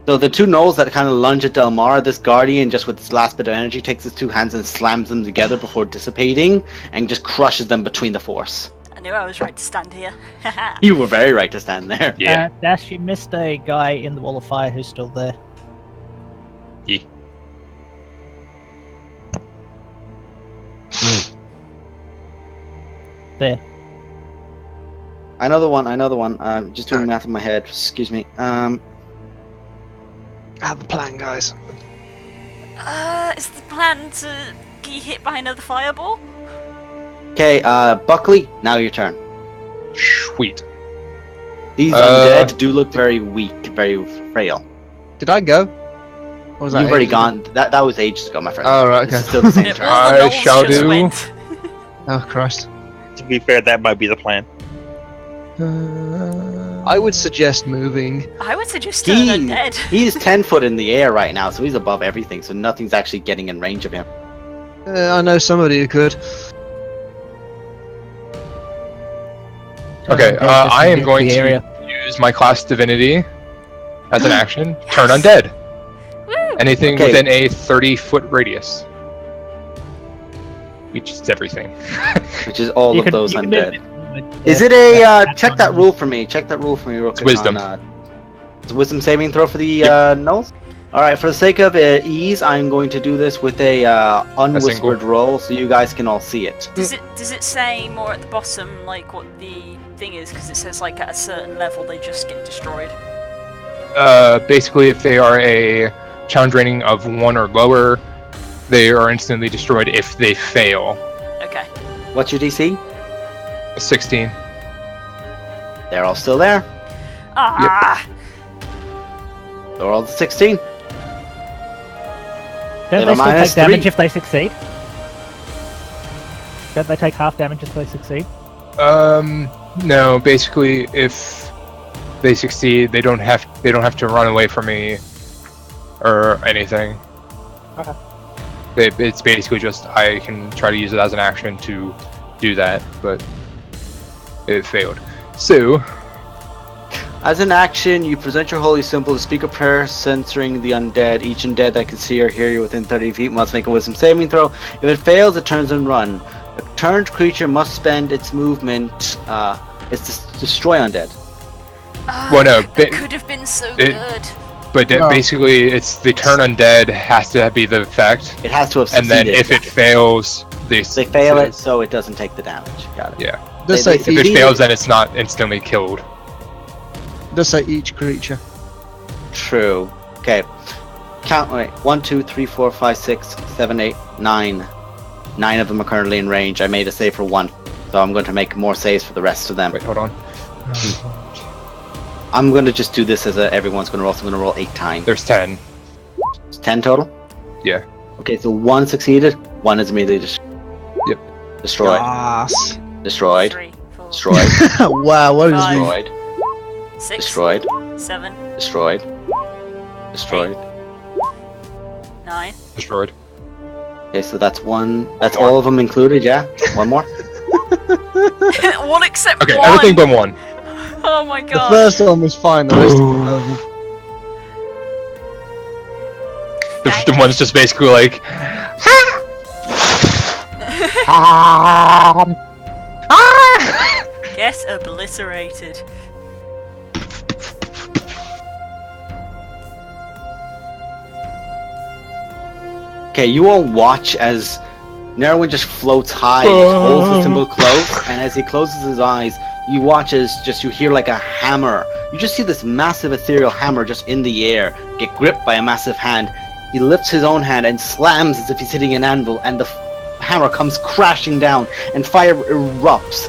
[SPEAKER 1] so the two gnolls that kind of lunge at Delmar, this Guardian, just with its last bit of energy, takes his 2 hands and slams them together before dissipating, and just crushes them between the force.
[SPEAKER 2] I knew I was right to stand here.
[SPEAKER 1] You were very right to stand there.
[SPEAKER 5] Yeah.
[SPEAKER 3] Dash, you missed a guy in the wall of fire who's still there. There.
[SPEAKER 1] I know the one. Just doing math in my head. Excuse me.
[SPEAKER 4] Have the plan, guys.
[SPEAKER 2] Is the plan to be hit by another fireball?
[SPEAKER 1] Okay, Buckley, now your turn.
[SPEAKER 5] Sweet.
[SPEAKER 1] These undead do look very weak, very frail.
[SPEAKER 4] Did I go? Or was that
[SPEAKER 1] You've already
[SPEAKER 4] ages ago?
[SPEAKER 1] gone. That was ages ago, my friend.
[SPEAKER 4] Oh, right,
[SPEAKER 1] This is
[SPEAKER 4] okay.
[SPEAKER 1] still the same
[SPEAKER 2] Yeah,
[SPEAKER 1] turn.
[SPEAKER 2] all the
[SPEAKER 5] I
[SPEAKER 2] gnolls
[SPEAKER 5] shall
[SPEAKER 2] just
[SPEAKER 5] do.
[SPEAKER 2] went.
[SPEAKER 4] Oh, Christ.
[SPEAKER 6] To be fair, that might be the plan.
[SPEAKER 4] I would suggest moving.
[SPEAKER 2] I would suggest an undead.
[SPEAKER 1] He's 10 foot in the air right now, so he's above everything, so nothing's actually getting in range of him.
[SPEAKER 4] I know somebody who could.
[SPEAKER 5] Okay,
[SPEAKER 3] Undead
[SPEAKER 5] I am
[SPEAKER 3] doesn't
[SPEAKER 5] going
[SPEAKER 3] get the area.
[SPEAKER 5] to use my class divinity as an action. Turn undead.
[SPEAKER 2] Woo!
[SPEAKER 5] Anything
[SPEAKER 1] Okay.
[SPEAKER 5] within a 30-foot radius. Which is everything.
[SPEAKER 1] Which is all of those
[SPEAKER 3] you can
[SPEAKER 1] undead.
[SPEAKER 3] move it.
[SPEAKER 1] Is it a, check that rule for me, real quick.
[SPEAKER 5] wisdom.
[SPEAKER 1] It's a wisdom saving throw for the gnolls? Alright, for the sake of ease, I'm going to do this with a unwhispered roll, so you guys can all see it.
[SPEAKER 2] Does it say more at the bottom like what the thing is? Because it says like at a certain level they just get destroyed.
[SPEAKER 5] Basically, if they are a challenge rating of 1 or lower, they are instantly destroyed if they fail.
[SPEAKER 2] Okay.
[SPEAKER 1] What's your DC?
[SPEAKER 5] 16.
[SPEAKER 1] They're all still there.
[SPEAKER 2] Ah!
[SPEAKER 1] They're all 16.
[SPEAKER 3] Don't
[SPEAKER 1] They're
[SPEAKER 3] they still take
[SPEAKER 1] minus
[SPEAKER 3] damage
[SPEAKER 1] 3.
[SPEAKER 3] if they succeed? Don't they take half damage if they succeed?
[SPEAKER 5] No. Basically, if they succeed, they don't have to run away from me or anything.
[SPEAKER 3] Okay.
[SPEAKER 5] It's basically just I can try to use it as an action to do that, but it failed. So,
[SPEAKER 1] As an action, you present your holy symbol to speak a prayer censoring the undead. Each undead that can see or hear you within 30 feet must make a wisdom saving throw. If it fails, it turns and run. A turned creature must spend its movement. It's to destroy undead.
[SPEAKER 5] Well, no,
[SPEAKER 2] that could have been so good.
[SPEAKER 5] but
[SPEAKER 4] No.
[SPEAKER 5] basically, it's the turn undead has to be the effect,
[SPEAKER 1] It has to have
[SPEAKER 5] and
[SPEAKER 1] succeeded.
[SPEAKER 5] then if it fails,
[SPEAKER 1] they fail it, so it doesn't take the damage. Got it.
[SPEAKER 5] Yeah.
[SPEAKER 4] Does
[SPEAKER 1] They-
[SPEAKER 4] say
[SPEAKER 1] they-
[SPEAKER 5] If it
[SPEAKER 4] each,
[SPEAKER 5] fails, then it's not instantly killed.
[SPEAKER 4] does say each creature.
[SPEAKER 1] True. Okay. Count. Wait. 1, 2, 3, 4, 5, 6, 7, 8, 9. 9 of them are currently in range. I made a save for 1, so I'm going to make more saves for the rest of them.
[SPEAKER 5] Wait, hold on.
[SPEAKER 1] I'm going to just do this as everyone's going to roll. So I'm going to roll 8 times.
[SPEAKER 5] There's 10.
[SPEAKER 1] It's 10 total.
[SPEAKER 5] Yeah.
[SPEAKER 1] Okay, so 1 succeeded. 1 is immediately
[SPEAKER 5] Yep.
[SPEAKER 1] destroyed.
[SPEAKER 4] Yes.
[SPEAKER 1] Destroyed.
[SPEAKER 2] 3, 4,
[SPEAKER 1] Destroyed.
[SPEAKER 4] Wow, what is
[SPEAKER 2] Five.
[SPEAKER 4] me?
[SPEAKER 1] Destroyed.
[SPEAKER 2] 6,
[SPEAKER 1] Destroyed.
[SPEAKER 2] 7,
[SPEAKER 1] Destroyed. Destroyed.
[SPEAKER 2] 9.
[SPEAKER 5] Destroyed.
[SPEAKER 1] Okay, so that's 1. That's all of them included. Yeah. 1 more.
[SPEAKER 2] One except
[SPEAKER 5] Okay,
[SPEAKER 2] one.
[SPEAKER 5] everything but 1.
[SPEAKER 2] Oh my
[SPEAKER 4] The
[SPEAKER 2] god.
[SPEAKER 4] first one was fine, the rest of them.
[SPEAKER 5] The one's just basically like,
[SPEAKER 2] Get obliterated.
[SPEAKER 1] Okay, you all watch as Nerwin just floats high, holds the symbol close, and as he closes his eyes, you watch as you hear like a hammer. You just see this massive ethereal hammer just in the air, get gripped by a massive hand. He lifts his own hand and slams as if he's hitting an anvil, and the hammer comes crashing down, and fire erupts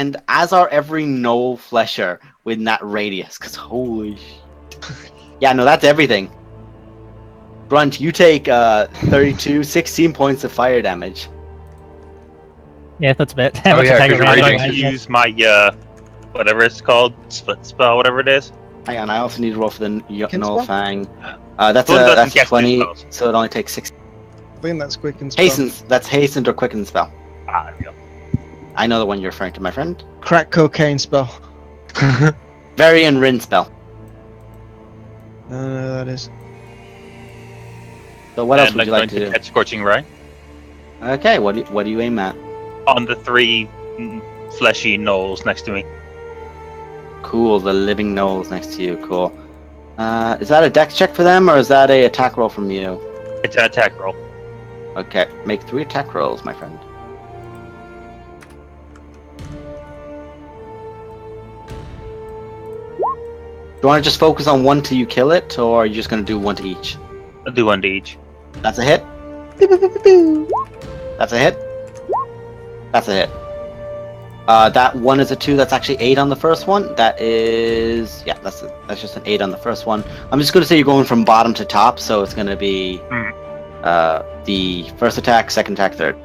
[SPEAKER 1] and as are every Knoll Flesher within that radius. Because holy yeah, no, that's everything. Grunt, you take 16 points of fire damage.
[SPEAKER 3] Yeah, that's a bit. How much
[SPEAKER 5] yeah,
[SPEAKER 3] attack
[SPEAKER 5] 'cause you're
[SPEAKER 3] around
[SPEAKER 5] raging.
[SPEAKER 3] anyway,
[SPEAKER 6] To
[SPEAKER 3] yeah.
[SPEAKER 6] use my whatever it's called, split spell, whatever it is.
[SPEAKER 1] Hang on, I also need to roll for the
[SPEAKER 4] Can
[SPEAKER 1] Knoll
[SPEAKER 4] spell?
[SPEAKER 1] Fang. That's
[SPEAKER 6] Boone doesn't
[SPEAKER 1] that's
[SPEAKER 6] cast
[SPEAKER 1] 20,
[SPEAKER 6] spells.
[SPEAKER 1] so it only takes 6.
[SPEAKER 4] I think that's quicken spell.
[SPEAKER 1] Hastens. That's hastened or quicken spell.
[SPEAKER 6] Ah, there we go.
[SPEAKER 1] I know the one you're referring to, my friend.
[SPEAKER 4] Crack cocaine spell.
[SPEAKER 1] Varian Rin spell.
[SPEAKER 4] No, that is.
[SPEAKER 1] So what else
[SPEAKER 6] And
[SPEAKER 1] would
[SPEAKER 6] I'm
[SPEAKER 1] you like
[SPEAKER 6] going
[SPEAKER 1] to do?
[SPEAKER 6] catch Scorching Ray
[SPEAKER 1] Okay, what do you aim at?
[SPEAKER 6] on the three fleshy gnolls next to me.
[SPEAKER 1] Cool, the living gnolls next to you. Cool. Is that a dex check for them, or is that a attack roll from you?
[SPEAKER 6] It's an attack roll.
[SPEAKER 1] Okay, make 3 attack rolls, my friend. Do you want to just focus on one till you kill it, or are you just going to do one to each?
[SPEAKER 6] I'll do one to each.
[SPEAKER 1] That's a hit. That's a hit. That's a hit. That one is a 2. That's actually 8 on the first one. That is, yeah, that's just an 8 on the first one. I'm just going to say you're going from bottom to top, so it's going to be the first attack, second attack, third.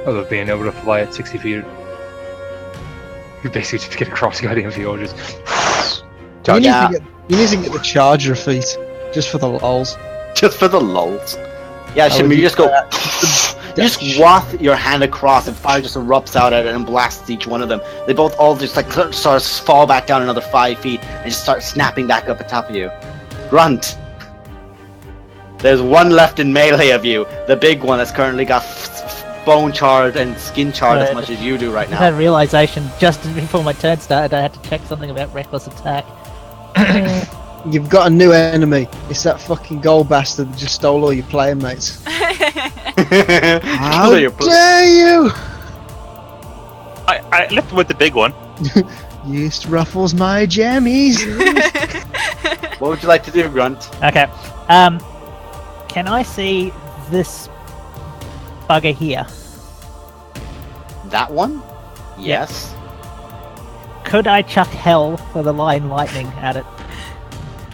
[SPEAKER 5] I love being able to fly at 60 feet. You basically just get across the goddamn field, just
[SPEAKER 4] You
[SPEAKER 5] charge.
[SPEAKER 4] need,
[SPEAKER 1] Yeah.
[SPEAKER 4] you need to get the charger feat, just for the lols.
[SPEAKER 1] Just for the lulls. Yeah,
[SPEAKER 4] I would
[SPEAKER 1] Shimmer, you
[SPEAKER 4] do
[SPEAKER 1] just go.
[SPEAKER 4] that.
[SPEAKER 1] You just waft your hand across, and fire just erupts out at it and blasts each one of them. They both all just like sort of fall back down another 5 feet and just start snapping back up atop of you. Grunt. There's one left in melee of you, the big one that's currently got bone charred and skin charred as much as you do right
[SPEAKER 3] That
[SPEAKER 1] now.
[SPEAKER 3] realization just before my turn started, I had to check something about reckless attack.
[SPEAKER 4] You've got a new enemy. It's that fucking gold bastard that just stole all your player mates. How
[SPEAKER 1] So you're pl-
[SPEAKER 4] dare you!
[SPEAKER 6] I left with the big one.
[SPEAKER 4] Used ruffles my jammies.
[SPEAKER 1] What would you like to do, Grunt?
[SPEAKER 3] Okay. Can I see this bugger here?
[SPEAKER 1] That one? Yes.
[SPEAKER 3] Could I chuck hell for the line lightning at it?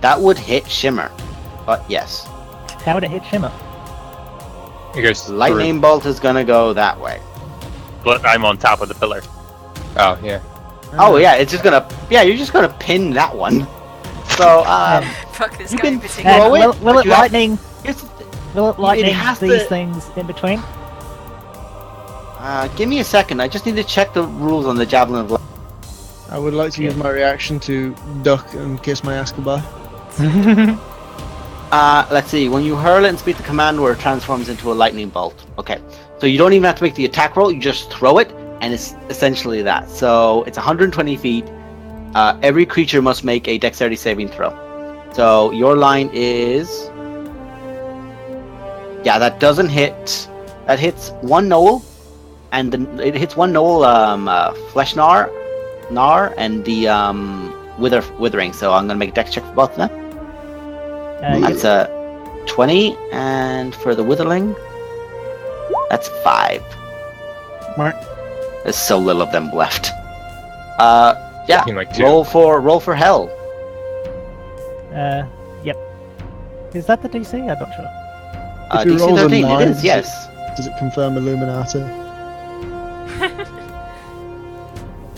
[SPEAKER 1] That would hit Shimmer. But yes.
[SPEAKER 3] How would it hit Shimmer?
[SPEAKER 5] It goes through.
[SPEAKER 1] Lightning bolt is gonna go that way.
[SPEAKER 6] But I'm on top of the pillar.
[SPEAKER 5] Oh yeah.
[SPEAKER 1] Oh yeah, it's just gonna. Yeah, you're just gonna pin that one. So
[SPEAKER 2] Fuck this
[SPEAKER 1] You
[SPEAKER 2] guy
[SPEAKER 1] can
[SPEAKER 2] in particular.
[SPEAKER 3] And
[SPEAKER 1] throw it,
[SPEAKER 3] will
[SPEAKER 1] but
[SPEAKER 3] it
[SPEAKER 1] you have-
[SPEAKER 3] lightning?
[SPEAKER 1] here's the thing.
[SPEAKER 3] Will it lightning
[SPEAKER 1] has
[SPEAKER 3] these
[SPEAKER 1] to-
[SPEAKER 3] things in between?
[SPEAKER 1] Give me a second. I just need to check the rules on the javelin of light.
[SPEAKER 4] I would like to use my reaction to duck and kiss my ass goodbye.
[SPEAKER 1] Let's see. When you hurl it and speak the command word, it transforms into a lightning bolt. Okay. So you don't even have to make the attack roll. You just throw it, and it's essentially that. So it's 120 feet. Every creature must make a dexterity saving throw. So your line is. Yeah, that doesn't hit. That hits one gnoll, and it hits one gnoll, flesh gnar, and the withering. So I'm gonna make a dex check for both of them. That's a 20, and for the witherling, that's 5.
[SPEAKER 4] Mark.
[SPEAKER 1] There's so little of them left. Yeah.
[SPEAKER 5] I mean, like 2.
[SPEAKER 1] Roll for hell.
[SPEAKER 3] Yep. Is that the DC? I'm not sure.
[SPEAKER 4] If he
[SPEAKER 1] DC
[SPEAKER 4] rolls a
[SPEAKER 1] 13.
[SPEAKER 4] nine,
[SPEAKER 1] It is. Yes.
[SPEAKER 4] Does it confirm Illuminati?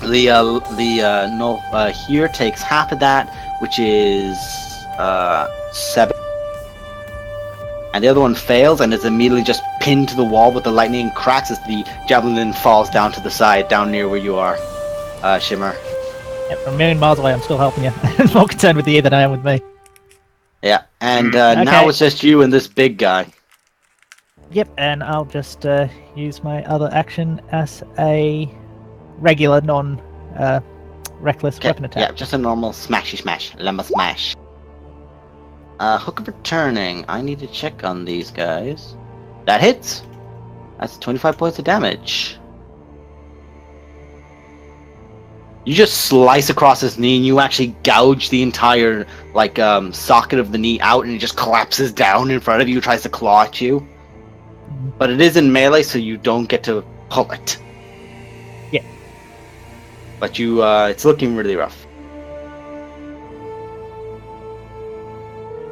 [SPEAKER 1] The no here takes half of that, which is 7, and the other one fails and is immediately just pinned to the wall with the lightning, cracks as the javelin falls down to the side, down near where you are, Shimmer.
[SPEAKER 3] Yep, from a million miles away, I'm still helping you. I'm more concerned with you than I am with me.
[SPEAKER 1] Yeah, and
[SPEAKER 3] Okay.
[SPEAKER 1] now it's just you and this big guy.
[SPEAKER 3] Yep, and I'll just use my other action as a regular, non-reckless weapon
[SPEAKER 1] Yeah,
[SPEAKER 3] attack.
[SPEAKER 1] just a normal smashy smash, lemma smash. Hook of returning. I need to check on these guys. That hits. That's 25 points of damage. You just slice across his knee, and you actually gouge the entire socket of the knee out, and it just collapses down in front of you. Tries to claw at you, but it is in melee, so you don't get to pull it.
[SPEAKER 3] Yeah.
[SPEAKER 1] But you, it's looking really rough.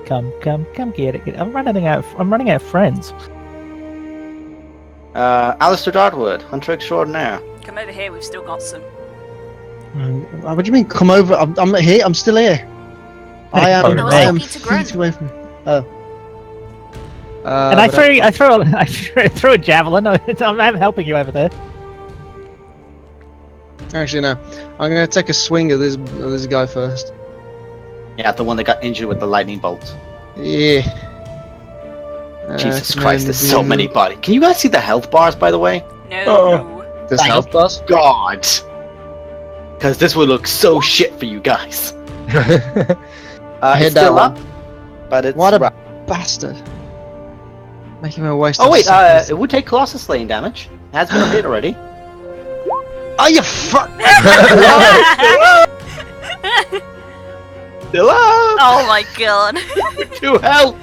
[SPEAKER 3] Come, get it. I'm running out of friends.
[SPEAKER 1] Alistair Dartwood, Hunter Extraordinaire.
[SPEAKER 2] Come over here, we've still got some.
[SPEAKER 4] What do you mean? Come over. I'm here. I'm still here. I am.
[SPEAKER 5] I was
[SPEAKER 4] I am
[SPEAKER 2] talking to Grunt.
[SPEAKER 4] feet away from. Oh.
[SPEAKER 3] And I
[SPEAKER 4] but
[SPEAKER 3] threw a javelin. I'm helping you over there.
[SPEAKER 4] Actually, no. I'm gonna take a swing at this guy first.
[SPEAKER 1] Yeah, the one that got injured with the lightning bolt.
[SPEAKER 4] Yeah.
[SPEAKER 1] Jesus
[SPEAKER 4] man,
[SPEAKER 1] Christ, there's so many bodies. Can you guys see the health bars, by the way?
[SPEAKER 2] No.
[SPEAKER 4] There's health bars.
[SPEAKER 1] God! Because this would look so shit for you guys.
[SPEAKER 4] Hit
[SPEAKER 1] It's
[SPEAKER 4] that
[SPEAKER 1] still
[SPEAKER 4] one.
[SPEAKER 1] up, but it's...
[SPEAKER 4] What a bastard. Making my waste.
[SPEAKER 1] Oh wait, it would take Colossus slaying damage. It has been hit already.
[SPEAKER 4] Oh, you fuck!
[SPEAKER 1] Still up!
[SPEAKER 2] Oh my god.
[SPEAKER 1] To help!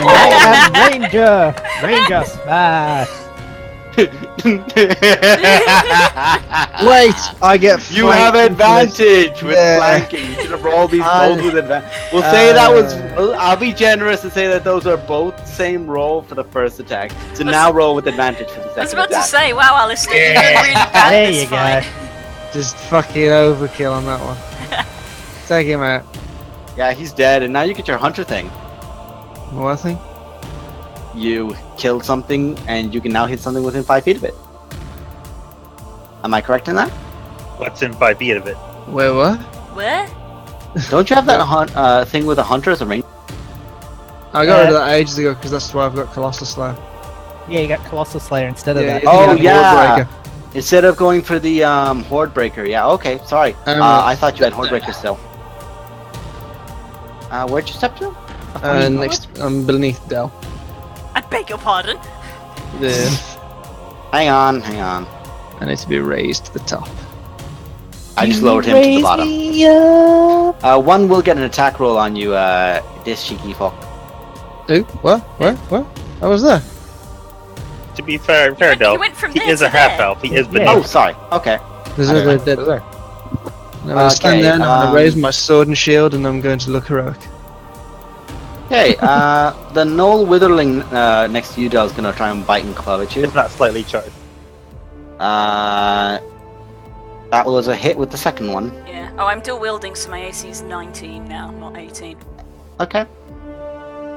[SPEAKER 3] And Ranger smash.
[SPEAKER 4] Wait, I get.
[SPEAKER 1] You have
[SPEAKER 4] flanked
[SPEAKER 1] advantage with
[SPEAKER 4] Yeah.
[SPEAKER 1] flanking. You should have rolled these rolls with advantage. We'll say that was. I'll be generous and say that those are both same roll for the first attack. So now roll with advantage for the second
[SPEAKER 2] I was about to
[SPEAKER 1] attack.
[SPEAKER 2] say, wow, Alistair, you've been really bad
[SPEAKER 3] There
[SPEAKER 2] this
[SPEAKER 3] you go.
[SPEAKER 2] fight.
[SPEAKER 4] Just fucking overkill on that one. Take him out.
[SPEAKER 1] Yeah, he's dead, and now you get your hunter thing.
[SPEAKER 4] What thing?
[SPEAKER 1] You killed something, and you can now hit something within 5 feet of it. Am I correct in that?
[SPEAKER 6] What's in 5 feet of it?
[SPEAKER 4] Wait, what?
[SPEAKER 2] Where?
[SPEAKER 1] Don't you have that thing with a hunter as a ring?
[SPEAKER 4] I got rid of that ages ago because that's why I've got Colossal Slayer.
[SPEAKER 3] Yeah, you got Colossal Slayer instead of that.
[SPEAKER 4] Yeah,
[SPEAKER 1] Oh,
[SPEAKER 4] you
[SPEAKER 1] yeah.
[SPEAKER 4] Horde
[SPEAKER 1] Instead of going for the Horde Breaker. Yeah, okay, sorry. I thought you had Horde Breaker still. Where'd you step to?
[SPEAKER 4] Next, I'm beneath Dell.
[SPEAKER 2] I beg your pardon.
[SPEAKER 4] Yeah.
[SPEAKER 1] Hang on.
[SPEAKER 4] I need to be raised to the top.
[SPEAKER 1] I just lowered him to the bottom.
[SPEAKER 3] Me up.
[SPEAKER 1] One will get an attack roll on you, this cheeky fuck.
[SPEAKER 4] Ooh, what? Where? I was there.
[SPEAKER 6] To be fair, Del,
[SPEAKER 2] he went from
[SPEAKER 6] he
[SPEAKER 2] there
[SPEAKER 6] is
[SPEAKER 2] to
[SPEAKER 6] a half
[SPEAKER 2] there.
[SPEAKER 6] elf. He is
[SPEAKER 3] Yeah.
[SPEAKER 6] beneath.
[SPEAKER 1] Oh, sorry. Okay.
[SPEAKER 4] There's
[SPEAKER 1] I don't
[SPEAKER 4] another dead there. I'm gonna stand there and I'm gonna raise my sword and shield and I'm going to look heroic.
[SPEAKER 1] Okay, the Knoll Witherling next to you, Del, is gonna try and bite and club at you.
[SPEAKER 6] It's not slightly charged.
[SPEAKER 1] That was a hit with the second one.
[SPEAKER 2] Yeah. Oh, I'm dual wielding, so my AC is 19 now, not 18.
[SPEAKER 1] Okay.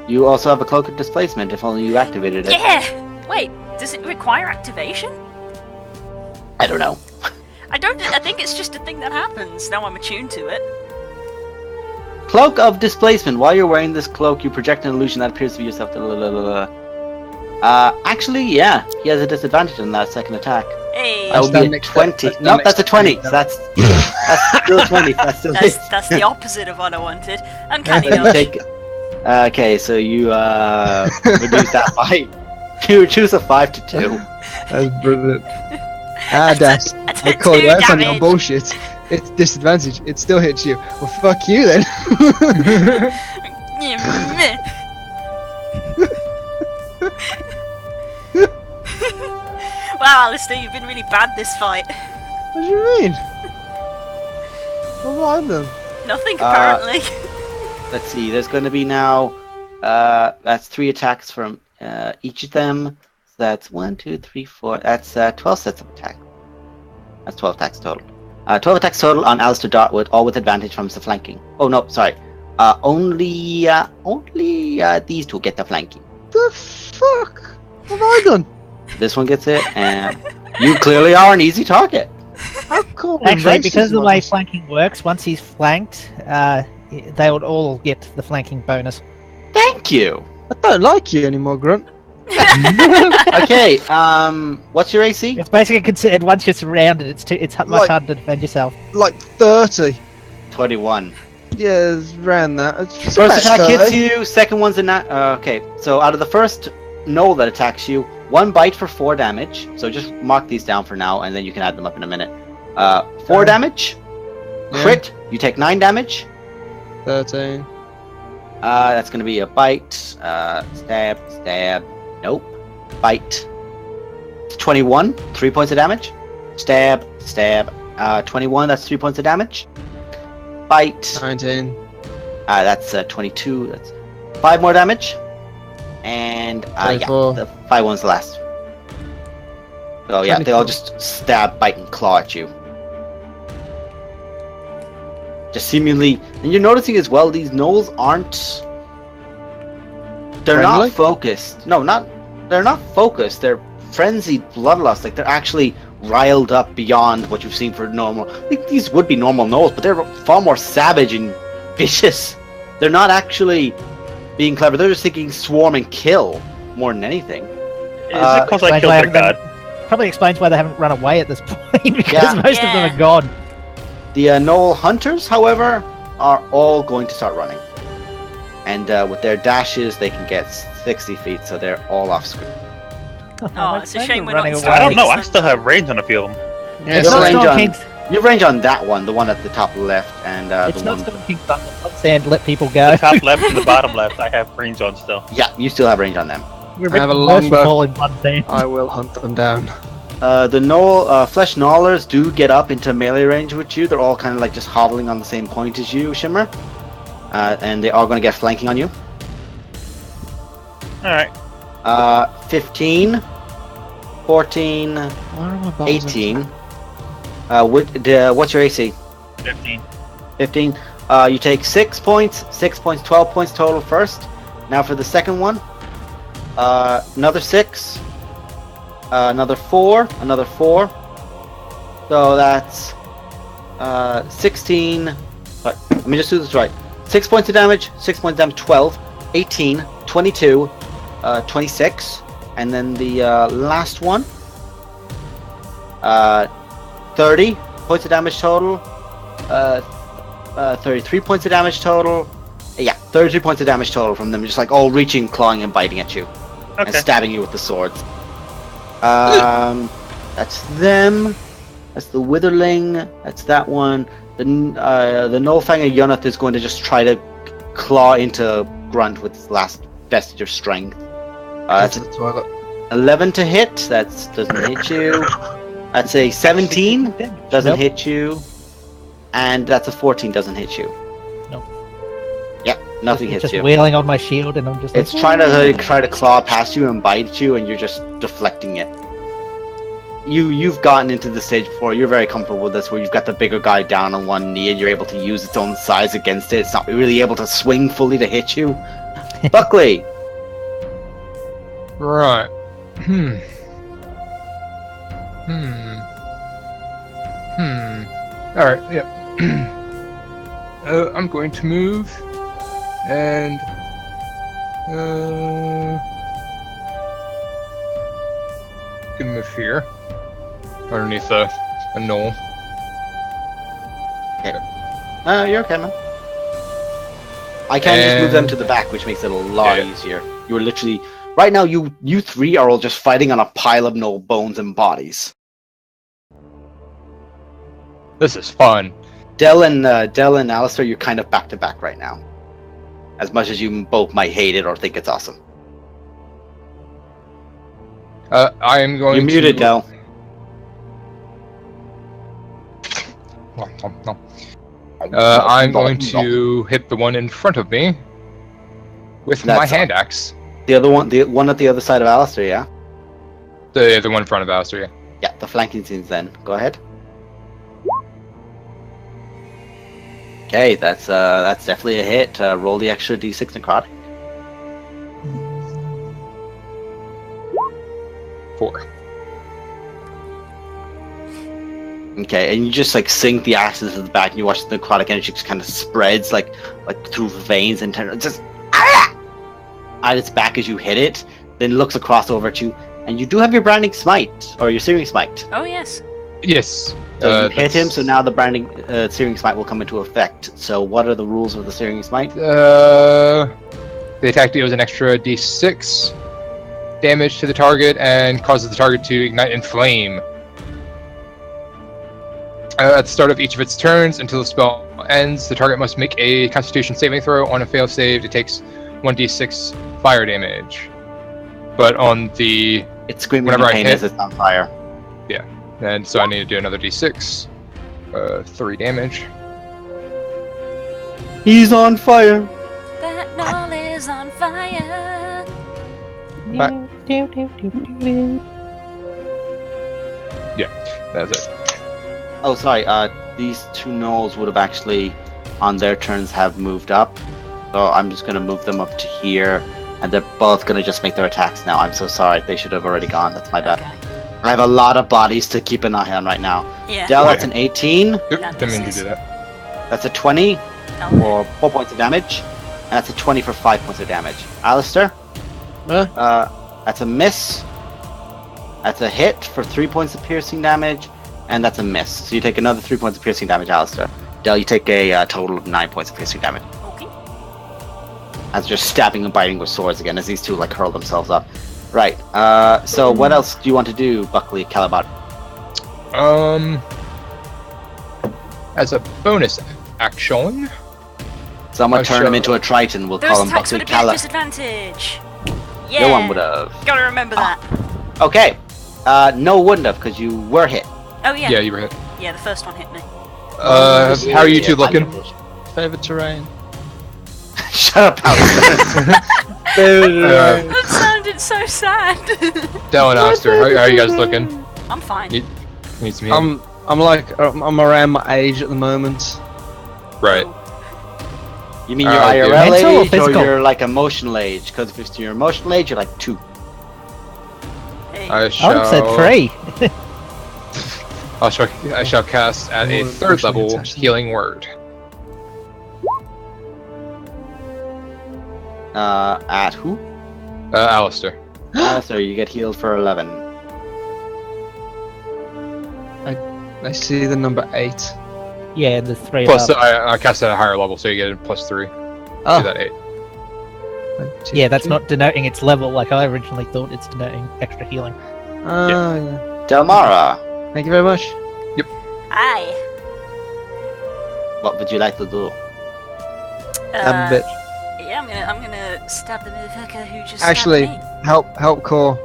[SPEAKER 1] You also have a Cloak of Displacement, if only you activated it.
[SPEAKER 2] Yeah! Wait, does it require activation?
[SPEAKER 1] I don't know.
[SPEAKER 2] I think it's just a thing that happens. Now I'm attuned to it.
[SPEAKER 1] Cloak of Displacement. While you're wearing this cloak, you project an illusion that appears to be yourself. Actually, yeah. He has a disadvantage on that second attack.
[SPEAKER 2] Hey!
[SPEAKER 1] That would be a
[SPEAKER 4] next-
[SPEAKER 1] 20.
[SPEAKER 4] that's
[SPEAKER 1] No,
[SPEAKER 4] the
[SPEAKER 1] that's a
[SPEAKER 4] next
[SPEAKER 1] 20.
[SPEAKER 4] turn.
[SPEAKER 1] That's still 20. That's still
[SPEAKER 2] That's the opposite of what I wanted. Uncanny
[SPEAKER 1] So you
[SPEAKER 2] dodge.
[SPEAKER 1] take. Okay, so you reduce that by. You reduce a 5 to 2.
[SPEAKER 4] That's brilliant.
[SPEAKER 2] I
[SPEAKER 4] Dash.
[SPEAKER 2] took
[SPEAKER 4] I call you
[SPEAKER 2] 2
[SPEAKER 4] that's on your
[SPEAKER 2] damage.
[SPEAKER 4] bullshit. It's disadvantage. It still hits you. Well, fuck you then.
[SPEAKER 2] Wow, Alistair, you've been really bad this fight.
[SPEAKER 4] What do you mean? What have I done?
[SPEAKER 2] Nothing, apparently.
[SPEAKER 1] Let's see. There's going to be now. That's 3 attacks from each of them. So that's 1, 2, 3, 4. That's 12 sets of attack. That's 12 attacks total. 12 attacks total on Alistair Dartwood, all with advantage from the flanking. Oh no, sorry. Only these two get the flanking.
[SPEAKER 4] The fuck? What have I done?
[SPEAKER 1] This one gets it, and you clearly are an easy target.
[SPEAKER 4] How cool.
[SPEAKER 3] Actually, because of the way flanking works, once he's flanked, they would all get the flanking bonus.
[SPEAKER 1] Thank you.
[SPEAKER 4] I don't like you anymore, Grunt.
[SPEAKER 1] Okay. What's your AC?
[SPEAKER 3] It's basically considered once you're surrounded, it's much
[SPEAKER 4] Like-
[SPEAKER 3] harder to defend yourself.
[SPEAKER 4] Like 30.
[SPEAKER 1] 21.
[SPEAKER 4] Yeah, it's around that. It's
[SPEAKER 1] First
[SPEAKER 4] about
[SPEAKER 1] attack hits
[SPEAKER 4] 30.
[SPEAKER 1] you. Second one's a nat. Okay, so out of the first Knoll that attacks you, 1 bite for 4 damage. So just mark these down for now, and then you can add them up in a minute. 4 damage.
[SPEAKER 4] Yeah.
[SPEAKER 1] Crit. You take 9 damage.
[SPEAKER 4] 13.
[SPEAKER 1] That's gonna be a bite. Stab. Nope. Bite. 21. 3 points of damage. Stab. 21. That's 3 points of damage. Bite.
[SPEAKER 4] 19.
[SPEAKER 1] That's 22. That's 5 more damage. And yeah,
[SPEAKER 4] 24.
[SPEAKER 1] the 5 one's the last. So yeah, they all just stab, bite, and claw at you. Just seemingly, and you're noticing as well, these gnolls aren't. They're
[SPEAKER 4] Friendly?
[SPEAKER 1] not focused. No, not. They're not focused. They're frenzied bloodlust. Like they're actually riled up beyond what you've seen for normal. Like these would be normal gnolls, but they're far more savage and vicious. They're not actually being clever. They're just thinking swarm and kill more than anything.
[SPEAKER 6] Is it because I
[SPEAKER 3] explains
[SPEAKER 6] killed
[SPEAKER 3] why
[SPEAKER 6] their god?
[SPEAKER 3] Probably explains why they haven't run away at this point, because
[SPEAKER 1] Yeah.
[SPEAKER 3] most of them are gone.
[SPEAKER 1] The Gnoll hunters, however, are all going to start running. And with their dashes, they can get 60 feet, so they're all off screen.
[SPEAKER 2] Oh, it's a shame we're not
[SPEAKER 3] running
[SPEAKER 2] in
[SPEAKER 3] away.
[SPEAKER 6] I don't know. I
[SPEAKER 2] Excellent.
[SPEAKER 6] still have range on a few of them.
[SPEAKER 4] Yeah,
[SPEAKER 1] It's
[SPEAKER 3] It's not
[SPEAKER 1] range
[SPEAKER 3] Storm
[SPEAKER 1] on-
[SPEAKER 3] King's.
[SPEAKER 1] You have range on that one, the one at the top left, and
[SPEAKER 3] It's
[SPEAKER 1] the
[SPEAKER 3] not
[SPEAKER 1] one.
[SPEAKER 3] Storm King's Thunder. Sand, let people go.
[SPEAKER 6] The top left and the bottom left, I have range on still.
[SPEAKER 1] Yeah, you still have range on them.
[SPEAKER 3] We're
[SPEAKER 4] I have a
[SPEAKER 3] merciful
[SPEAKER 4] longbow.
[SPEAKER 3] in one thing.
[SPEAKER 4] I will hunt them down.
[SPEAKER 1] The Gnoll, flesh gnawlers do get up into melee range with you. They're all kind of like just hobbling on the same point as you, Shimmer. And they are going to get flanking on you.
[SPEAKER 6] Alright.
[SPEAKER 1] 15, 14,
[SPEAKER 4] Where are my balls?
[SPEAKER 1] 18. What's your AC?
[SPEAKER 6] 15.
[SPEAKER 1] 15. You take 6 points, 6 points, 12 points total first. Now for the second one, another 6, another 4, another 4. So that's 16. Sorry, let me just do this right. 6 points of damage, 6 points of damage, 12, 18, 22, 26, and then the last one, 30 points of damage total. 33 points of damage total. Yeah, 33 points of damage total from them, just like all reaching, clawing, and biting at you, and
[SPEAKER 6] Okay.
[SPEAKER 1] stabbing you with the swords. That's them. That's the Witherling. That's that one. The Nullfanger Yonath is going to just try to claw into Grunt with his last vestige of strength. That's
[SPEAKER 4] Into the toilet.
[SPEAKER 1] 11 to hit. That doesn't hit you. That's a 17. Doesn't
[SPEAKER 3] Nope.
[SPEAKER 1] hit you. And that's a 14. Doesn't hit you.
[SPEAKER 3] Nope.
[SPEAKER 1] Yeah, nothing
[SPEAKER 3] It's
[SPEAKER 1] hits
[SPEAKER 3] just
[SPEAKER 1] you.
[SPEAKER 3] wheeling on my shield, and I'm just
[SPEAKER 1] It's
[SPEAKER 3] like,
[SPEAKER 1] try to claw past you and bite you, and you're just deflecting it. You've gotten into the stage before. You're very comfortable with this, where you've got the bigger guy down on one knee, and you're able to use its own size against it. It's not really able to swing fully to hit you. Buckley,
[SPEAKER 5] Right. Alright, yep. I'm going to move and gonna move here underneath a knoll.
[SPEAKER 1] you're okay, man. I can just move them
[SPEAKER 5] And-
[SPEAKER 1] to the back, which makes it a lot
[SPEAKER 5] Yeah.
[SPEAKER 1] easier. You're literally right now. You three are all just fighting on a pile of no bones and bodies.
[SPEAKER 5] This is fun.
[SPEAKER 1] Dell and Alistair, you're kind of back to back right now. As much as you both might hate it or think it's awesome.
[SPEAKER 5] I am going
[SPEAKER 1] You're muted,
[SPEAKER 5] to...
[SPEAKER 1] Dell.
[SPEAKER 5] No. I'm going to hit the one in front of me with my
[SPEAKER 1] That's
[SPEAKER 5] hand axe.
[SPEAKER 1] The one at the other side of Alistair, yeah?
[SPEAKER 5] The one in front of Alistair, yeah.
[SPEAKER 1] Yeah, the flanking scenes then. Go ahead. Okay, that's definitely a hit. Roll the extra d6 necrotic.
[SPEAKER 5] 4.
[SPEAKER 1] Okay, and you just like sink the axe into the back, and you watch the necrotic energy just kind of spreads like through veins and just at its back as you hit it. Then looks across over at you, and you do have your branding smite or your searing smite.
[SPEAKER 2] Oh yes.
[SPEAKER 5] Yes.
[SPEAKER 1] So you hit him,
[SPEAKER 5] that's-
[SPEAKER 1] so now the branding searing smite will come into effect. So what are the rules of the searing smite?
[SPEAKER 5] The attack deals an extra d6 damage to the target and causes the target to ignite in flame. At the start of each of its turns until the spell ends, the target must make a Constitution saving throw. On a fail save, it takes 1d6 fire damage. But on the...
[SPEAKER 1] It's screaming
[SPEAKER 5] Whenever
[SPEAKER 1] in
[SPEAKER 5] I
[SPEAKER 1] pain
[SPEAKER 5] hit-
[SPEAKER 1] as it's on fire.
[SPEAKER 5] And so I need to do another d6. 3 damage.
[SPEAKER 1] He's on fire.
[SPEAKER 2] That knoll is on fire.
[SPEAKER 5] That's it.
[SPEAKER 1] Oh, sorry. These two gnolls would have actually, on their turns, have moved up. So I'm just gonna move them up to here, and they're both gonna just make their attacks now. I'm so sorry. They should have already gone. That's my bad.
[SPEAKER 2] Okay.
[SPEAKER 1] I have a lot of bodies to keep an eye on right now.
[SPEAKER 2] Yeah.
[SPEAKER 1] Del, that's an 18.
[SPEAKER 5] Yep,
[SPEAKER 2] That
[SPEAKER 5] didn't mean to
[SPEAKER 2] misses.
[SPEAKER 5] do that.
[SPEAKER 1] That's a 20
[SPEAKER 2] Oh,
[SPEAKER 1] for 4 points of damage. And that's a 20 for 5 points of damage. Alistair? That's a miss. That's a hit for 3 points of piercing damage. And that's a miss. So you take another 3 points of piercing damage, Alistair. Del, you take a total of 9 points of piercing damage.
[SPEAKER 2] okay.
[SPEAKER 1] As you're stabbing and biting with swords again, as these two like hurl themselves up. Right. So what else do you want to do, Buckley, Calabar?
[SPEAKER 5] As a bonus action,
[SPEAKER 1] Someone
[SPEAKER 5] I
[SPEAKER 1] turn him
[SPEAKER 5] shall-
[SPEAKER 1] into a Triton. We'll
[SPEAKER 2] Those
[SPEAKER 1] call him
[SPEAKER 2] attacks
[SPEAKER 1] Buckley
[SPEAKER 2] would have been a
[SPEAKER 1] Cala.
[SPEAKER 2] disadvantage. Yeah.
[SPEAKER 1] No one would have.
[SPEAKER 2] Gotta remember that.
[SPEAKER 1] Okay. No, wouldn't have, because you were hit.
[SPEAKER 2] Oh yeah.
[SPEAKER 5] yeah, you were hit.
[SPEAKER 2] Yeah, the first one hit me.
[SPEAKER 5] How are you two looking?
[SPEAKER 4] Favorite terrain.
[SPEAKER 1] Shut up, Alistair.
[SPEAKER 2] That sounded so sad.
[SPEAKER 5] Del and Alistair, how are you guys looking?
[SPEAKER 2] I'm fine.
[SPEAKER 5] You- Need some healing?
[SPEAKER 4] I'm around my age at the moment.
[SPEAKER 5] Right.
[SPEAKER 1] You mean your
[SPEAKER 5] Okay.
[SPEAKER 1] IRL
[SPEAKER 3] Mental or
[SPEAKER 1] age or
[SPEAKER 3] physical?
[SPEAKER 1] your like emotional age? Because if it's your emotional age, you're like 2.
[SPEAKER 2] Hey.
[SPEAKER 5] I
[SPEAKER 3] I would have said
[SPEAKER 5] shall.
[SPEAKER 3] 3.
[SPEAKER 5] I shall cast at a
[SPEAKER 4] More
[SPEAKER 5] third
[SPEAKER 4] emotionally
[SPEAKER 5] level
[SPEAKER 4] attached.
[SPEAKER 5] healing word.
[SPEAKER 1] At who?
[SPEAKER 5] Alistair.
[SPEAKER 1] Alistair, you get healed for 11.
[SPEAKER 4] I see the number 8.
[SPEAKER 3] Yeah, the 3
[SPEAKER 5] Plus,
[SPEAKER 3] above.
[SPEAKER 5] I cast at a higher level, so you get a +3
[SPEAKER 4] Oh,
[SPEAKER 5] to that 8.
[SPEAKER 3] Yeah, that's not denoting its level like I originally thought. It's denoting extra healing.
[SPEAKER 4] Yeah.
[SPEAKER 1] Delmara,
[SPEAKER 4] Thank you very much.
[SPEAKER 2] Hi.
[SPEAKER 1] what would you like to do?
[SPEAKER 4] Have a bit.
[SPEAKER 2] Yeah, I'm gonna stab the motherfucker who just
[SPEAKER 4] Actually,
[SPEAKER 2] stabbed me.
[SPEAKER 4] help Core.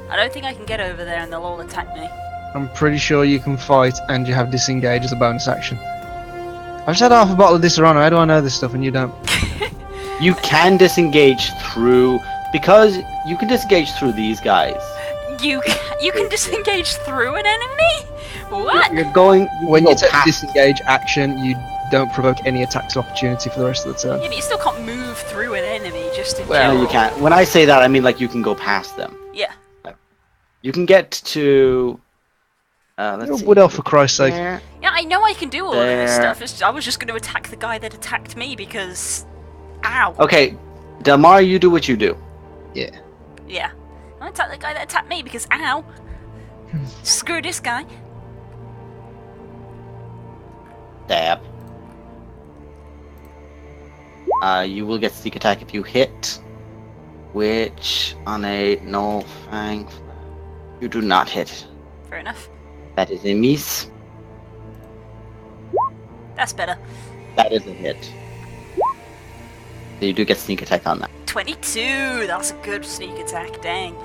[SPEAKER 2] I don't think I can get over there and they'll all attack me.
[SPEAKER 4] I'm pretty sure you can fight and you have disengage as a bonus action. I've just had half a bottle of Disaronno. How do I know this stuff and you don't?
[SPEAKER 1] You can disengage through, because you can disengage through these guys.
[SPEAKER 2] You can disengage through an enemy? What?
[SPEAKER 1] You're going
[SPEAKER 4] When
[SPEAKER 1] go
[SPEAKER 4] you take
[SPEAKER 1] past-
[SPEAKER 4] disengage action, you don't provoke any attacks of opportunity for the rest of the turn.
[SPEAKER 2] Yeah, but you still can't move through an enemy just in
[SPEAKER 1] Well,
[SPEAKER 2] general.
[SPEAKER 1] you can't. When I say that, I mean like you can go past them.
[SPEAKER 2] Yeah.
[SPEAKER 1] You can get to. Let's
[SPEAKER 4] You're a
[SPEAKER 1] see.
[SPEAKER 4] wood elf, for Christ's sake.
[SPEAKER 2] Yeah, I know I can do all of this
[SPEAKER 1] There.
[SPEAKER 2] stuff. I was just going to attack the guy that attacked me because... Ow.
[SPEAKER 1] Okay, Delmar, you do what you do.
[SPEAKER 2] Yeah. I'll attack the guy that attacked me because ow. Screw this guy.
[SPEAKER 1] Stab. You will get sneak attack if you hit, which on a no fang, you do not hit.
[SPEAKER 2] Fair enough.
[SPEAKER 1] That is a miss.
[SPEAKER 2] That's better.
[SPEAKER 1] That is a hit. So you do get sneak attack on that.
[SPEAKER 2] 22! That's a good sneak attack, dang.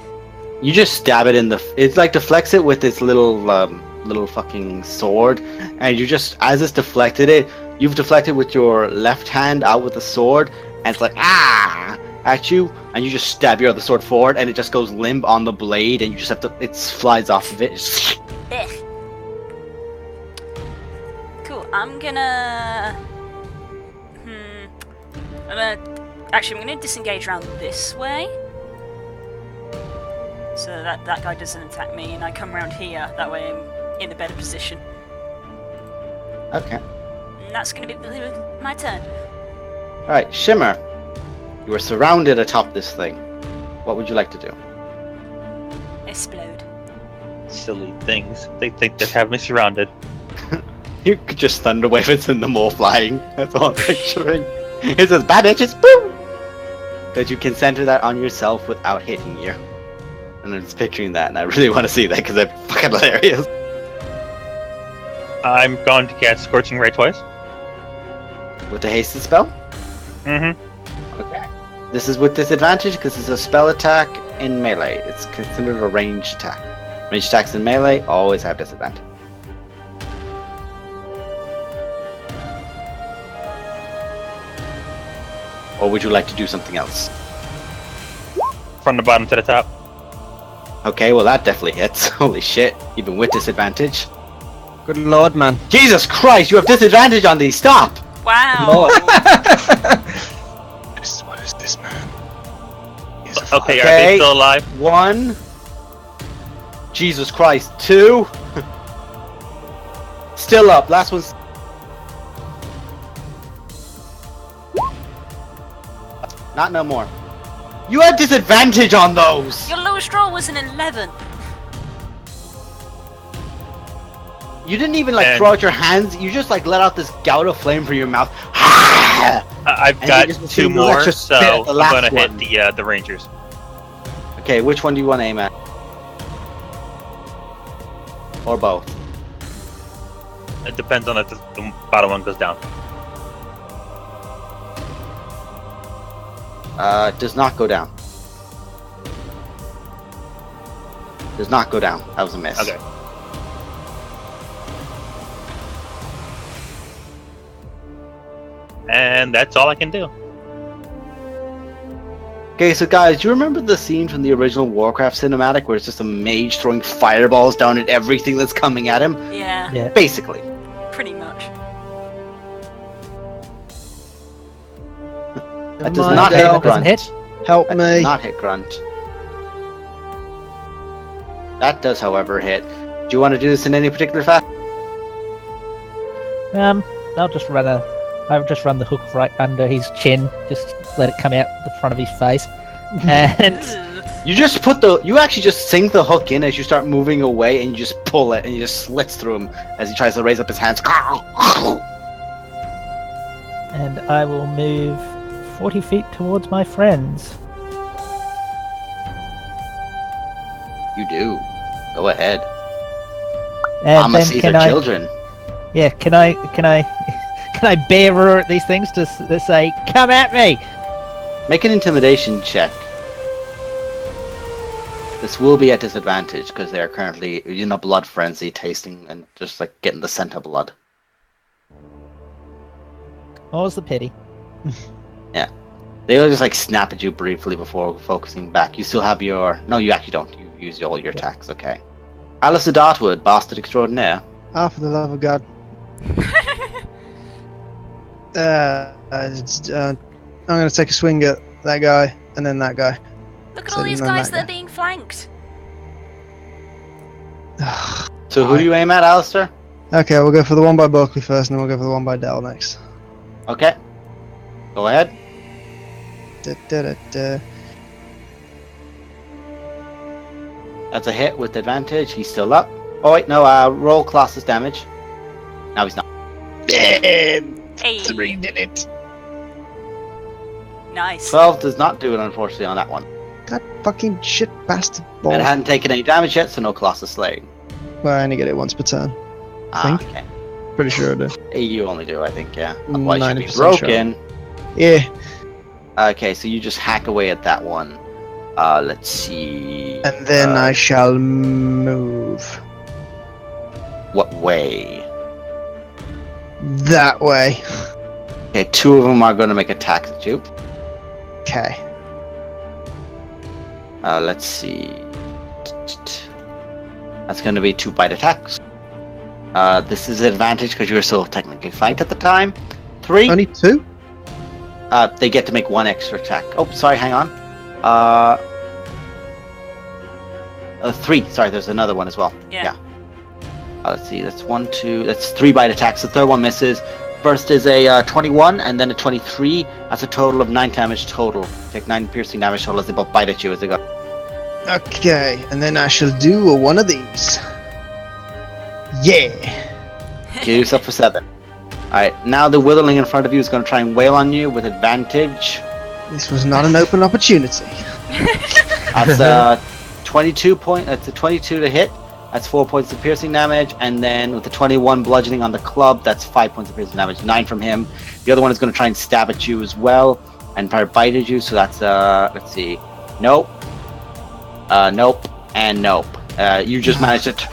[SPEAKER 1] You just stab it in the. It's like deflects it with this little fucking sword, and you just as it's deflected it, you've deflected with your left hand out with the sword, and it's like at you, and you just stab your other sword forward, and it just goes limp on the blade, and you just have to. It flies off of it.
[SPEAKER 2] Ugh. Cool, I'm gonna... Actually, I'm gonna disengage around this way. So that guy doesn't attack me, and I come around here. That way I'm in a better position.
[SPEAKER 1] Okay.
[SPEAKER 2] And that's gonna be my turn.
[SPEAKER 1] All right, Shimmer. You are surrounded atop this thing. What would you like to do?
[SPEAKER 2] Explode.
[SPEAKER 6] Silly things. They think they have me surrounded.
[SPEAKER 1] You could just thunder wave and send them all flying. That's all I'm picturing. It's as bad as just boom. That you can center that on yourself without hitting you. And I'm just picturing that, and I really want to see that because that's fucking hilarious.
[SPEAKER 6] I'm going to cast Scorching Ray twice.
[SPEAKER 1] With the hasted spell?
[SPEAKER 6] Mm-hmm.
[SPEAKER 1] Okay. This is with disadvantage because it's a spell attack in melee. It's considered a ranged attack. Ranged attacks in melee always have disadvantage. Or would you like to do something else?
[SPEAKER 6] From the bottom to the top.
[SPEAKER 1] Okay, well that definitely hits. Holy shit, even with disadvantage.
[SPEAKER 4] Good lord, man.
[SPEAKER 1] Jesus Christ, you have disadvantage on these, stop!
[SPEAKER 2] Wow.
[SPEAKER 4] What is this, man?
[SPEAKER 6] Okay, are
[SPEAKER 1] Okay.
[SPEAKER 6] they still alive?
[SPEAKER 1] 1. Jesus Christ, 2. Still up, last one's... Not no more. You had disadvantage on those!
[SPEAKER 2] Your lowest roll was an 11.
[SPEAKER 1] You didn't even like
[SPEAKER 6] And-
[SPEAKER 1] throw out your hands, you just like let out this gout of flame from your mouth.
[SPEAKER 6] I've
[SPEAKER 1] And
[SPEAKER 6] got
[SPEAKER 1] you just
[SPEAKER 6] 2
[SPEAKER 1] received
[SPEAKER 6] more,
[SPEAKER 1] electric
[SPEAKER 6] so
[SPEAKER 1] spit at the
[SPEAKER 6] I'm
[SPEAKER 1] last
[SPEAKER 6] gonna
[SPEAKER 1] one.
[SPEAKER 6] hit the Rangers.
[SPEAKER 1] Okay, which one do you want to aim at? Or both?
[SPEAKER 6] It depends on if the bottom one goes down.
[SPEAKER 1] Does not go down. Does not go down. That was a miss.
[SPEAKER 6] Okay. And that's all I can do.
[SPEAKER 1] Okay, so guys, do you remember the scene from the original Warcraft cinematic where it's just a mage throwing fireballs down at everything that's coming at him?
[SPEAKER 2] Yeah,
[SPEAKER 3] Yeah.
[SPEAKER 1] Basically.
[SPEAKER 2] pretty much.
[SPEAKER 1] That does
[SPEAKER 4] Mind
[SPEAKER 1] not hit
[SPEAKER 4] help.
[SPEAKER 3] Doesn't
[SPEAKER 1] Grunt.
[SPEAKER 3] hit.
[SPEAKER 4] Help
[SPEAKER 1] That does
[SPEAKER 4] me.
[SPEAKER 1] not hit Grunt. That does, however, hit. Do you want to do this in any particular fashion?
[SPEAKER 3] I'll just run the hook right under his chin, just let it come out the front of his face. And
[SPEAKER 2] Ugh.
[SPEAKER 1] You just you actually just sink the hook in as you start moving away, and you just pull it, and you just slits through him as he tries to raise up his hands.
[SPEAKER 3] and I will move 40 feet towards my friends.
[SPEAKER 1] You do. Go ahead.
[SPEAKER 3] And
[SPEAKER 1] Mama
[SPEAKER 3] then
[SPEAKER 1] sees
[SPEAKER 3] can
[SPEAKER 1] her
[SPEAKER 3] I
[SPEAKER 1] children.
[SPEAKER 3] can I bear roar at these things to say, "Come at me"?
[SPEAKER 1] Make an intimidation check. This will be at disadvantage because they are currently in a blood frenzy, tasting and just like getting the scent of blood.
[SPEAKER 3] More's the pity.
[SPEAKER 1] They'll just like snap at you briefly before focusing back. You still have your... No, you actually don't. You use all your attacks, okay. Alistair Dartwood, bastard extraordinaire.
[SPEAKER 4] Ah, for the love of God. I'm going to take a swing at that guy and then that guy.
[SPEAKER 2] Look at
[SPEAKER 4] So
[SPEAKER 2] all these
[SPEAKER 4] then
[SPEAKER 2] guys
[SPEAKER 4] that
[SPEAKER 2] that are
[SPEAKER 4] guy.
[SPEAKER 2] being flanked.
[SPEAKER 1] So who do you aim at, Alistair?
[SPEAKER 4] Okay, we'll go for the one by Berkeley first, and then we'll go for the one by Dell next.
[SPEAKER 1] Okay. Go ahead.
[SPEAKER 4] Da, da, da, da.
[SPEAKER 1] That's a hit with advantage. He's still up. Oh wait, no, roll classless damage. No, he's not.
[SPEAKER 2] Hey,
[SPEAKER 4] Did it.
[SPEAKER 2] nice.
[SPEAKER 1] 12 does not do it, unfortunately, on that one.
[SPEAKER 4] God fucking shit bastard ball.
[SPEAKER 1] And it hadn't taken any damage yet, so no classless slaying.
[SPEAKER 4] Well, I only get it once per turn.
[SPEAKER 1] Ah,
[SPEAKER 4] Think?
[SPEAKER 1] okay.
[SPEAKER 4] Pretty sure I do.
[SPEAKER 1] You only do, I think, yeah. Otherwise, you'd be
[SPEAKER 4] 90%
[SPEAKER 1] broken.
[SPEAKER 4] Yeah.
[SPEAKER 1] Okay, so you just hack away at that one. Let's see.
[SPEAKER 4] And then I shall move
[SPEAKER 1] What way?
[SPEAKER 4] that way.
[SPEAKER 1] Okay, 2 of them are going to make attacks at you.
[SPEAKER 4] Okay.
[SPEAKER 1] Let's see. That's going to be 2 bite attacks. This is an advantage because you were still technically flanked at the time. 3.
[SPEAKER 4] Only 2?
[SPEAKER 1] They get to make 1 extra attack. Oh, sorry, hang on. 3. Sorry, there's another one as well.
[SPEAKER 2] Yeah.
[SPEAKER 1] Let's see. That's 1, 2. That's 3 bite attacks. The third one misses. First is a 21 and then a 23. That's a total of 9 damage total. Take 9 piercing damage total as they both bite at you as they go.
[SPEAKER 4] Okay, and then I shall do one of these. Yeah.
[SPEAKER 1] Get yourself for 7. Alright, now the Witherling in front of you is going to try and wail on you with advantage.
[SPEAKER 4] This was not an open opportunity.
[SPEAKER 1] That's 22 point. That's a 22 to hit. That's 4 points of piercing damage, and then with the 21 bludgeoning on the club, that's 5 points of piercing damage. 9 from him. The other one is going to try and stab at you as well, and probably bite at you. So that's let's see, nope, nope, and nope. You just managed to.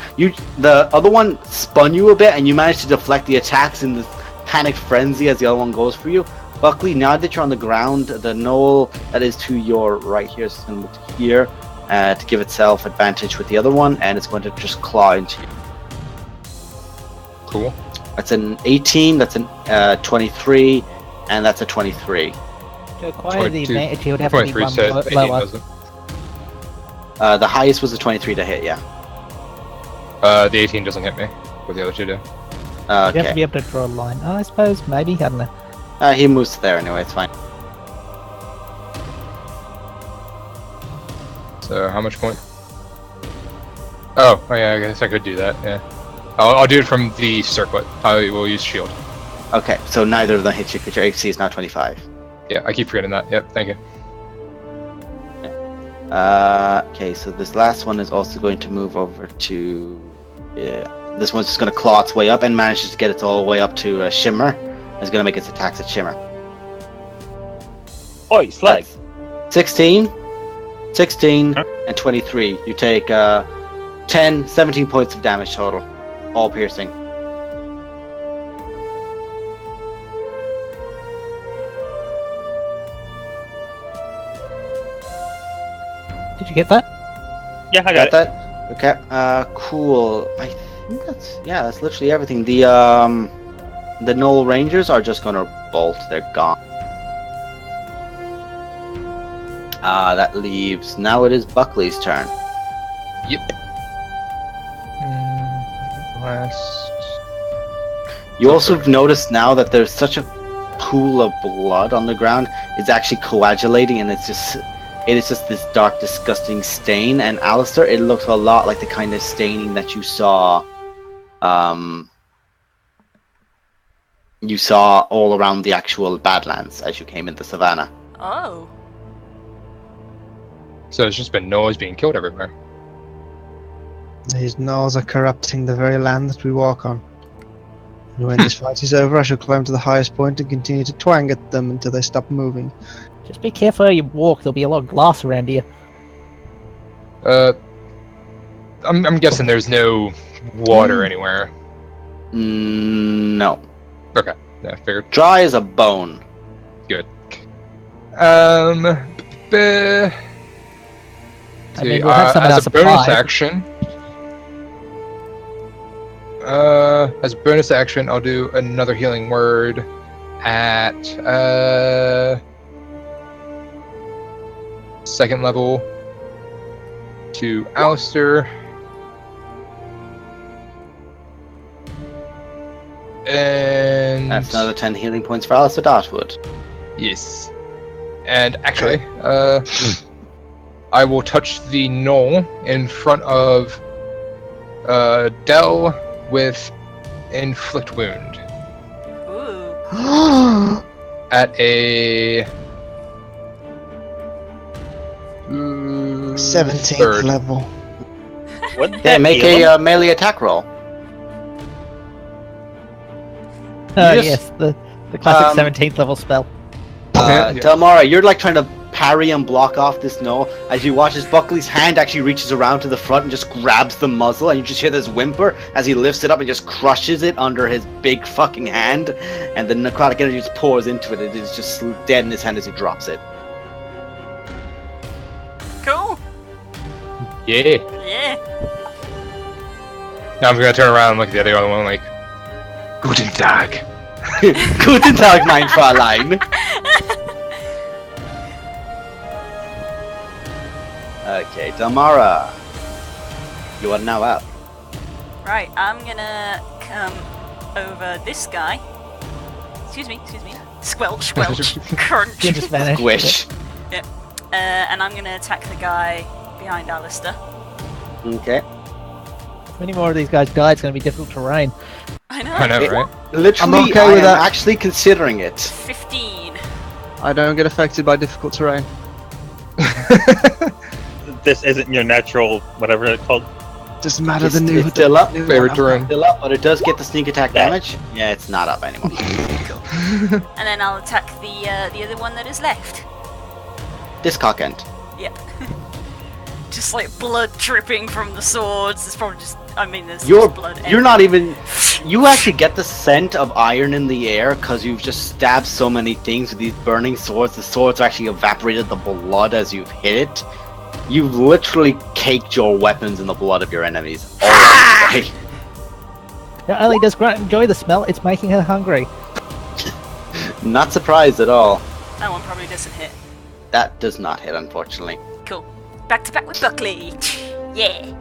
[SPEAKER 1] The other one spun you a bit, and you managed to deflect the attacks in the panic frenzy as the other one goes for you. Buckley, now that you're on the ground, the knoll that is to your right here, so it's going to move to here. to give itself advantage with the other one, and it's going to just claw into you.
[SPEAKER 5] Cool.
[SPEAKER 1] That's an 18, that's an 23, and that's a 23.
[SPEAKER 3] To acquire the
[SPEAKER 5] 22.
[SPEAKER 3] advantage, he would have to be
[SPEAKER 5] 23
[SPEAKER 3] one
[SPEAKER 5] said 18
[SPEAKER 3] lower.
[SPEAKER 5] doesn't.
[SPEAKER 1] The highest was a 23 to hit, yeah.
[SPEAKER 5] The 18 doesn't hit me, but the other two do.
[SPEAKER 3] You have to
[SPEAKER 1] Okay.
[SPEAKER 3] be able to draw a line. Oh, I suppose, maybe, I don't know.
[SPEAKER 1] He moves there anyway, it's fine.
[SPEAKER 5] So how much point? Oh yeah, I guess I could do that. Yeah, I'll do it from the circlet. I will use shield.
[SPEAKER 1] Okay, so neither of them hit you because your AC is now 25.
[SPEAKER 5] Yeah, I keep forgetting that. Yep, thank you.
[SPEAKER 1] Okay, so this last one is also going to move over to... Yeah, this one's just going to claw its way up and manages to get it all the way up to Shimmer. It's going to make its attacks at Shimmer.
[SPEAKER 6] Oi, slag.
[SPEAKER 1] 16, 16,
[SPEAKER 6] Huh?
[SPEAKER 1] and 23. You take 10, 17 points of damage total. All piercing.
[SPEAKER 3] Did you get that?
[SPEAKER 6] Yeah, I
[SPEAKER 1] Got
[SPEAKER 6] got it.
[SPEAKER 1] that? Okay, cool. I think that's literally everything. The Knoll Rangers are just gonna bolt. They're gone. That leaves. Now it is Buckley's turn.
[SPEAKER 5] Last.
[SPEAKER 1] You also have noticed now that there's such a pool of blood on the ground. It's actually coagulating, and it is just this dark, disgusting stain. And Alistair, it looks a lot like the kind of staining that you saw all around the actual Badlands as you came into Savannah.
[SPEAKER 2] Oh.
[SPEAKER 5] So it's just been noise being killed everywhere.
[SPEAKER 4] These gnolls are corrupting the very land that we walk on. And when this fight is over, I shall climb to the highest point and continue to twang at them until they stop moving.
[SPEAKER 3] Just be careful how you walk, there'll be a lot of glass around here.
[SPEAKER 5] I'm guessing there's no water anywhere.
[SPEAKER 1] No.
[SPEAKER 5] Okay, yeah, figured.
[SPEAKER 1] Dry as a bone.
[SPEAKER 5] Bleh.
[SPEAKER 3] I mean, we'll have some of our
[SPEAKER 5] as a bonus
[SPEAKER 3] supplies.
[SPEAKER 5] action. As a bonus action, I'll do another healing word at second level to Alistair. And
[SPEAKER 1] That's another 10 healing points for Alistair Dotwood.
[SPEAKER 5] yes. And actually, I will touch the knoll in front of Dell with inflict wound
[SPEAKER 2] Ooh.
[SPEAKER 5] at a
[SPEAKER 4] 17th
[SPEAKER 5] third.
[SPEAKER 4] level.
[SPEAKER 6] What?
[SPEAKER 1] Yeah, make a melee attack roll.
[SPEAKER 3] Oh,
[SPEAKER 1] just-
[SPEAKER 3] yes, the classic
[SPEAKER 1] um,
[SPEAKER 3] 17th level spell.
[SPEAKER 5] Yeah.
[SPEAKER 1] Delmara, you're like trying to parry and block off this knoll as you watch as Buckley's hand actually reaches around to the front and just grabs the muzzle, and you just hear this whimper as he lifts it up and just crushes it under his big fucking hand, and the necrotic energy just pours into it. It is just dead in his hand as he drops it.
[SPEAKER 2] Cool.
[SPEAKER 5] Yeah.
[SPEAKER 2] Yeah.
[SPEAKER 5] Now I'm gonna turn around and look at the other one like, Guten Tag.
[SPEAKER 1] Guten Tag, mein Fräulein. Okay, Delmara, you are now up.
[SPEAKER 2] Right, I'm gonna come over this guy. Excuse me. Squelch, squelch, crunch.
[SPEAKER 3] You just vanished.
[SPEAKER 1] Squish.
[SPEAKER 2] And I'm gonna attack the guy behind Alistair.
[SPEAKER 1] Okay.
[SPEAKER 3] If any more of these guys die, it's going to be difficult terrain.
[SPEAKER 2] I know.
[SPEAKER 5] I know, right?
[SPEAKER 1] Literally,
[SPEAKER 4] I'm okay
[SPEAKER 1] I
[SPEAKER 4] with
[SPEAKER 1] am
[SPEAKER 4] that.
[SPEAKER 1] actually considering it.
[SPEAKER 2] 15.
[SPEAKER 4] I don't get affected by difficult terrain.
[SPEAKER 6] This isn't your natural, whatever it's called.
[SPEAKER 4] Doesn't matter
[SPEAKER 1] It's,
[SPEAKER 4] the new.
[SPEAKER 1] it's still up.
[SPEAKER 5] Favorite terrain.
[SPEAKER 1] Still up, but it does get the sneak attack
[SPEAKER 6] Yeah.
[SPEAKER 1] damage. Yeah, it's not up anymore.
[SPEAKER 2] And then I'll attack the other one that is left.
[SPEAKER 1] This cock end.
[SPEAKER 2] Yep. Just like blood dripping from the swords. It's probably just. I mean, there's
[SPEAKER 1] You're
[SPEAKER 2] just blood.
[SPEAKER 1] you're not even. You actually get the scent of iron in the air because you've just stabbed so many things with these burning swords. The swords actually evaporated the blood as you've hit it. You've literally caked your weapons in the blood of your enemies. Already.
[SPEAKER 3] Not only does Grunt enjoy the smell, it's making her hungry.
[SPEAKER 1] Not surprised at all.
[SPEAKER 2] That one probably doesn't hit.
[SPEAKER 1] That does not hit, unfortunately.
[SPEAKER 2] Cool. Back to back with Buckley. Yeah.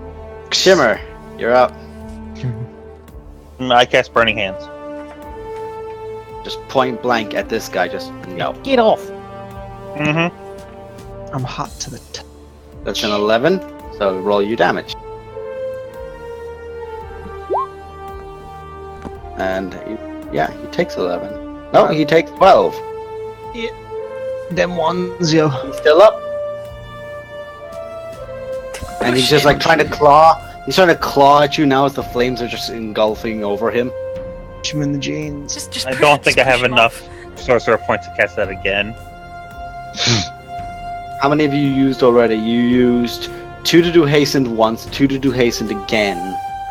[SPEAKER 1] Shimmer, you're up.
[SPEAKER 6] I cast Burning Hands.
[SPEAKER 1] Just point blank at this guy. Just no.
[SPEAKER 3] Get off!
[SPEAKER 6] Mm-hmm.
[SPEAKER 4] I'm hot to the touch.
[SPEAKER 1] That's an 11. So roll you damage. And he takes 11. No, he takes 12.
[SPEAKER 4] Them ones, yo.
[SPEAKER 1] He's still up. And he's just like trying to claw. He's trying to claw at you now as the flames are just engulfing over him.
[SPEAKER 4] Push him in the jeans.
[SPEAKER 2] Just
[SPEAKER 6] I
[SPEAKER 2] push-
[SPEAKER 6] don't think I
[SPEAKER 2] just
[SPEAKER 6] have
[SPEAKER 2] push him
[SPEAKER 6] enough
[SPEAKER 2] off.
[SPEAKER 6] sorcerer points to cast that again.
[SPEAKER 1] How many have you used already? You used 2 to do hastened once, 2 to do hastened again.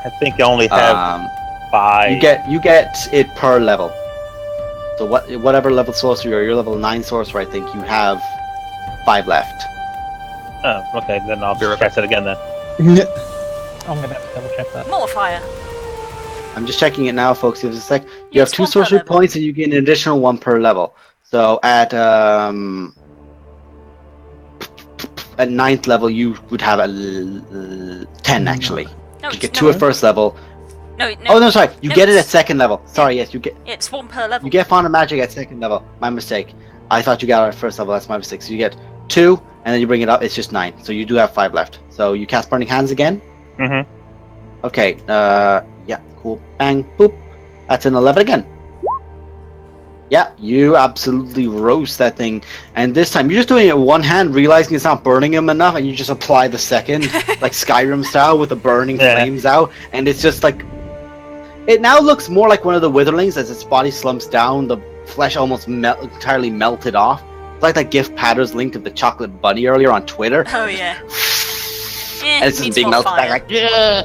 [SPEAKER 6] I think I only have 5.
[SPEAKER 1] You get it per level. So whatever level sorcerer you're level 9 sorcerer, I think you have 5 left.
[SPEAKER 6] Oh, okay, then I'll
[SPEAKER 5] Be right
[SPEAKER 6] cast it again then.
[SPEAKER 3] I'm gonna have to double check that.
[SPEAKER 2] Modifier.
[SPEAKER 1] I'm just checking it now, folks. Give us a sec. You
[SPEAKER 2] Yeah,
[SPEAKER 1] have
[SPEAKER 2] it's
[SPEAKER 1] 2
[SPEAKER 2] 1 per
[SPEAKER 1] sorcery
[SPEAKER 2] level.
[SPEAKER 1] points, and you get an additional 1 per level. So at 9th level, you would have a 10 actually.
[SPEAKER 2] No,
[SPEAKER 1] You
[SPEAKER 2] it's
[SPEAKER 1] get 2 at first level.
[SPEAKER 2] No,
[SPEAKER 1] Oh no, sorry. You
[SPEAKER 2] No,
[SPEAKER 1] get it
[SPEAKER 2] it's-
[SPEAKER 1] at 2nd level. Sorry, yes, you get
[SPEAKER 2] It's 1 per level.
[SPEAKER 1] Fauna Magic at 2nd level. My mistake. I thought you got it at 1st level. That's my mistake. So you get 2, and then you bring it up. It's just 9. So you do have 5 left. So you cast Burning Hands again.
[SPEAKER 6] Mm-hmm.
[SPEAKER 1] Okay. Yeah. Cool. Bang. Boop. That's an 11 again. Yeah, you absolutely roast that thing. And this time, you're just doing it with one hand, realizing it's not burning him enough, and you just apply the second, like Skyrim style, with the burning
[SPEAKER 6] Yeah.
[SPEAKER 1] flames out. And it's just like... It now looks more like one of the Witherlings as its body slumps down, the flesh almost entirely melted off. It's like that GIF Patter's link of the chocolate bunny earlier on Twitter.
[SPEAKER 2] Oh yeah.
[SPEAKER 1] And it's just
[SPEAKER 2] needs
[SPEAKER 1] being
[SPEAKER 2] more
[SPEAKER 1] melted
[SPEAKER 2] fire.
[SPEAKER 1] back like, yeah.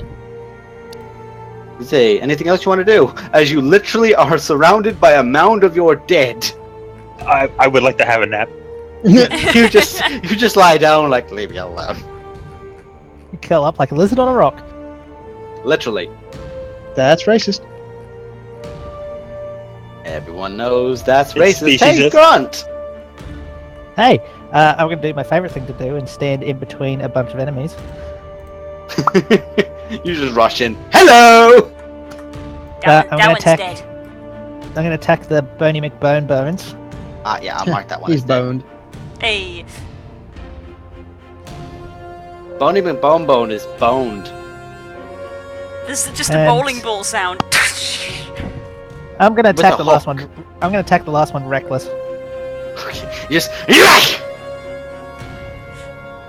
[SPEAKER 1] Say, anything else you want to do? As you literally are surrounded by a mound of your dead.
[SPEAKER 6] I would like to have a nap.
[SPEAKER 1] you just lie down like, leave me alone.
[SPEAKER 3] You curl up like a lizard on a rock.
[SPEAKER 1] Literally.
[SPEAKER 4] That's racist.
[SPEAKER 1] Everyone knows that's
[SPEAKER 6] It's
[SPEAKER 1] racist. Hey,
[SPEAKER 6] speciesist.
[SPEAKER 1] Grunt!
[SPEAKER 3] Hey, I'm gonna do my favorite thing to do and stand in between a bunch of enemies.
[SPEAKER 1] You just rush in. Hello!
[SPEAKER 2] That,
[SPEAKER 3] I'm
[SPEAKER 2] that
[SPEAKER 3] gonna
[SPEAKER 2] one's
[SPEAKER 3] attack-
[SPEAKER 2] dead.
[SPEAKER 3] I'm gonna attack the Bony McBone Bones.
[SPEAKER 1] Yeah, I'll mark that one.
[SPEAKER 4] He's
[SPEAKER 1] as dead.
[SPEAKER 4] boned.
[SPEAKER 2] Hey.
[SPEAKER 1] Bony McBone is boned.
[SPEAKER 2] This is just a
[SPEAKER 3] And-
[SPEAKER 2] bowling ball sound.
[SPEAKER 3] I'm gonna
[SPEAKER 1] With
[SPEAKER 3] attack
[SPEAKER 1] the
[SPEAKER 3] the last
[SPEAKER 1] hook.
[SPEAKER 3] one. I'm gonna attack the last one reckless.
[SPEAKER 1] You just... Yuck!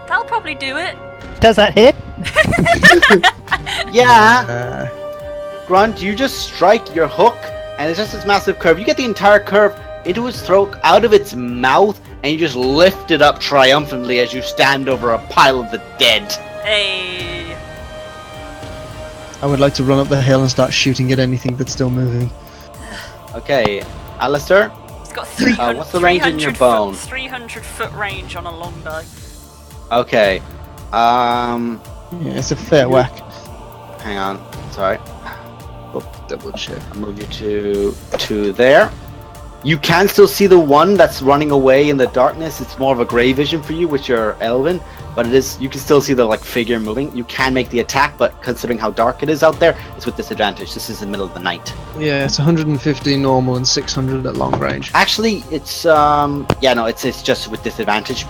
[SPEAKER 2] That'll probably do it.
[SPEAKER 3] Does that hit?
[SPEAKER 1] Yeah! Grunt, you just strike your hook, and it's just this massive curve. You get the entire curve into its throat, out of its mouth, and you just lift it up triumphantly as you stand over a pile of the dead.
[SPEAKER 2] Hey.
[SPEAKER 4] I would like to run up the hill and start shooting at anything that's still moving.
[SPEAKER 1] Okay, Alistair,
[SPEAKER 2] It's got 300,
[SPEAKER 1] what's the range in your
[SPEAKER 2] 300
[SPEAKER 1] bone?
[SPEAKER 2] 300 foot range on a long bow.
[SPEAKER 1] okay,
[SPEAKER 4] Yeah, it's a fair whack.
[SPEAKER 1] hang on, sorry,
[SPEAKER 4] Double check.
[SPEAKER 1] I'll move you to there. You can still see the one that's running away in the darkness. It's more of a grey vision for you with your Elven, but you can still see the like figure moving. You can make the attack, but considering how dark it is out there, it's with disadvantage. This is the middle of the night.
[SPEAKER 4] Yeah, it's 150 normal and 600 at long range.
[SPEAKER 1] Actually, it's it's just with disadvantage.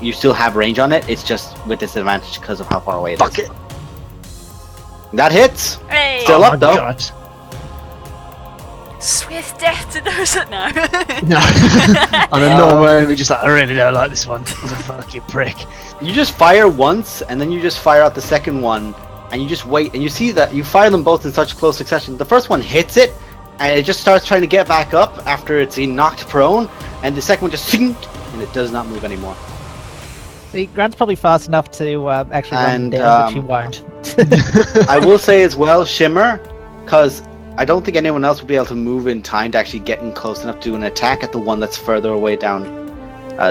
[SPEAKER 1] You still have range on it. It's just with disadvantage because of how far away it is.
[SPEAKER 4] Fuck it.
[SPEAKER 1] That hits.
[SPEAKER 2] Hey.
[SPEAKER 1] Still
[SPEAKER 4] Oh
[SPEAKER 1] up
[SPEAKER 4] my
[SPEAKER 1] though.
[SPEAKER 4] God.
[SPEAKER 2] Swift death to those that know.
[SPEAKER 4] No. On a normal enemy, just like, I really don't like this one. What a fucking prick.
[SPEAKER 1] You just fire once, and then you just fire out the second one, and you just wait, and you see that you fire them both in such close succession. The first one hits it, and it just starts trying to get back up after it's been knocked prone, and the second one just sink, and it does not move anymore.
[SPEAKER 3] See, Grunt's probably fast enough to actually run
[SPEAKER 1] And,
[SPEAKER 3] them down, but she won't.
[SPEAKER 1] I will say as well, Shimmer, because I don't think anyone else will be able to move in time to actually get in close enough to do an attack at the one that's further away down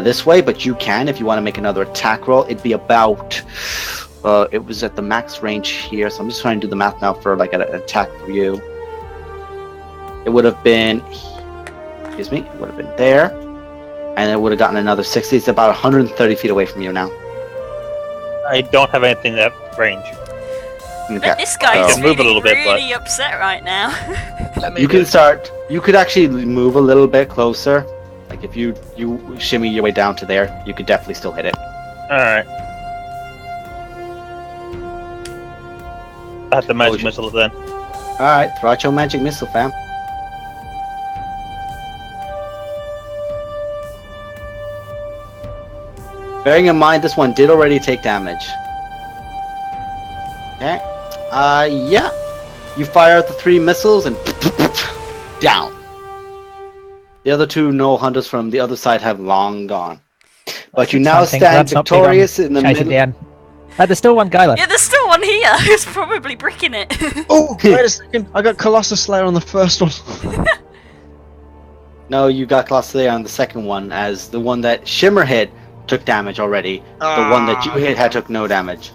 [SPEAKER 1] this way, but you can if you want to make another attack roll. It'd be about. It was at the max range here, so I'm just trying to do the math now for like an attack for you. It would have been. Excuse me. It would have been there, and it would have gotten another 60. It's about 130 feet away from you now.
[SPEAKER 6] I don't have anything that range.
[SPEAKER 1] Okay.
[SPEAKER 2] This guy's
[SPEAKER 6] Can move a little bit, but-
[SPEAKER 2] really upset right now.
[SPEAKER 1] You can start. You could actually move a little bit closer. Like if you shimmy your way down to there, you could definitely still hit it.
[SPEAKER 6] Alright. I have the magic missile then.
[SPEAKER 1] All right, throw out your magic missile, fam. Bearing in mind, this one did already take damage. Okay. Yeah. You fire out the 3 missiles and down. The other 2 Gnoll hunters from the other side have long gone. But you now
[SPEAKER 3] Something
[SPEAKER 1] stand
[SPEAKER 3] that's not big on
[SPEAKER 1] victorious in the
[SPEAKER 3] chasing
[SPEAKER 1] middle.
[SPEAKER 3] down. There's still one guy left.
[SPEAKER 2] Yeah, there's still one here who's probably bricking it.
[SPEAKER 4] Oh, wait a second. I got Colossus Slayer on the first one.
[SPEAKER 1] No, you got Colossus Slayer on the second one, as the one that Shimmer hit took damage already. The one that you hit had took no damage.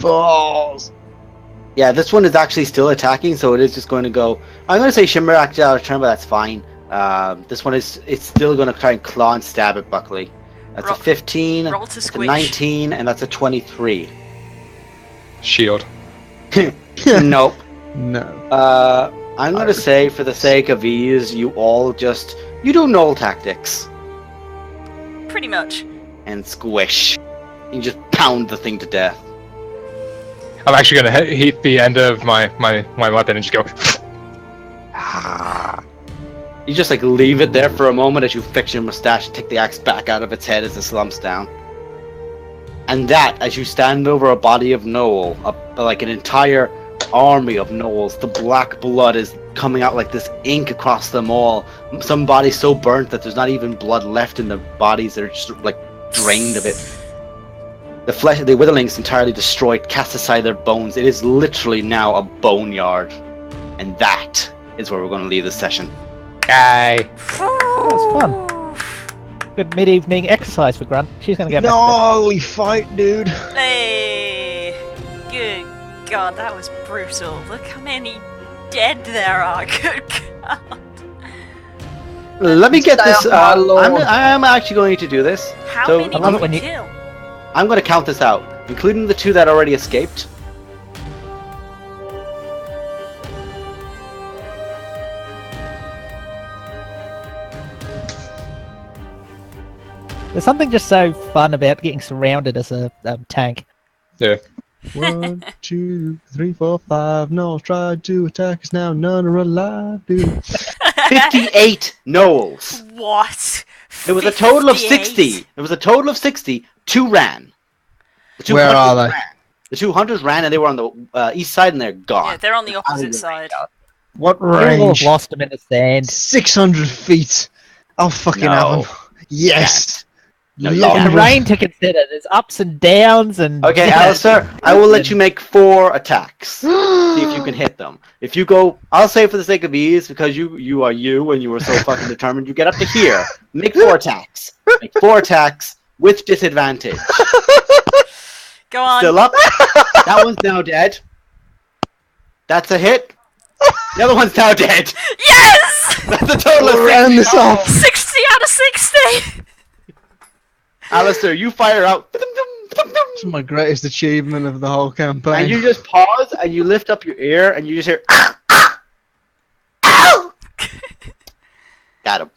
[SPEAKER 4] Balls.
[SPEAKER 1] Yeah, this one is actually still attacking, so it is just going to go. I'm going to say Shimmer acted out of turn, but that's fine. This one it's still going to try and claw and stab at Buckley. That's a 15,
[SPEAKER 2] roll to
[SPEAKER 1] that's a
[SPEAKER 2] squish.
[SPEAKER 1] 19, and that's a 23.
[SPEAKER 5] Shield.
[SPEAKER 1] Nope.
[SPEAKER 4] No.
[SPEAKER 1] I'm going to say, for the sake of ease, you all just you do Gnoll tactics
[SPEAKER 2] Pretty much.
[SPEAKER 1] and squish. You just pound the thing to death.
[SPEAKER 5] I'm actually gonna heat the end of my weapon and just go.
[SPEAKER 1] You just like leave it there for a moment as you fix your mustache and take the axe back out of its head as it slumps down. And that, as you stand over a body of Gnoll, like an entire army of Gnolls, the black blood is coming out like this ink across them all. Some bodies so burnt that there's not even blood left in the bodies, that are just like drained of it. The flesh, the witherlings entirely destroyed, cast aside their bones. It is literally now a boneyard. And that is where we're going to leave this session.
[SPEAKER 5] Aye.
[SPEAKER 3] That was fun. Good mid-evening exercise for Grunt. She's going to get back
[SPEAKER 4] Gnarly fight, dude.
[SPEAKER 2] Hey! Good God, that was brutal. Look how many dead there are. Good God.
[SPEAKER 1] Let me get this.
[SPEAKER 4] my lord.
[SPEAKER 1] I'm actually going to do this.
[SPEAKER 2] How
[SPEAKER 1] So,
[SPEAKER 2] many
[SPEAKER 3] I love it
[SPEAKER 2] did
[SPEAKER 3] when
[SPEAKER 2] you
[SPEAKER 3] you-
[SPEAKER 2] kill?
[SPEAKER 1] I'm going to count this out, including the 2 that already escaped.
[SPEAKER 3] There's something just so fun about getting surrounded as a tank.
[SPEAKER 5] Yeah.
[SPEAKER 4] 1, 2, 3, 4, 5. Gnolls tried to attack us now. None are alive, dude.
[SPEAKER 1] 58 Gnolls.
[SPEAKER 2] What?
[SPEAKER 1] It was a total of
[SPEAKER 2] 58?
[SPEAKER 1] 60. It was a total of 60. 2 ran. The 2
[SPEAKER 4] Where
[SPEAKER 1] hunters
[SPEAKER 4] are they?
[SPEAKER 1] ran. The 2 hunters ran, and they were on the east side, and they're gone.
[SPEAKER 2] Yeah, they're on the
[SPEAKER 1] Out of
[SPEAKER 2] opposite
[SPEAKER 1] your
[SPEAKER 2] side.
[SPEAKER 4] What
[SPEAKER 3] We will have
[SPEAKER 4] range?
[SPEAKER 3] lost them in the sand.
[SPEAKER 4] 600 feet. I'll fucking
[SPEAKER 1] No.
[SPEAKER 4] have them. Yes.
[SPEAKER 1] No, you
[SPEAKER 4] Long
[SPEAKER 1] can't.
[SPEAKER 3] There's terrain to consider. There's ups and downs and...
[SPEAKER 1] Okay, Alistair, I will let you make 4 attacks. See if you can hit them. If you go, I'll say for the sake of ease, because you are you and you were so fucking determined, you get up to here. Make 4 attacks. Make 4 attacks with disadvantage.
[SPEAKER 2] Go on.
[SPEAKER 1] Still up. That one's now dead. That's a hit. The other one's now dead.
[SPEAKER 2] Yes!
[SPEAKER 1] That's a total
[SPEAKER 4] We'll
[SPEAKER 1] of
[SPEAKER 4] round
[SPEAKER 1] 60.
[SPEAKER 4] this off.
[SPEAKER 2] 60 out of 60!
[SPEAKER 1] Alistair, you fire out.
[SPEAKER 4] It's my greatest achievement of the whole campaign.
[SPEAKER 1] And you just pause and you lift up your ear and you just hear. Ow! Got him.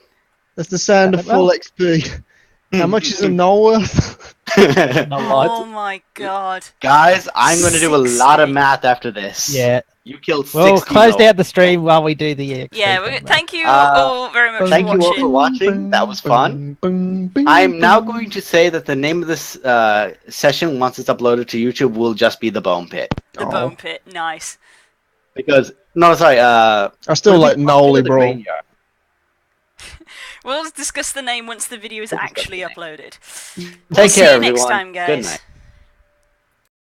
[SPEAKER 4] That's the sound of full XP. How much is a Gnoll worth?
[SPEAKER 3] Not a
[SPEAKER 2] Oh
[SPEAKER 3] lot.
[SPEAKER 2] my god.
[SPEAKER 1] Guys, I'm going to do a lot of
[SPEAKER 2] 60.
[SPEAKER 1] math after this.
[SPEAKER 3] Yeah.
[SPEAKER 1] You killed 60.
[SPEAKER 3] We'll close
[SPEAKER 1] Gnolls.
[SPEAKER 3] down the stream while we do the...
[SPEAKER 2] Yeah, thank you
[SPEAKER 1] Uh,
[SPEAKER 2] all very much
[SPEAKER 1] thank
[SPEAKER 2] for
[SPEAKER 1] you all for
[SPEAKER 2] watching.
[SPEAKER 1] watching. That was fun. I'm now going to say that the name of this session, once it's uploaded to YouTube, will just be The Bone Pit.
[SPEAKER 2] The Bone Pit, nice.
[SPEAKER 1] Because, no, sorry,
[SPEAKER 4] I still like Gnolly Brawl.
[SPEAKER 2] We'll discuss the name once the video is actually uploaded.
[SPEAKER 1] Take
[SPEAKER 2] See
[SPEAKER 1] care,
[SPEAKER 2] you next
[SPEAKER 1] everyone.
[SPEAKER 2] time,
[SPEAKER 1] Good
[SPEAKER 2] guys.
[SPEAKER 1] night.